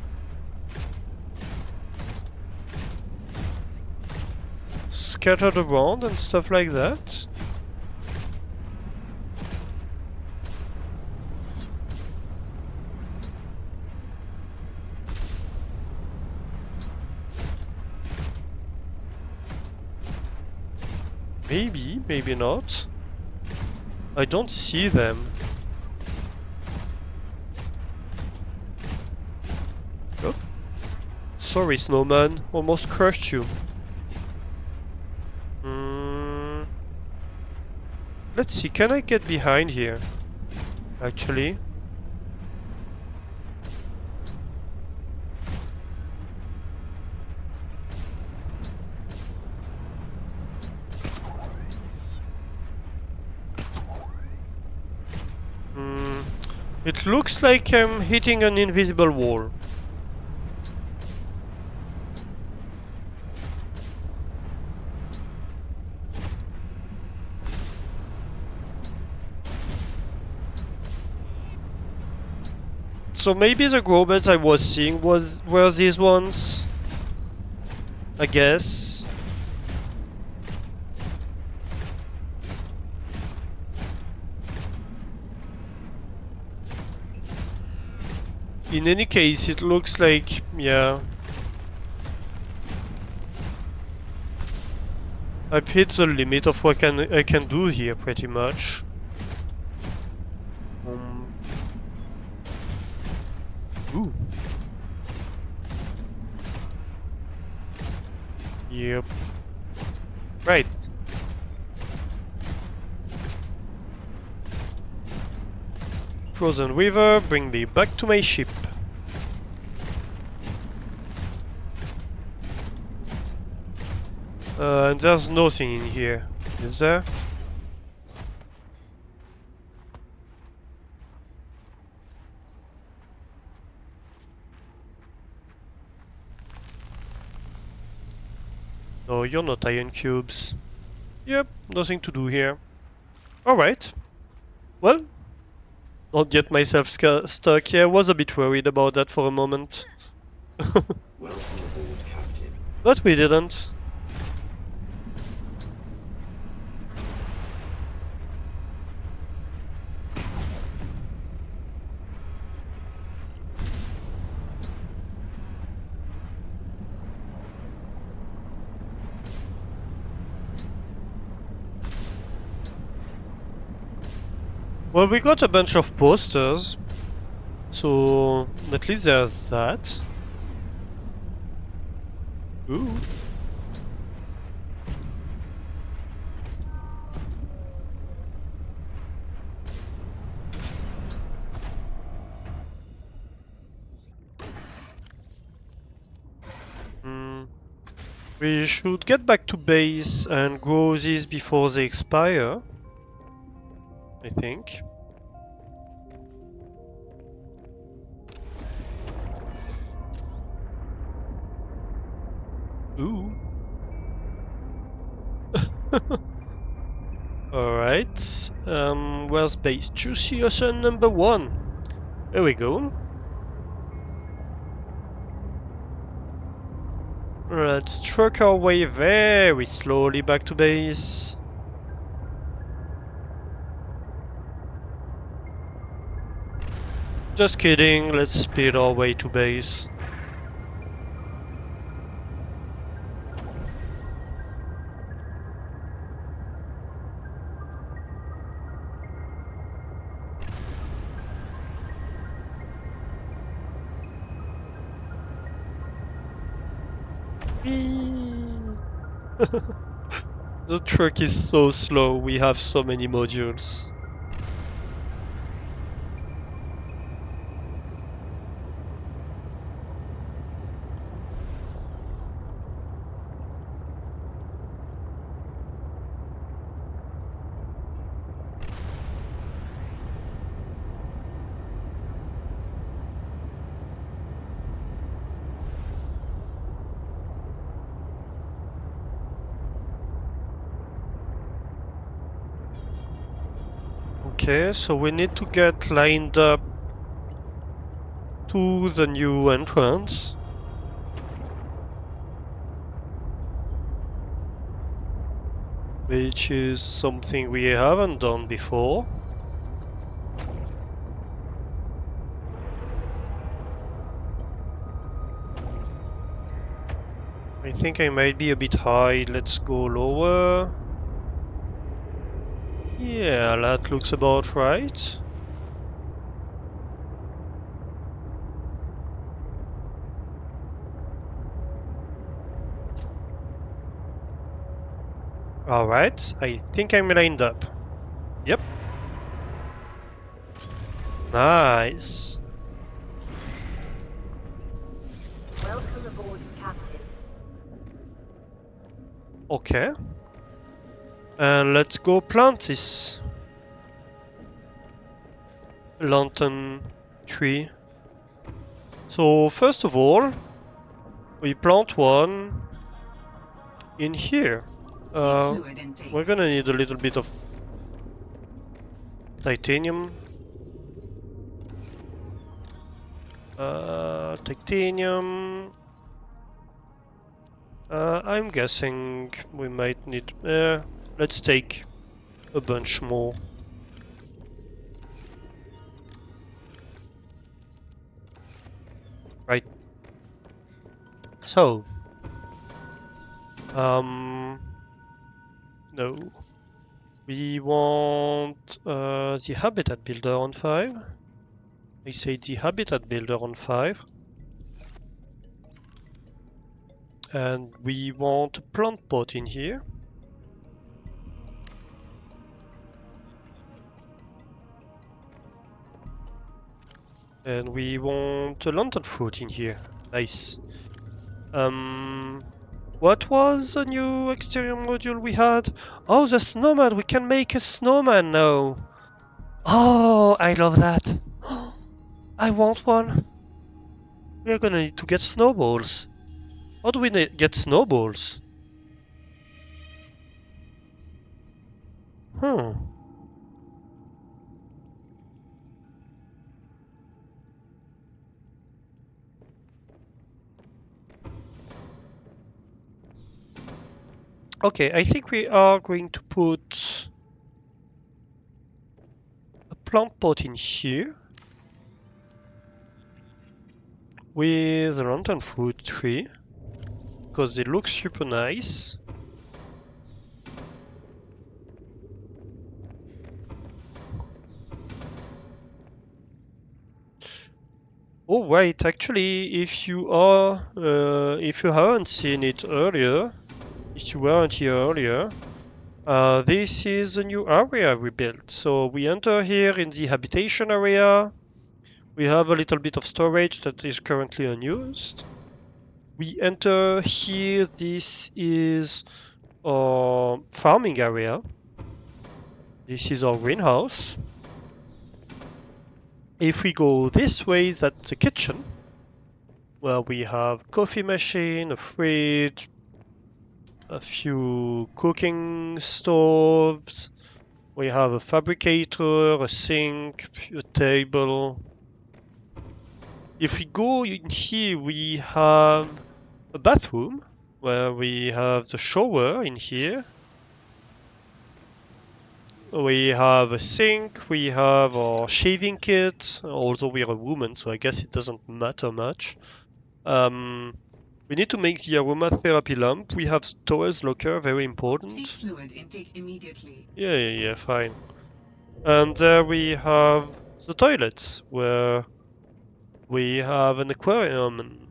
Scattered around and stuff like that? Maybe, maybe not. I don't see them. Oh. Sorry, snowman. Almost crushed you. Let's see, can I get behind here? Actually. It looks like I'm hitting an invisible wall. So maybe the grow beds I was seeing were these ones? I guess. In any case, it looks like, yeah. I've hit the limit of what I can do here, pretty much. Ooh. Yep. Right. Frozen river, bring me back to my ship. And there's nothing in here, is there? No, you're not iron cubes. Yep, nothing to do here. Alright. Well, not get myself stuck. Yeah, I was a bit worried about that for a moment. Welcome aboard, Captain. But we didn't. Well, we got a bunch of posters, so at least there's that. Ooh. We should get back to base and grow these before they expire, I think. Ooh. Alright. Where's base? Juicy Ocean number 1. There we go. Let's truck our way very slowly back to base. Just kidding, let's speed our way to base. The truck is so slow, we have so many modules. Okay, so we need to get lined up to the new entrance. Which is something we haven't done before. I think I might be a bit high. Let's go lower. Yeah, that looks about right. Alright, I think I'm lined up. Yep. Nice. Welcome aboard, Captain. Okay. And let's go plant this lantern tree. So first of all, we plant one in here. We're gonna need a little bit of titanium. Titanium. I'm guessing we might need. Let's take a bunch more. Right. So. No. We want the habitat builder on 5. I say the habitat builder on 5. And we want a plant pot in here. And we want a lantern fruit in here. Nice. What was the new exterior module we had? Oh, the snowman! We can make a snowman now! Oh, I love that! I want one! We're gonna need to get snowballs. How do we get snowballs? Hmm. Okay, I think we are going to put a plant pot in here with a lantern fruit tree because they look super nice. Oh right, actually, if you haven't seen it earlier, if you weren't here earlier, this is a new area we built. So we enter here in the habitation area. We have a little bit of storage that is currently unused. We enter here. This is our farming area. This is our greenhouse. If we go this way, that's the kitchen, where we have coffee machine, a fridge, a few cooking stoves. We have a fabricator, a sink, a table. If we go in here, we have a bathroom where we have the shower in here. We have a sink, we have our shaving kit, although we're a woman, so I guess it doesn't matter much. We need to make the aromatherapy lamp. We have storage locker, very important. Seek fluid intake immediately. Yeah, fine. And there we have the toilets, where we have an aquarium and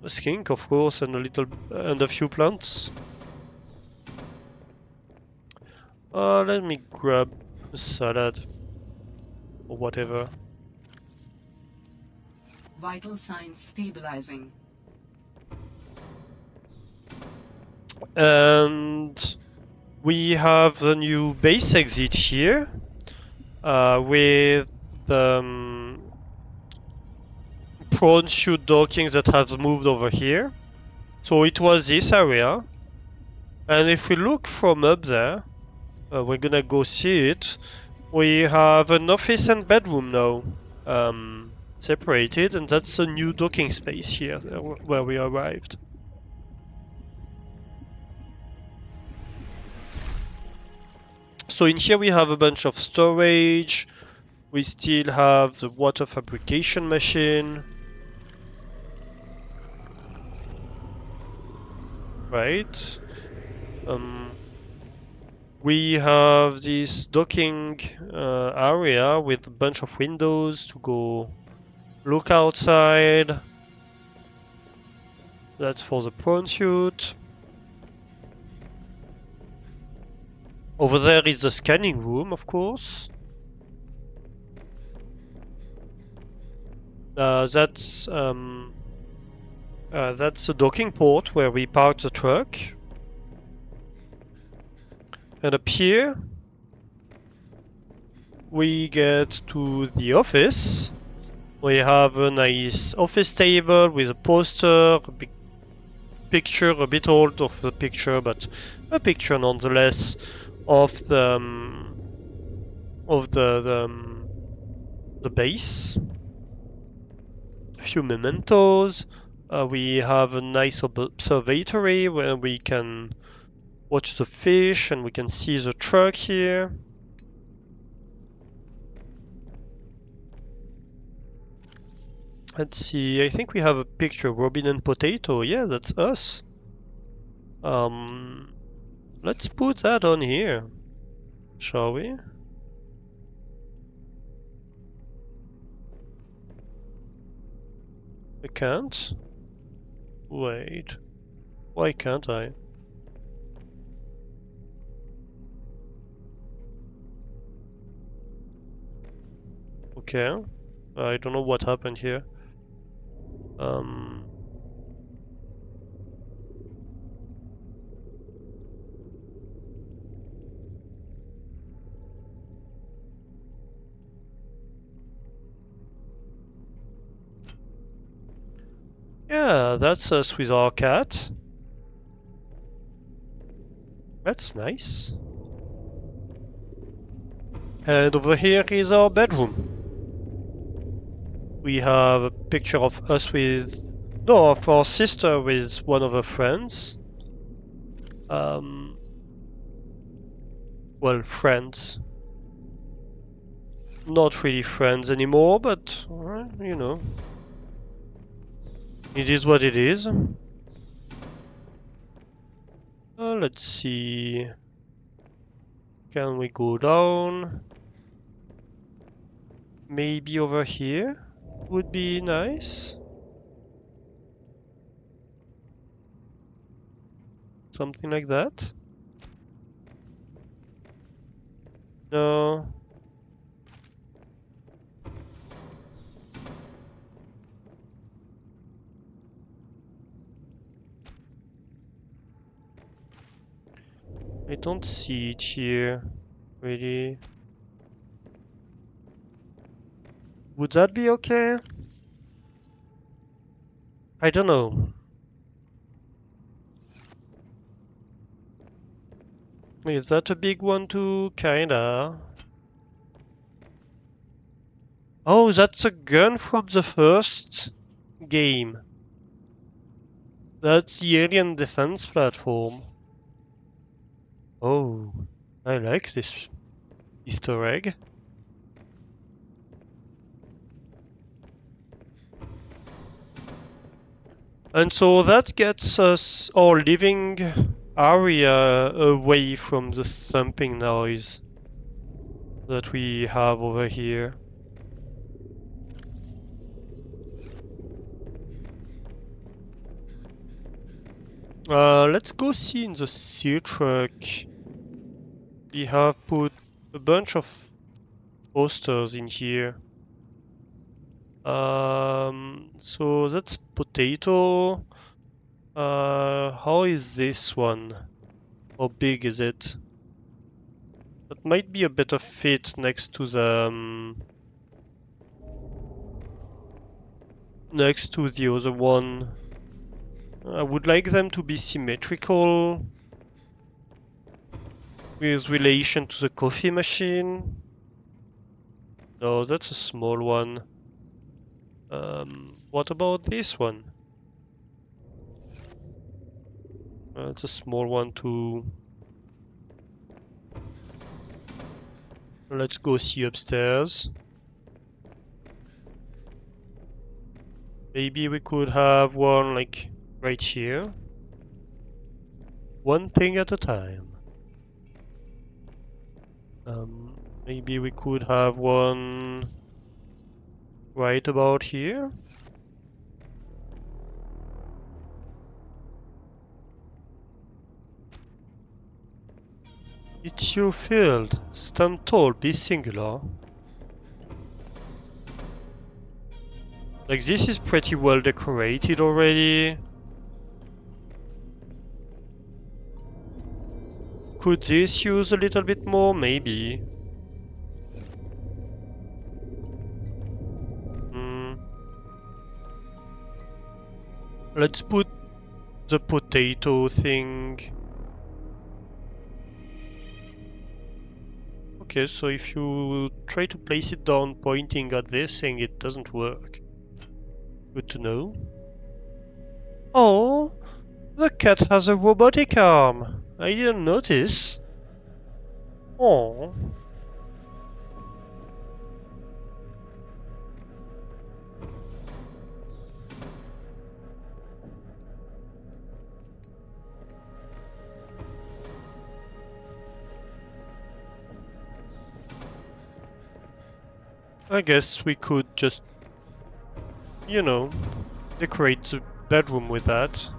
a skink, of course, and a few plants. Let me grab a salad or whatever. Vital signs stabilizing. And we have a new base exit here with the prawn chute docking that has moved over here. So it was this area. And if we look from up there, we're gonna go see it. We have an office and bedroom now, separated, and that's a new docking space here where we arrived. So in here we have a bunch of storage. We still have the water fabrication machine. Right. We have this docking area with a bunch of windows to go look outside. That's for the prawn chute. Over there is the scanning room, of course. That's the docking port where we parked the truck. And up here, we get to the office. We have a nice office table with a poster, a big picture, a bit old of the picture, but a picture nonetheless of the base. A few mementos. We have a nice observatory where we can watch the fish and we can see the truck here. Let's see, I think we have a picture, Robin and Potato. Yeah, that's us. Let's put that on here, shall we? I can't? Wait. Why can't I? Okay. I don't know what happened here. Yeah, that's us with our cat. That's nice. And over here is our bedroom. We have a picture of us with... No, of our sister with one of her friends. Well, friends. Not really friends anymore, but, you know. It is what it is. Let's see. Can we go down? Maybe over here? would be nice. Something like that. No. I don't see it here, really. Would that be okay? I don't know. Is that a big one too? Kinda. Oh, that's a gun from the first game. That's the alien defense platform. Oh, I like this Easter egg. And so that gets us our living area away from the thumping noise that we have over here. Let's go see in the seal truck. We have put a bunch of posters in here. So that's potato. How is this one? How big is it? That might be a better fit next to the other one. I would like them to be symmetrical with relation to the coffee machine. No, that's a small one. What about this one? It's a small one too. Let's go see upstairs. Maybe we could have one like right here. One thing at a time. Maybe we could have one right about here. It's your field. Stand tall, be singular. Like, this is pretty well decorated already. Could this use a little bit more? Maybe. Let's put the potato thing. Okay, so if you try to place it down pointing at this thing, it doesn't work. Good to know. Oh, the cat has a robotic arm. I didn't notice. Oh. I guess we could just, you know, decorate the bedroom with that.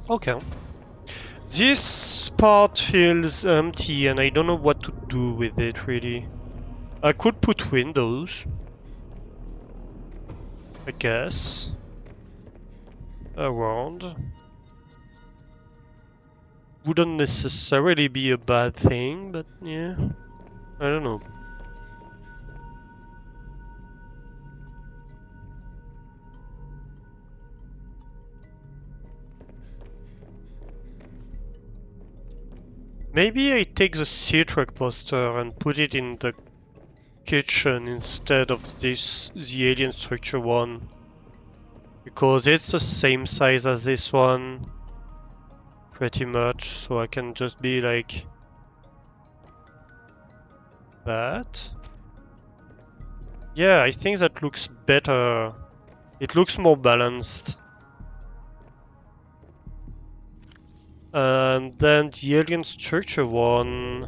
Okay. This part feels empty and I don't know what to do with it really. I could put windows, I guess, around. Wouldn't necessarily be a bad thing, but yeah, I don't know. Maybe I take the C-Truck poster and put it in the kitchen instead of the alien structure one. Because it's the same size as this one. Pretty much, so I can just be like that. Yeah, I think that looks better. It looks more balanced. And then the alien structure one,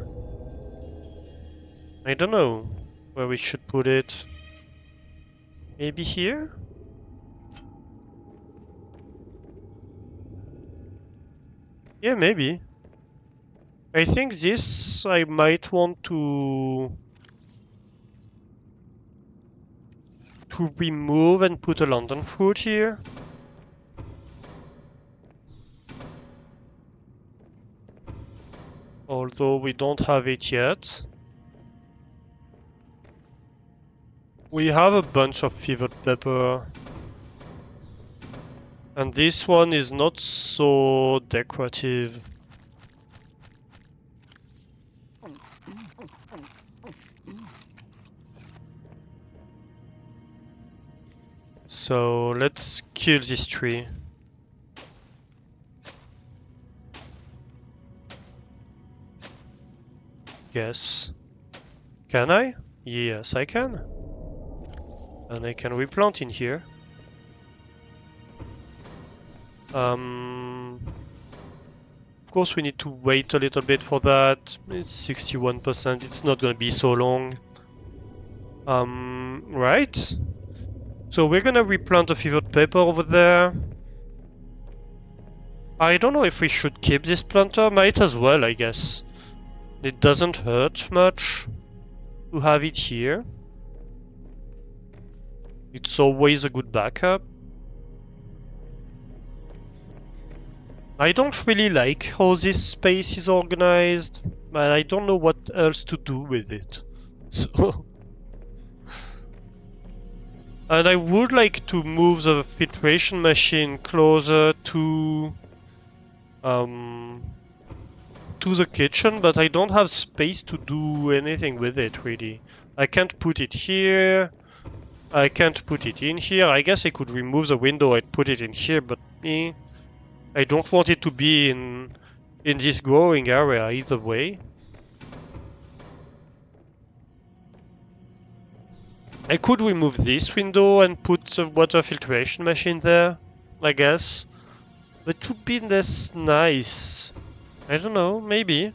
I don't know where we should put it. Maybe here? Yeah, maybe. I think this I might want to remove and put a London fruit here. Although we don't have it yet. We have a bunch of fevered pepper. And this one is not so decorative. So let's kill this tree. Yes. Can I? Yes, I can. And I can replant in here. Of course we need to wait a little bit for that. It's 61%, it's not gonna be so long. Right? So we're gonna replant a fevered pepper over there. I don't know if we should keep this planter. Might as well, I guess. It doesn't hurt much to have it here. It's always a good backup. I don't really like how this space is organized, but I don't know what else to do with it. So... And I would like to move the filtration machine closer to the kitchen, but I don't have space to do anything with it really. I can't put it here. I can't put it in here. I guess I could remove the window and put it in here, but I don't want it to be in this growing area either way. I could remove this window and put the water filtration machine there, I guess. But it would be less nice. I don't know, maybe.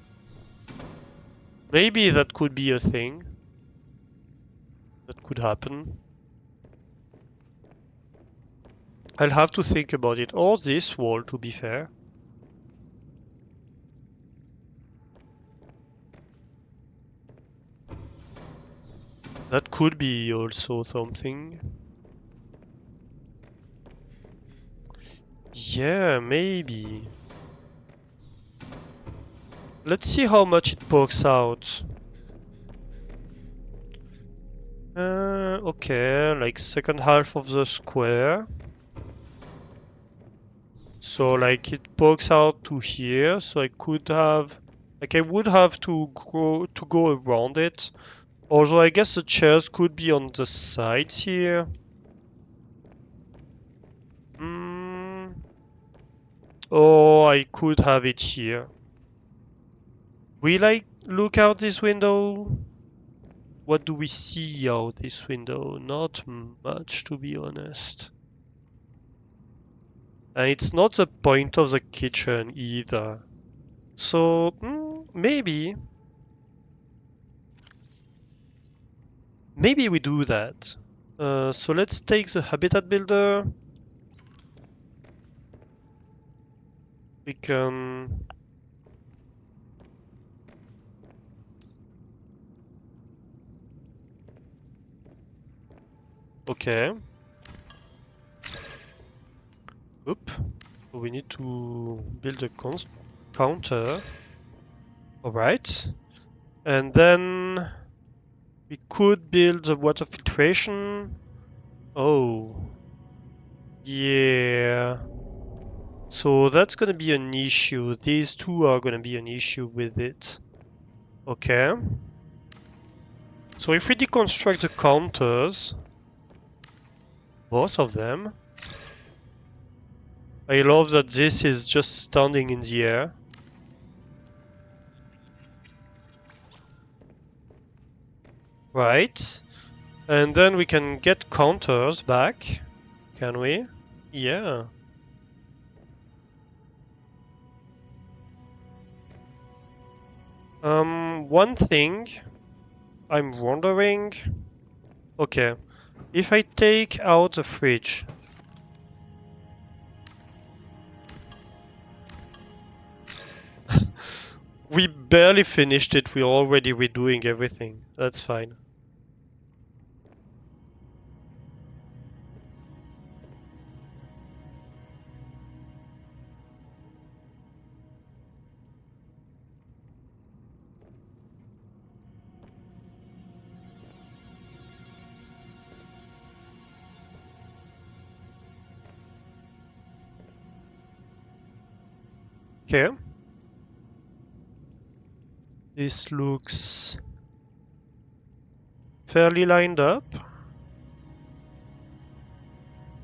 Maybe that could be a thing. That could happen. I'll have to think about it. Or this wall, to be fair. That could be also something. Yeah, maybe. Let's see how much it pokes out. Okay, like second half of the square. So like it pokes out to here, so I could have, like I would have to go around it. Although I guess the chairs could be on the sides here. Or I could have it here. Will I look out this window? What do we see out this window? Not much, to be honest. And it's not the point of the kitchen either. So, maybe. Maybe we do that. So let's take the habitat builder. We can... Okay. Oop. So we need to build a counter. Alright. And then we could build the water filtration. Oh. Yeah. So that's gonna be an issue. These two are gonna be an issue with it. Okay. So if we deconstruct the counters, both of them, I love that this is just standing in the air. Right. And then we can get counters back. Can we? Yeah. One thing I'm wondering. Okay, if I take out the fridge. We barely finished it, we're already redoing everything. That's fine. Okay. This looks fairly lined up.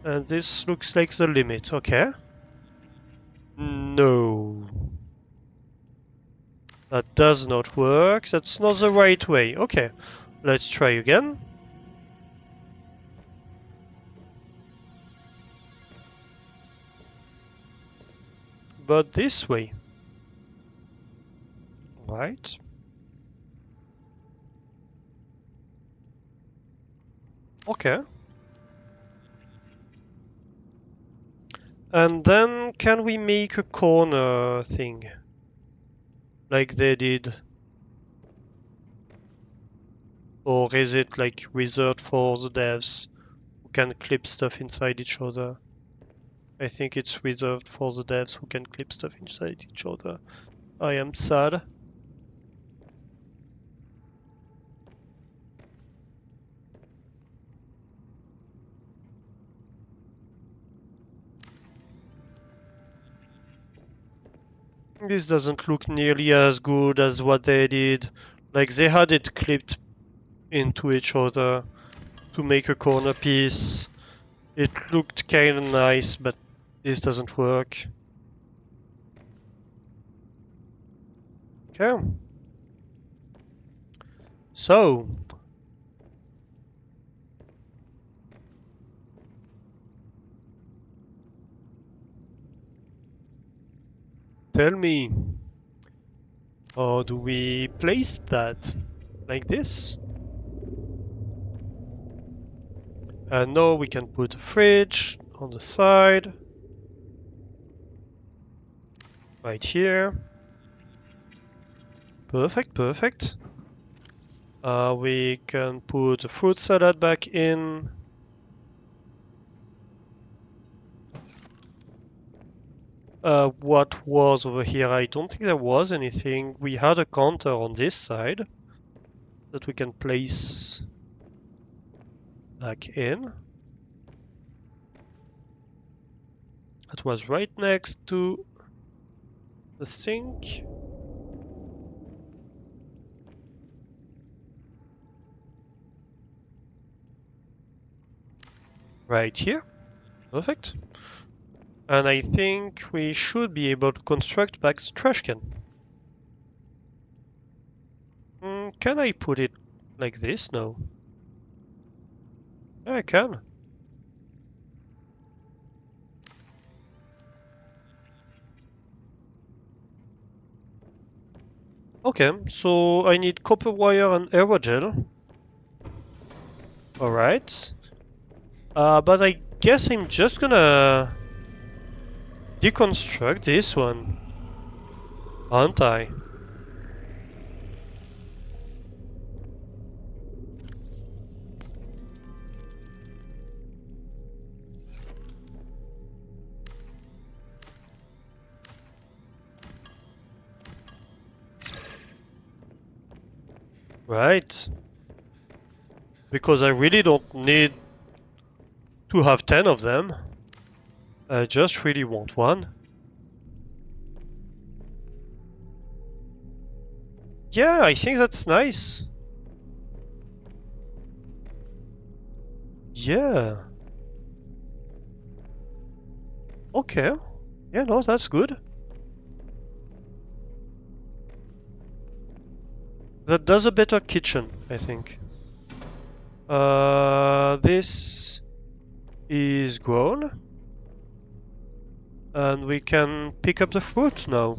And this looks like the limit, okay? No. That does not work. That's not the right way. Okay, let's try again. But this way. Right. Okay. And then can we make a corner thing? Like they did? Or is it like reserved for the devs who can clip stuff inside each other? I think it's reserved for the devs who can clip stuff inside each other. I am sad. This doesn't look nearly as good as what they did. Like they had it clipped into each other to make a corner piece. It looked kinda nice, but this doesn't work. Okay. So. Tell me. How do we place that? Like this? And now we can put a fridge on the side. Right here. Perfect, perfect. We can put a fruit salad back in. What was over here? I don't think there was anything. We had a counter on this side that we can place back in. That was right next to the sink. Right here. Perfect. And I think we should be able to construct back the trash can. Can I put it like this? No. Yeah, I can. Okay, so I need copper wire and aerogel. Alright. But I guess I'm just gonna deconstruct this one, aren't I? Right. Because I really don't need to have 10 of them. I just really want one. Yeah, I think that's nice. Yeah. Okay. Yeah, no, that's good. That does a better kitchen, I think. This is grown. And we can pick up the fruit now,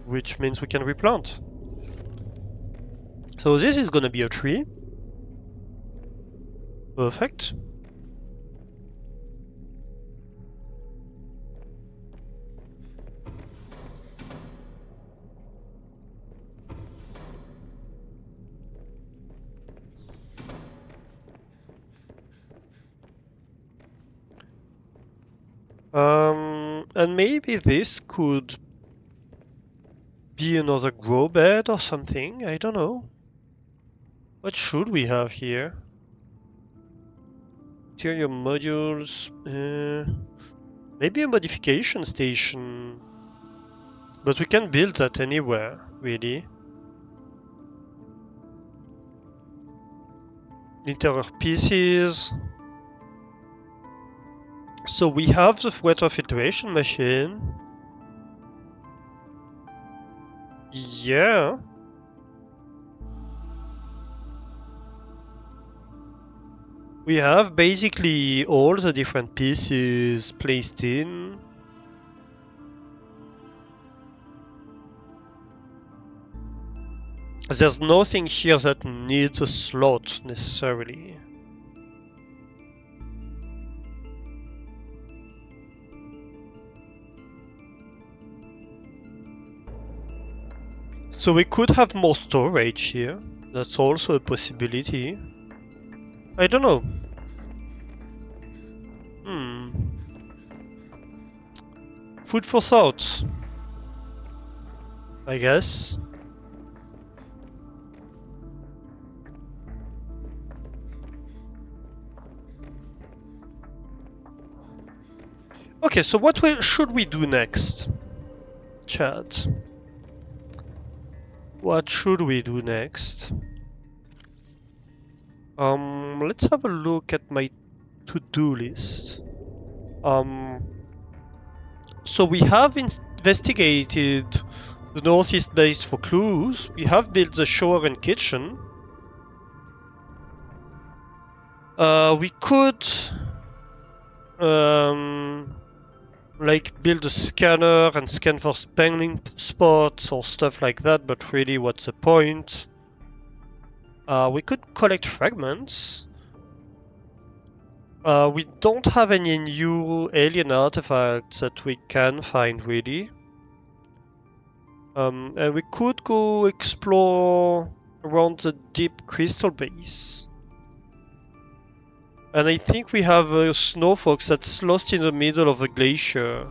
which means we can replant. So this is gonna be a tree. Perfect. And maybe this could be another grow bed or something. I don't know. What should we have here? Interior modules. Maybe a modification station. But we can build that anywhere, really. Interior pieces. So we have the water filtration machine. Yeah. We have basically all the different pieces placed in. There's nothing here that needs a slot necessarily. So we could have more storage here. That's also a possibility. I don't know. Food for thought, I guess. Okay, so what should we do next, chat? What should we do next? Let's have a look at my to-do list. So we have investigated the northeast base for clues. We have built the shower and kitchen. We could like build a scanner and scan for spawning spots or stuff like that, but really what's the point? We could collect fragments. We don't have any new alien artifacts that we can find really. And we could go explore around the deep crystal base. And I think we have a snow fox that's lost in the middle of a glacier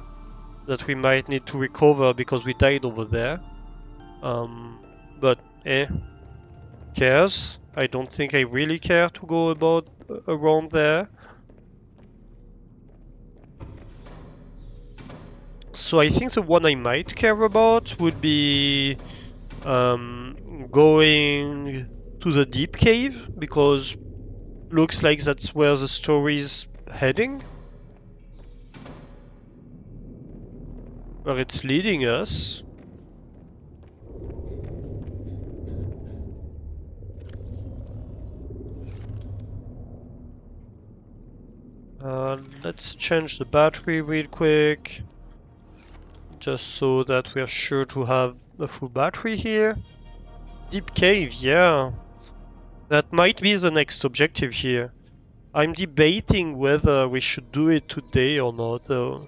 that we might need to recover because we died over there. But cares? I don't think I really care to go around there. So I think the one I might care about would be going to the deep cave, because looks like that's where the story's heading. Where it's leading us. Let's change the battery real quick. Just so that we're sure to have a full battery here. Deep cave, yeah. That might be the next objective here. I'm debating whether we should do it today or not, though.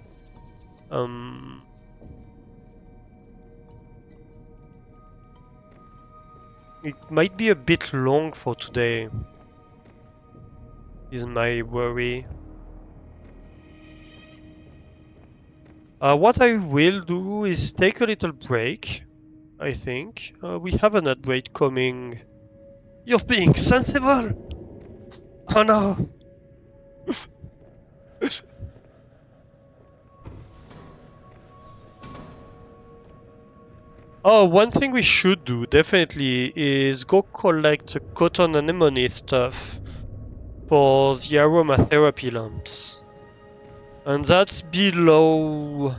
It might be a bit long for today, is my worry. What I will do is take a little break, I think. We have an upgrade coming. You're being sensible! Oh no! Oh, one thing we should do, definitely, is go collect the cotton anemone stuff for the aromatherapy lamps. And that's below...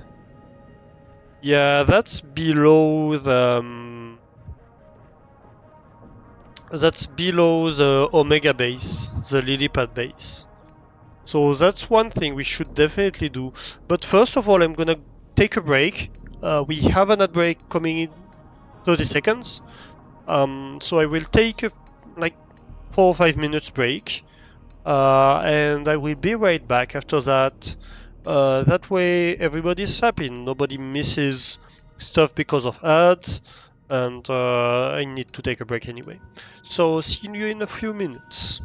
Yeah, that's below the... That's below the Omega base, the lily pad base. So that's one thing we should definitely do. But first of all, I'm gonna take a break. We have an ad break coming in 30 seconds. So I will take a, like 4 or 5 minutes break, and I will be right back after that. That way everybody's happy, nobody misses stuff because of ads, and I need to take a break anyway. So see you in a few minutes.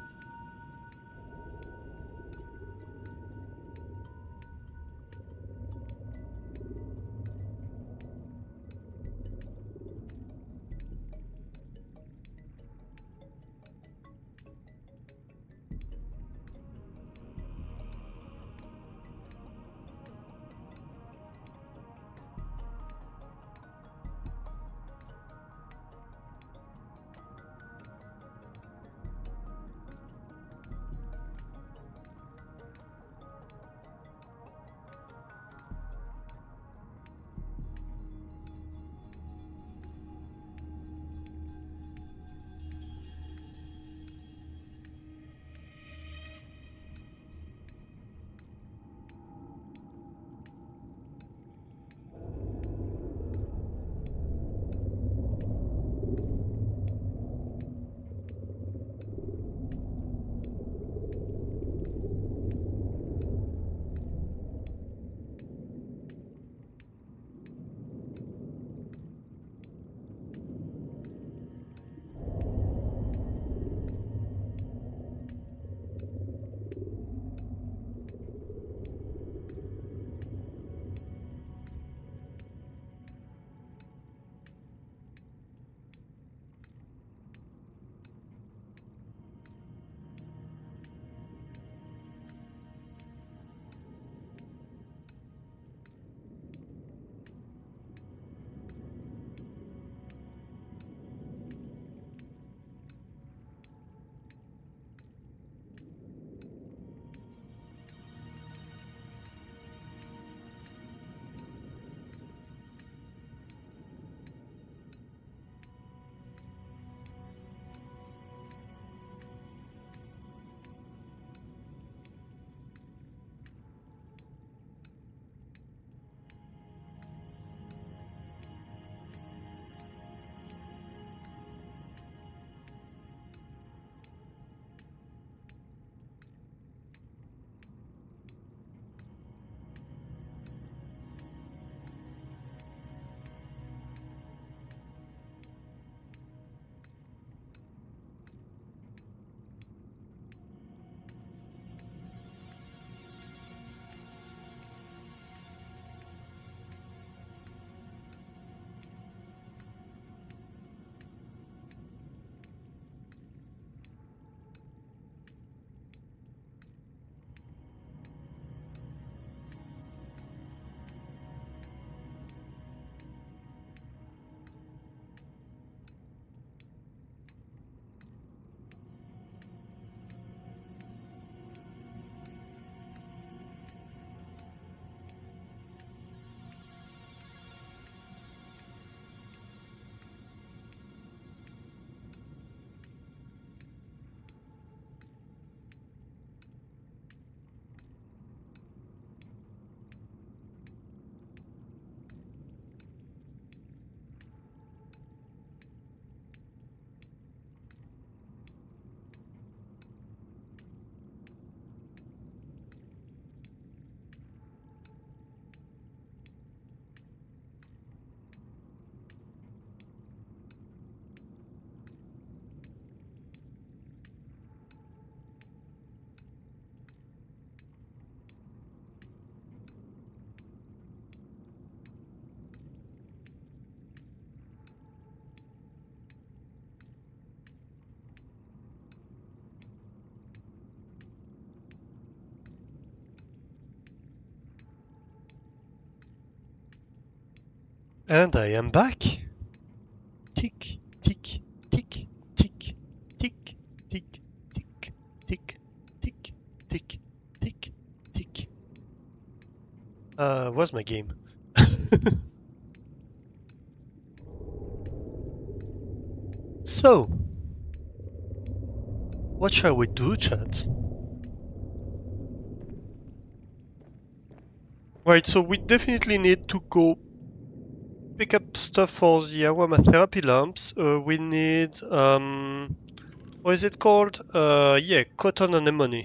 And I am back. Tick, tick, tick, tick, tick, tick, tick, tick, tick, tick, tick, tick. Where's my game? So, what shall we do, chat? Right, so we definitely need to go pick up stuff for the aromatherapy lamps. We need what is it called? Yeah, cotton anemone.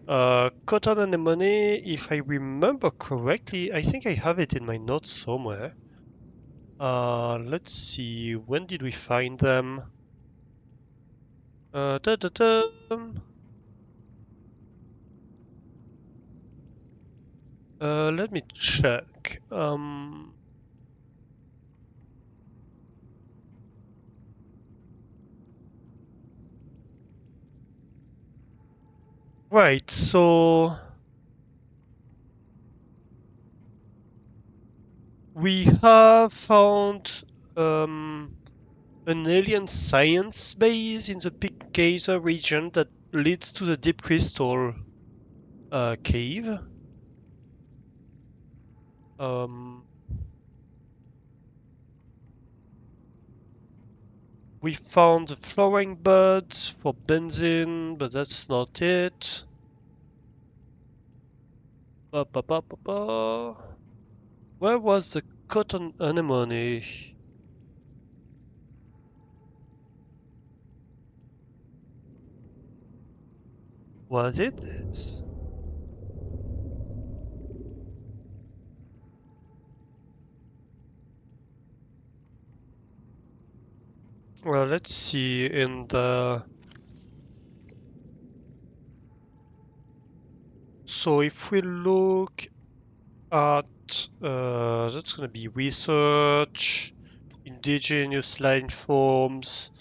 Cotton anemone, if I remember correctly, I think I have it in my notes somewhere. Let's see, when did we find them? Da da da. Let me check. Right, so we have found an alien science base in the Big Gazer region that leads to the Deep Crystal cave. We found the flowering buds for benzene, but that's not it. Ba, ba, ba, ba, ba. Where was the cotton anemone? Was it this? Well, let's see in the... So if we look at... that's gonna be research, indigenous line forms,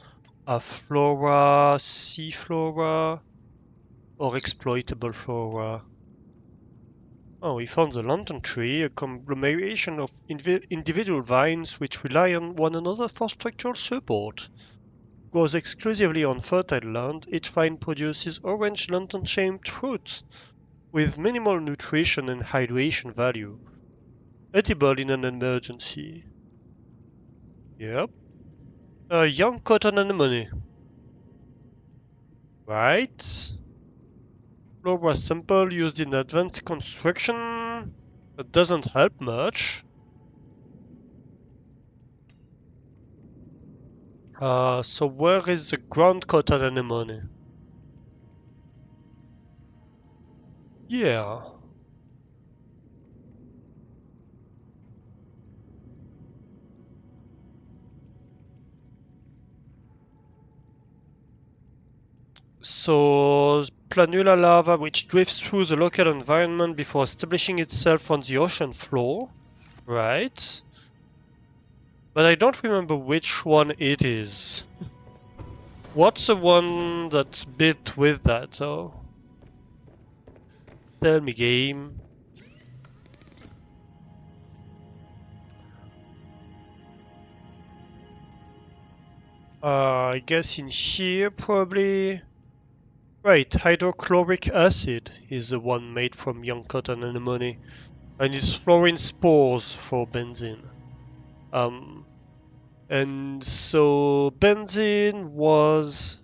flora, sea flora, or exploitable flora. Oh, we found the London tree, a conglomeration of individual vines which rely on one another for structural support. Grows exclusively on fertile land, each vine produces orange lantern-shaped fruits with minimal nutrition and hydration value. Edible in an emergency. Yep. A young cotton anemone. Right. Flora sample used in advanced construction. That doesn't help much. So where is the ground cotton anemone? Yeah. So planula lava which drifts through the local environment before establishing itself on the ocean floor. Right. But I don't remember which one it is. What's the one that's built with that though? Tell me, game. I guess in here probably. Right, hydrochloric acid is the one made from young cotton anemone, and it's fluorine spores for benzene. And so benzene was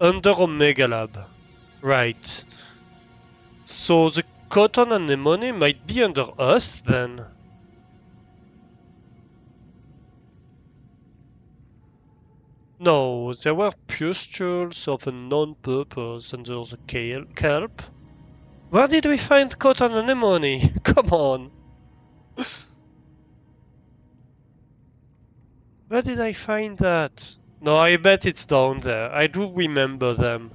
under Omega Lab. Right. So the cotton anemone might be under us then. No, there were pustules of a known purpose under the kelp. Where did we find cotton anemone? Come on. Where did I find that? No, I bet it's down there. I do remember them.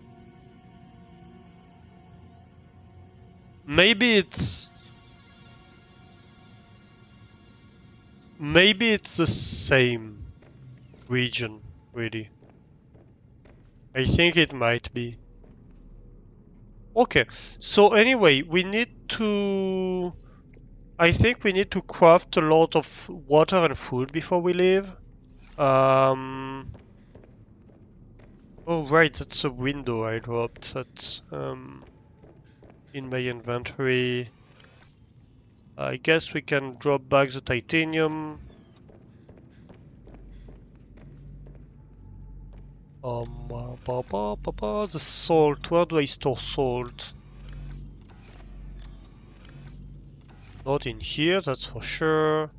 Maybe it's the same region, really. I think it might be. Okay, so anyway, I think we need to craft a lot of water and food before we leave. Oh right, that's a window I dropped. That's in my inventory. I guess we can drop back the titanium. The salt. Where do I store salt? Not in here, that's for sure.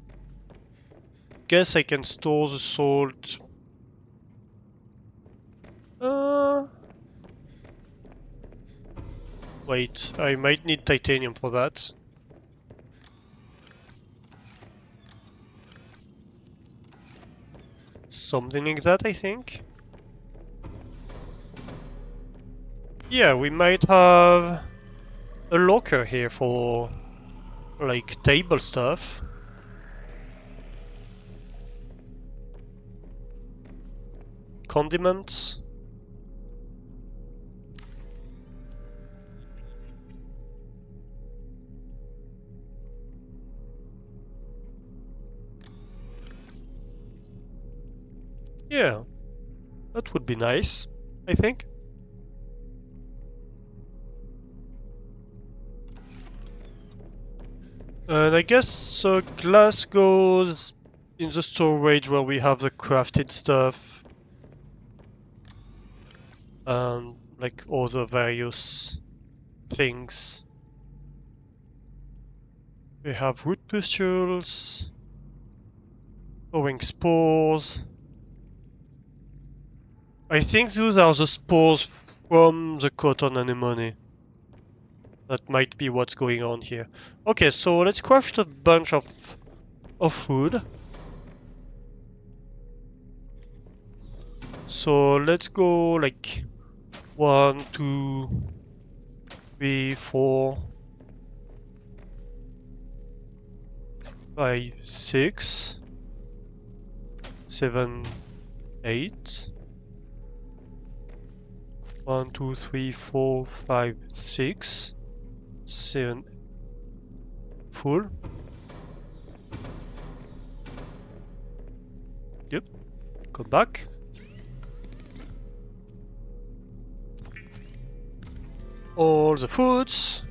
Guess I can store the salt. Wait, I might need titanium for that. Something like that, I think. Yeah, we might have a locker here for like table stuff. Condiments. Yeah, that would be nice, I think. And I guess glass goes in the storage where we have the crafted stuff and like other various things. We have root pustules, growing spores. I think those are the spores from the cotton anemone. That might be what's going on here. Okay, so let's craft a bunch of food. So let's go like 1, 2, 3, 4, 5, 6, 7, 8. 1, 2, 3, 4, 5, 6, 7. Full. Yep. Come back. All the foods.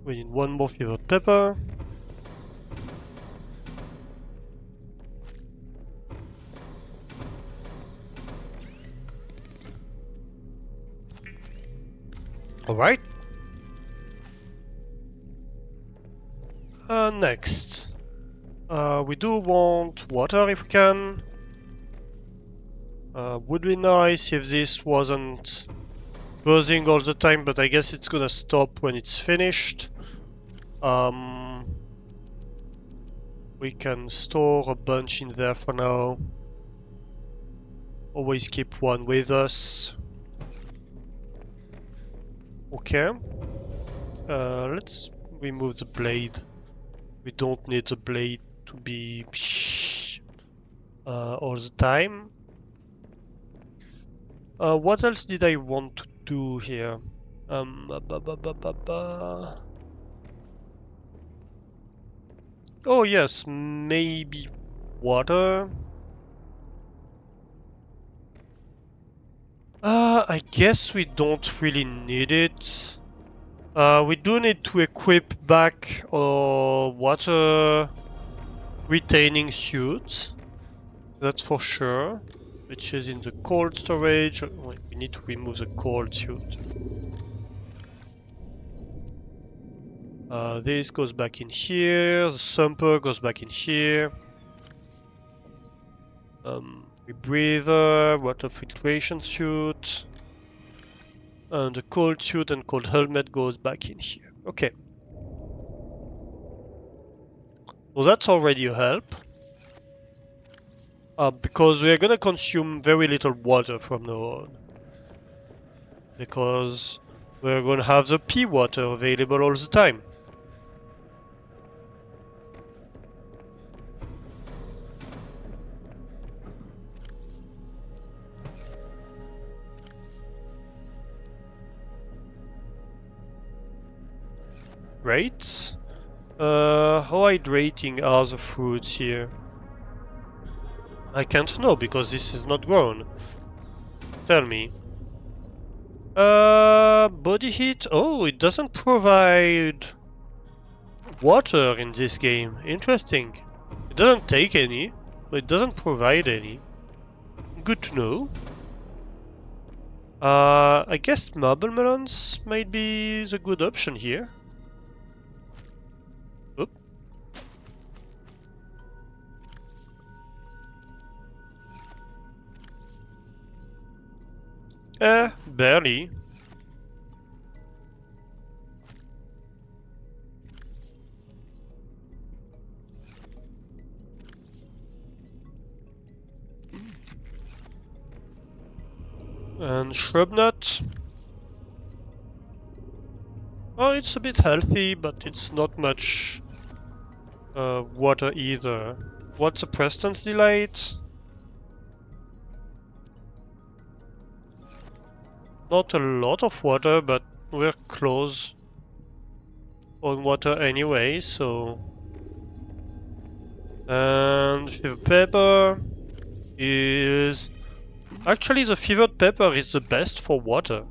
We need one more flavored pepper. Alright. Next. We do want water if we can. Would be nice if this wasn't buzzing all the time, but I guess it's gonna stop when it's finished. We can store a bunch in there for now. Always keep one with us. Okay. Let's remove the blade. We don't need the blade to be all the time. What else did I want to do here? Oh yes, maybe water. I guess we don't really need it. We do need to equip back our water retaining suit. That's for sure. Which is in the cold storage. We need to remove the cold suit. This goes back in here. The sumper goes back in here. Rebreather, water filtration suit. And the cold suit and cold helmet goes back in here. Okay. So that's already a help. Because we're gonna consume very little water from now on. Because we're gonna have the pea water available all the time. Great. How hydrating are the fruits here? I can't know because this is not grown. Tell me. Body heat? Oh, it doesn't provide water in this game. Interesting. It doesn't take any, but it doesn't provide any. Good to know. I guess marble melons might be the good option here. Oop. Barely. And shrub nut. Oh, it's a bit healthy, but it's not much water either. What's a Preston's Delight? Not a lot of water, but we're close on water anyway, so... And fever pepper is... Actually, the fevered pepper is the best for water,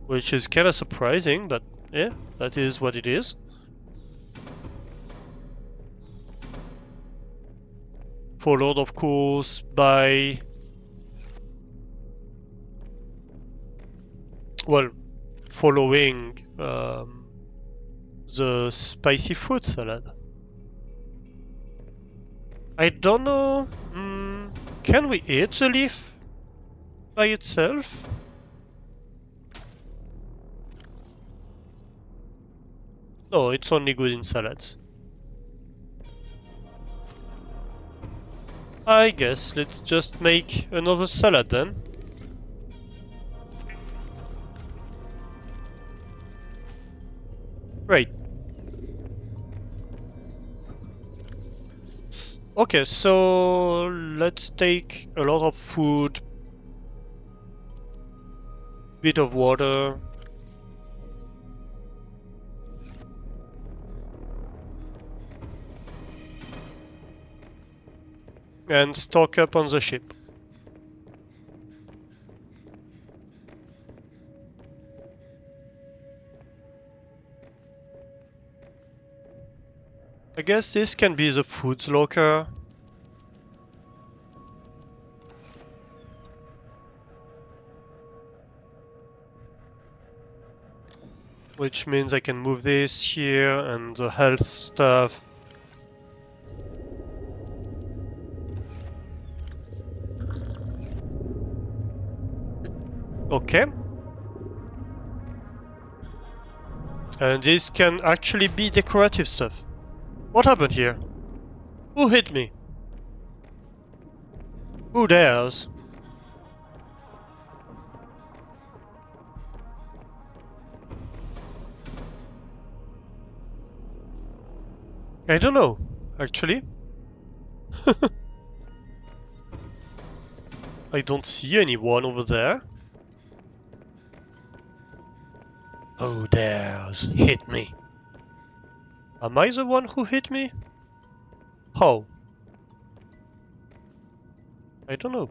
which is kinda surprising, but yeah, that is what it is. Followed, of course, by... Well, following the spicy fruit salad. I don't know... can we eat the leaf by itself? No, it's only good in salads. I guess let's just make another salad then. Right. Okay, so let's take a lot of food, bit of water. And stock up on the ship. I guess this can be the food locker. Which means I can move this here and the health stuff. Okay. And this can actually be decorative stuff. What happened here? Who hit me? Who dares? I don't know, actually. I don't see anyone over there. Who dares hit me? Am I the one who hit me? How? I don't know.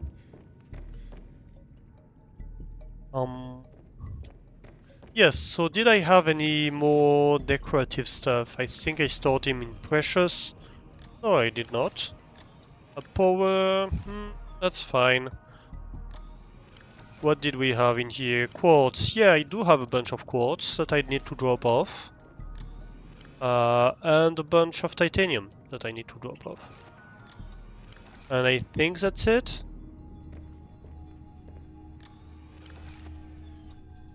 Yes, so did I have any more decorative stuff? I think I stored him in precious. No, I did not. A power... that's fine. What did we have in here? Quartz. Yeah, I do have a bunch of quartz that I need to drop off. And a bunch of titanium that I need to drop off. And I think that's it.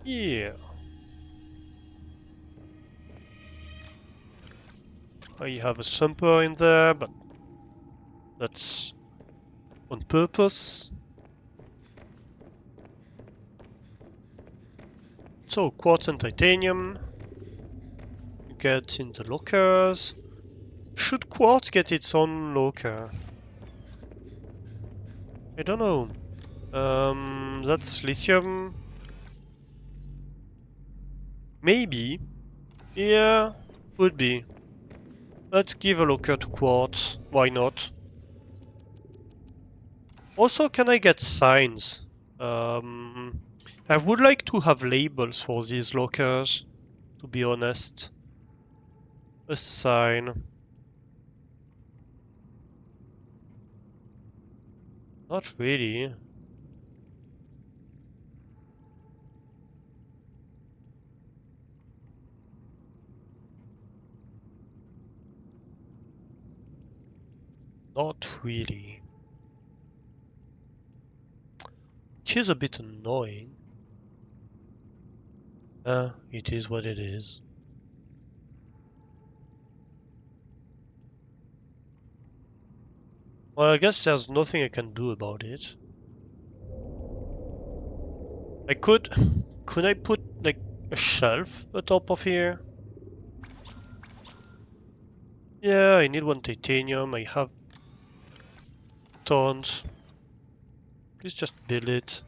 Yeah. I have a sumper in there, but that's on purpose. So, quartz and titanium get in the lockers. Should quartz get its own locker? I don't know. That's lithium. Maybe. Yeah, would be. Let's give a locker to quartz. Why not? Also, can I get signs? I would like to have labels for these lockers, to be honest. A sign. Not really. Not really. Which is a bit annoying. It is what it is. Well, I guess there's nothing I can do about it. I could I put like a shelf atop of here? Yeah, I need one titanium. I have tons. Please just build it.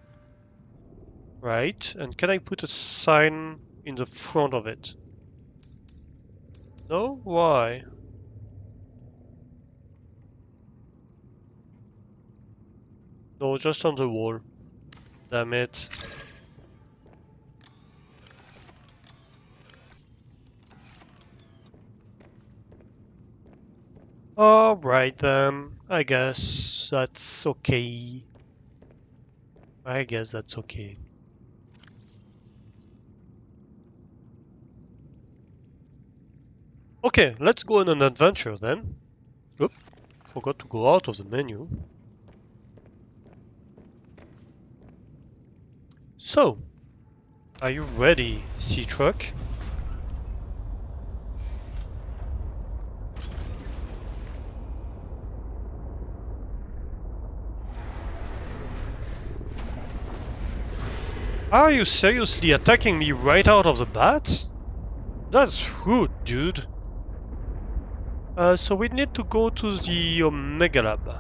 Right, and can I put a sign in the front of it? No? Why? No, just on the wall. Damn it. Alright then. I guess that's okay. I guess that's okay. Okay, let's go on an adventure then. Oop, forgot to go out of the menu. So, are you ready, Sea Truck? Are you seriously attacking me right out of the bat? That's rude, dude. So we need to go to the Omega Lab,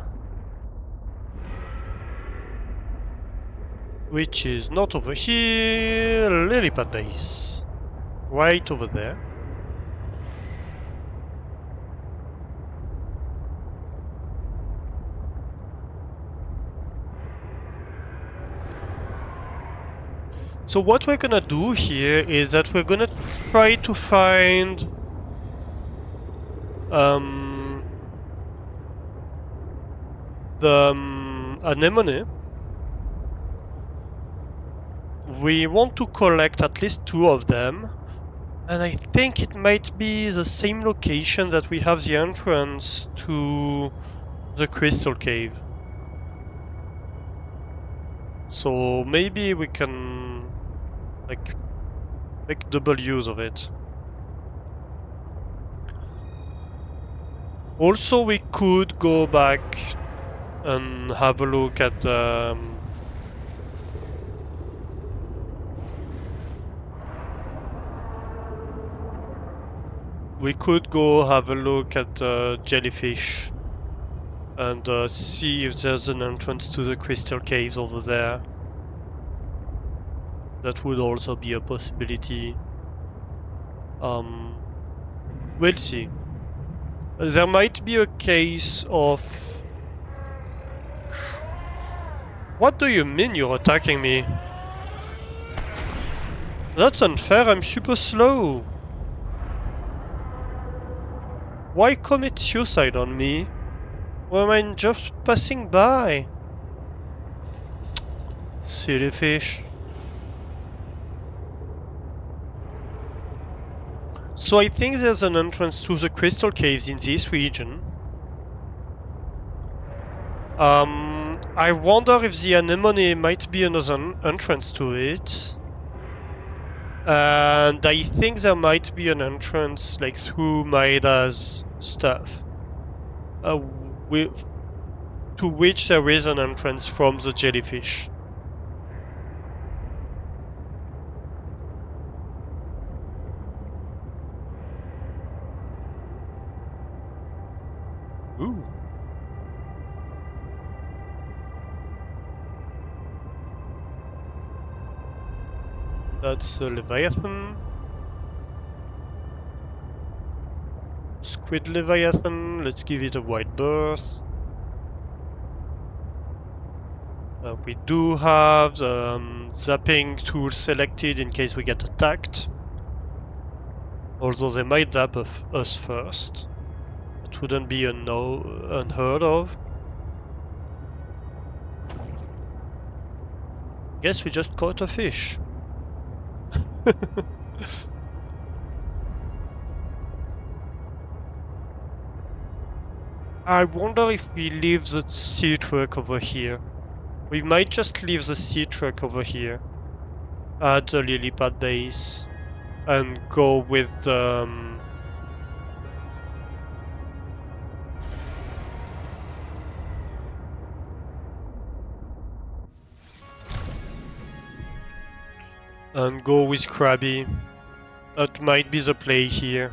which is not over here, Lilipad Base, right over there. So what we're gonna do here is that we're gonna try to find the anemone. We want to collect at least 2 of them, and I think it might be the same location that we have the entrance to the crystal cave. So maybe we can like make double use of it. Also, we could go back and have a look at we could go have a look at jellyfish and see if there's an entrance to the crystal caves over there. That would also be a possibility. We'll see. There might be a case of... What do you mean you're attacking me? That's unfair, I'm super slow. Why commit suicide on me when I'm just passing by? Silly fish. So I think there's an entrance to the crystal caves in this region. I wonder if the anemone might be another entrance to it. And I think there might be an entrance like through Maeda's stuff. To which there is an entrance from the jellyfish. Ooh. That's a Leviathan. Squid Leviathan. Let's give it a wide berth. We do have the zapping tool selected in case we get attacked. Although they might zap us first. That wouldn't be unheard of. Guess we just caught a fish. I wonder if we leave the sea truck over here. We might just leave the sea truck over here at the lily pad base and go with Krabby. That might be the play here.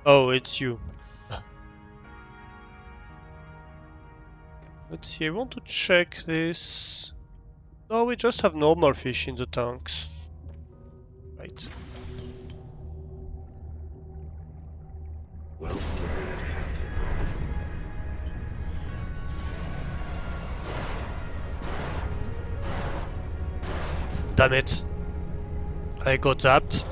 Oh, it's you. Let's see, I want to check this. No, we just have normal fish in the tanks. Right. Welcome aboard, Captain. Damn it. I got zapped.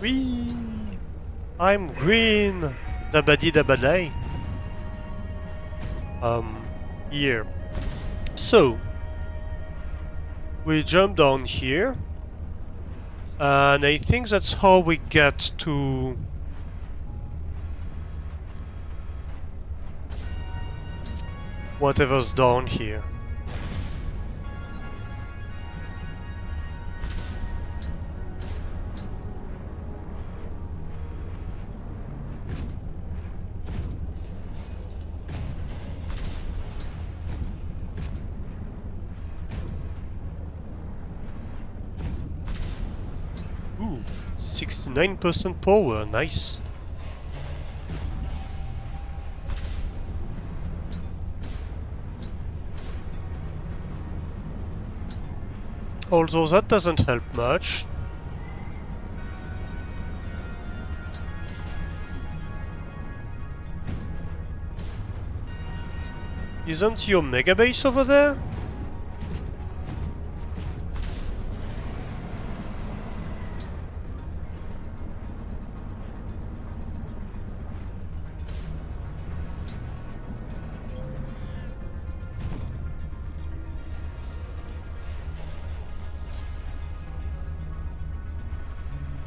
Whee! I'm green! Dabadi dabadai. Here. So, we jump down here. And I think that's how we get to whatever's down here. Ooh, 69% power, nice. Although that doesn't help much. Isn't your mega base over there?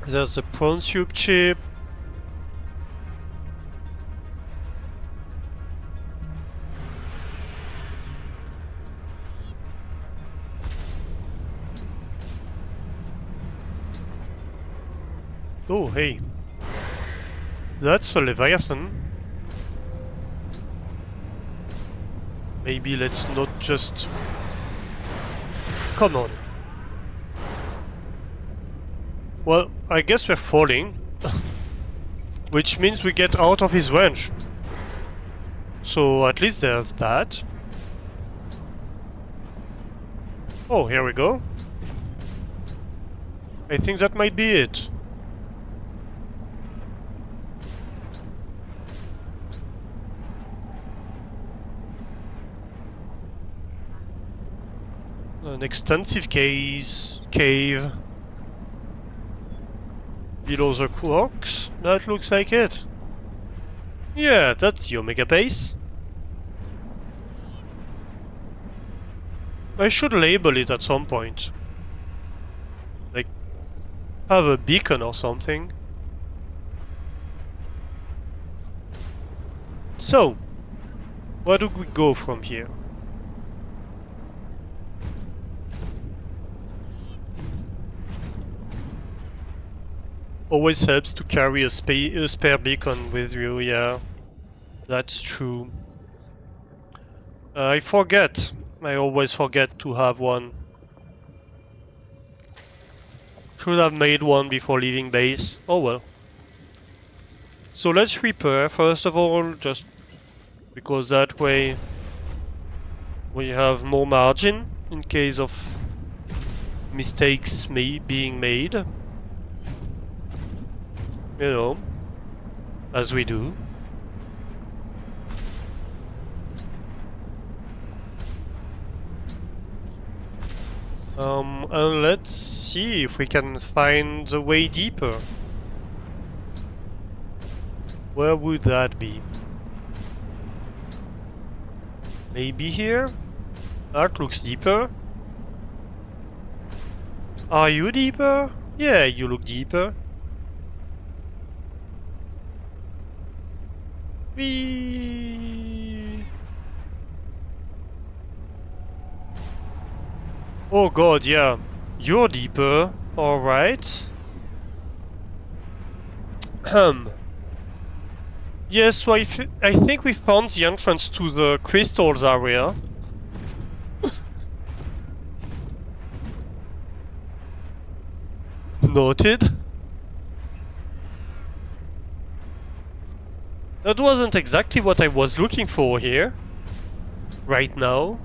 There's the prawn soup chip. Oh, hey. That's a Leviathan. Maybe let's not just... Come on. Well, I guess we're falling. Which means we get out of his range. So at least there's that. Oh, here we go. I think that might be it. An extensive cave below the rocks. That looks like it. Yeah, that's the Omega base. I should label it at some point. Like, have a beacon or something. So, where do we go from here? Always helps to carry a spare beacon with you, yeah. That's true. I forget. I always forget to have one. Should have made one before leaving base. Oh well. So let's repair. First of all, just because that way we have more margin in case of mistakes being made. You know, as we do. And let's see if we can find the way deeper. Where would that be? Maybe here? That looks deeper. Are you deeper? Yeah, you look deeper. Whee! Oh god, yeah. You're deeper. Alright. Yes, so I think we found the entrance to the crystals area. Noted. That wasn't exactly what I was looking for here. Right now.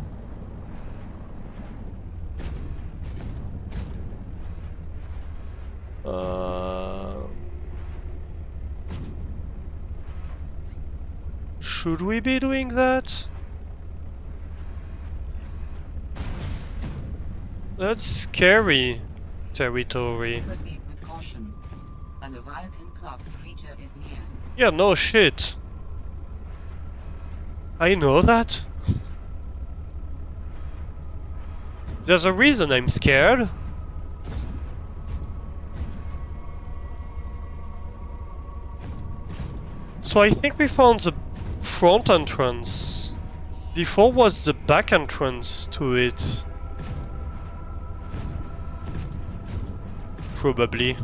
Should we be doing that? That's scary territory. Proceed with caution. A Leviathan-class creature is near. Yeah, no shit. I know that. There's a reason I'm scared. So I think we found the front entrance. Before was the back entrance to it. Probably.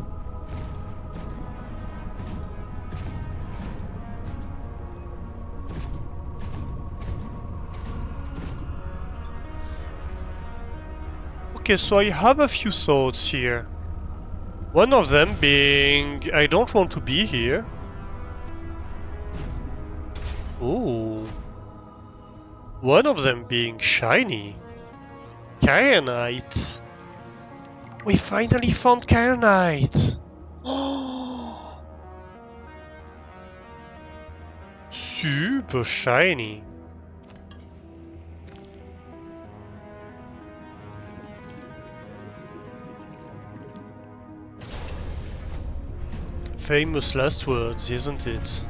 Okay, so I have a few thoughts here. One of them being, I don't want to be here. Ooh. One of them being shiny. Kyanite. We finally found Kyanite! Super shiny. Famous last words, isn't it?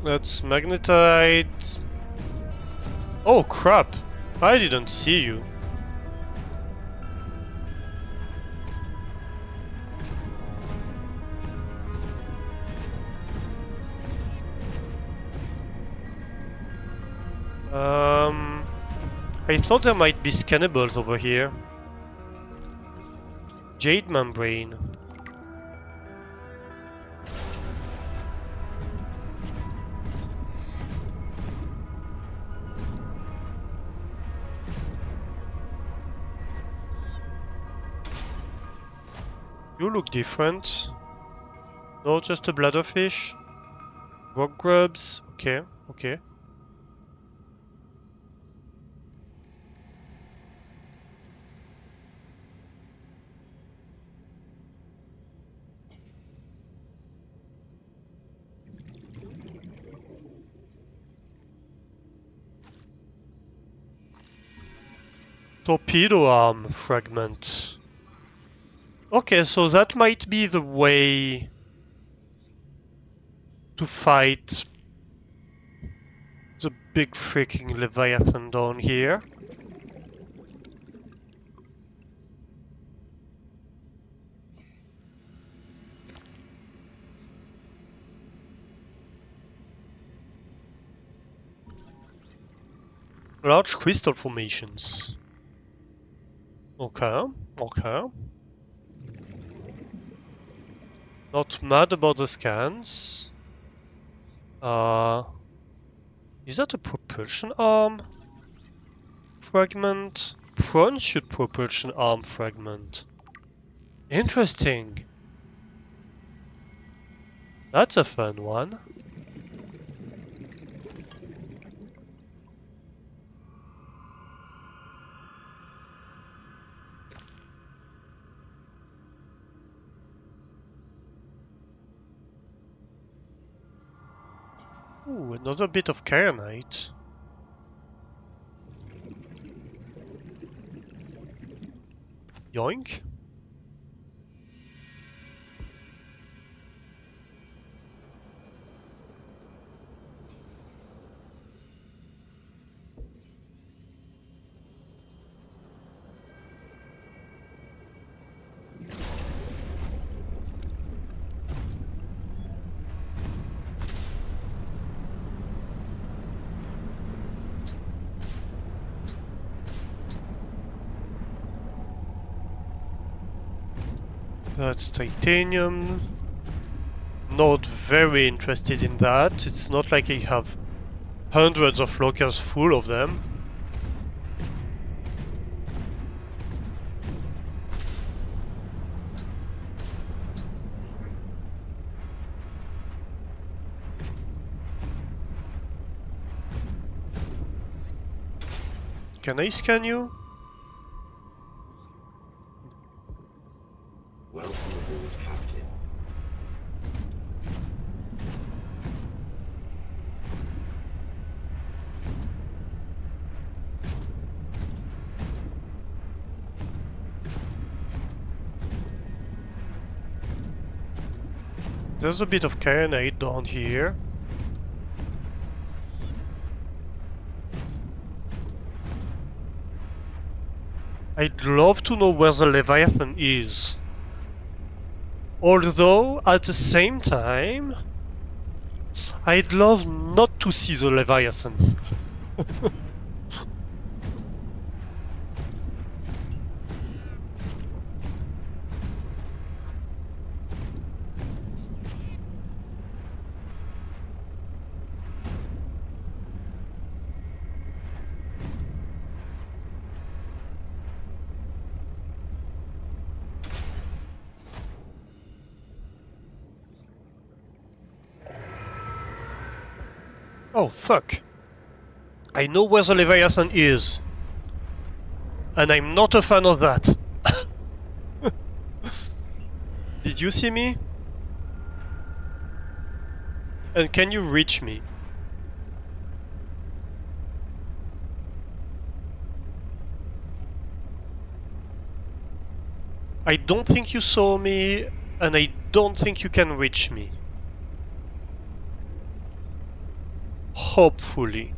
That's magnetite. Oh crap! I didn't see you. I thought there might be scannables over here. Jade membrane. You look different. No, just a bladderfish. Rock grubs. Okay, okay. Torpedo arm fragment. Okay, so that might be the way to fight the big freaking Leviathan down here. Large crystal formations. Okay, okay. Not mad about the scans. Is that a propulsion arm fragment? Prawn shoot propulsion arm fragment. Interesting. That's a fun one. Ooh, another bit of kyanite. Yoink. That's titanium. Not very interested in that. It's not like I have hundreds of lockers full of them. Can I scan you? Welcome aboard, Captain. There's a bit of kyanite down here. I'd love to know where the Leviathan is. Although, at the same time, I'd love not to see the Leviathan. Oh, fuck. I know where the Leviathan is. And I'm not a fan of that. Did you see me? And can you reach me? I don't think you saw me, and I don't think you can reach me. Hopefully.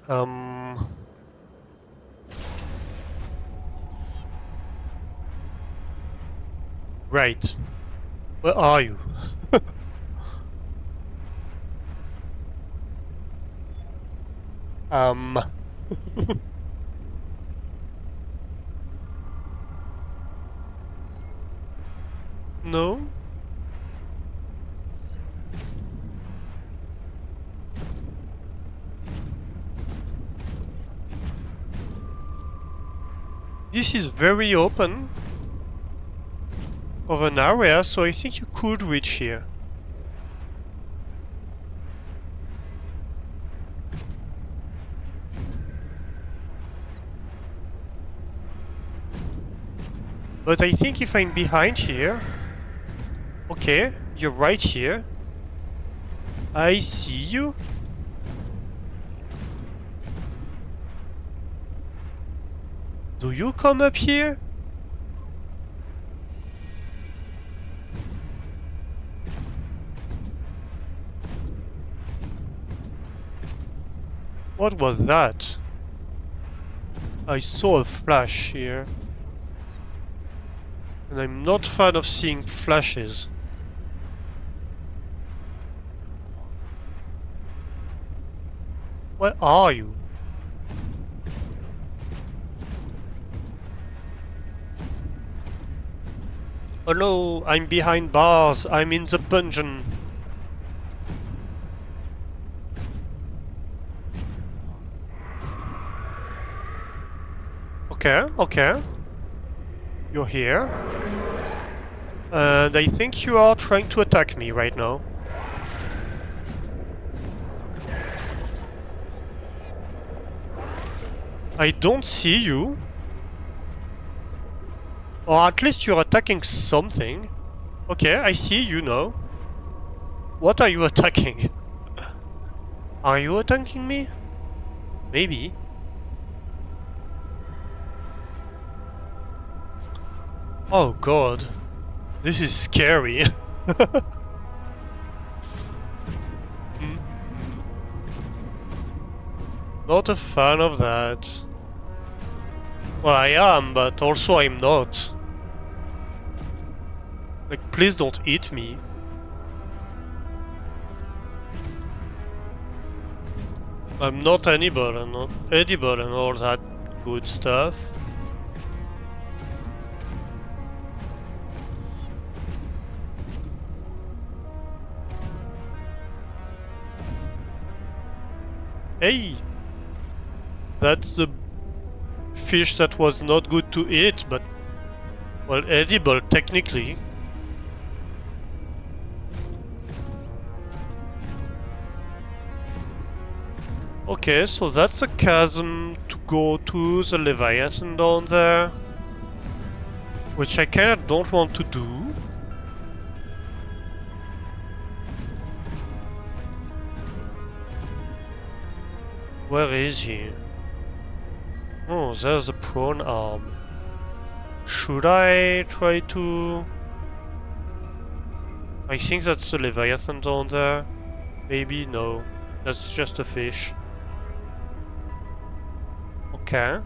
Um... Right. Where are you? um... No? This is very open of an area, so I think you could reach here. But I think if I'm behind here... Okay, you're right here. I see you. Do you come up here? What was that? I saw a flash here. And I'm not fan of seeing flashes. Where are you? Oh no, I'm behind bars. I'm in the dungeon. Okay, okay. You're here. And I think you are trying to attack me right now. I don't see you. Or at least you're attacking something. Okay, I see you now. What are you attacking? Are you attacking me? Maybe. Oh god. This is scary. Not a fan of that. Well, I am, but also I'm not. Like, please don't eat me. I'm not edible and all that good stuff. Hey! That's the fish that was not good to eat, but, well, edible technically. Okay, so that's a chasm to go to the Leviathan down there. Which I kinda don't want to do. Where is he? Oh, there's a prawn arm. Should I try to... I think that's the Leviathan down there. Maybe, no. That's just a fish. Okay.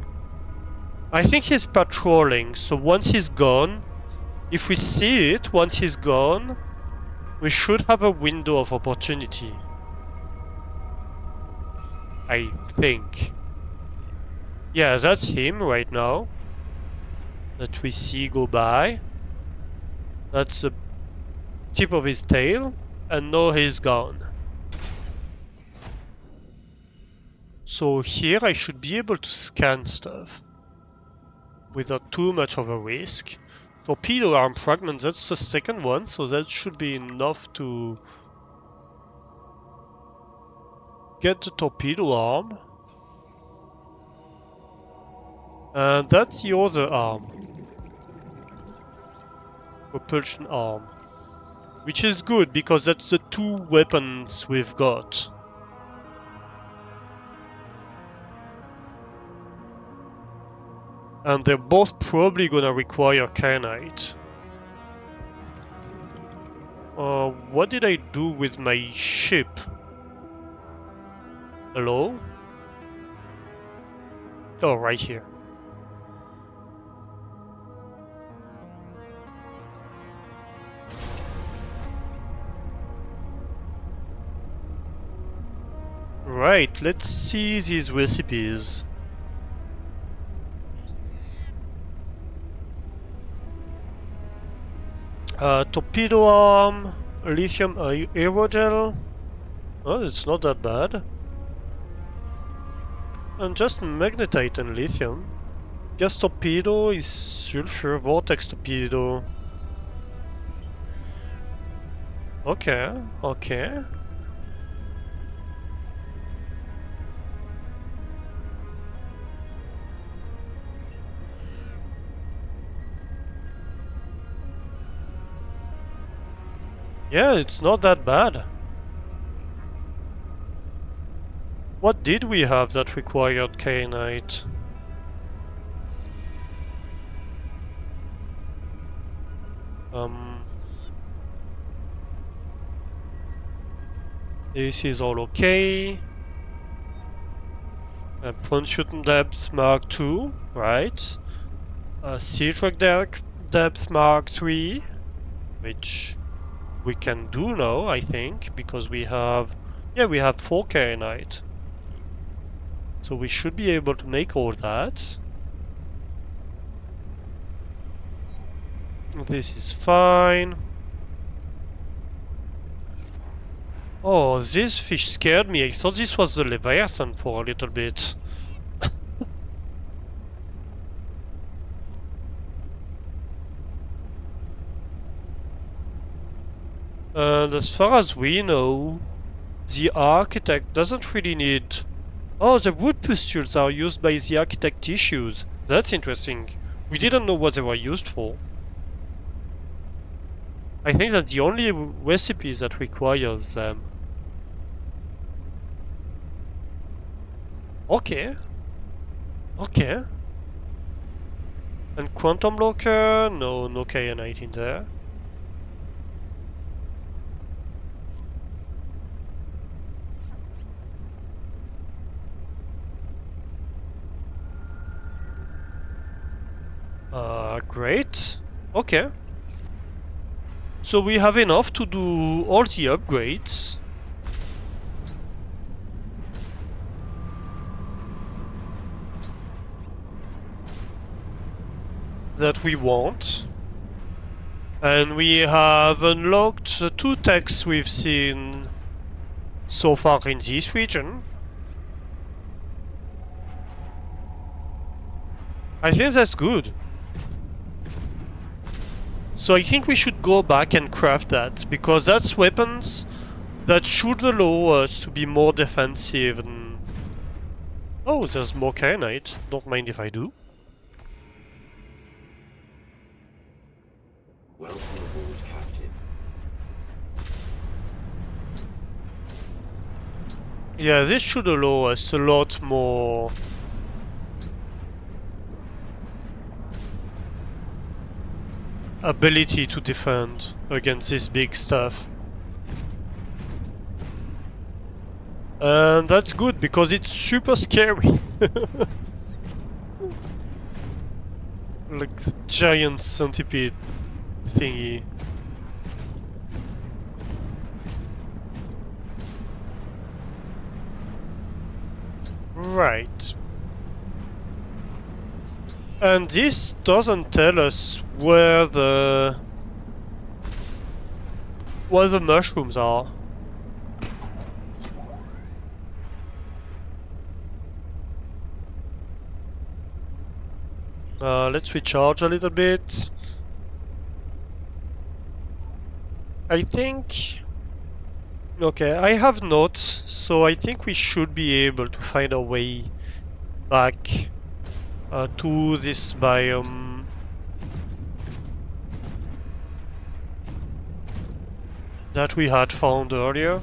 I think he's patrolling, so once he's gone, if we see it once he's gone, we should have a window of opportunity. I think. Yeah, that's him right now. That we see go by. That's the tip of his tail, and now he's gone. So here I should be able to scan stuff without too much of a risk. Torpedo arm fragment, that's the second one, so that should be enough to get the torpedo arm. And that's the other arm. Propulsion arm. Which is good, because that's the two weapons we've got. And they're both probably gonna require kyanite. What did I do with my ship? Hello? Oh, right here. Right, let's see these recipes. Torpedo arm, lithium aerogel. Oh, it's not that bad. And just magnetite and lithium. Gas torpedo is sulfur vortex torpedo. Okay, okay. Yeah, it's not that bad. What did we have that required kyanite? This is all okay. Prone depth Mark II, right? Sea truck depth Mark III, which we can do now, I think, because we have 4 kyanite. So we should be able to make all that. This is fine. Oh, this fish scared me. I thought this was the Leviathan for a little bit. And as far as we know, the architect doesn't really need... Oh, the wood pustules are used by the architect tissues. That's interesting. We didn't know what they were used for. I think that's the only recipe that requires them. Okay. Okay. And quantum locker? No, no kyanite in there. Great. Okay. So we have enough to do all the upgrades. That we want. And we have unlocked the 2 techs we've seen so far in this region. I think that's good. So I think we should go back and craft that, because that's weapons that should allow us to be more defensive and... Oh, there's more kyanite. Don't mind if I do. Welcome aboard, Captain. Yeah, this should allow us a lot more... ability to defend against this big stuff. And that's good, because it's super scary. Like the giant centipede thingy. Right. And this doesn't tell us where the mushrooms are. Let's recharge a little bit. I think... Okay, I have notes, so I think we should be able to find a way back to this biome. That we had found earlier.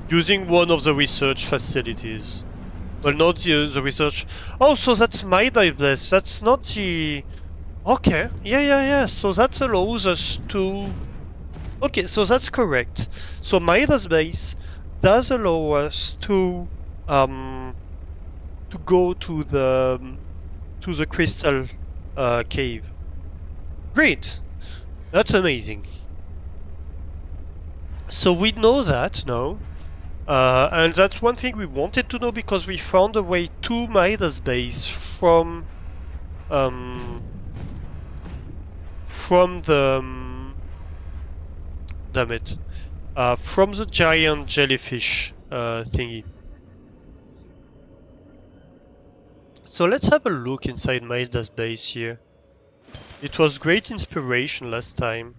Using one of the research facilities. Well, not the research... Oh, so that's my dive. That's not the... Okay, yeah. So that allows us to... Okay, so that's correct. So Midas base does allow us to go to the crystal cave. Great, that's amazing. So we know that now, and that's one thing we wanted to know, because we found a way to Midas base from the damn it. From the giant jellyfish thingy. So let's have a look inside Midas base here. It was great inspiration last time.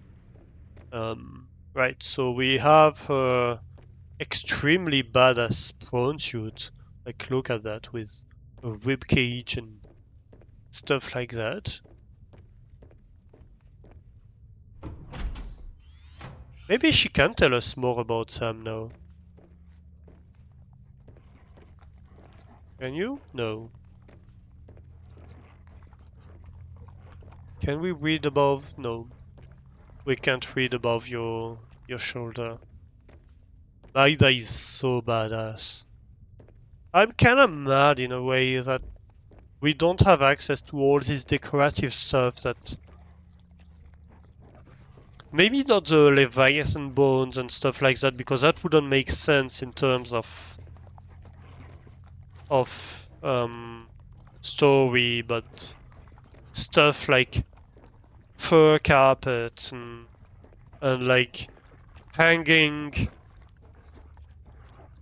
Right, so we have extremely badass prawn suit. Like, look at that, with a rib cage and stuff like that. Maybe she can tell us more about Sam now. Can you? No. Can we read above? No. We can't read above your shoulder. Maida is so badass. I'm kinda mad in a way that we don't have access to all this decorative stuff that... Maybe not the Leviathan bones and stuff like that, because that wouldn't make sense in terms of story, but stuff like fur carpets and like hanging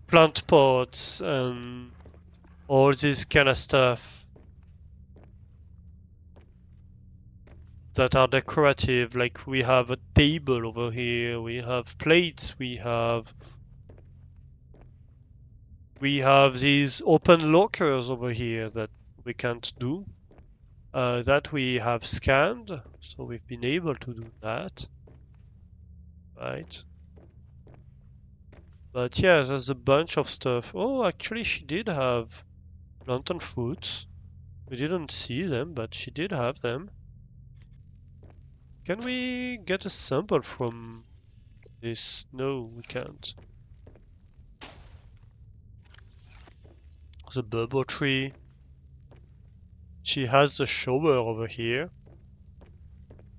plant pots and all this kind of stuff that are decorative. Like we have a table over here, we have plates, we have these open lockers over here that we can't do. That we have scanned, so we've been able to do that, right? But yeah, there's a bunch of stuff. Oh, actually, she did have plantain fruits. We didn't see them, but she did have them. Can we get a sample from this? No, we can't. The bubble tree. She has the shower over here,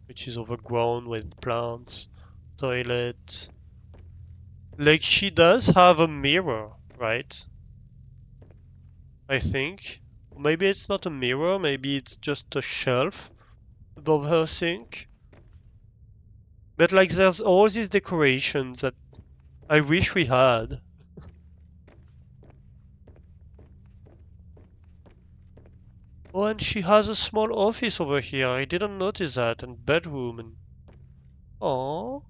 which is overgrown with plants. Toilet. Like, she does have a mirror, right? I think. Maybe it's not a mirror, maybe it's just a shelf above her sink. But like, there's all these decorations that I wish we had. Oh, and she has a small office over here. I didn't notice that. And bedroom and... Oh.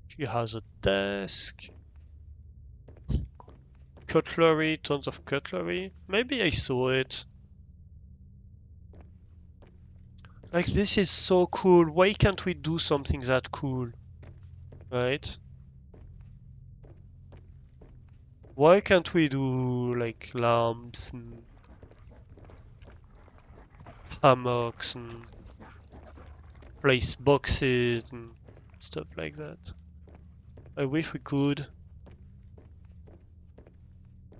She has a desk. Cutlery, tons of cutlery. Maybe I saw it. Like, this is so cool. Why can't we do something that cool? Right? Why can't we do, like, lamps and hammocks and place boxes and stuff like that? I wish we could.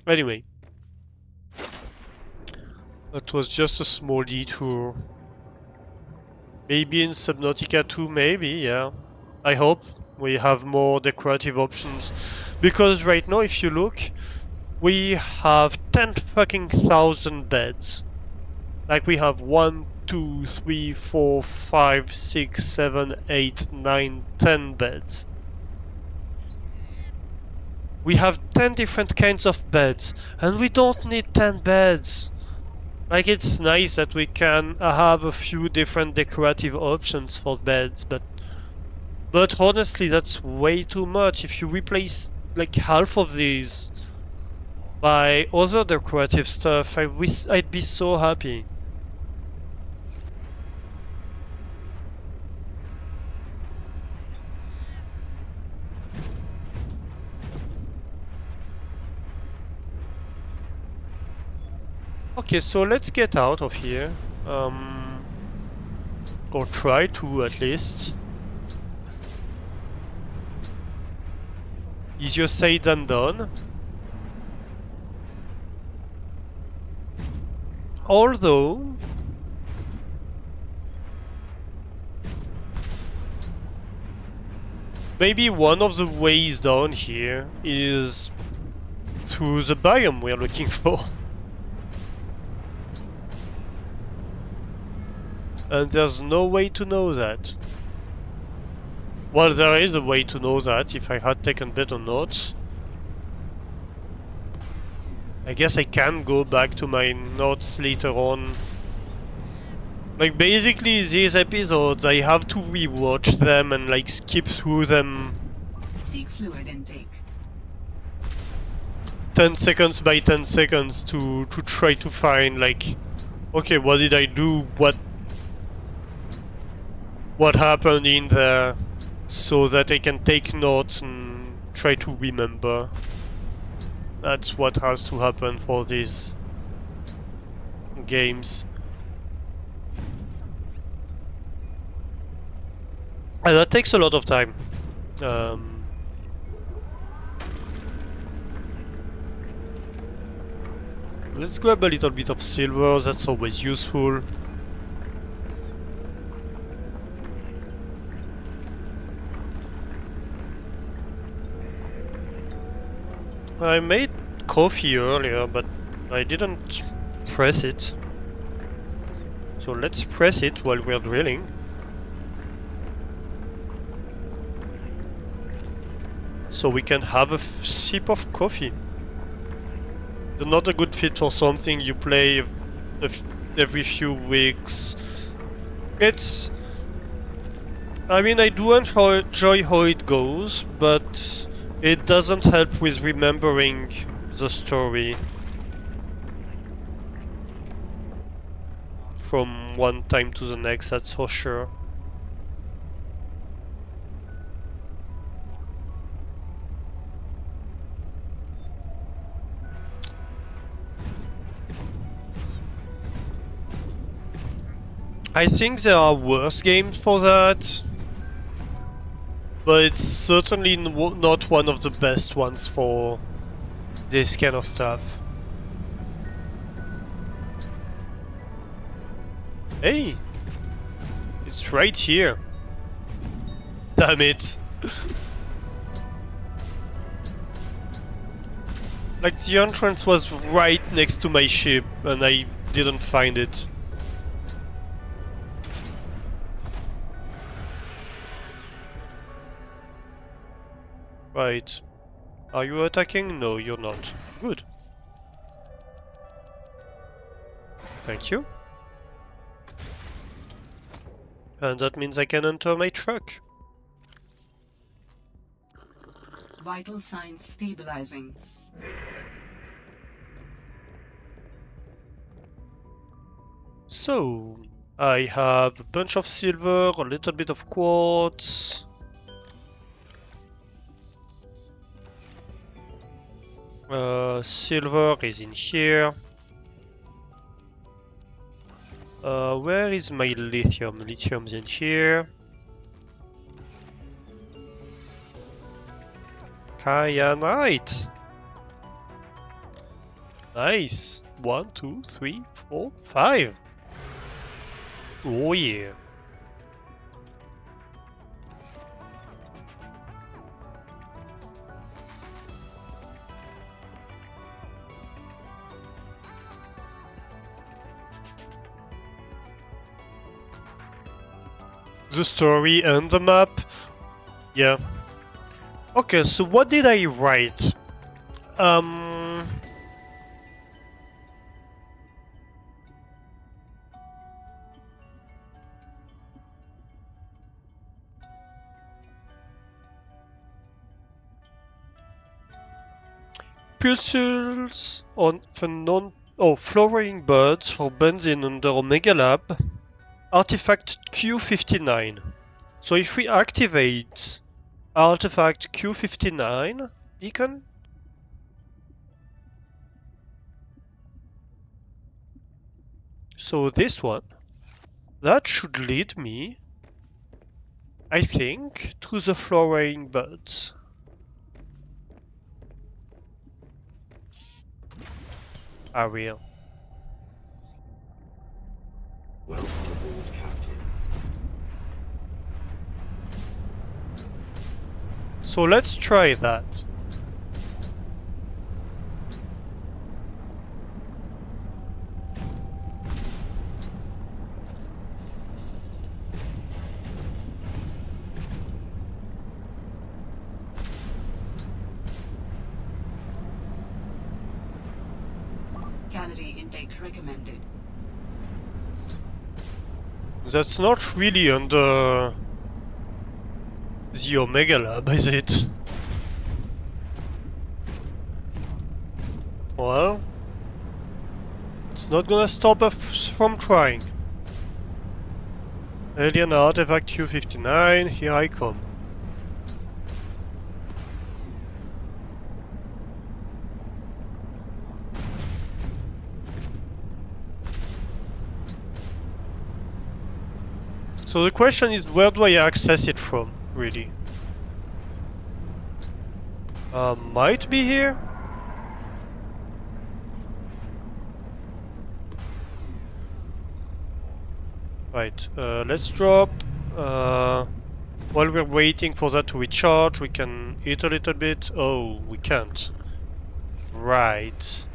Anyway. That was just a small detour. Maybe in Subnautica 2, maybe, yeah. I hope we have more decorative options. Because right now, if you look, we have 10 fucking thousand beds. Like we have 1, 2, 3, 4, 5, 6, 7, 8, 9, 10 beds. We have 10 different kinds of beds, and we don't need 10 beds. Like, it's nice that we can have a few different decorative options for beds, but honestly, that's way too much. If you replace like half of these by other decorative stuff, I'd be so happy. Okay, so let's get out of here. Or try to, at least. Easier said than done. Although... maybe one of the ways down here is through the biome we're looking for. And there's no way to know that. Well, there is a way to know that, if I had taken better notes. I guess I can go back to my notes later on. Like, basically, these episodes, I have to rewatch them and, like, skip through them. Seek fluid intake. 10 seconds by 10 seconds to try to find, like, okay, what did I do? What happened in there? So that I can take notes and try to remember. That's what has to happen for these games. And that takes a lot of time. Let's grab a little bit of silver, that's always useful. I made coffee earlier, but I didn't press it. So let's press it while we're drilling. So we can have a sip of coffee. They're not a good fit for something you play every few weeks. I mean, I do enjoy how it goes, but it doesn't help with remembering the story from one time to the next, that's for sure. I think there are worse games for that, but it's certainly not one of the best ones for this kind of stuff. Hey! It's right here. Damn it. Like, the entrance was right next to my ship and I didn't find it. Right. Are you attacking? No, you're not. Good. Thank you. And that means I can enter my truck. Vital signs stabilizing. So, I have a bunch of silver, a little bit of quartz. Silver is in here. Where is my lithium? Lithium's in here. Kyanite. Nice. 1, 2, 3, 4, 5. Oh yeah. The story and the map. Yeah. Okay, so what did I write? Pulses on flowering birds for benzene under Omega Lab. Artifact Q59. So if we activate Artifact Q59 beacon, so this one, that should lead me, I think, to the flowering birds. I will. Welcome aboard, Captain. So let's try that. Calorie intake recommended. That's not really under the Omega Lab, is it? Well, it's not gonna stop us from trying. Alien Artifact Q59, here I come. So the question is, where do I access it from, really? Might be here? Right, let's drop. While we're waiting for that to recharge, we can eat a little bit. Oh, we can't. Right.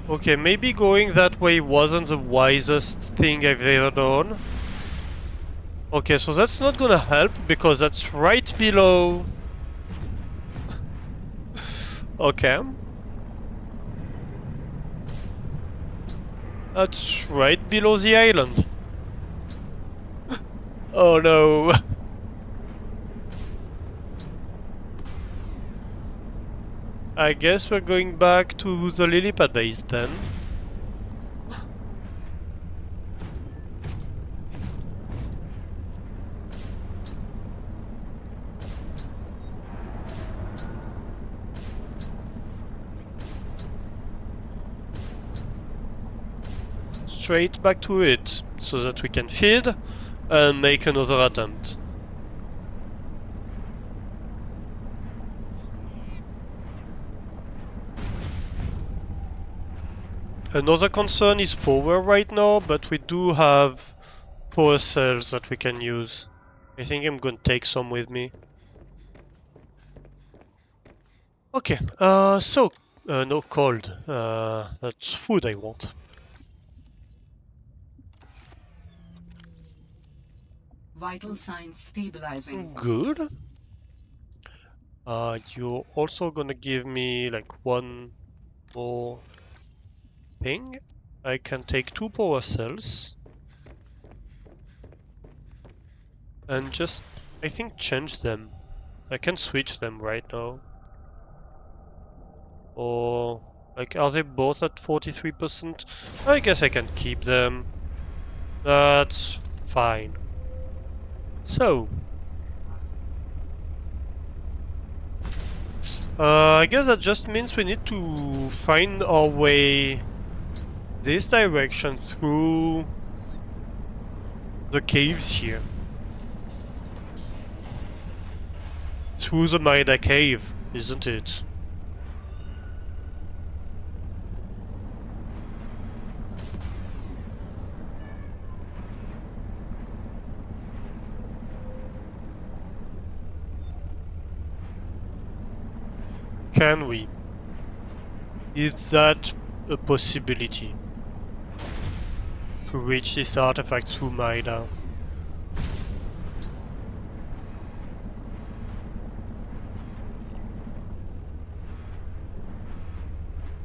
Okay, maybe going that way wasn't the wisest thing I've ever done. Okay, so that's not gonna help because that's right below. Okay. That's right below the island. Oh no. I guess we're going back to the lily pad base then. Straight back to it, so that we can feed and make another attempt. Another concern is power right now, but we do have power cells that we can use. I think I'm gonna take some with me. Okay, no cold. That's food I want. Vital signs stabilizing. Good. You're also gonna give me like one more thing. I can take 2 power cells and just, I think, change them. I can switch them right now. Or, like, are they both at 43%? I guess I can keep them. That's fine. So, I guess that just means we need to find our way this direction through the caves here. Through the Maida cave, isn't it? Can we? Is that a possibility? To reach this artifact through Maida?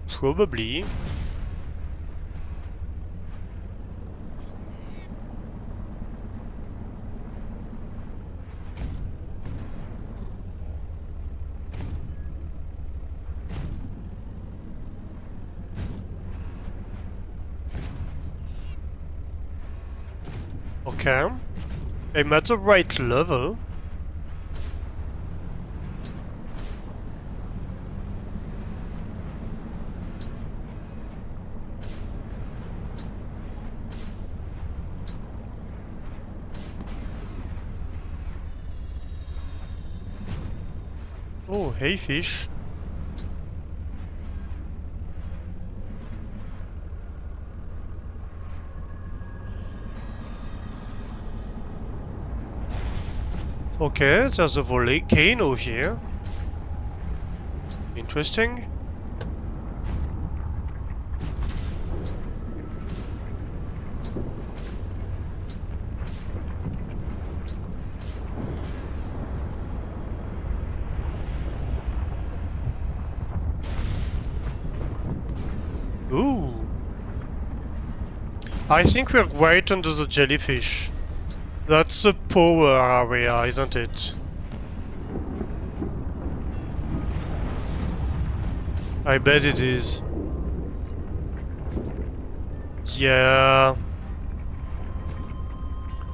Probably. Okay. I'm at the right level. Oh, hey fish. Okay, there's a volcano here. Interesting. Ooh. I think we're right under the jellyfish. That's the power area, isn't it? I bet it is. Yeah.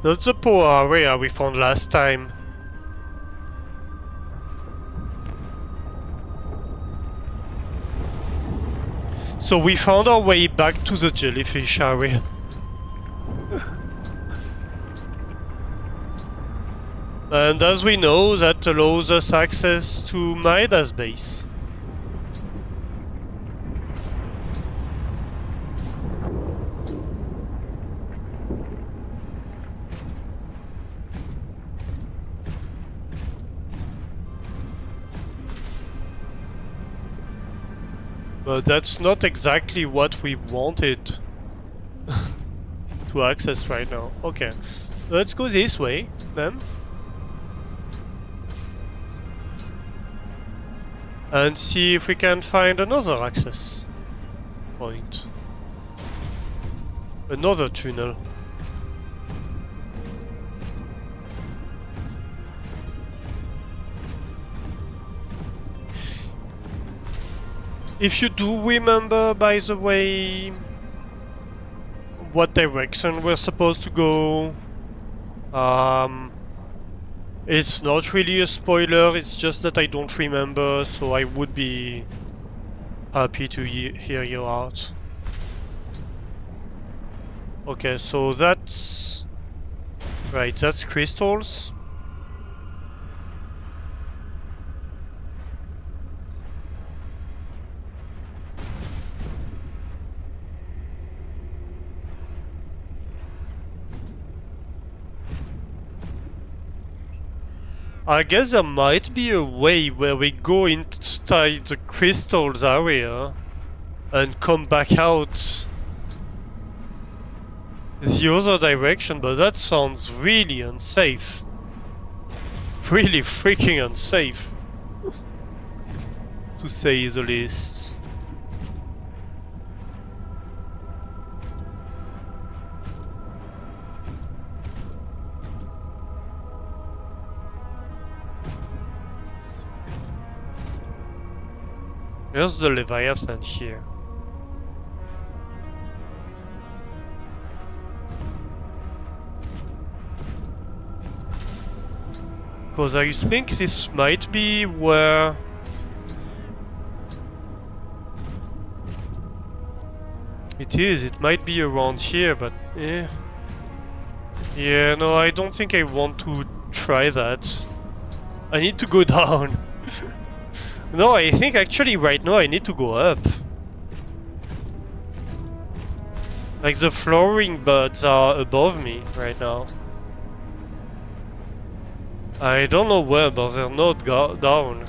That's the power area we found last time. So we found our way back to the jellyfish area. And as we know, that allows us access to Maida's base. But that's not exactly what we wanted to access right now. Okay, let's go this way then. And see if we can find another access point. Another tunnel. If you do remember, by the way, what direction we're supposed to go, it's not really a spoiler, it's just that I don't remember, so I would be happy to hear you out. Okay, so that's... right, that's crystals. I guess there might be a way where we go inside the crystals area and come back out the other direction, but that sounds really unsafe. Really freaking unsafe, to say the least. There's the Leviathan here. Because I think this might be where... it might be around here, but eh. Yeah, no, I don't think I want to try that. I need to go down. No, I think actually right now I need to go up. Like the flowering buds are above me right now. I don't know where, but they're not down.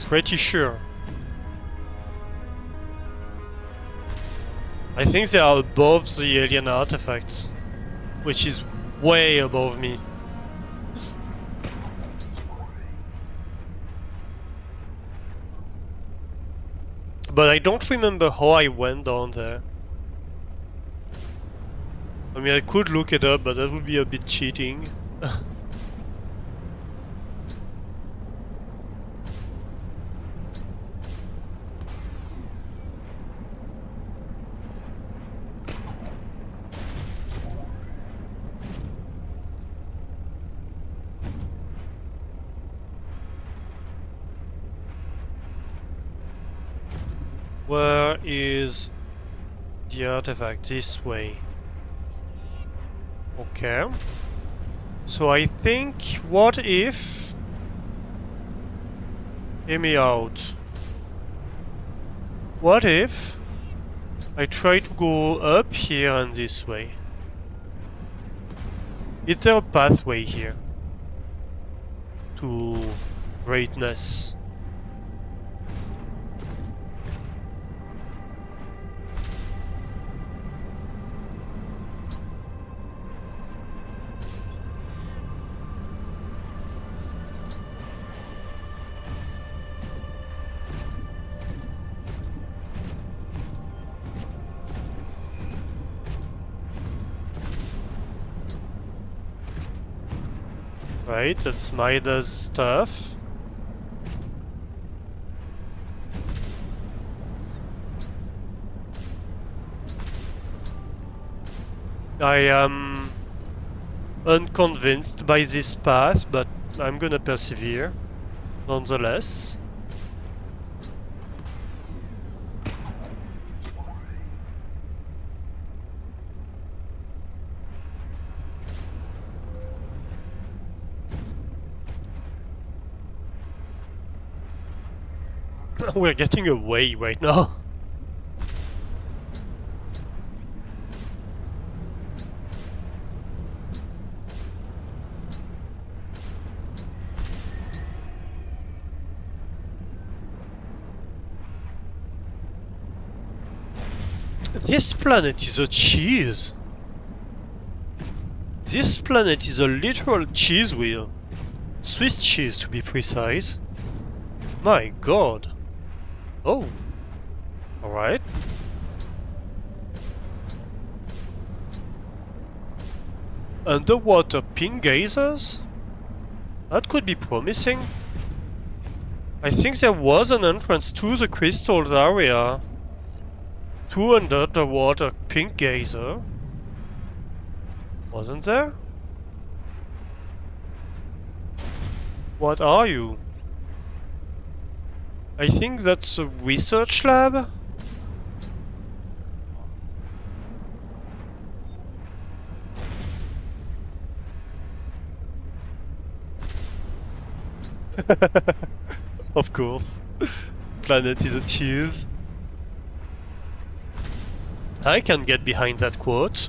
Pretty sure. I think they are above the alien artifacts, which is way above me. But I don't remember how I went down there. I mean, I could look it up, but that would be a bit cheating. Where is the artifact? This way. Okay. So I think, what if... hear me out. What if I try to go up here and this way? Is there a pathway here to greatness? Right, that's Maida's stuff. I am unconvinced by this path, but I'm gonna persevere nonetheless. We're getting away right now. This planet is a cheese. This planet is a literal cheese wheel. Swiss cheese to be precise. My god. Oh. Alright. Underwater pink geysers? That could be promising. I think there was an entrance to the crystals area. To an underwater pink geyser. Wasn't there? What are you? I think that's a research lab? Of course. Planet is a cheese. I can get behind that quote.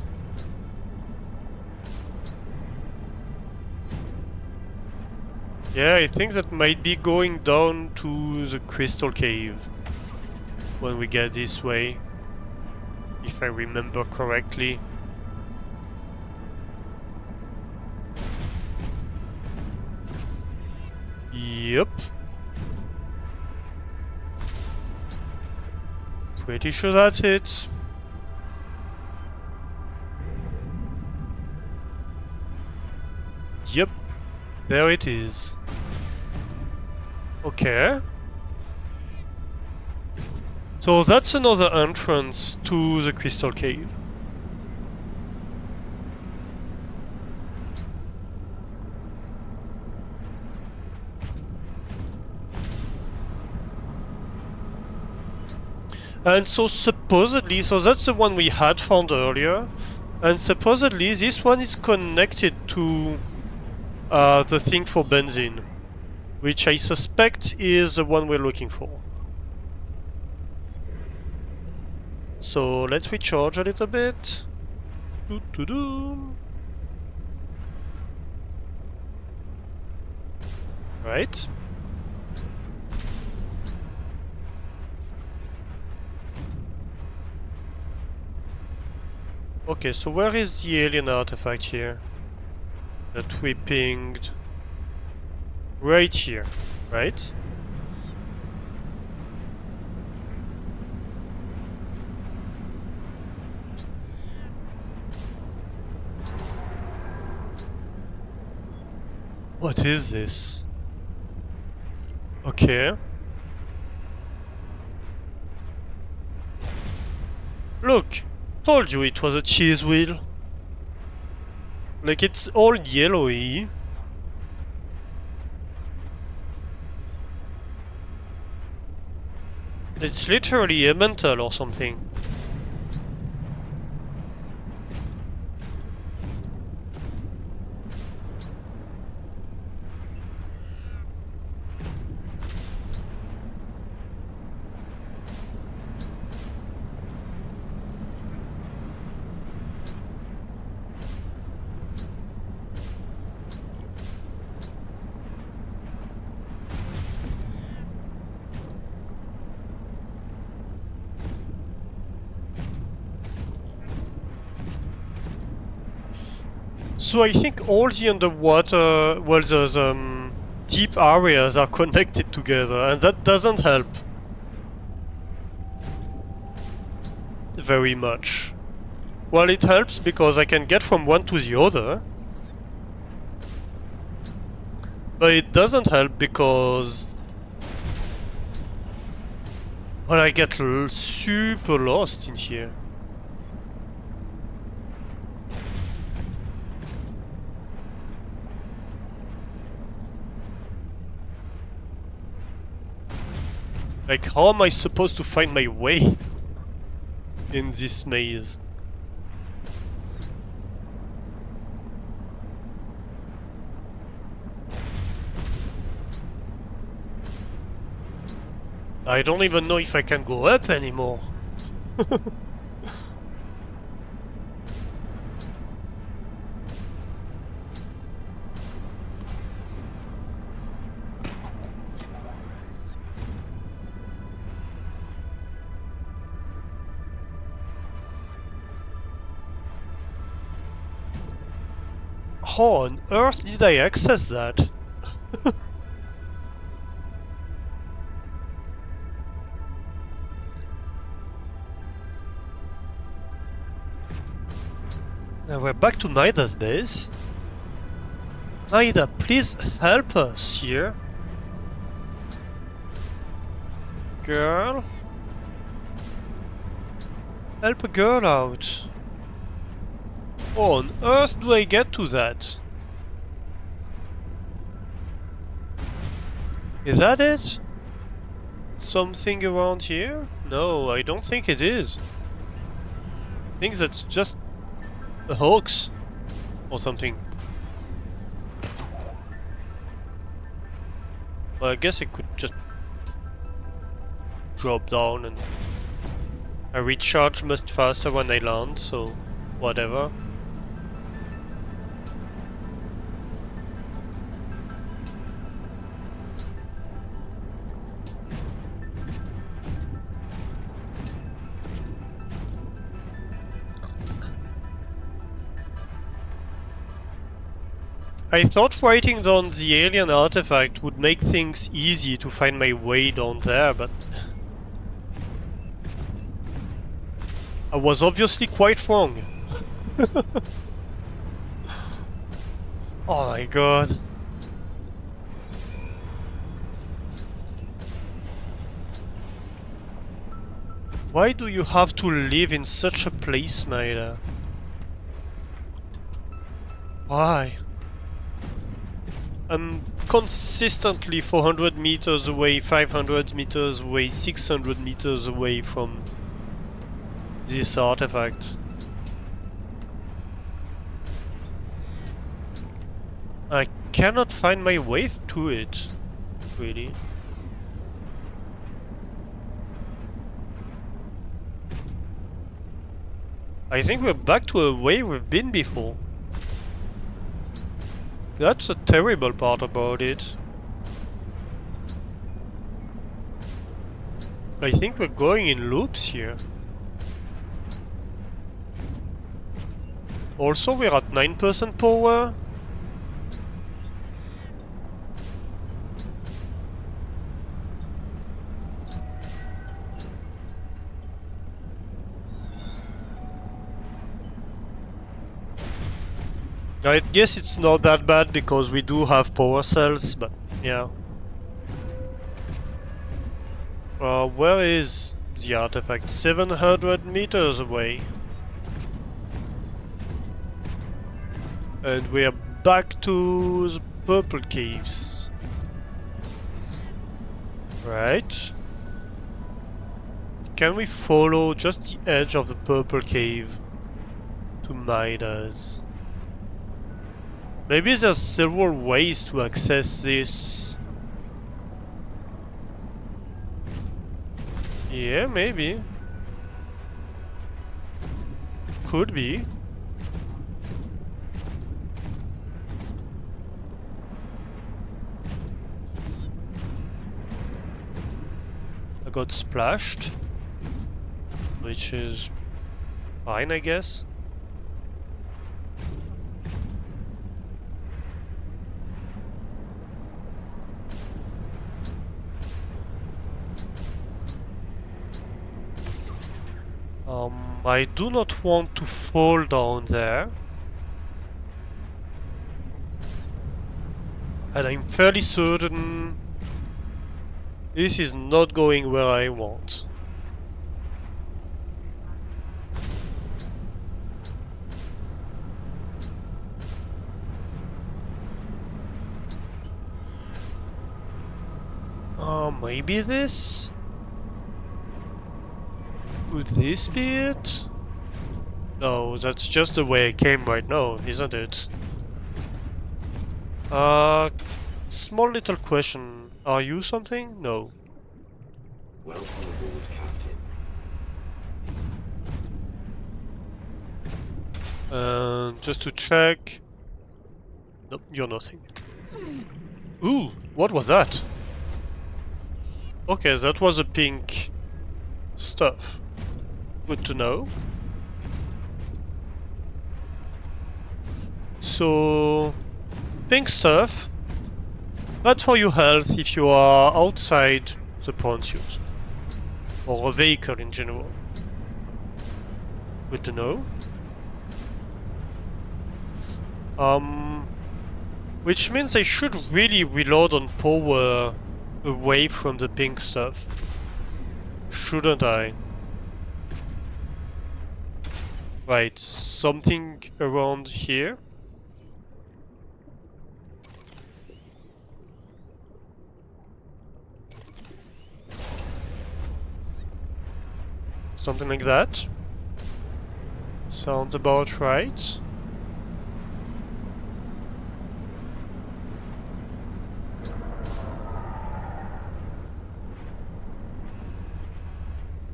Yeah, I think that might be going down to the crystal cave when we get this way, if I remember correctly. Yep. Pretty sure that's it. Yep. There it is. Okay. So that's another entrance to the crystal cave. And so supposedly, so that's the one we had found earlier, and supposedly this one is connected to the thing for benzene, which I suspect is the one we're looking for. So let's recharge a little bit. Doo-doo-doo. Right. Okay, so where is the alien artifact here? That we pinged. Right here, right? What is this? Okay. Look! Told you it was a cheese wheel. Like, it's all yellowy. It's literally a mental or something. So I think all the underwater, well, the deep areas are connected together, and that doesn't help very much. Well, it helps because I can get from one to the other, but it doesn't help because, well, I get super lost in here. Like, how am I supposed to find my way in this maze? I don't even know if I can go up anymore. How on earth did I access that? Now we're back to Maida's base. Maida, please help us here. Girl? Help a girl out. How on earth do I get to that? Is that it? Something around here? No, I don't think it is. I think that's just a hoax or something. Well, I guess it could just drop down and I recharge much faster when I land, so whatever. I thought writing down the alien artifact would make things easy to find my way down there, but I was obviously quite wrong. Oh my god. Why do you have to live in such a place, Maida? Why? I'm consistently 400 meters away, 500 meters away, 600 meters away from this artifact. I cannot find my way to it, really. I think we're back to a way we've been before. That's a terrible part about it. I think we're going in loops here. Also, we're at 9% power. I guess it's not that bad because we do have power cells, but yeah. Where is the artifact? 700 meters away. And we are back to the purple caves. Right. Can we follow just the edge of the purple cave to Maida's? Maybe there's several ways to access this. Yeah, maybe. Could be. I got splashed, which is fine, I guess. I do not want to fall down there. And I'm fairly certain this is not going where I want. Maybe this? Could this be it? No, that's just the way I came right now, isn't it? Small little question. Are you something? No. Welcome aboard, Captain. Just to check. Nope, you're nothing. Ooh, what was that? Okay, that was a pink stuff. Good to know. so pink stuff, bad for your health if you are outside the prawn suit. Or a vehicle in general. Good to know. Which means I should really reload on power away from the pink stuff. Shouldn't I? Right, something around here. Something like that. Sounds about right.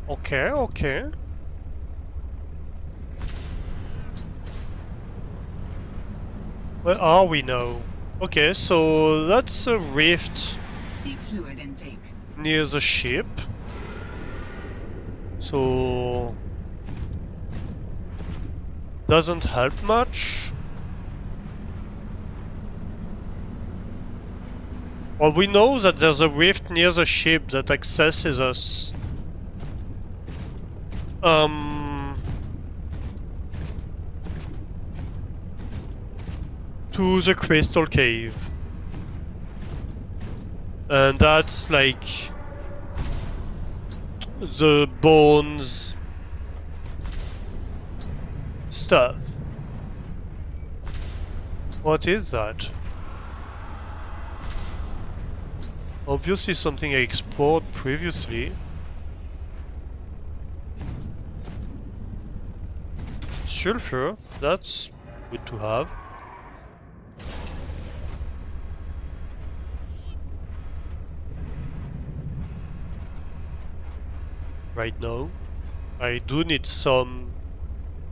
Okay, okay. Where are we now? Okay, so that's a rift Seek fluid intake. near the ship. So doesn't help much. Well, we know that there's a rift near the ship that accesses us. To the crystal cave. And that's like the bones stuff. What is that? Obviously something I explored previously. Sulfur, that's good to have. Right now. I do need some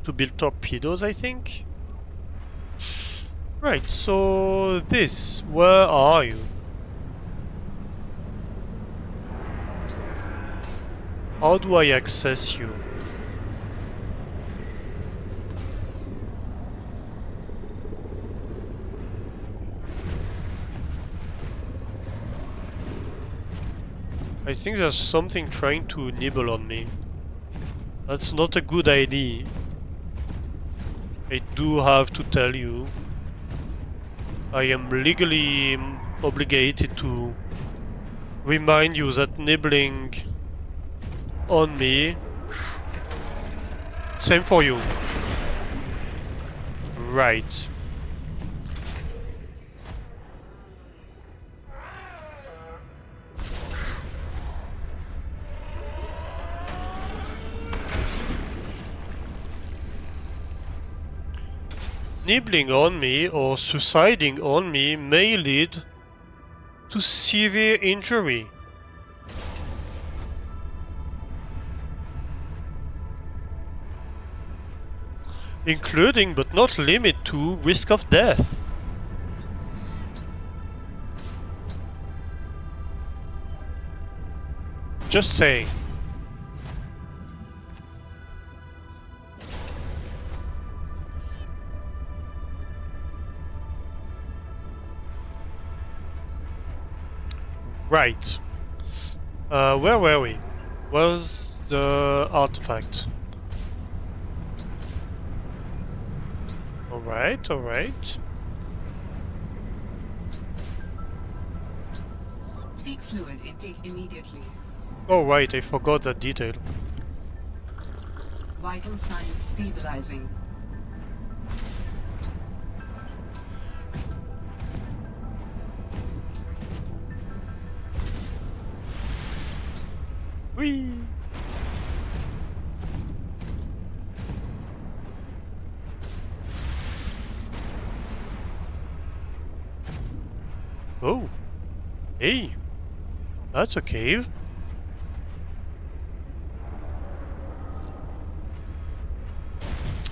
to build torpedoes, I think. Right, so this, where are you? How do I access you? I think there's something trying to nibble on me. That's not a good idea. I do have to tell you. I am legally obligated to remind you that nibbling on me. Same for you. Right. Nibbling on me or suiciding on me may lead to severe injury. Including but not limited to risk of death. Just saying. Right. Where were we? Where's the artifact? Alright, alright. Seek fluid intake immediately. Oh right, I forgot that detail. Vital signs stabilizing. Whee! Oh! Hey! That's a cave.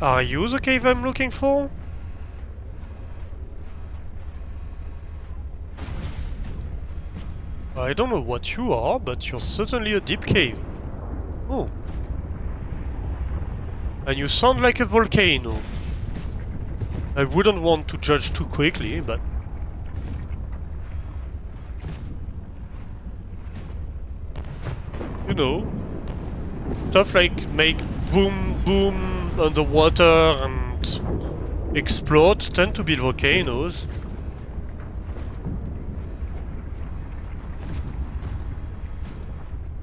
Are you the cave I'm looking for? I don't know what you are, but you're certainly a deep cave. Oh. And you sound like a volcano. I wouldn't want to judge too quickly, but... You know, stuff like make boom boom underwater and explode tend to be volcanoes.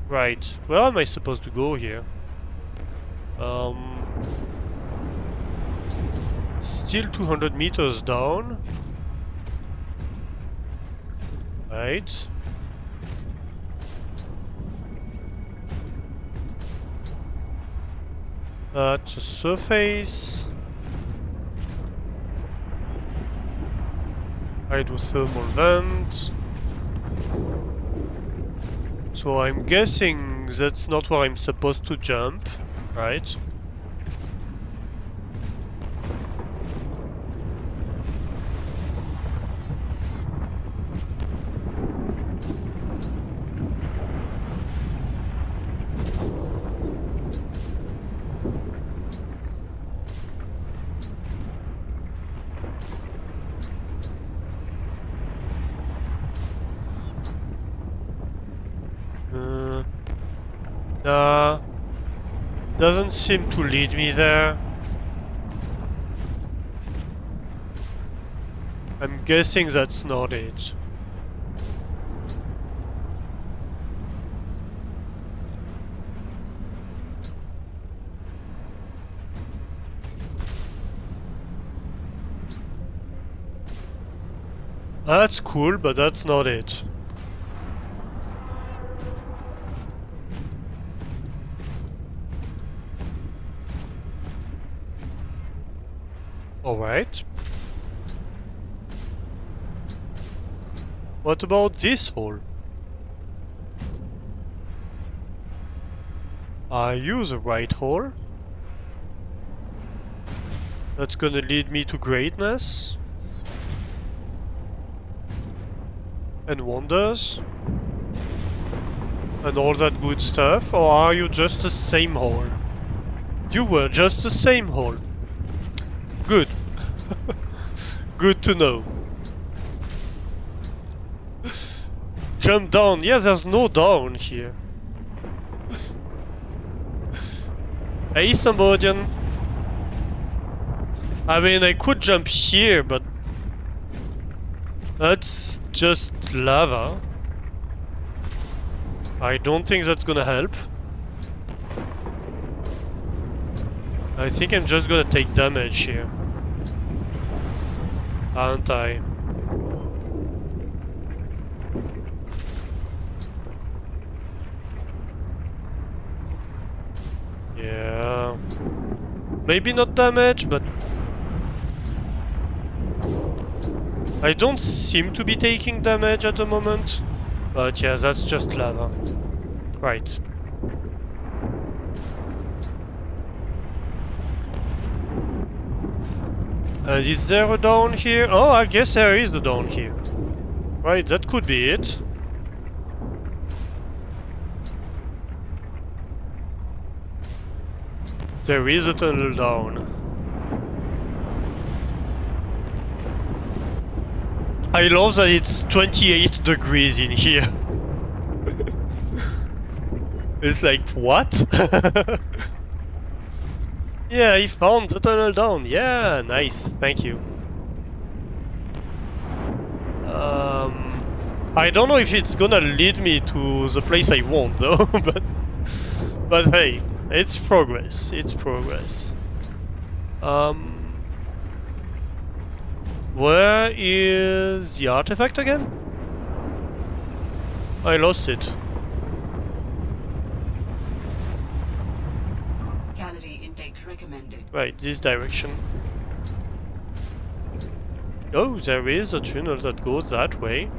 Right, where am I supposed to go here? Still 200 meters down. Right. At the surface. Hydrothermal vent. So I'm guessing that's not where I'm supposed to jump, right? Nah, doesn't seem to lead me there. I'm guessing that's not it. That's cool, but that's not it. Alright. What about this hole? Are you the right hole? That's gonna lead me to greatness? And wonders? And all that good stuff? Or are you just the same hole? You were just the same hole. Good. Good to know. Jump down. Yeah, there's no down here. Hey, Sambodian. I mean, I could jump here, but... that's just lava. I don't think that's gonna help. I think I'm just gonna take damage here. Aren't I? Yeah. Maybe not damage, but... I don't seem to be taking damage at the moment. But yeah, that's just lava. Right. And is there a down here? Oh, I guess there is a down here. Right, that could be it. There is a tunnel down. I love that it's 28 degrees in here. It's like, what? Yeah, I found the tunnel down. Yeah, nice. Thank you. I don't know if it's gonna lead me to the place I want though, but hey, it's progress. It's progress. Where is the artifact again? I lost it. Calorie intake recommended. Right, this direction. Oh, there is a tunnel that goes that way.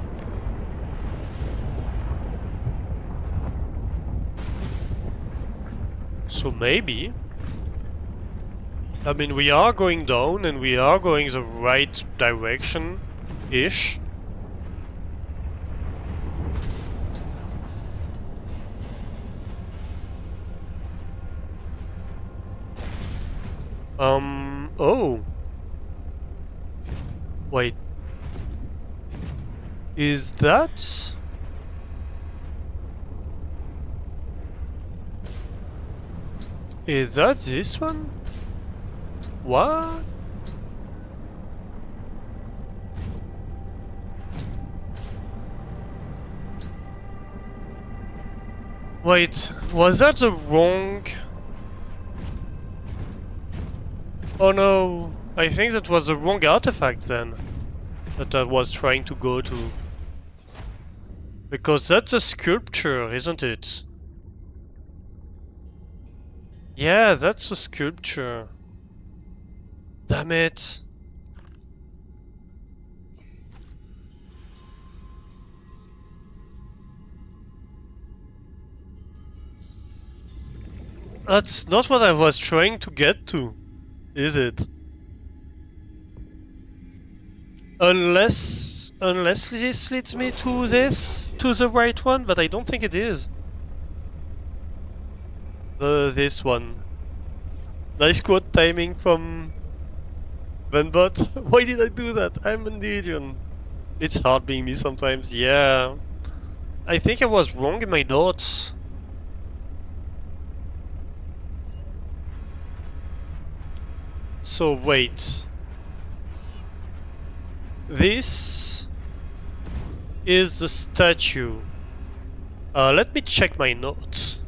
So maybe... I mean, we are going down and we are going the right direction-ish. Oh. Wait. Is that? Is that this one? What? Wait, was that the wrong? Oh no, I think that was the wrong artifact then that I was trying to go to. Because that's a sculpture, isn't it? Yeah, that's a sculpture. Damn it. That's not what I was trying to get to, is it? Unless this leads me to the right one, but I don't think it is. This one. Nice quote timing from Venbot. Why did I do that? I'm an idiot. It's hard being me sometimes, yeah. I think I was wrong in my notes. So wait. This is the statue. Let me check my notes.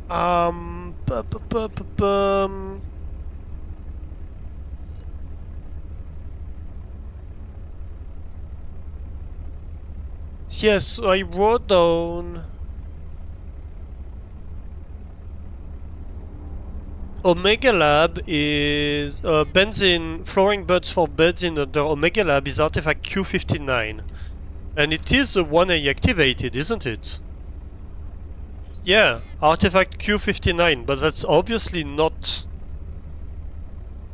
Bu- bu- bu- bu- bum. Yes, I wrote down Omega Lab is benzene, flooring buds for benzene under Omega Lab is artifact Q59. And it is the one I activated, isn't it? Yeah, artifact Q59, but that's obviously not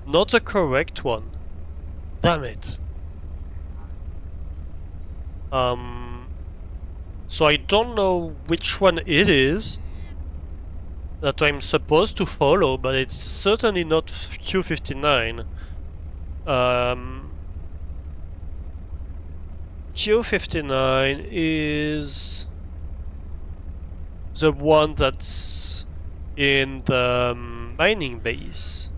the correct one. Damn it. So I don't know which one it is that I'm supposed to follow, but it's certainly not Q59. Q59 is the one that's in the mining base.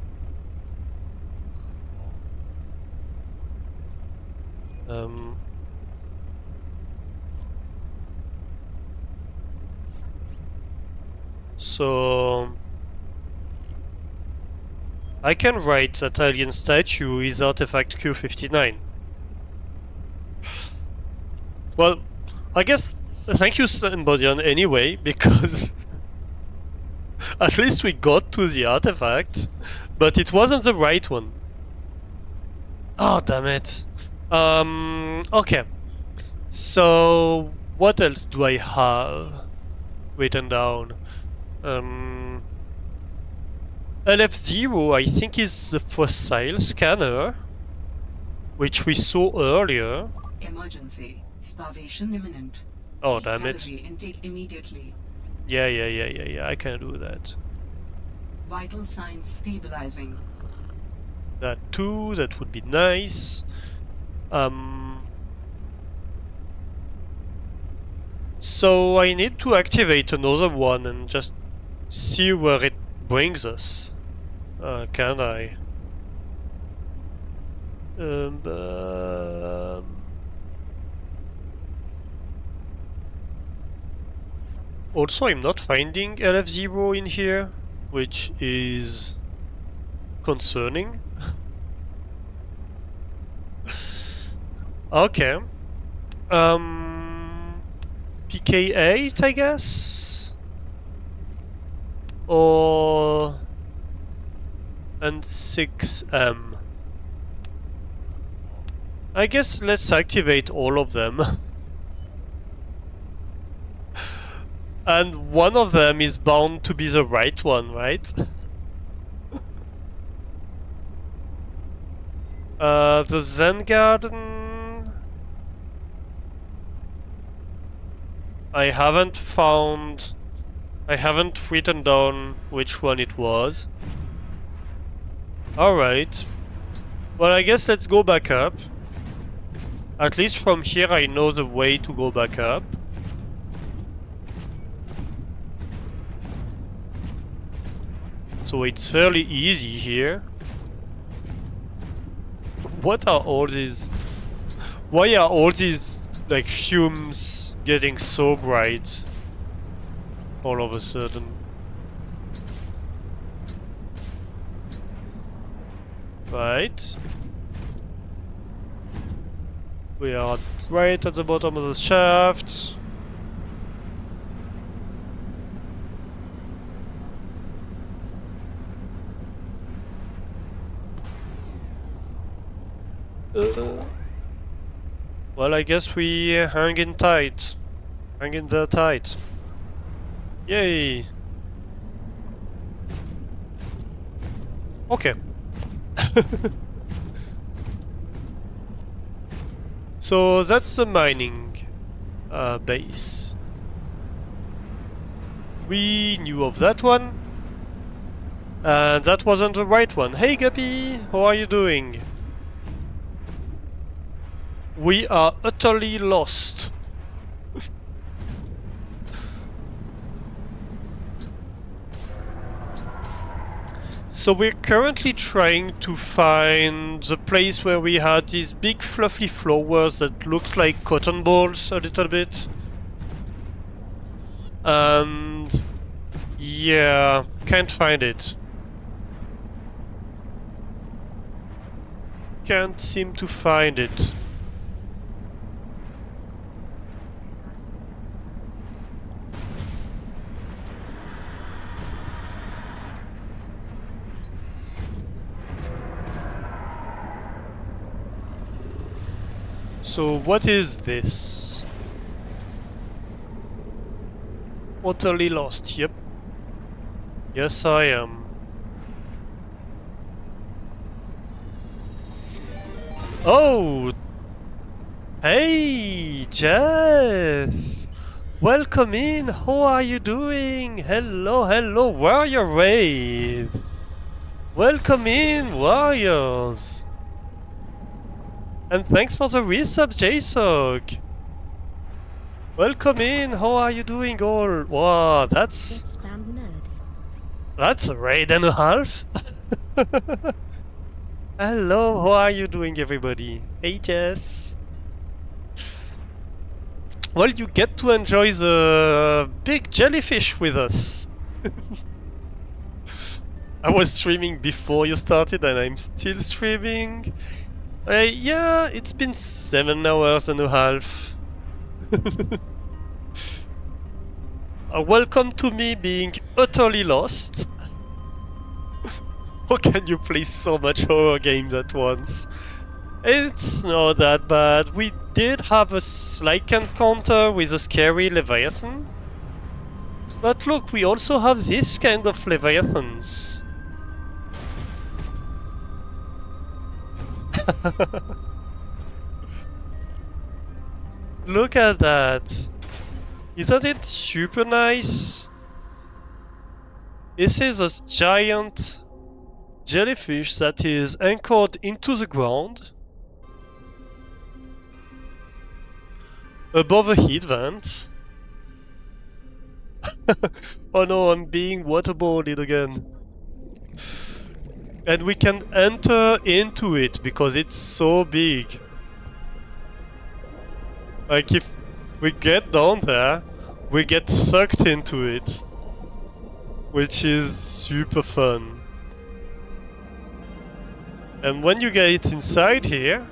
So I can write that alien statue is artifact Q59. Well, I guess thank you, Sambodian, anyway, because at least we got to the artifact, but it wasn't the right one. Oh, damn it. Okay. So, what else do I have written down? LF0, I think, is the fossil scanner, which we saw earlier. Emergency. Starvation imminent. Oh, Seek damn it. calorie intake immediately. Yeah, I can do that. Vital signs stabilizing. That too, that would be nice. So I need to activate another one and just see where it brings us. Can I? Also, I'm not finding LF0 in here, which is concerning. Okay. PK8, I guess? Or... and 6M. I guess let's activate all of them. And one of them is bound to be the right one, right? The Zen Garden... I haven't written down which one it was. Alright. Well, I guess let's go back up. At least from here I know the way to go back up. So it's fairly easy here. What are all these? Why are all these like fumes getting so bright all of a sudden? Right. We are right at the bottom of the shaft. Well, I guess we hang in tight. Hang in there tight. Yay! Okay. So that's the mining base. We knew of that one. And that wasn't the right one. Hey Guppy! How are you doing? We are utterly lost. So we're currently trying to find the place where we had these big fluffy flowers that looked like cotton balls a little bit. And yeah, can't find it. Can't seem to find it. So what is this? Utterly lost, yep. Yes, I am. Oh! Hey, Jess! Welcome in! How are you doing? Hello, hello, Warrior Raid! Welcome in, Warriors! And thanks for the resub, JSOG! Welcome in, how are you doing all? Wow, that's a raid and a half! Hello, how are you doing everybody? Hey Jess! Well, you get to enjoy the big jellyfish with us! I was streaming before you started and I'm still streaming. Yeah, it's been 7 hours and a half. Welcome to me being utterly lost. How can you play so much horror games at once? It's not that bad. We did have a slight encounter with a scary Leviathan. But look, we also have this kind of Leviathans. Look at that. Isn't it super nice? This is a giant jellyfish that is anchored into the ground above a heat vent. Oh no, I'm being waterboarded again. And we can enter into it because it's so big. Like if we get down there, we get sucked into it, which is super fun. And when you get inside here,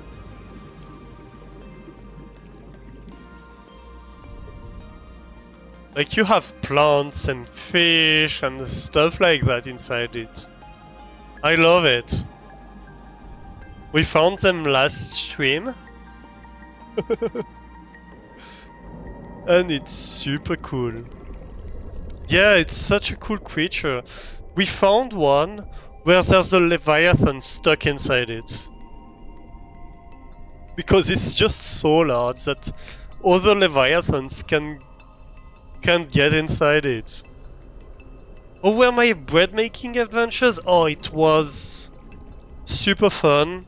like you have plants and fish and stuff like that inside it. I love it. We found them last stream. And it's super cool. Yeah, it's such a cool creature. We found one where there's a Leviathan stuck inside it. Because it's just so large that other Leviathans can't get inside it. Oh, were my bread making adventures? Oh, it was super fun.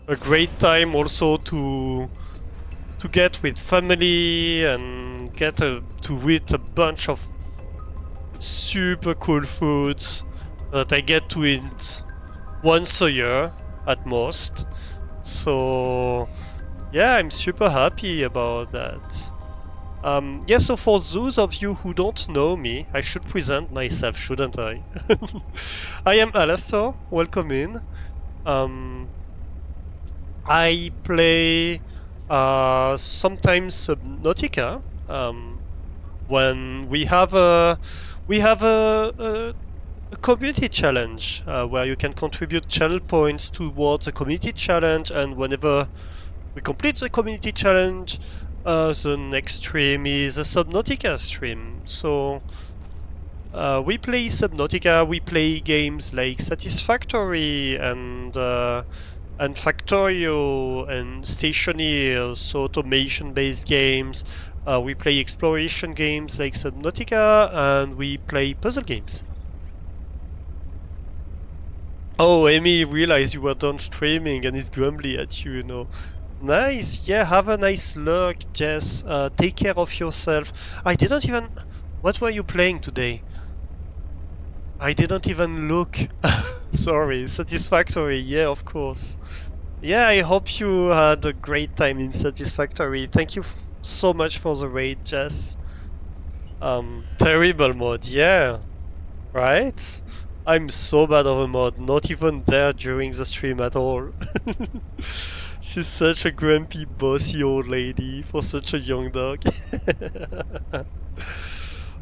A great time also to get with family and get to eat a bunch of super cool foods that I get to eat once a year at most. So yeah, I'm super happy about that. Yeah, so for those of you who don't know me, I should present myself, shouldn't I? I am Alastair, welcome in. I play sometimes Subnautica when we have a community challenge where you can contribute channel points towards a community challenge, and whenever we complete the community challenge, the next stream is a Subnautica stream. So we play Subnautica, we play games like Satisfactory and Factorio and Stationeer, so automation-based games. We play exploration games like Subnautica, and we play puzzle games. Oh, Amy realized you were done streaming and is grumbly at you. Nice, yeah, have a nice look, Jess. Take care of yourself. I didn't even... What were you playing today? I didn't even look. Sorry, Satisfactory, yeah, of course. Yeah, I hope you had a great time in Satisfactory. Thank you so much for the raid, Jess. Terrible mod, yeah, right? I'm so bad of a mod, not even there during the stream at all. She's such a grumpy, bossy old lady for such a young dog.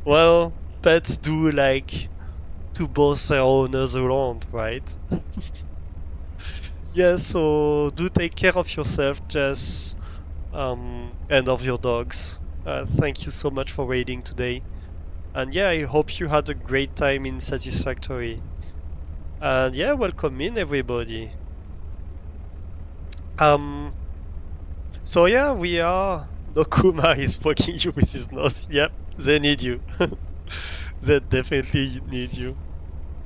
Well, pets do like to boss their owners around, right? Yeah, so do take care of yourself, Jess, and of your dogs. Thank you so much for raiding today. And yeah, I hope you had a great time in Satisfactory. And yeah, welcome in everybody. So yeah, we are. Dokuma is poking you with his nose. Yep, they need you. They definitely need you.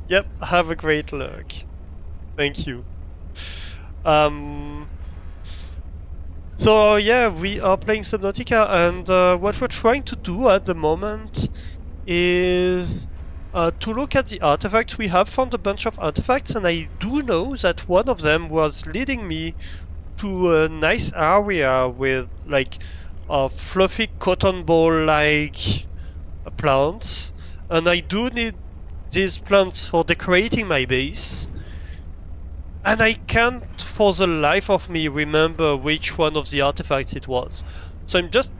Yep, have a great luck. Thank you. So yeah, we are playing Subnautica, and what we're trying to do at the moment is to look at the artifacts. We have found a bunch of artifacts, and I do know that one of them was leading me to a nice area with like fluffy cotton ball-like plants, and I do need these plants for decorating my base. And I can't for the life of me remember which one of the artifacts it was. So I'm just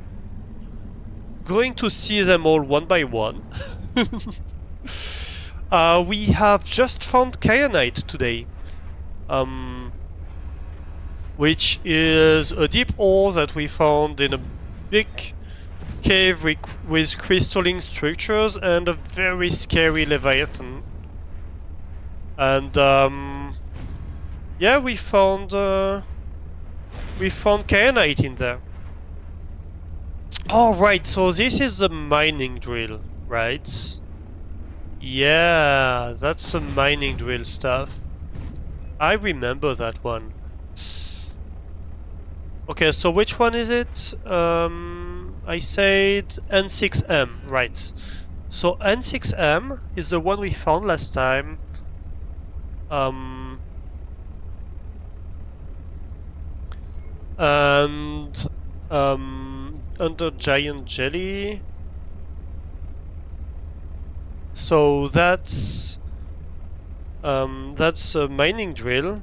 going to see them all one by one. We have just found kyanite today, which is a deep ore that we found in a big cave with crystalline structures and a very scary leviathan. And yeah, we found kyanite in there. Oh, right, so this is the mining drill, right? Yeah, that's the mining drill stuff. I remember that one. Okay, so which one is it? I said N6M, right. So N6M is the one we found last time. And under Giant Jelly. So that's a mining drill.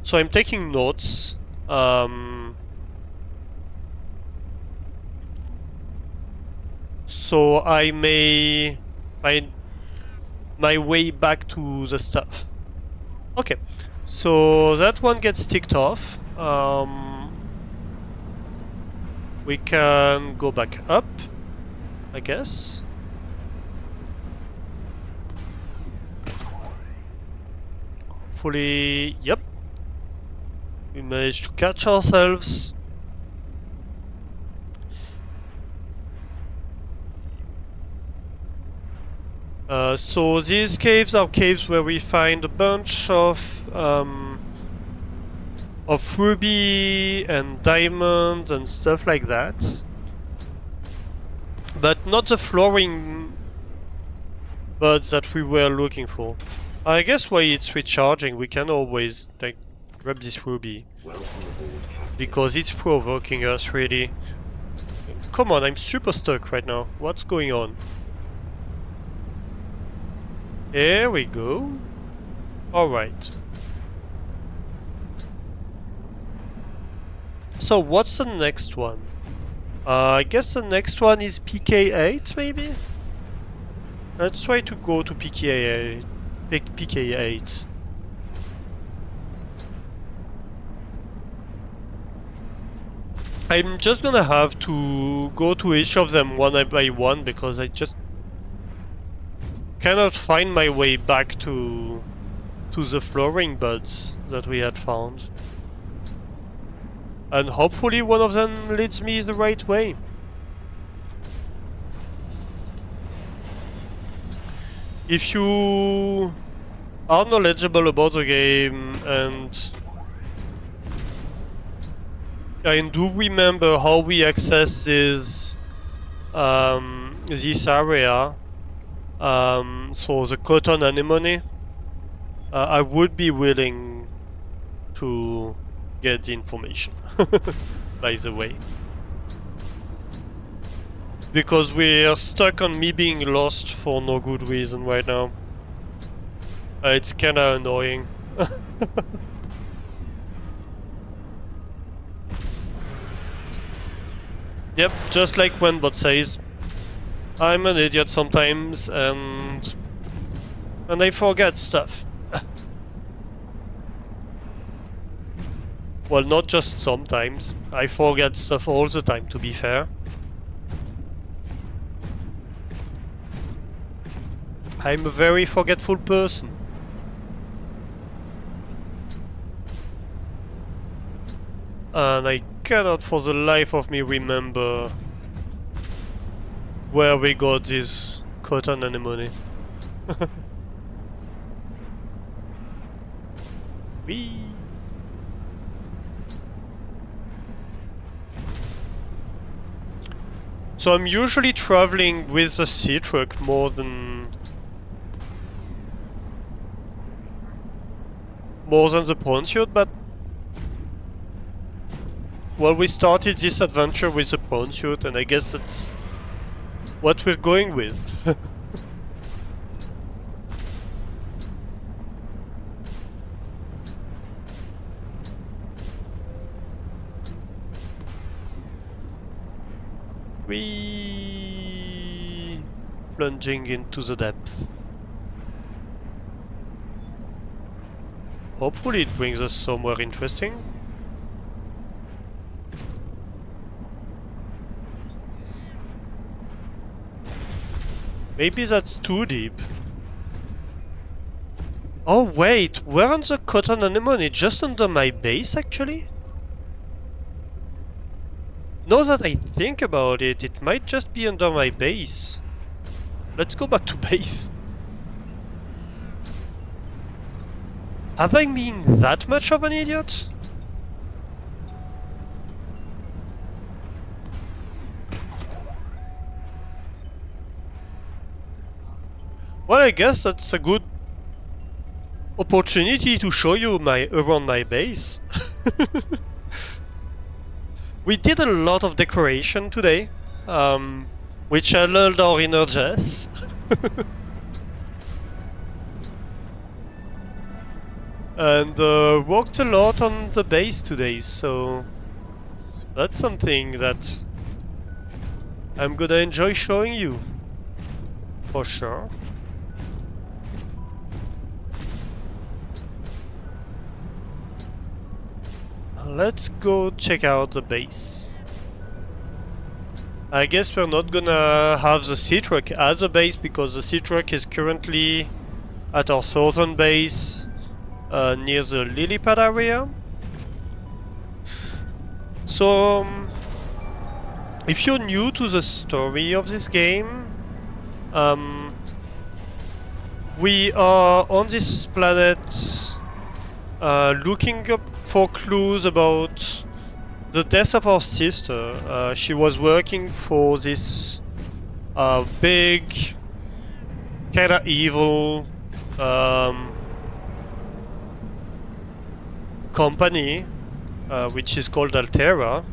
So I'm taking notes. So I may find my way back to the stuff. Okay, so that one gets ticked off. We can go back up, I guess. Hopefully, yep. We managed to catch ourselves. So these caves are caves where we find a bunch of ruby and diamonds and stuff like that, but not the flooring buds that we were looking for. I guess while it's recharging, we can always like grab this ruby because it's provoking us really. Come on, I'm super stuck right now. What's going on? Here we go. Alright. So what's the next one? I guess the next one is PK8 maybe? Let's try to go to PK8. PK8. I'm just gonna have to go to each of them one by one because I just cannot find my way back to the flooring buds that we had found. And hopefully one of them leads me the right way. If you are knowledgeable about the game and do remember how we access this area, so the cotton anemone, I would be willing to get the information, by the way. Because we're stuck on me being lost for no good reason right now. It's kinda annoying. Yep, just like when bot says, I'm an idiot sometimes and I forget stuff. Well, not just sometimes. I forget stuff all the time, to be fair. I'm a very forgetful person. And I cannot for the life of me remember where we got this cotton anemone. Whee! So I'm usually traveling with the sea truck more than the prawn suit, but well, we started this adventure with the prawn suit, and I guess that's what we're going with. We plunging into the depth. Hopefully it brings us somewhere interesting. Maybe that's too deep. Oh wait, weren't the cotton anemone just under my base actually? Now that I think about it, it might just be under my base. Let's go back to base. Have I been that much of an idiot? Well, I guess that's a good opportunity to show you around my base. We did a lot of decoration today, which lulled our inner Jess. And worked a lot on the base today, so that's something that I'm gonna enjoy showing you, for sure. Let's go check out the base. I guess we're not gonna have the sea truck at the base because the sea truck is currently at our southern base near the lily pad area. So if you're new to the story of this game, We are on this planet looking up for clues about the death of our sister. She was working for this big, kinda evil company, which is called Altera.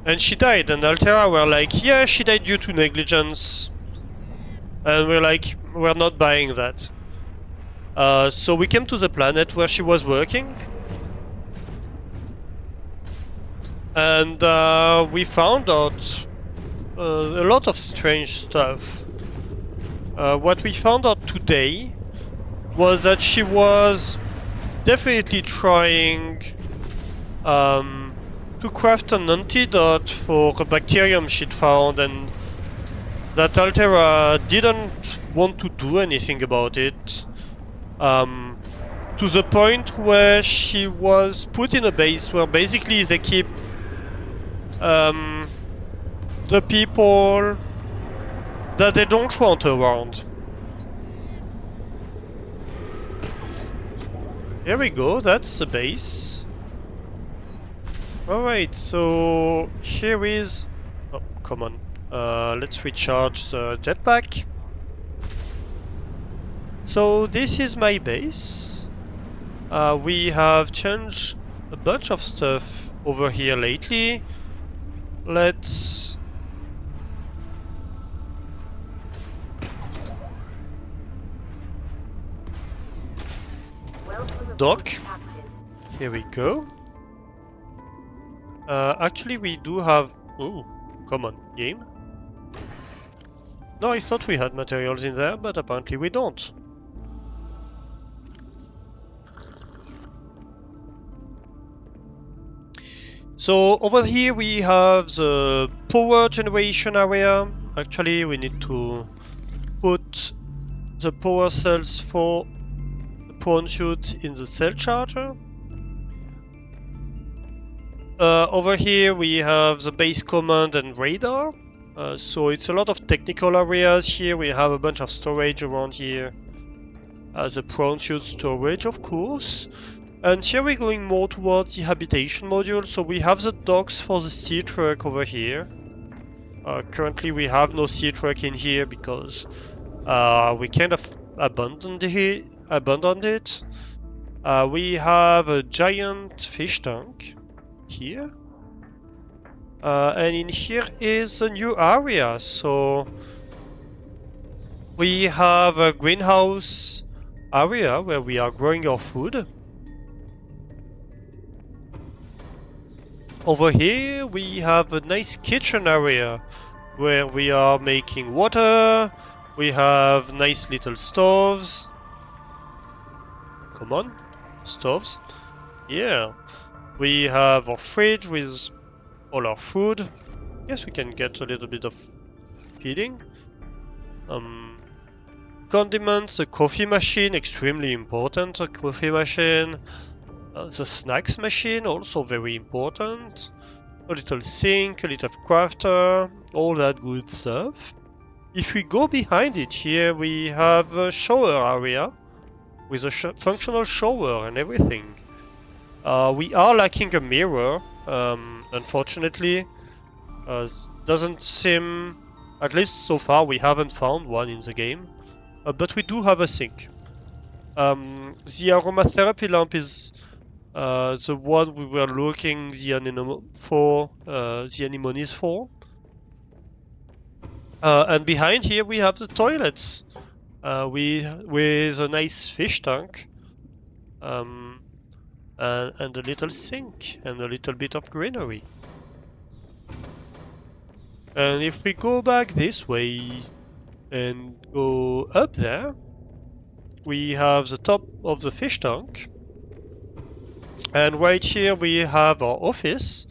And she died, and Altera were like, yeah, she died due to negligence. And we're like, we're not buying that. So we came to the planet where she was working. And we found out a lot of strange stuff. What we found out today was that she was definitely trying to craft an antidote for a bacterium she'd found, and that Altera didn't want to do anything about it. To the point where she was put in a base where basically they keep the people that they don't want around. Here we go, that's the base. Alright, so here is... Oh, come on. Let's recharge the jetpack. So this is my base. We have changed a bunch of stuff over here lately. Let's... dock. Here we go. Actually, we do have... Ooh, come on, game. No, I thought we had materials in there, but apparently we don't. So over here we have the power generation area. Actually, we need to put the power cells for the prawn suit in the cell charger. Over here we have the base command and radar. So it's a lot of technical areas here. We have a bunch of storage around here. The prawn suit storage, of course. And here we're going more towards the habitation module. So we have the docks for the sea truck over here. Currently we have no sea truck in here because we kind of abandoned it. We have a giant fish tank here. And in here is a new area. So we have a greenhouse area where we are growing our food. Over here we have a nice kitchen area where we are making water. We have nice little stoves. Come on, stoves. Yeah. We have our fridge with all our food. Yes, we can get a little bit of feeding. Condiments, a coffee machine, extremely important, a coffee machine. The snacks machine, also very important. A little sink, a little crafter, all that good stuff. If we go behind it here, we have a shower area with a functional shower and everything. We are lacking a mirror, unfortunately. Doesn't seem, at least so far, we haven't found one in the game. But we do have a sink. The aromatherapy lamp is the one we were looking the anemones for. And behind here we have the toilets. With a nice fish tank. And a little sink and a little bit of greenery. And if we go back this way and go up there, we have the top of the fish tank. And right here we have our office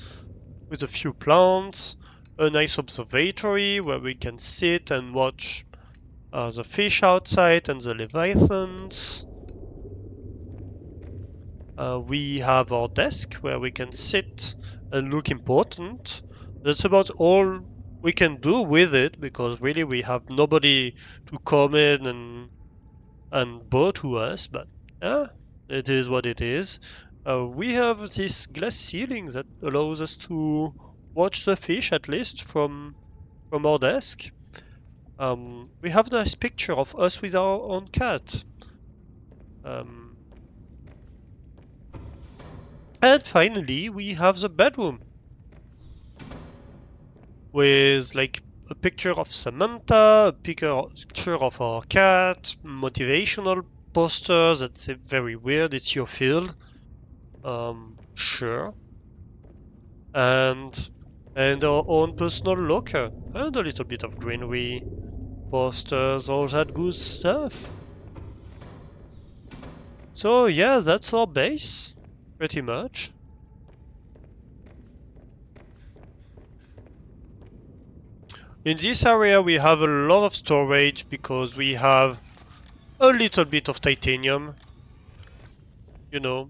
with a few plants, a nice observatory where we can sit and watch the fish outside and the leviathans. We have our desk where we can sit and look important. That's about all we can do with it, because really we have nobody to come in and bow to us, but it is what it is. We have this glass ceiling that allows us to watch the fish, at least from our desk. We have a nice picture of us with our own cat. Um, and finally, we have the bedroom with like a picture of Samantha, a picture of our cat, motivational posters. That's very weird. It's your field. Sure. And our own personal locker and a little bit of greenery, posters, all that good stuff. So yeah, that's our base, pretty much. In this area we have a lot of storage because we have a little bit of titanium. You know,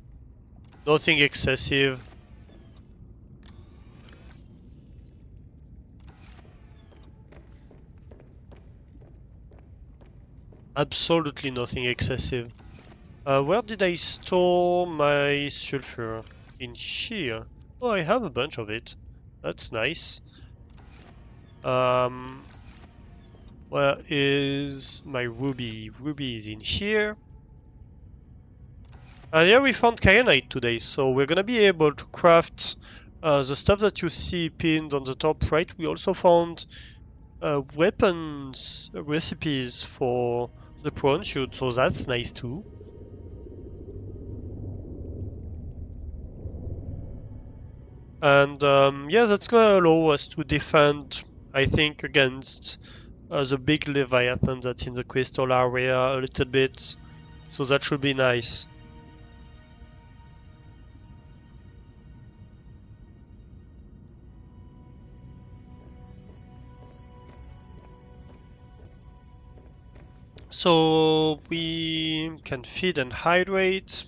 nothing excessive. Absolutely nothing excessive. Where did I store my sulfur? In here. Oh, I have a bunch of it. That's nice. Where is my ruby? Ruby is in here. And yeah, we found kyanite today, so we're gonna be able to craft the stuff that you see pinned on the top right. We also found weapons recipes for the prawn suit, so that's nice too. And yeah, that's gonna allow us to defend, I think, against the big leviathan that's in the crystal area a little bit. So that should be nice. So we can feed and hydrate.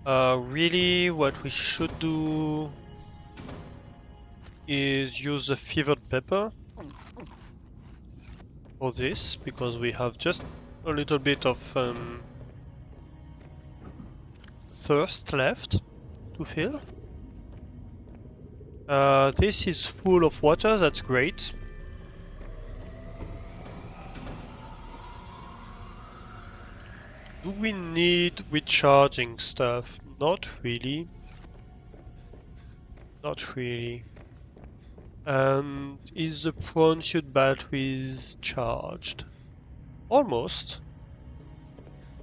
Really, what we should do is use the fevered pepper for this, because we have just a little bit of thirst left to fill. This is full of water, that's great. Do we need recharging stuff? Not really. Not really. And is the prawn suit batteries charged? Almost.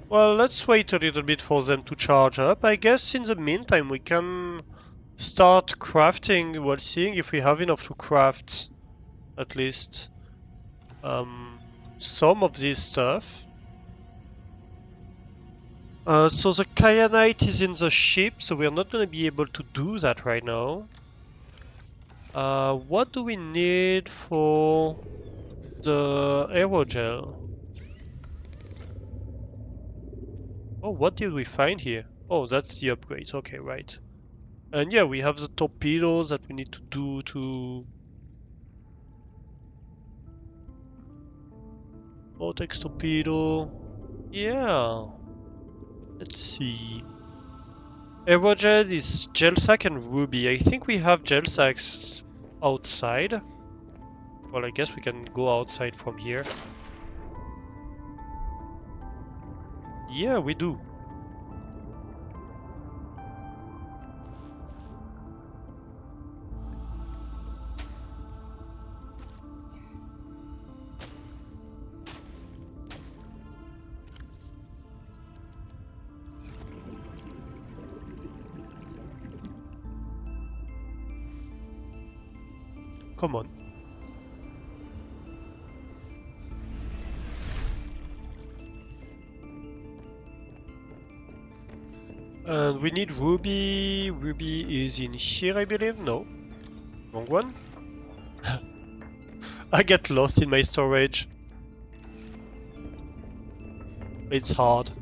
Well, let's wait a little bit for them to charge up. I guess in the meantime we can start crafting, well, seeing if we have enough to craft at least some of this stuff. So the kyanite is in the ship, so we're not going to be able to do that right now. What do we need for the aerogel? Oh, what did we find here? Oh, that's the upgrade. Okay, right. And yeah, we have the torpedoes that we need to do to... Vortex torpedo. Yeah. Let's see. Aerogel is gel sack and ruby. I think we have gel sacks outside. Well, I guess we can go outside from here. Yeah, we do. Come on. And we need ruby. Ruby is in here, I believe. No. Wrong one. I get lost in my storage. It's hard.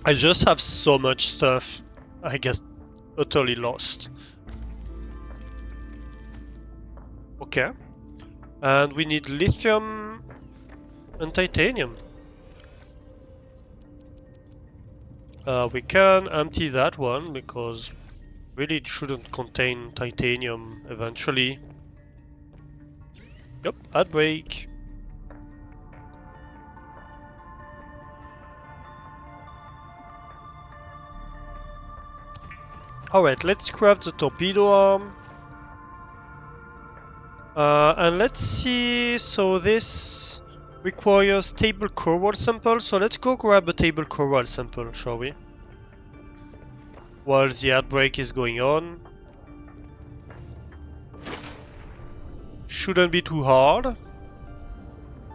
I just have so much stuff. I guess utterly lost. Okay. And we need lithium and titanium. We can empty that one because really it shouldn't contain titanium eventually. Yep, ad break. Alright, let's craft the torpedo arm. And let's see, so this requires table coral sample, so let's go grab a table coral sample, shall we? While the ad break is going on. Shouldn't be too hard.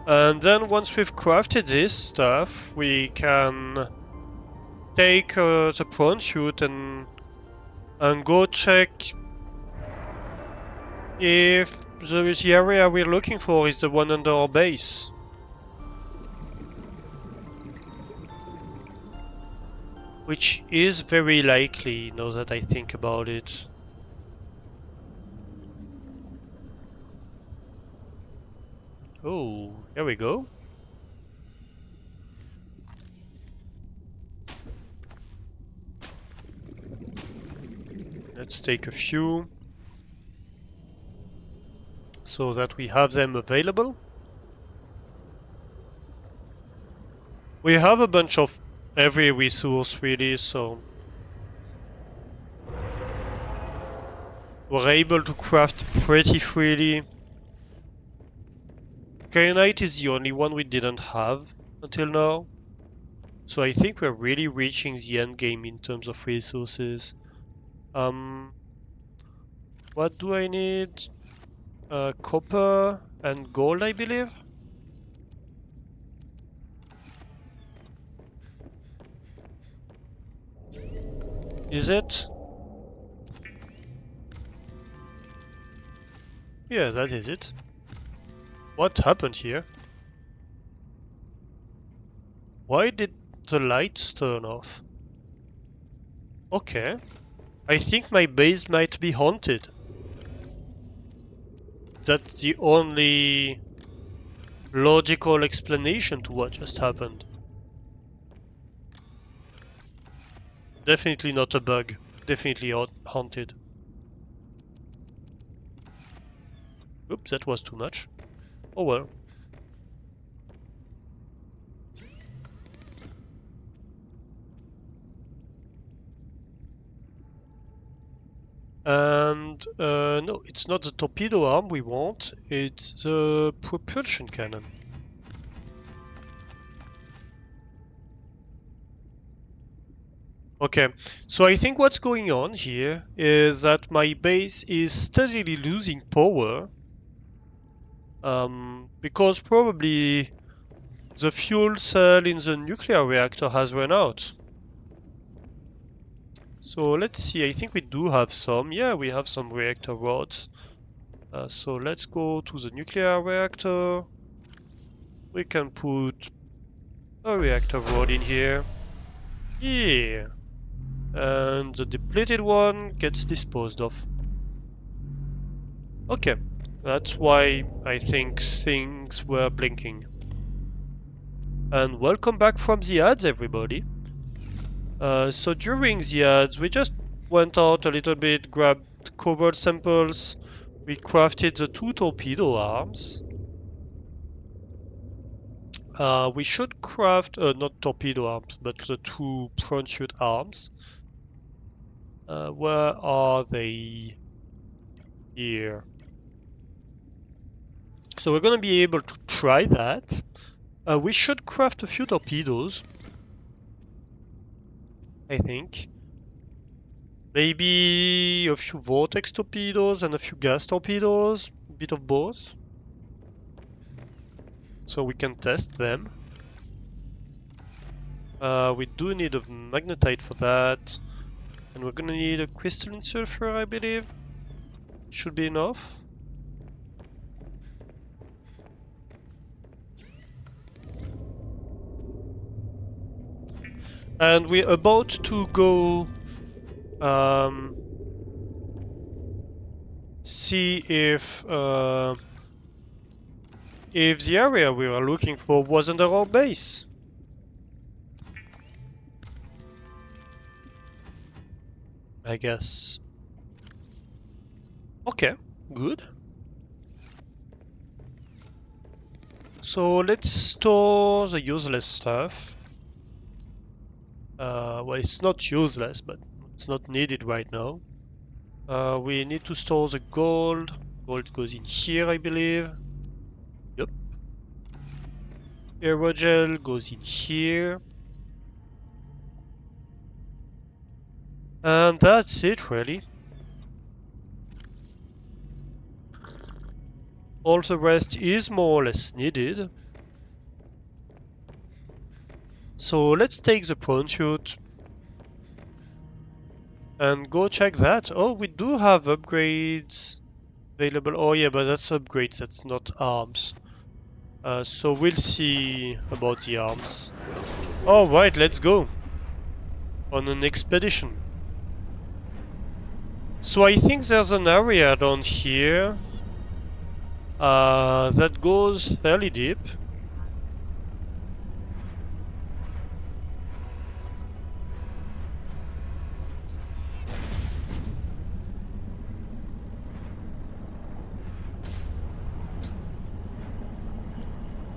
And then once we've crafted this stuff, we can take the prawn suit and go check if the area we're looking for is the one under our base. Which is very likely, now that I think about it. Oh, here we go. Let's take a few so that we have them available. We have a bunch of every resource really, so we're able to craft pretty freely. Kyanite is the only one we didn't have until now. So I think we're really reaching the end game in terms of resources. What do I need? Copper and gold, I believe. Is it? Yeah, that is it. What happened here? Why did the lights turn off? Okay. I think my base might be haunted. That's the only logical explanation to what just happened. Definitely not a bug. Definitely haunted. Oops, that was too much. Oh well. And no, it's not the torpedo arm we want, it's the propulsion cannon. Okay, so I think what's going on here is that my base is steadily losing power. Because probably the fuel cell in the nuclear reactor has run out. So let's see, I think we do have some. Yeah, we have some reactor rods. So let's go to the nuclear reactor. We can put a reactor rod in here. Yeah. And the depleted one gets disposed of. Okay. That's why I think things were blinking. And welcome back from the ads, everybody. So during the ads, we just went out a little bit, grabbed covered samples. We crafted the 2 torpedo arms. We should craft, not torpedo arms, but the 2 prawn suit arms. Where are they? Here. So we're gonna be able to try that. We should craft a few torpedoes, I think. Maybe a few vortex torpedoes and a few gas torpedoes, a bit of both. So we can test them. We do need a magnetite for that. And we're gonna need a crystalline sulfur, I believe. Should be enough. And we're about to go see if the area we were looking for was under our base. I guess. Okay, good. So let's store the useless stuff. Well, it's not useless, but it's not needed right now. We need to store the gold. Gold goes in here, I believe. Yep. Aerogel goes in here. And that's it, really. All the rest is more or less needed. So let's take the prawn chute and go check that. Oh, we do have upgrades available. Oh yeah, but that's upgrades, that's not arms. So we'll see about the arms. Alright, let's go on an expedition. So I think there's an area down here that goes fairly deep.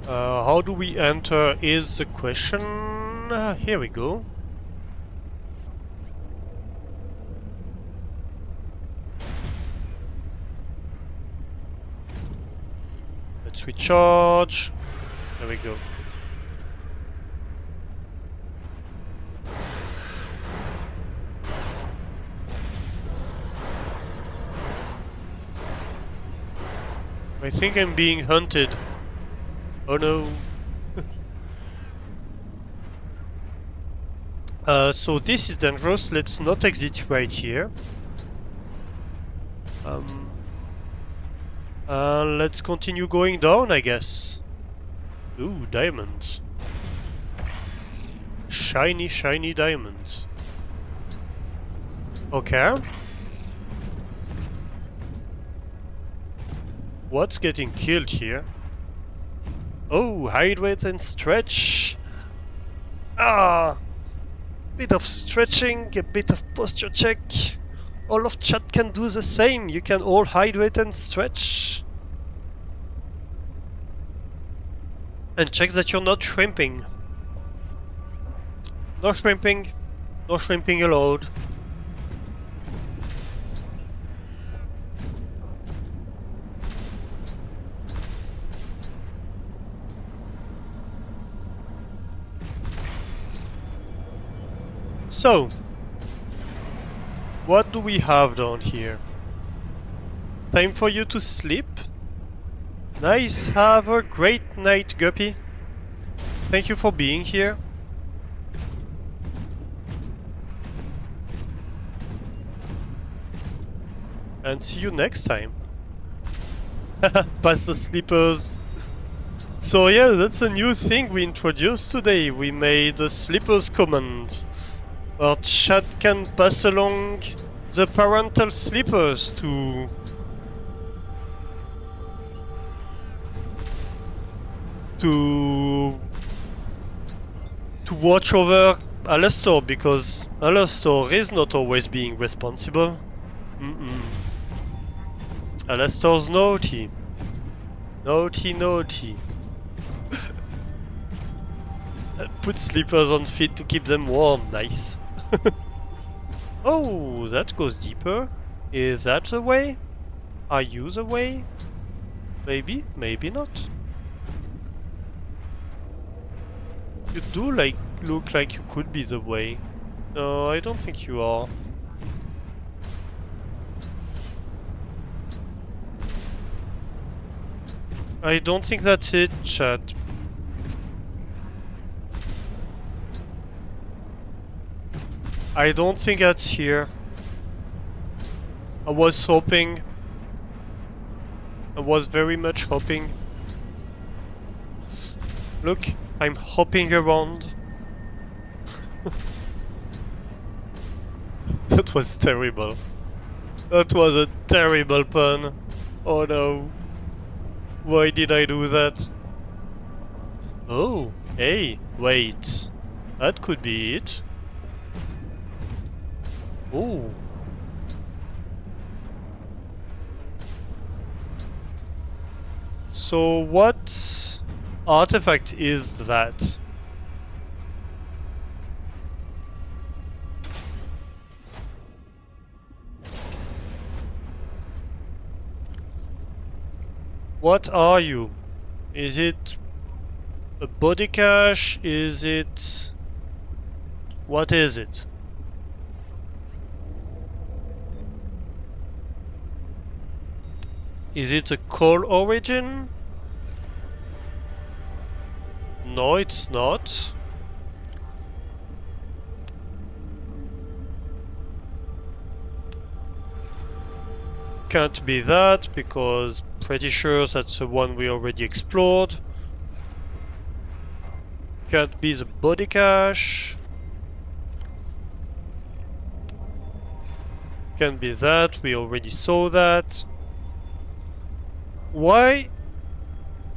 How do we enter is the question. Here we go. Let's recharge. There we go. I think I'm being hunted. Oh no. So this is dangerous. Let's not exit right here. Let's continue going down, I guess. Ooh, diamonds. Shiny, shiny diamonds. Okay. What's getting killed here? Oh, hydrate and stretch. Ah! Bit of stretching, a bit of posture check. All of chat can do the same. You can all hydrate and stretch. And check that you're not shrimping. No shrimping. No shrimping allowed. So, what do we have down here? Time for you to sleep? Nice, have a great night, Guppy. Thank you for being here. And see you next time. Pass the sleepers. So yeah, that's a new thing we introduced today. We made a sleepers command. Our chat can pass along the parental sleepers to watch over Alastor, because Alastor is not always being responsible. Alastor's naughty. Naughty, naughty. Put sleepers on feet to keep them warm, nice. Oh, that goes deeper. Is that the way? Are you the way? Maybe, maybe not. You do look like you could be the way. No, I don't think you are. I don't think that's it, chat. I don't think that's here. I was hoping. I was very much hoping. Look, I'm hopping around. That was terrible. That was a terrible pun. Oh no. Why did I do that? Oh, hey, wait. That could be it. Oh. So what artifact is that? What are you? Is it a body cache? Is it... What is it? Is it a coal origin? No, it's not. Can't be that, because pretty sure that's the one we already explored. Can't be the body cache. Can't be that, we already saw that. Why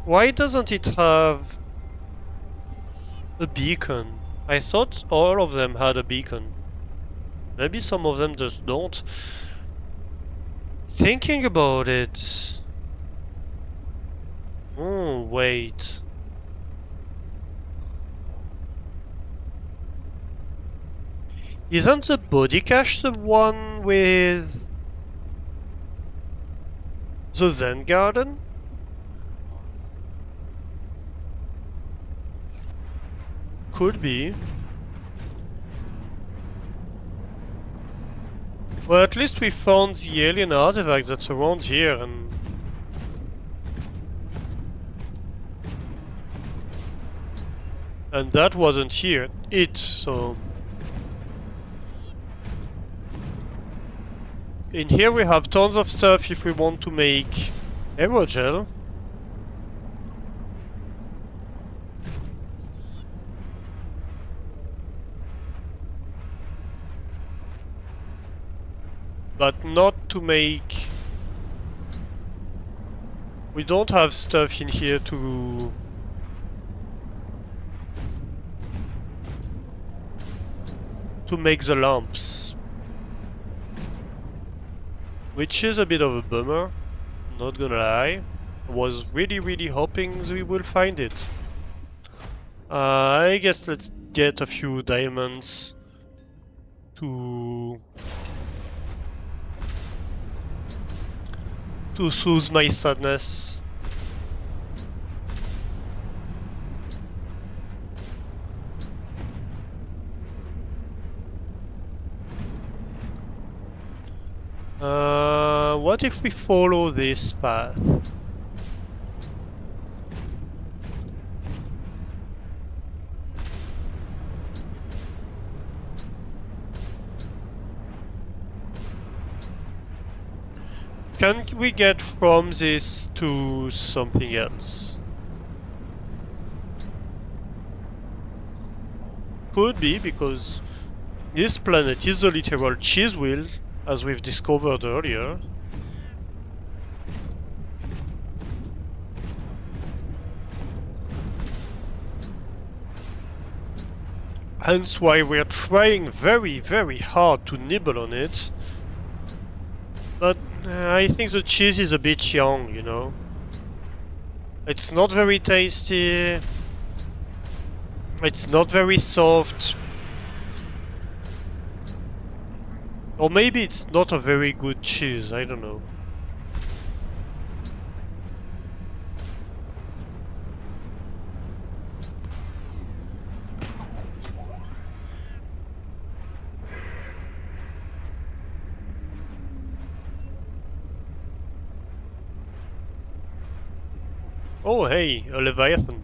doesn't it have a beacon? I thought all of them had a beacon. Maybe some of them just don't. Thinking about it... Oh, wait. Isn't the body cache the one with the Zen garden? Could be. Well, at least we found the alien artifact that's around here, and that wasn't here. So... In here we have tons of stuff if we want to make aerogel. But not to make... We don't have stuff in here to... make the lamps. Which is a bit of a bummer, not gonna lie. I was really hoping we will find it. I guess let's get a few diamonds to soothe my sadness. What if we follow this path? Can we get from this to something else? Could be, because this planet is a literal cheese wheel, as we've discovered earlier. Hence why we're trying very hard to nibble on it. But I think the cheese is a bit young, you know. It's not very tasty. It's not very soft. Or maybe it's not a very good cheese, I don't know. Oh hey, a Leviathan.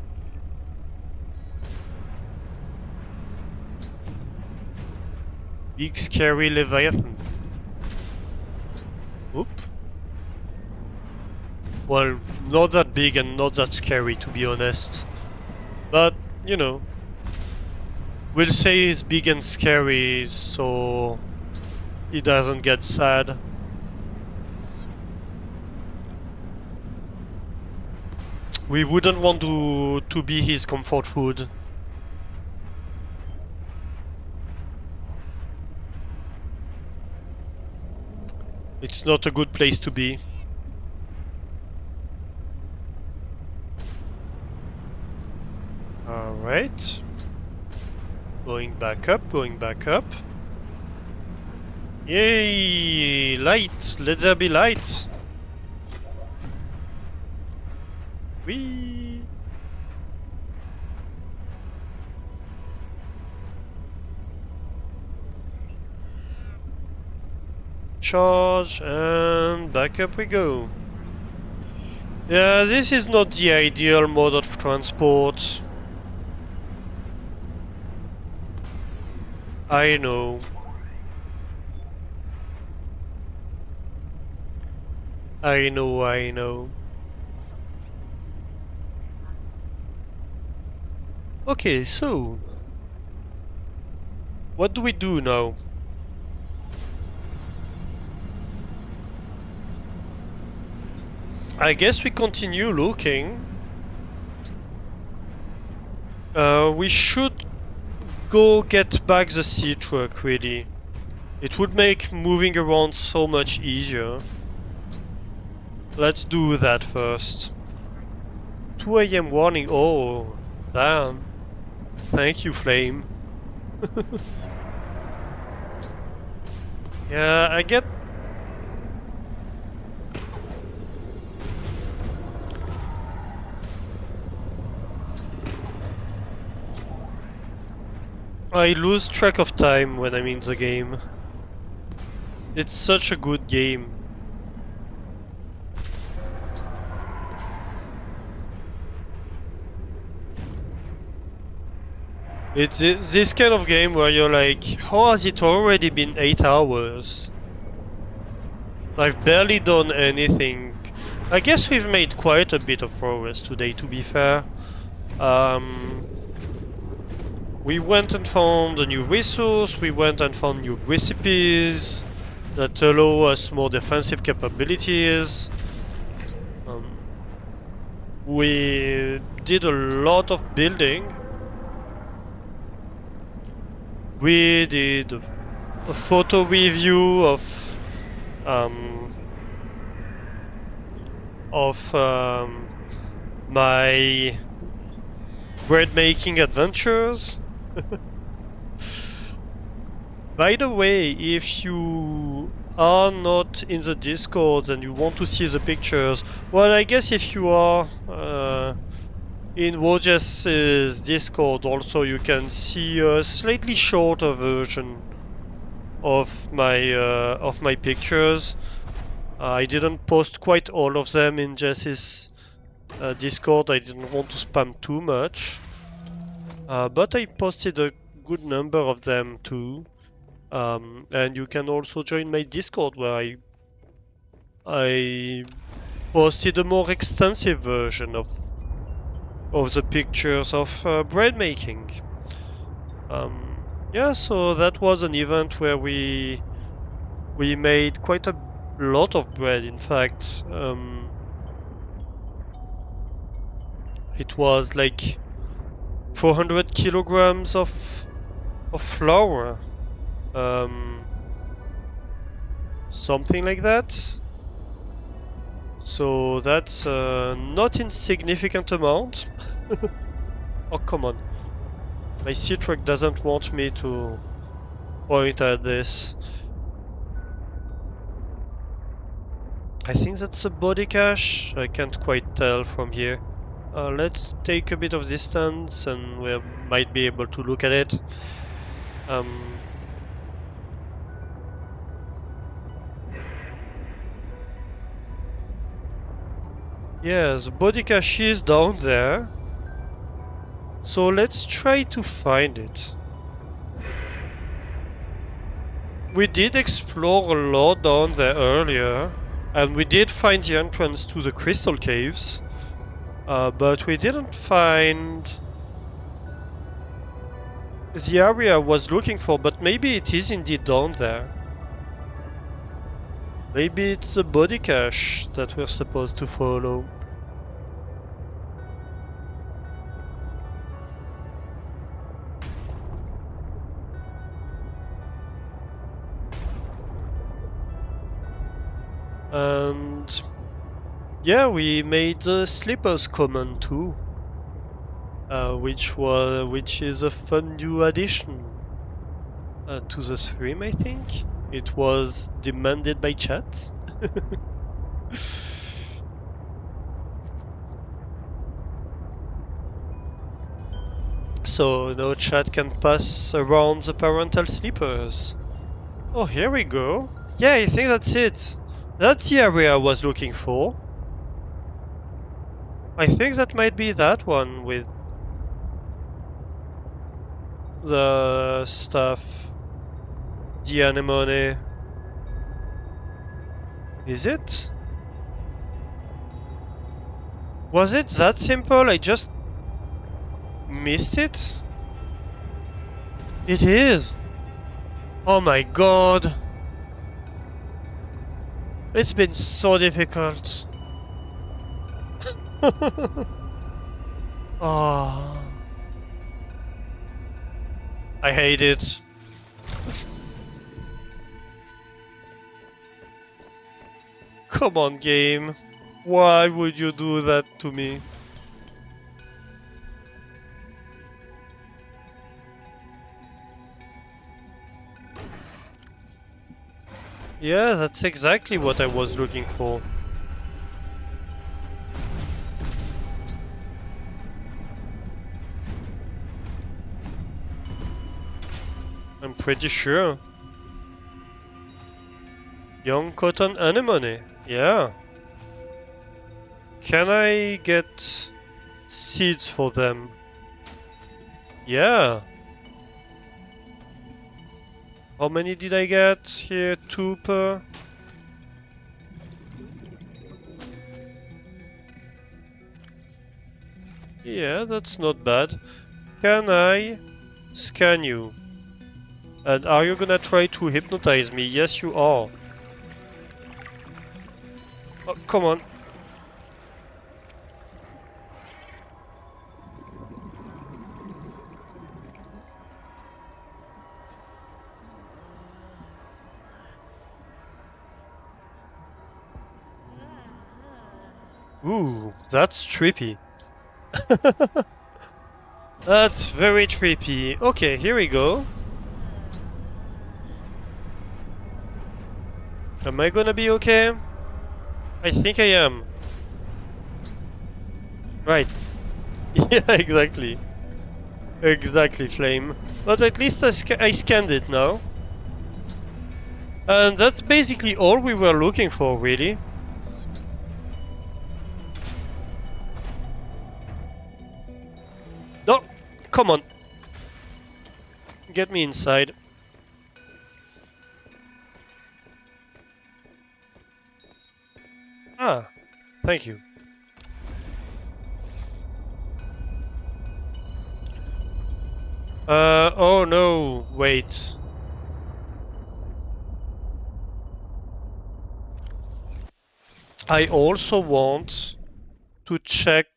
Big scary Leviathan. Oop. Well, not that big and not that scary, to be honest. But, you know. We'll say it's big and scary, so... he doesn't get sad. We wouldn't want to be his comfort food. It's not a good place to be. Alright. Going back up, going back up. Yay! Light! Let there be light! Whee! Charge, and back up we go. Yeah, this is not the ideal mode of transport. I know. I know. Okay, so what do we do now? I guess we continue looking. We should go get back the sea truck, really. It would make moving around so much easier. Let's do that first. 2 AM warning. Oh, damn. Thank you, Flame. Yeah, I get... I lose track of time when I'm in the game. It's such a good game. It's this kind of game where you're like, how has it already been 8 hours? I've barely done anything. I guess we've made quite a bit of progress today, to be fair. We went and found a new resource, we went and found new recipes that allow us more defensive capabilities. We did a lot of building. We did a photo review of my bread making adventures. By the way, if you are not in the Discord and you want to see the pictures, well, I guess if you are in Wojes's Discord also, you can see a slightly shorter version of my pictures. I didn't post quite all of them in Jess's Discord. I didn't want to spam too much, but I posted a good number of them too. And you can also join my Discord where I posted a more extensive version of the pictures of bread making. Yeah, so that was an event where we made quite a lot of bread. In fact, it was like 400 kilograms of flour, something like that. So that's a not insignificant amount. Oh, come on. My sea truck doesn't want me to point at this. I think that's a body cache. I can't quite tell from here. Let's take a bit of distance and we might be able to look at it. Yeah, the body cache is down there. So let's try to find it. We did explore a lot down there earlier, and we did find the entrance to the crystal caves, but we didn't find the area I was looking for, but maybe it is indeed down there. Maybe it's a body cache that we're supposed to follow. And yeah, we made the slippers common too, which is a fun new addition to the stream. I think it was demanded by chat. So now chat can pass around the parental slippers. Oh, here we go. Yeah, I think that's it. That's the area I was looking for. I think that might be that one with the stuff. The anemone. Is it? Was it that simple? I just missed it? It is! Oh my god! It's been so difficult. Oh. I hate it. Come on, game. Why would you do that to me? Yeah, that's exactly what I was looking for. I'm pretty sure. Young cotton anemone. Yeah. Can I get seeds for them? Yeah. How many did I get here? 2 per. Yeah, that's not bad. Can I scan you? And are you gonna try to hypnotize me? Yes, you are. Oh, come on. Ooh, that's trippy. That's very trippy. Okay, here we go. Am I gonna be okay? I think I am. Right. Yeah, exactly. Exactly, Flame. But at least I scanned it now. And that's basically all we were looking for, really. No! Come on! Get me inside. Ah, thank you. Oh no, wait. I also want to check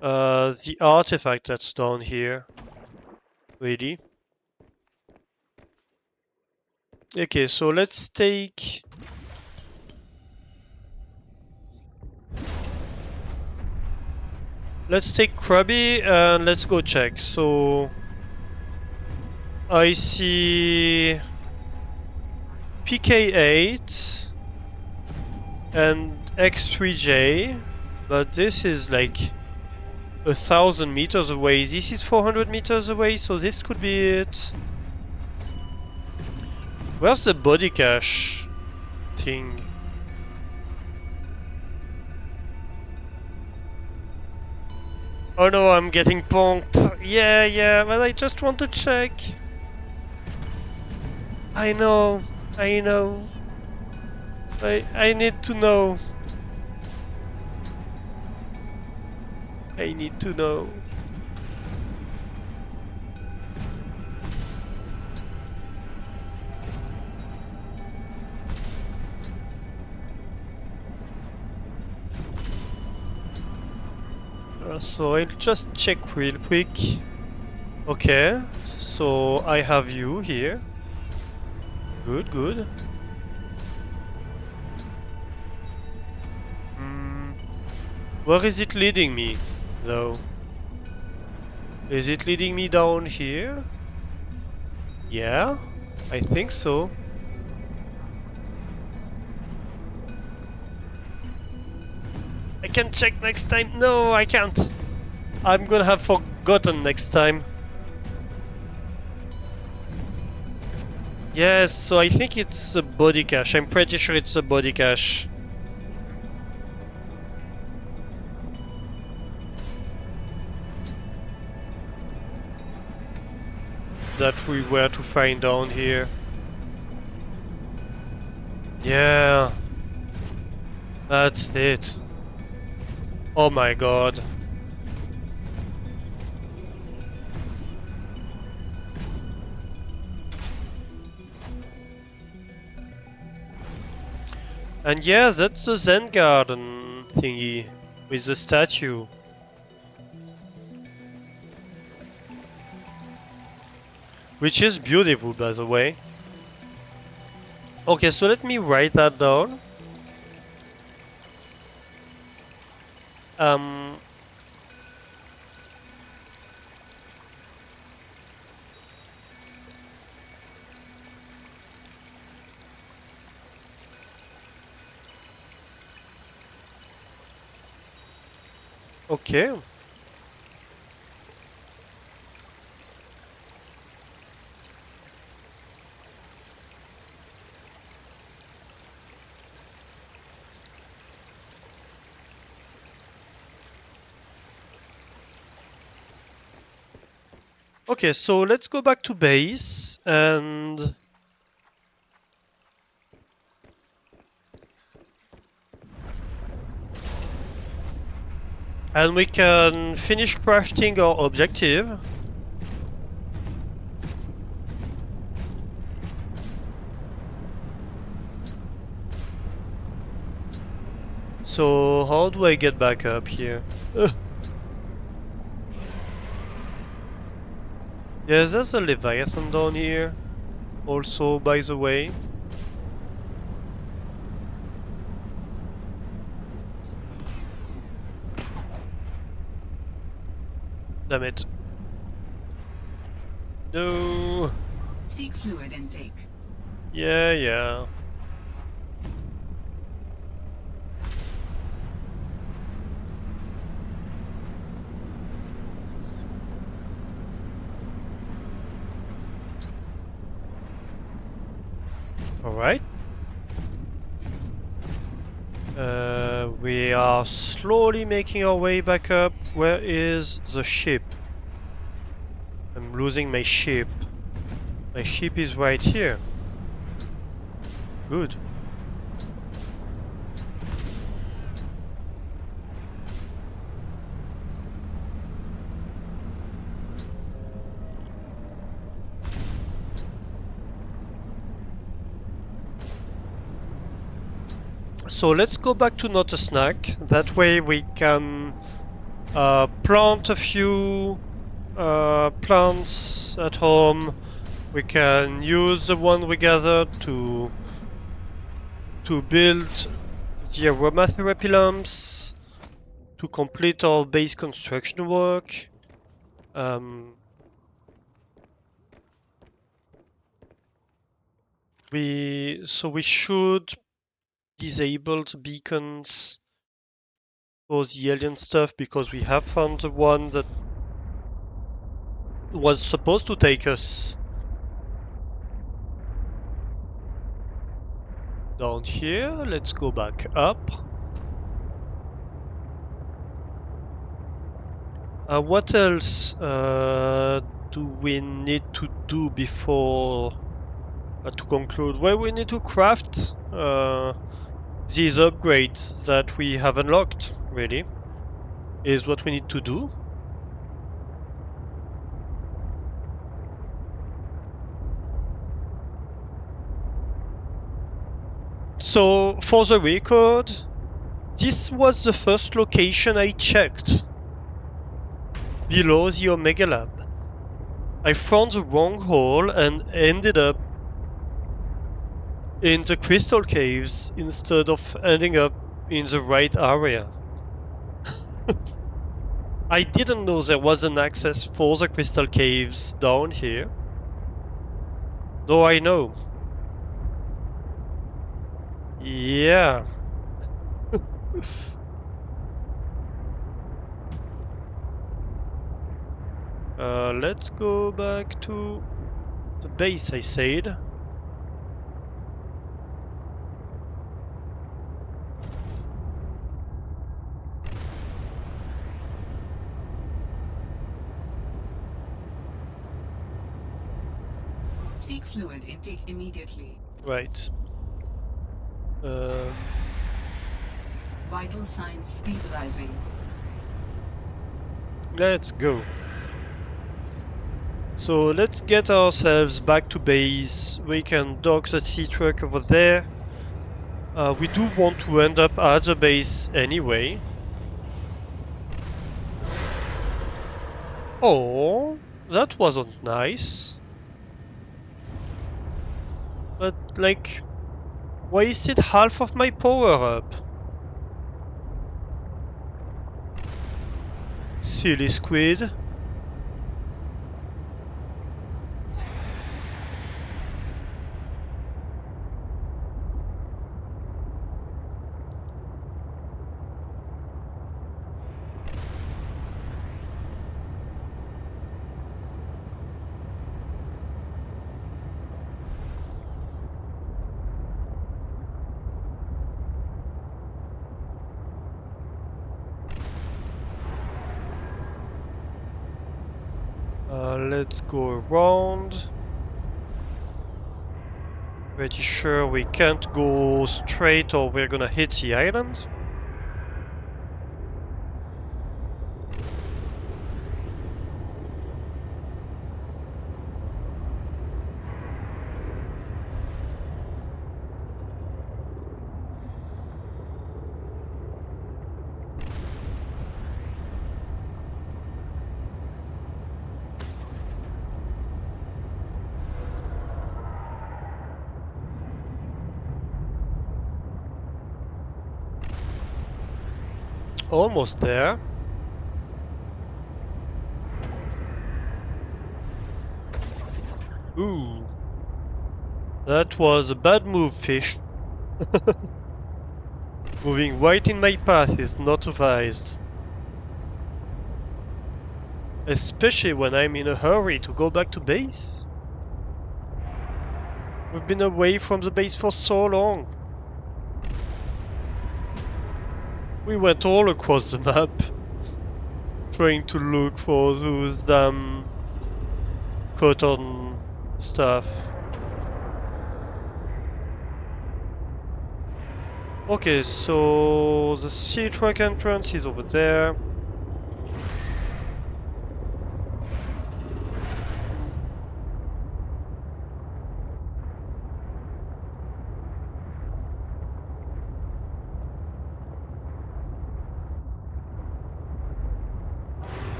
the artifact that's down here. Really? Okay, so let's take... Let's take Krabby and let's go check. So... I see... PK8 and X3J, but this is like 1,000 meters away. This is 400 meters away, so this could be it. Where's the body cache thing? Oh no, I'm getting punked. Yeah, but I just want to check. I know. I need to know. I need to know. So I'll just check real quick. Okay, so I have you here. Good, good. Where is it leading me, though? Is it leading me down here? Yeah, I think so. I can check next time. No, I can't. I'm gonna have forgotten next time. Yes, so I think it's a body cache. I'm pretty sure it's a body cache. That we were to find down here. Yeah. That's it. Oh my god. And yeah, that's the Zen garden thingy with the statue. Which is beautiful, by the way. Okay, so let me write that down. Um, okay. Okay, so let's go back to base and we can finish crafting our objective. So how do I get back up here? Yeah, there's a Leviathan down here. Also, by the way. Damn it. No. Seek fluid intake. Yeah, yeah. Alright. We are slowly making our way back up. Where is the ship? I'm losing my ship. My ship is right here. Good. So let's go back to Not a Snack. That way we can plant a few plants at home. We can use the one we gathered to build the aromatherapy lamps, to complete our base construction work. We should disable the beacons for the alien stuff because we have found the one that was supposed to take us down here. Let's go back up. What else do we need to do before to conclude? Well, we need to craft these upgrades that we have unlocked, really, is what we need to do. So, for the record, This was the first location I checked. Below the Omega Lab. I found the wrong hole and ended up in the crystal caves instead of ending up in the right area. I didn't know there was an access for the crystal caves down here. Though I know. Yeah. Let's go back to the base, I said. Seek fluid intake immediately. Right. Vital signs stabilizing. Let's go. So let's get ourselves back to base. We can dock the sea truck over there. We do want to end up at the base anyway. Oh, that wasn't nice. But, like, wasted half of my power up. Silly squid. Let's go around. Pretty sure we can't go straight or we're gonna hit the island. Almost there. Ooh. That was a bad move, fish. Moving right in my path is not advised. Especially when I'm in a hurry to go back to base. We've been away from the base for so long. We went all across the map trying to look for those damn cotton stuff. Okay, so the sea truck entrance is over there.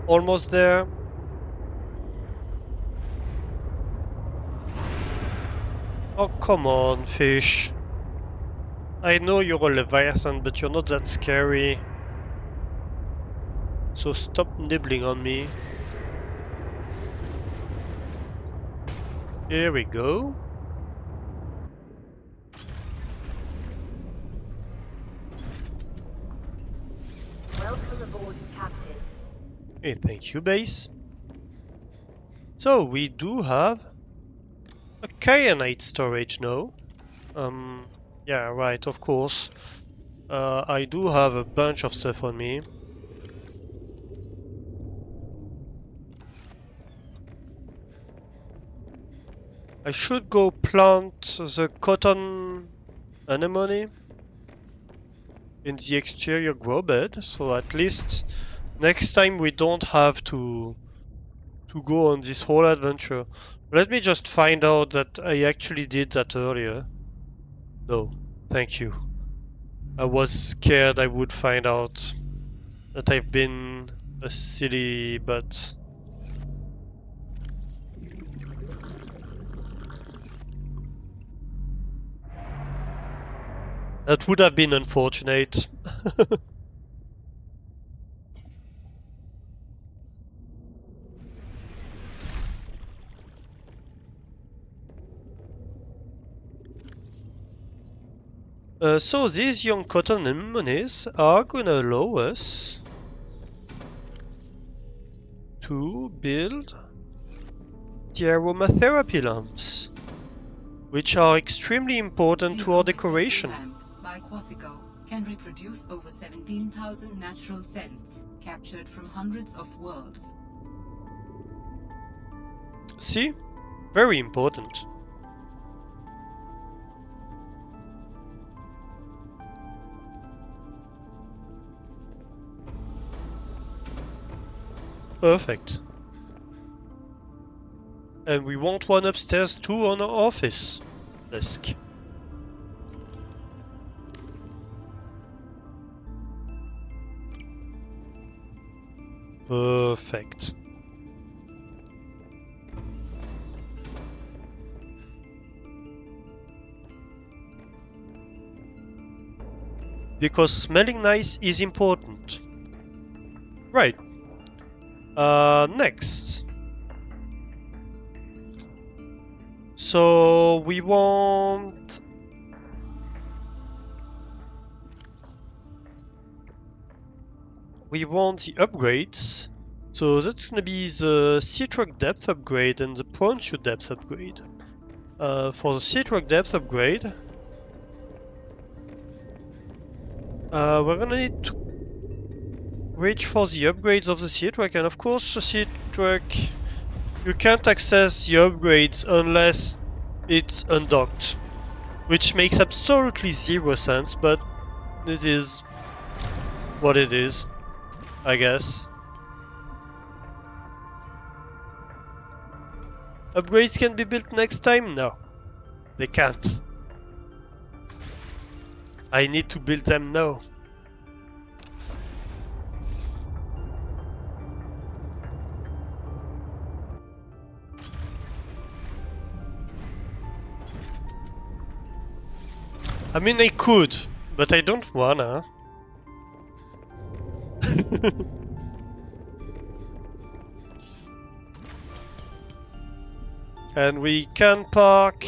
Almost there. Oh, come on, fish. I know you're a Leviathan, but you're not that scary. So stop nibbling on me. Here we go. Welcome aboard, Captain. Hey, thank you, base. So we do have a kyanite storage now. Yeah, right, of course. I do have a bunch of stuff on me. I should go plant the cotton anemone in the exterior grow bed, so at least next time we don't have to go on this whole adventure. Let me just find out that I actually did that earlier. No, thank you. I was scared I would find out that I've been a silly butt. That would have been unfortunate. So these young cotton anemones are gonna allow us to build the aromatherapy lamps, which are extremely important The to our aromatherapy decoration. lamp by Quasico can reproduce over 17,000 natural scents captured from hundreds of worlds. See? Very important. Perfect. And we want one upstairs too on our office desk. Perfect. Because smelling nice is important. Right. Next. So we want the upgrades. So that's gonna be the sea truck depth upgrade and the prawn suit depth upgrade. For the sea truck depth upgrade, we're gonna need to reach for the upgrades of the sea truck, and of course the sea truck, you can't access the upgrades unless it's undocked, which makes absolutely zero sense, but it is what it is, I guess. Upgrades can be built next time? No, they can't. I need to build them now. I mean, I could, but I don't wanna. And we can park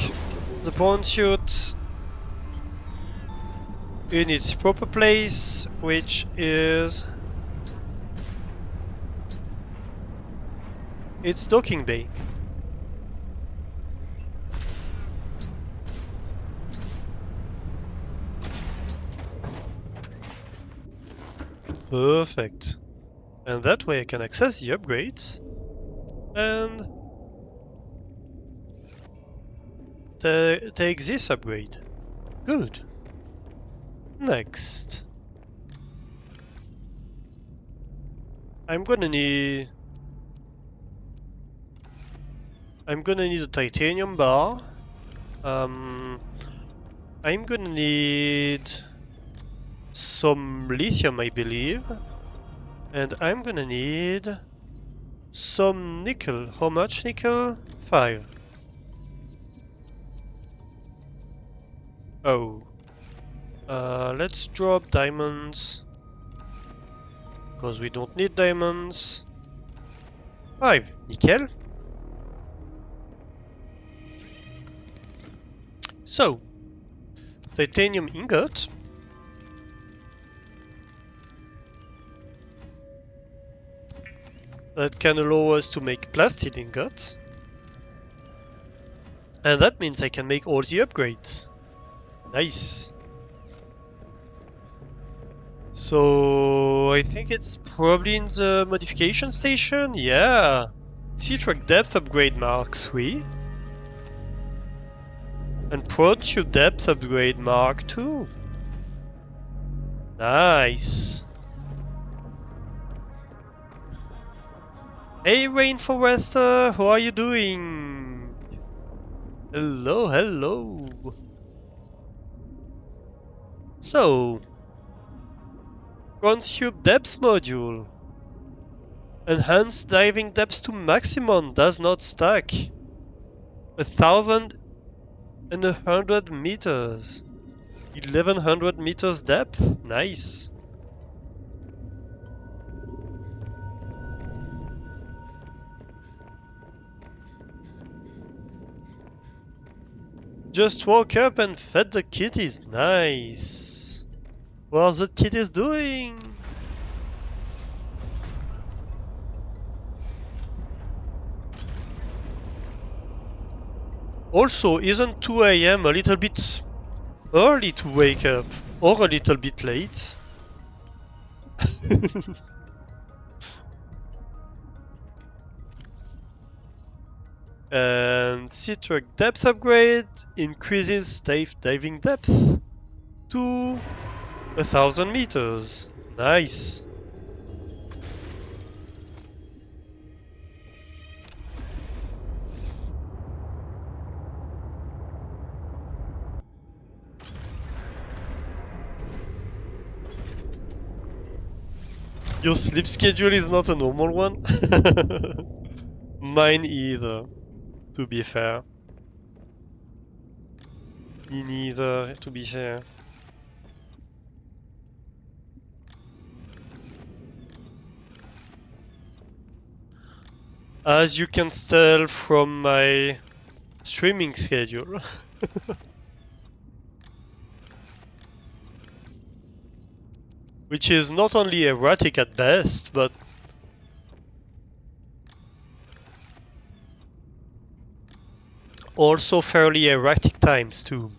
the prawn suit in its proper place, which is its docking bay. Perfect. And that way I can access the upgrades and take this upgrade. Good. Next. I'm gonna need a titanium bar. I'm gonna need some lithium, I believe. And I'm gonna need some nickel. How much nickel? 5. Oh. Let's drop diamonds. Because we don't need diamonds. 5. Nickel. So. Titanium ingot. That can allow us to make plastic ingot. And that means I can make all the upgrades. Nice. So I think it's probably in the modification station. Yeah. Sea truck depth upgrade Mark 3. And prawn suit depth upgrade Mark 2. Nice. Hey Rainforester, how are you doing? Hello, hello. So, Ground-Tube Depth Module. Enhanced diving depth to maximum does not stack. 1,100 meters. 1,100 meters depth. Nice. Just woke up and fed the kitties. Nice. What are the kitties doing? Also, isn't 2 a.m. a little bit early to wake up? Or a little bit late? And sea truck depth upgrade increases diving depth to 1,000 meters. Nice. Your sleep schedule is not a normal one? Mine either, to be fair. Me neither, to be fair. As you can tell from my streaming schedule. Which is not only erratic at best, but also fairly erratic times too.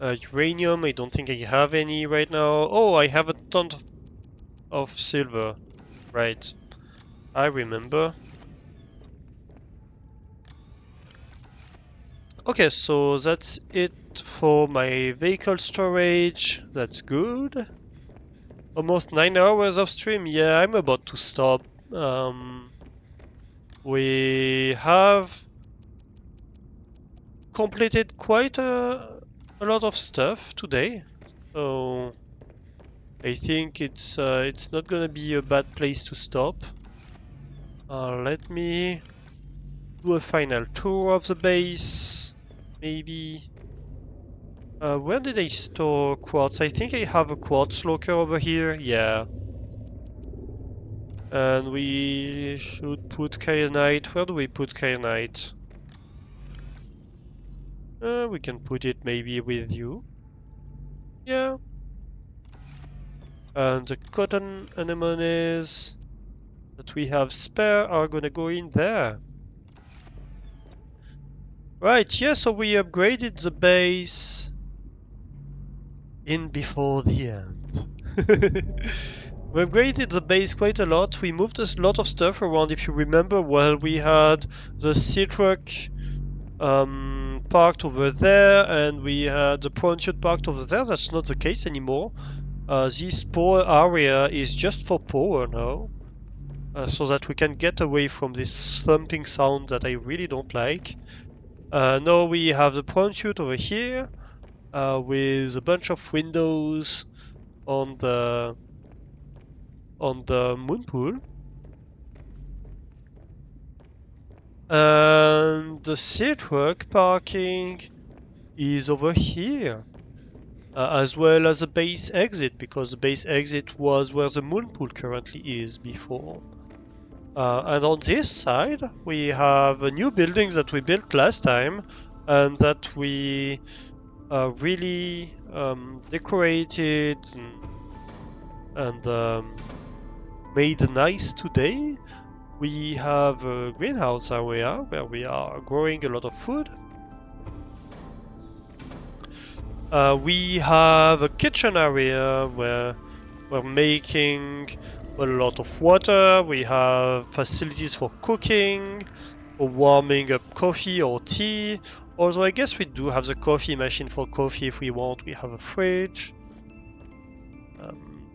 Uranium, I don't think I have any right now. Oh, I have a ton of silver. Right, I remember. Okay, so that's it for my vehicle storage. That's good. Almost 9 hours of stream. Yeah, I'm about to stop. We have completed quite a lot of stuff today, so I think it's not gonna be a bad place to stop. Let me do a final tour of the base, maybe. Where did I store quartz? I think I have a quartz locker over here. Yeah. And we should put kyanite. Where do we put kyanite? We can put it maybe with you. Yeah. And the cotton anemones that we have spare are gonna go in there. Right, yeah, so we upgraded the base in before the end. We upgraded the base quite a lot. We moved a lot of stuff around. If you remember, well, we had the sea truck parked over there, and we had the prawn chute parked over there. That's not the case anymore. This power area is just for power now, so that we can get away from this thumping sound that I really don't like. Now we have the prawn chute over here, with a bunch of windows on the moon pool. And the sea truck parking is over here, as well as the base exit, because the base exit was where the moon pool currently is before. And on this side, we have a new building that we built last time, and that we really decorated and made nice today. We have a greenhouse area where we are growing a lot of food. We have a kitchen area where we're making a lot of water. We have facilities for cooking, for warming up coffee or tea. Although I guess we do have the coffee machine for coffee if we want. We have a fridge,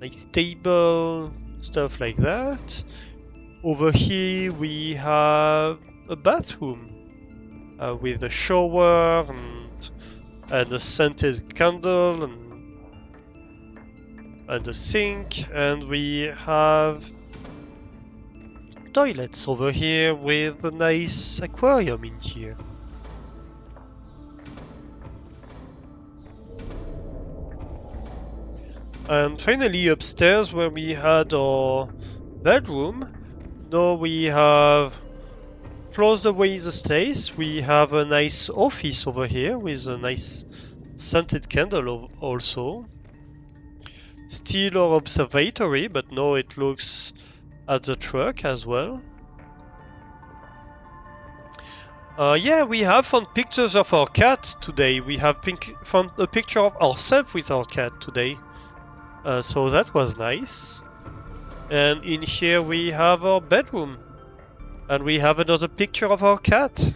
nice table, stuff like that. Over here we have a bathroom. with a shower and a scented candle and a sink, and we have toilets over here with a nice aquarium in here. And finally upstairs where we had our bedroom, now we have closed away the stairs. We have a nice office over here with a nice scented candle also. Still our observatory, but now it looks at the truck as well. Yeah, we have found pictures of our cat today. We have found a picture of ourselves with our cat today. So that was nice. And in here we have our bedroom. And we have another picture of our cat.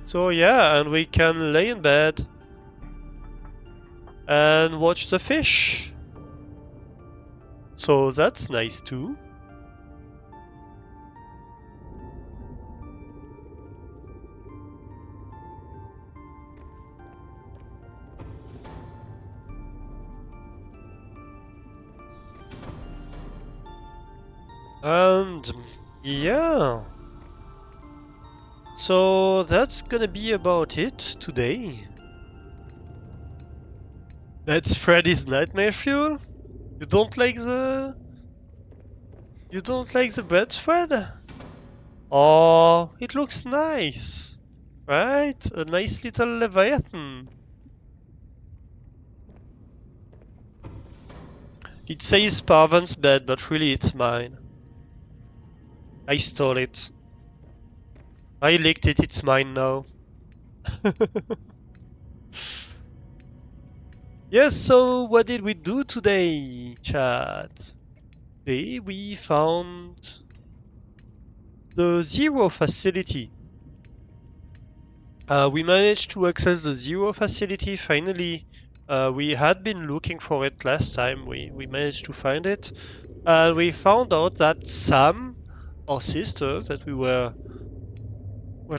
So yeah, and we can lay in bed and watch the fish. So that's nice too. And yeah. So that's gonna be about it today. That's Freddy's nightmare fuel? You don't like the bed, Fred? Oh, it looks nice. Right? A nice little Leviathan. It says Parvan's bed, but really it's mine. I stole it. I licked it, it's mine now. Yes, so what did we do today, chat? Today we found the Zero facility. We managed to access the Zero facility finally. We had been looking for it last time. We managed to find it. And we found out that Sam, our sister, that we were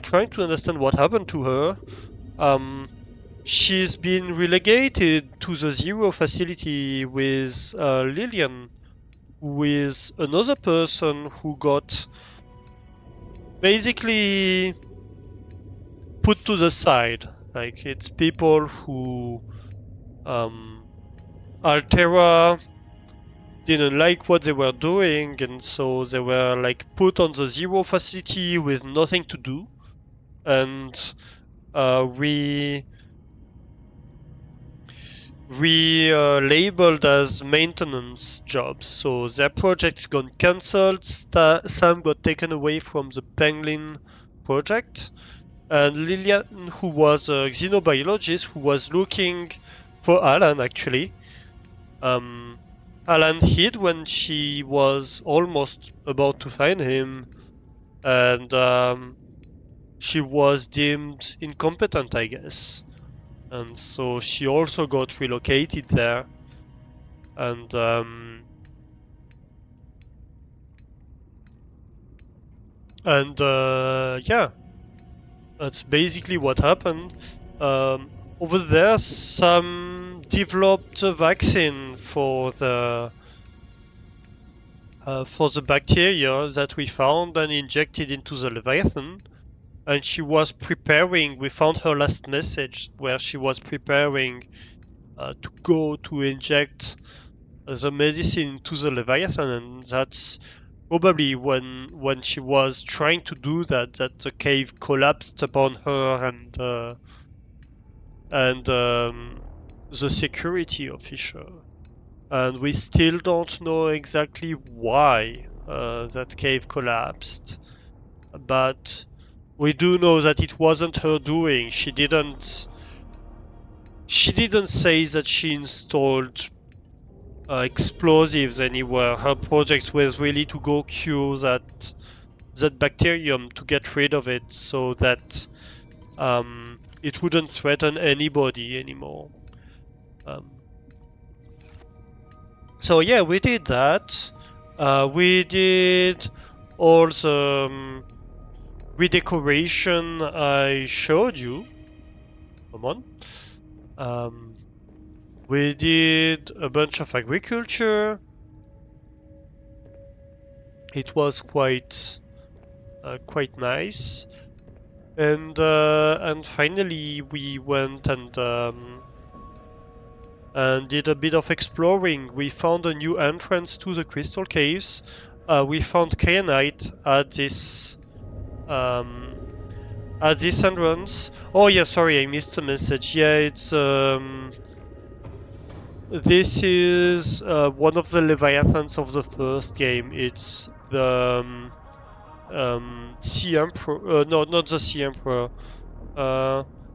trying to understand what happened to her, she's been relegated to the Zero facility with Lillian, who is another person who got basically put to the side. Like, it's people who Altera didn't like what they were doing, and so they were like put on the Zero facility with nothing to do, and labeled as maintenance jobs. So their project got cancelled. Sam got taken away from the Penguin project, and Lillian, who was a xenobiologist who was looking for Alan actually. Alan hid when she was almost about to find him, and she was deemed incompetent, I guess. And so she also got relocated there. And yeah, that's basically what happened. Over there, Sam developed a vaccine for the bacteria that we found and injected into the Leviathan. And she was preparing, we found her last message where she was preparing to go to inject the medicine to the Leviathan, and that's probably when she was trying to do that the cave collapsed upon her and the security officer. And we still don't know exactly why that cave collapsed, but we do know that it wasn't her doing. She didn't say that she installed explosives anywhere. Her project was really to go cure that bacterium, to get rid of it so that it wouldn't threaten anybody anymore. So yeah, we did that. We did all the redecoration I showed you. Come on. We did a bunch of agriculture. It was quite nice. And finally we went and did a bit of exploring. We found a new entrance to the crystal caves. We found kyanite at this entrance. Oh yeah, sorry, I missed the message. Yeah, it's this is one of the leviathans of the first game. It's the Sea Emperor. No, not the Sea Emperor.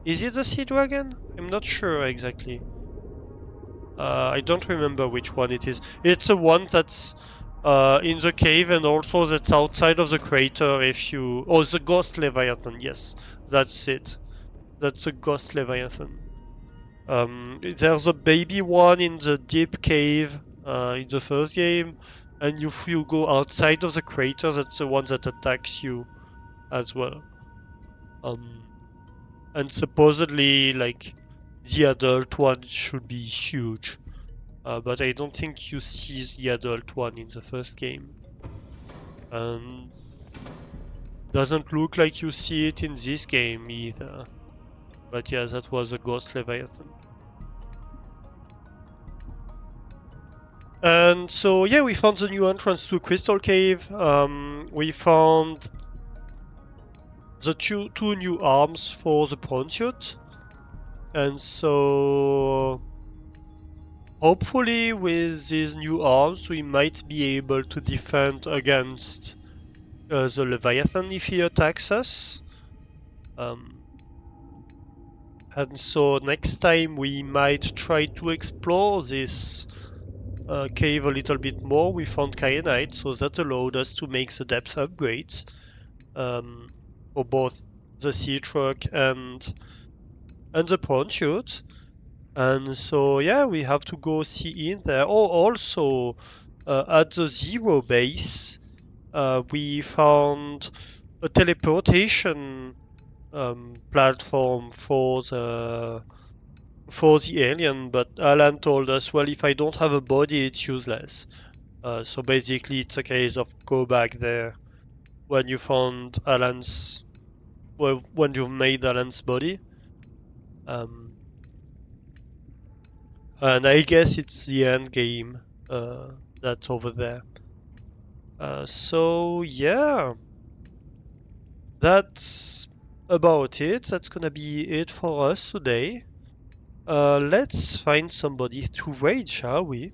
Is it the Sea Dragon? I'm not sure exactly. I don't remember which one it is. It's the one that's in the cave and also that's outside of the crater if you... Oh, the Ghost Leviathan, yes. That's it. That's a Ghost Leviathan. There's a baby one in the deep cave in the first game, and if you go outside of the crater, that's the one that attacks you as well. And supposedly, like, the adult one should be huge. But I don't think you see the adult one in the first game. And doesn't look like you see it in this game either. But yeah, that was a Ghost Leviathan. And so yeah, we found the new entrance to Crystal Cave. We found the two new arms for the prawn suit. And so hopefully with these new arms we might be able to defend against the Leviathan if he attacks us. And so next time we might try to explore this cave a little bit more. We found kyanite, so that allowed us to make the depth upgrades for both the sea truck and the prawn chute. And so yeah, we have to go see in there. Oh, also at the Zero base, we found a teleportation platform for the alien, but Alan told us, well, if I don't have a body, it's useless. So basically, it's a case of go back there when you found Alan's, well, when you've made Alan's body. And I guess it's the end game that's over there. So yeah, that's about it. That's gonna be it for us today. Let's find somebody to raid, shall we?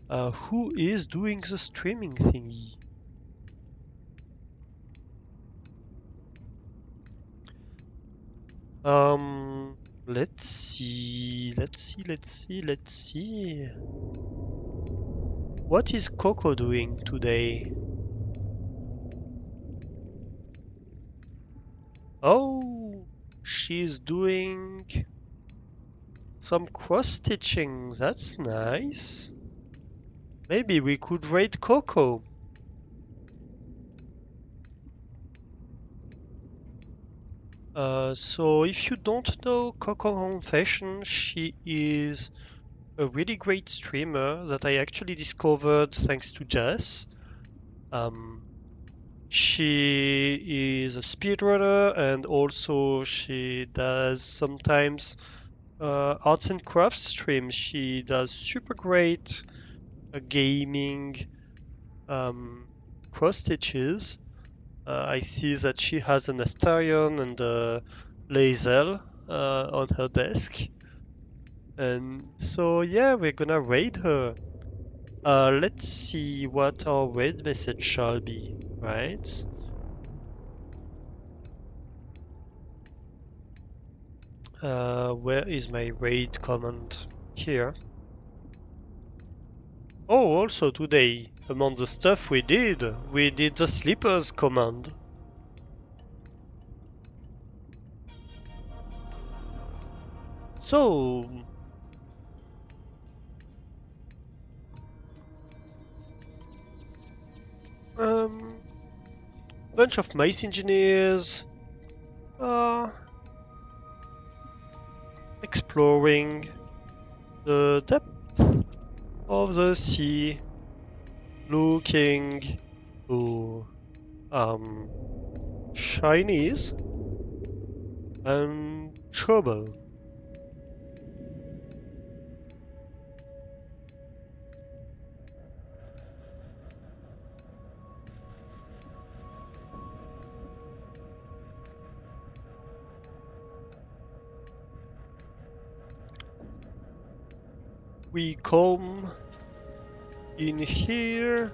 Who is doing the streaming thingy? Let's see. What is Coco doing today? Oh, she's doing some cross-stitching. That's nice. Maybe we could raid Coco. So if you don't know Coco Home Fashion, she is a really great streamer that I actually discovered thanks to Jess. She is a speedrunner and also she does sometimes arts and crafts streams. She does super great gaming cross stitches. I see that she has an Astarion and a Lae'zel on her desk. And so yeah, we're gonna raid her. Let's see what our raid message shall be, right? Where is my raid command? Here. Oh, also today, among the stuff we did the slippers command. So, bunch bunch of mice engineers exploring the depth of the sea, looking to shinies and trouble. We come in here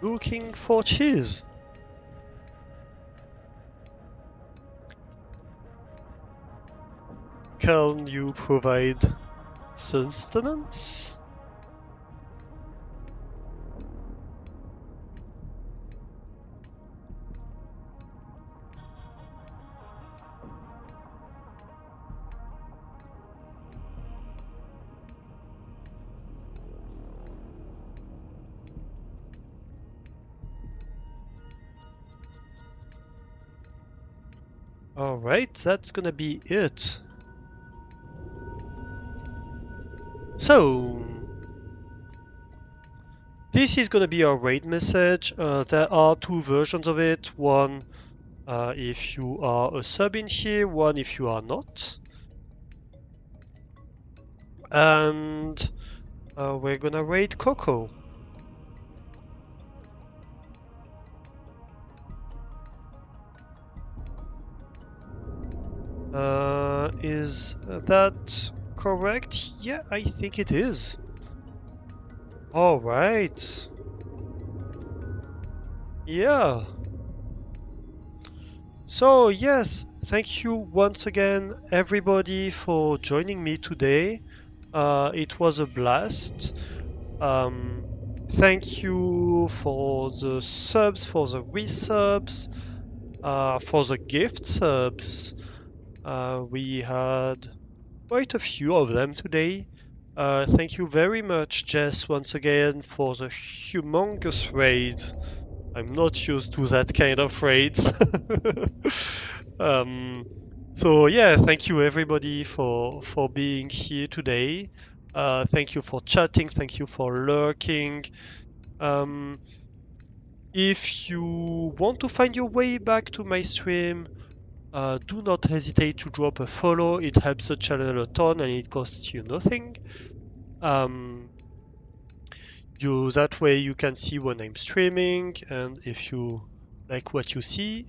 looking for cheese. Can you provide sustenance? Alright, that's gonna be it. So, this is gonna be our raid message. There are two versions of it. One if you are a sub in here, one if you are not. And we're gonna raid Coco. Is that correct? Yeah, I think it is. All right. Yeah. So yes, thank you once again, everybody, for joining me today. It was a blast. Thank you for the subs, for the resubs, for the gift subs. We had quite a few of them today. Thank you very much, Jess, once again, for the humongous raid. I'm not used to that kind of raids. So yeah, thank you everybody for being here today. Thank you for chatting. Thank you for lurking. If you want to find your way back to my stream, do not hesitate to drop a follow. It helps the channel a ton and it costs you nothing. That way you can see when I'm streaming, and if you like what you see,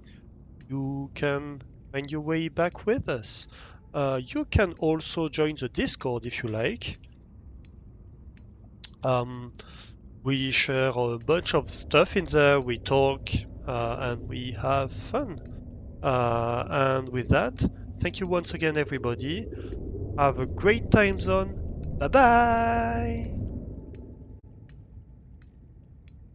you can find your way back with us. You can also join the Discord if you like. We share a bunch of stuff in there, we talk, and we have fun. And with that, thank you once again, everybody. Have a great time zone. Bye bye!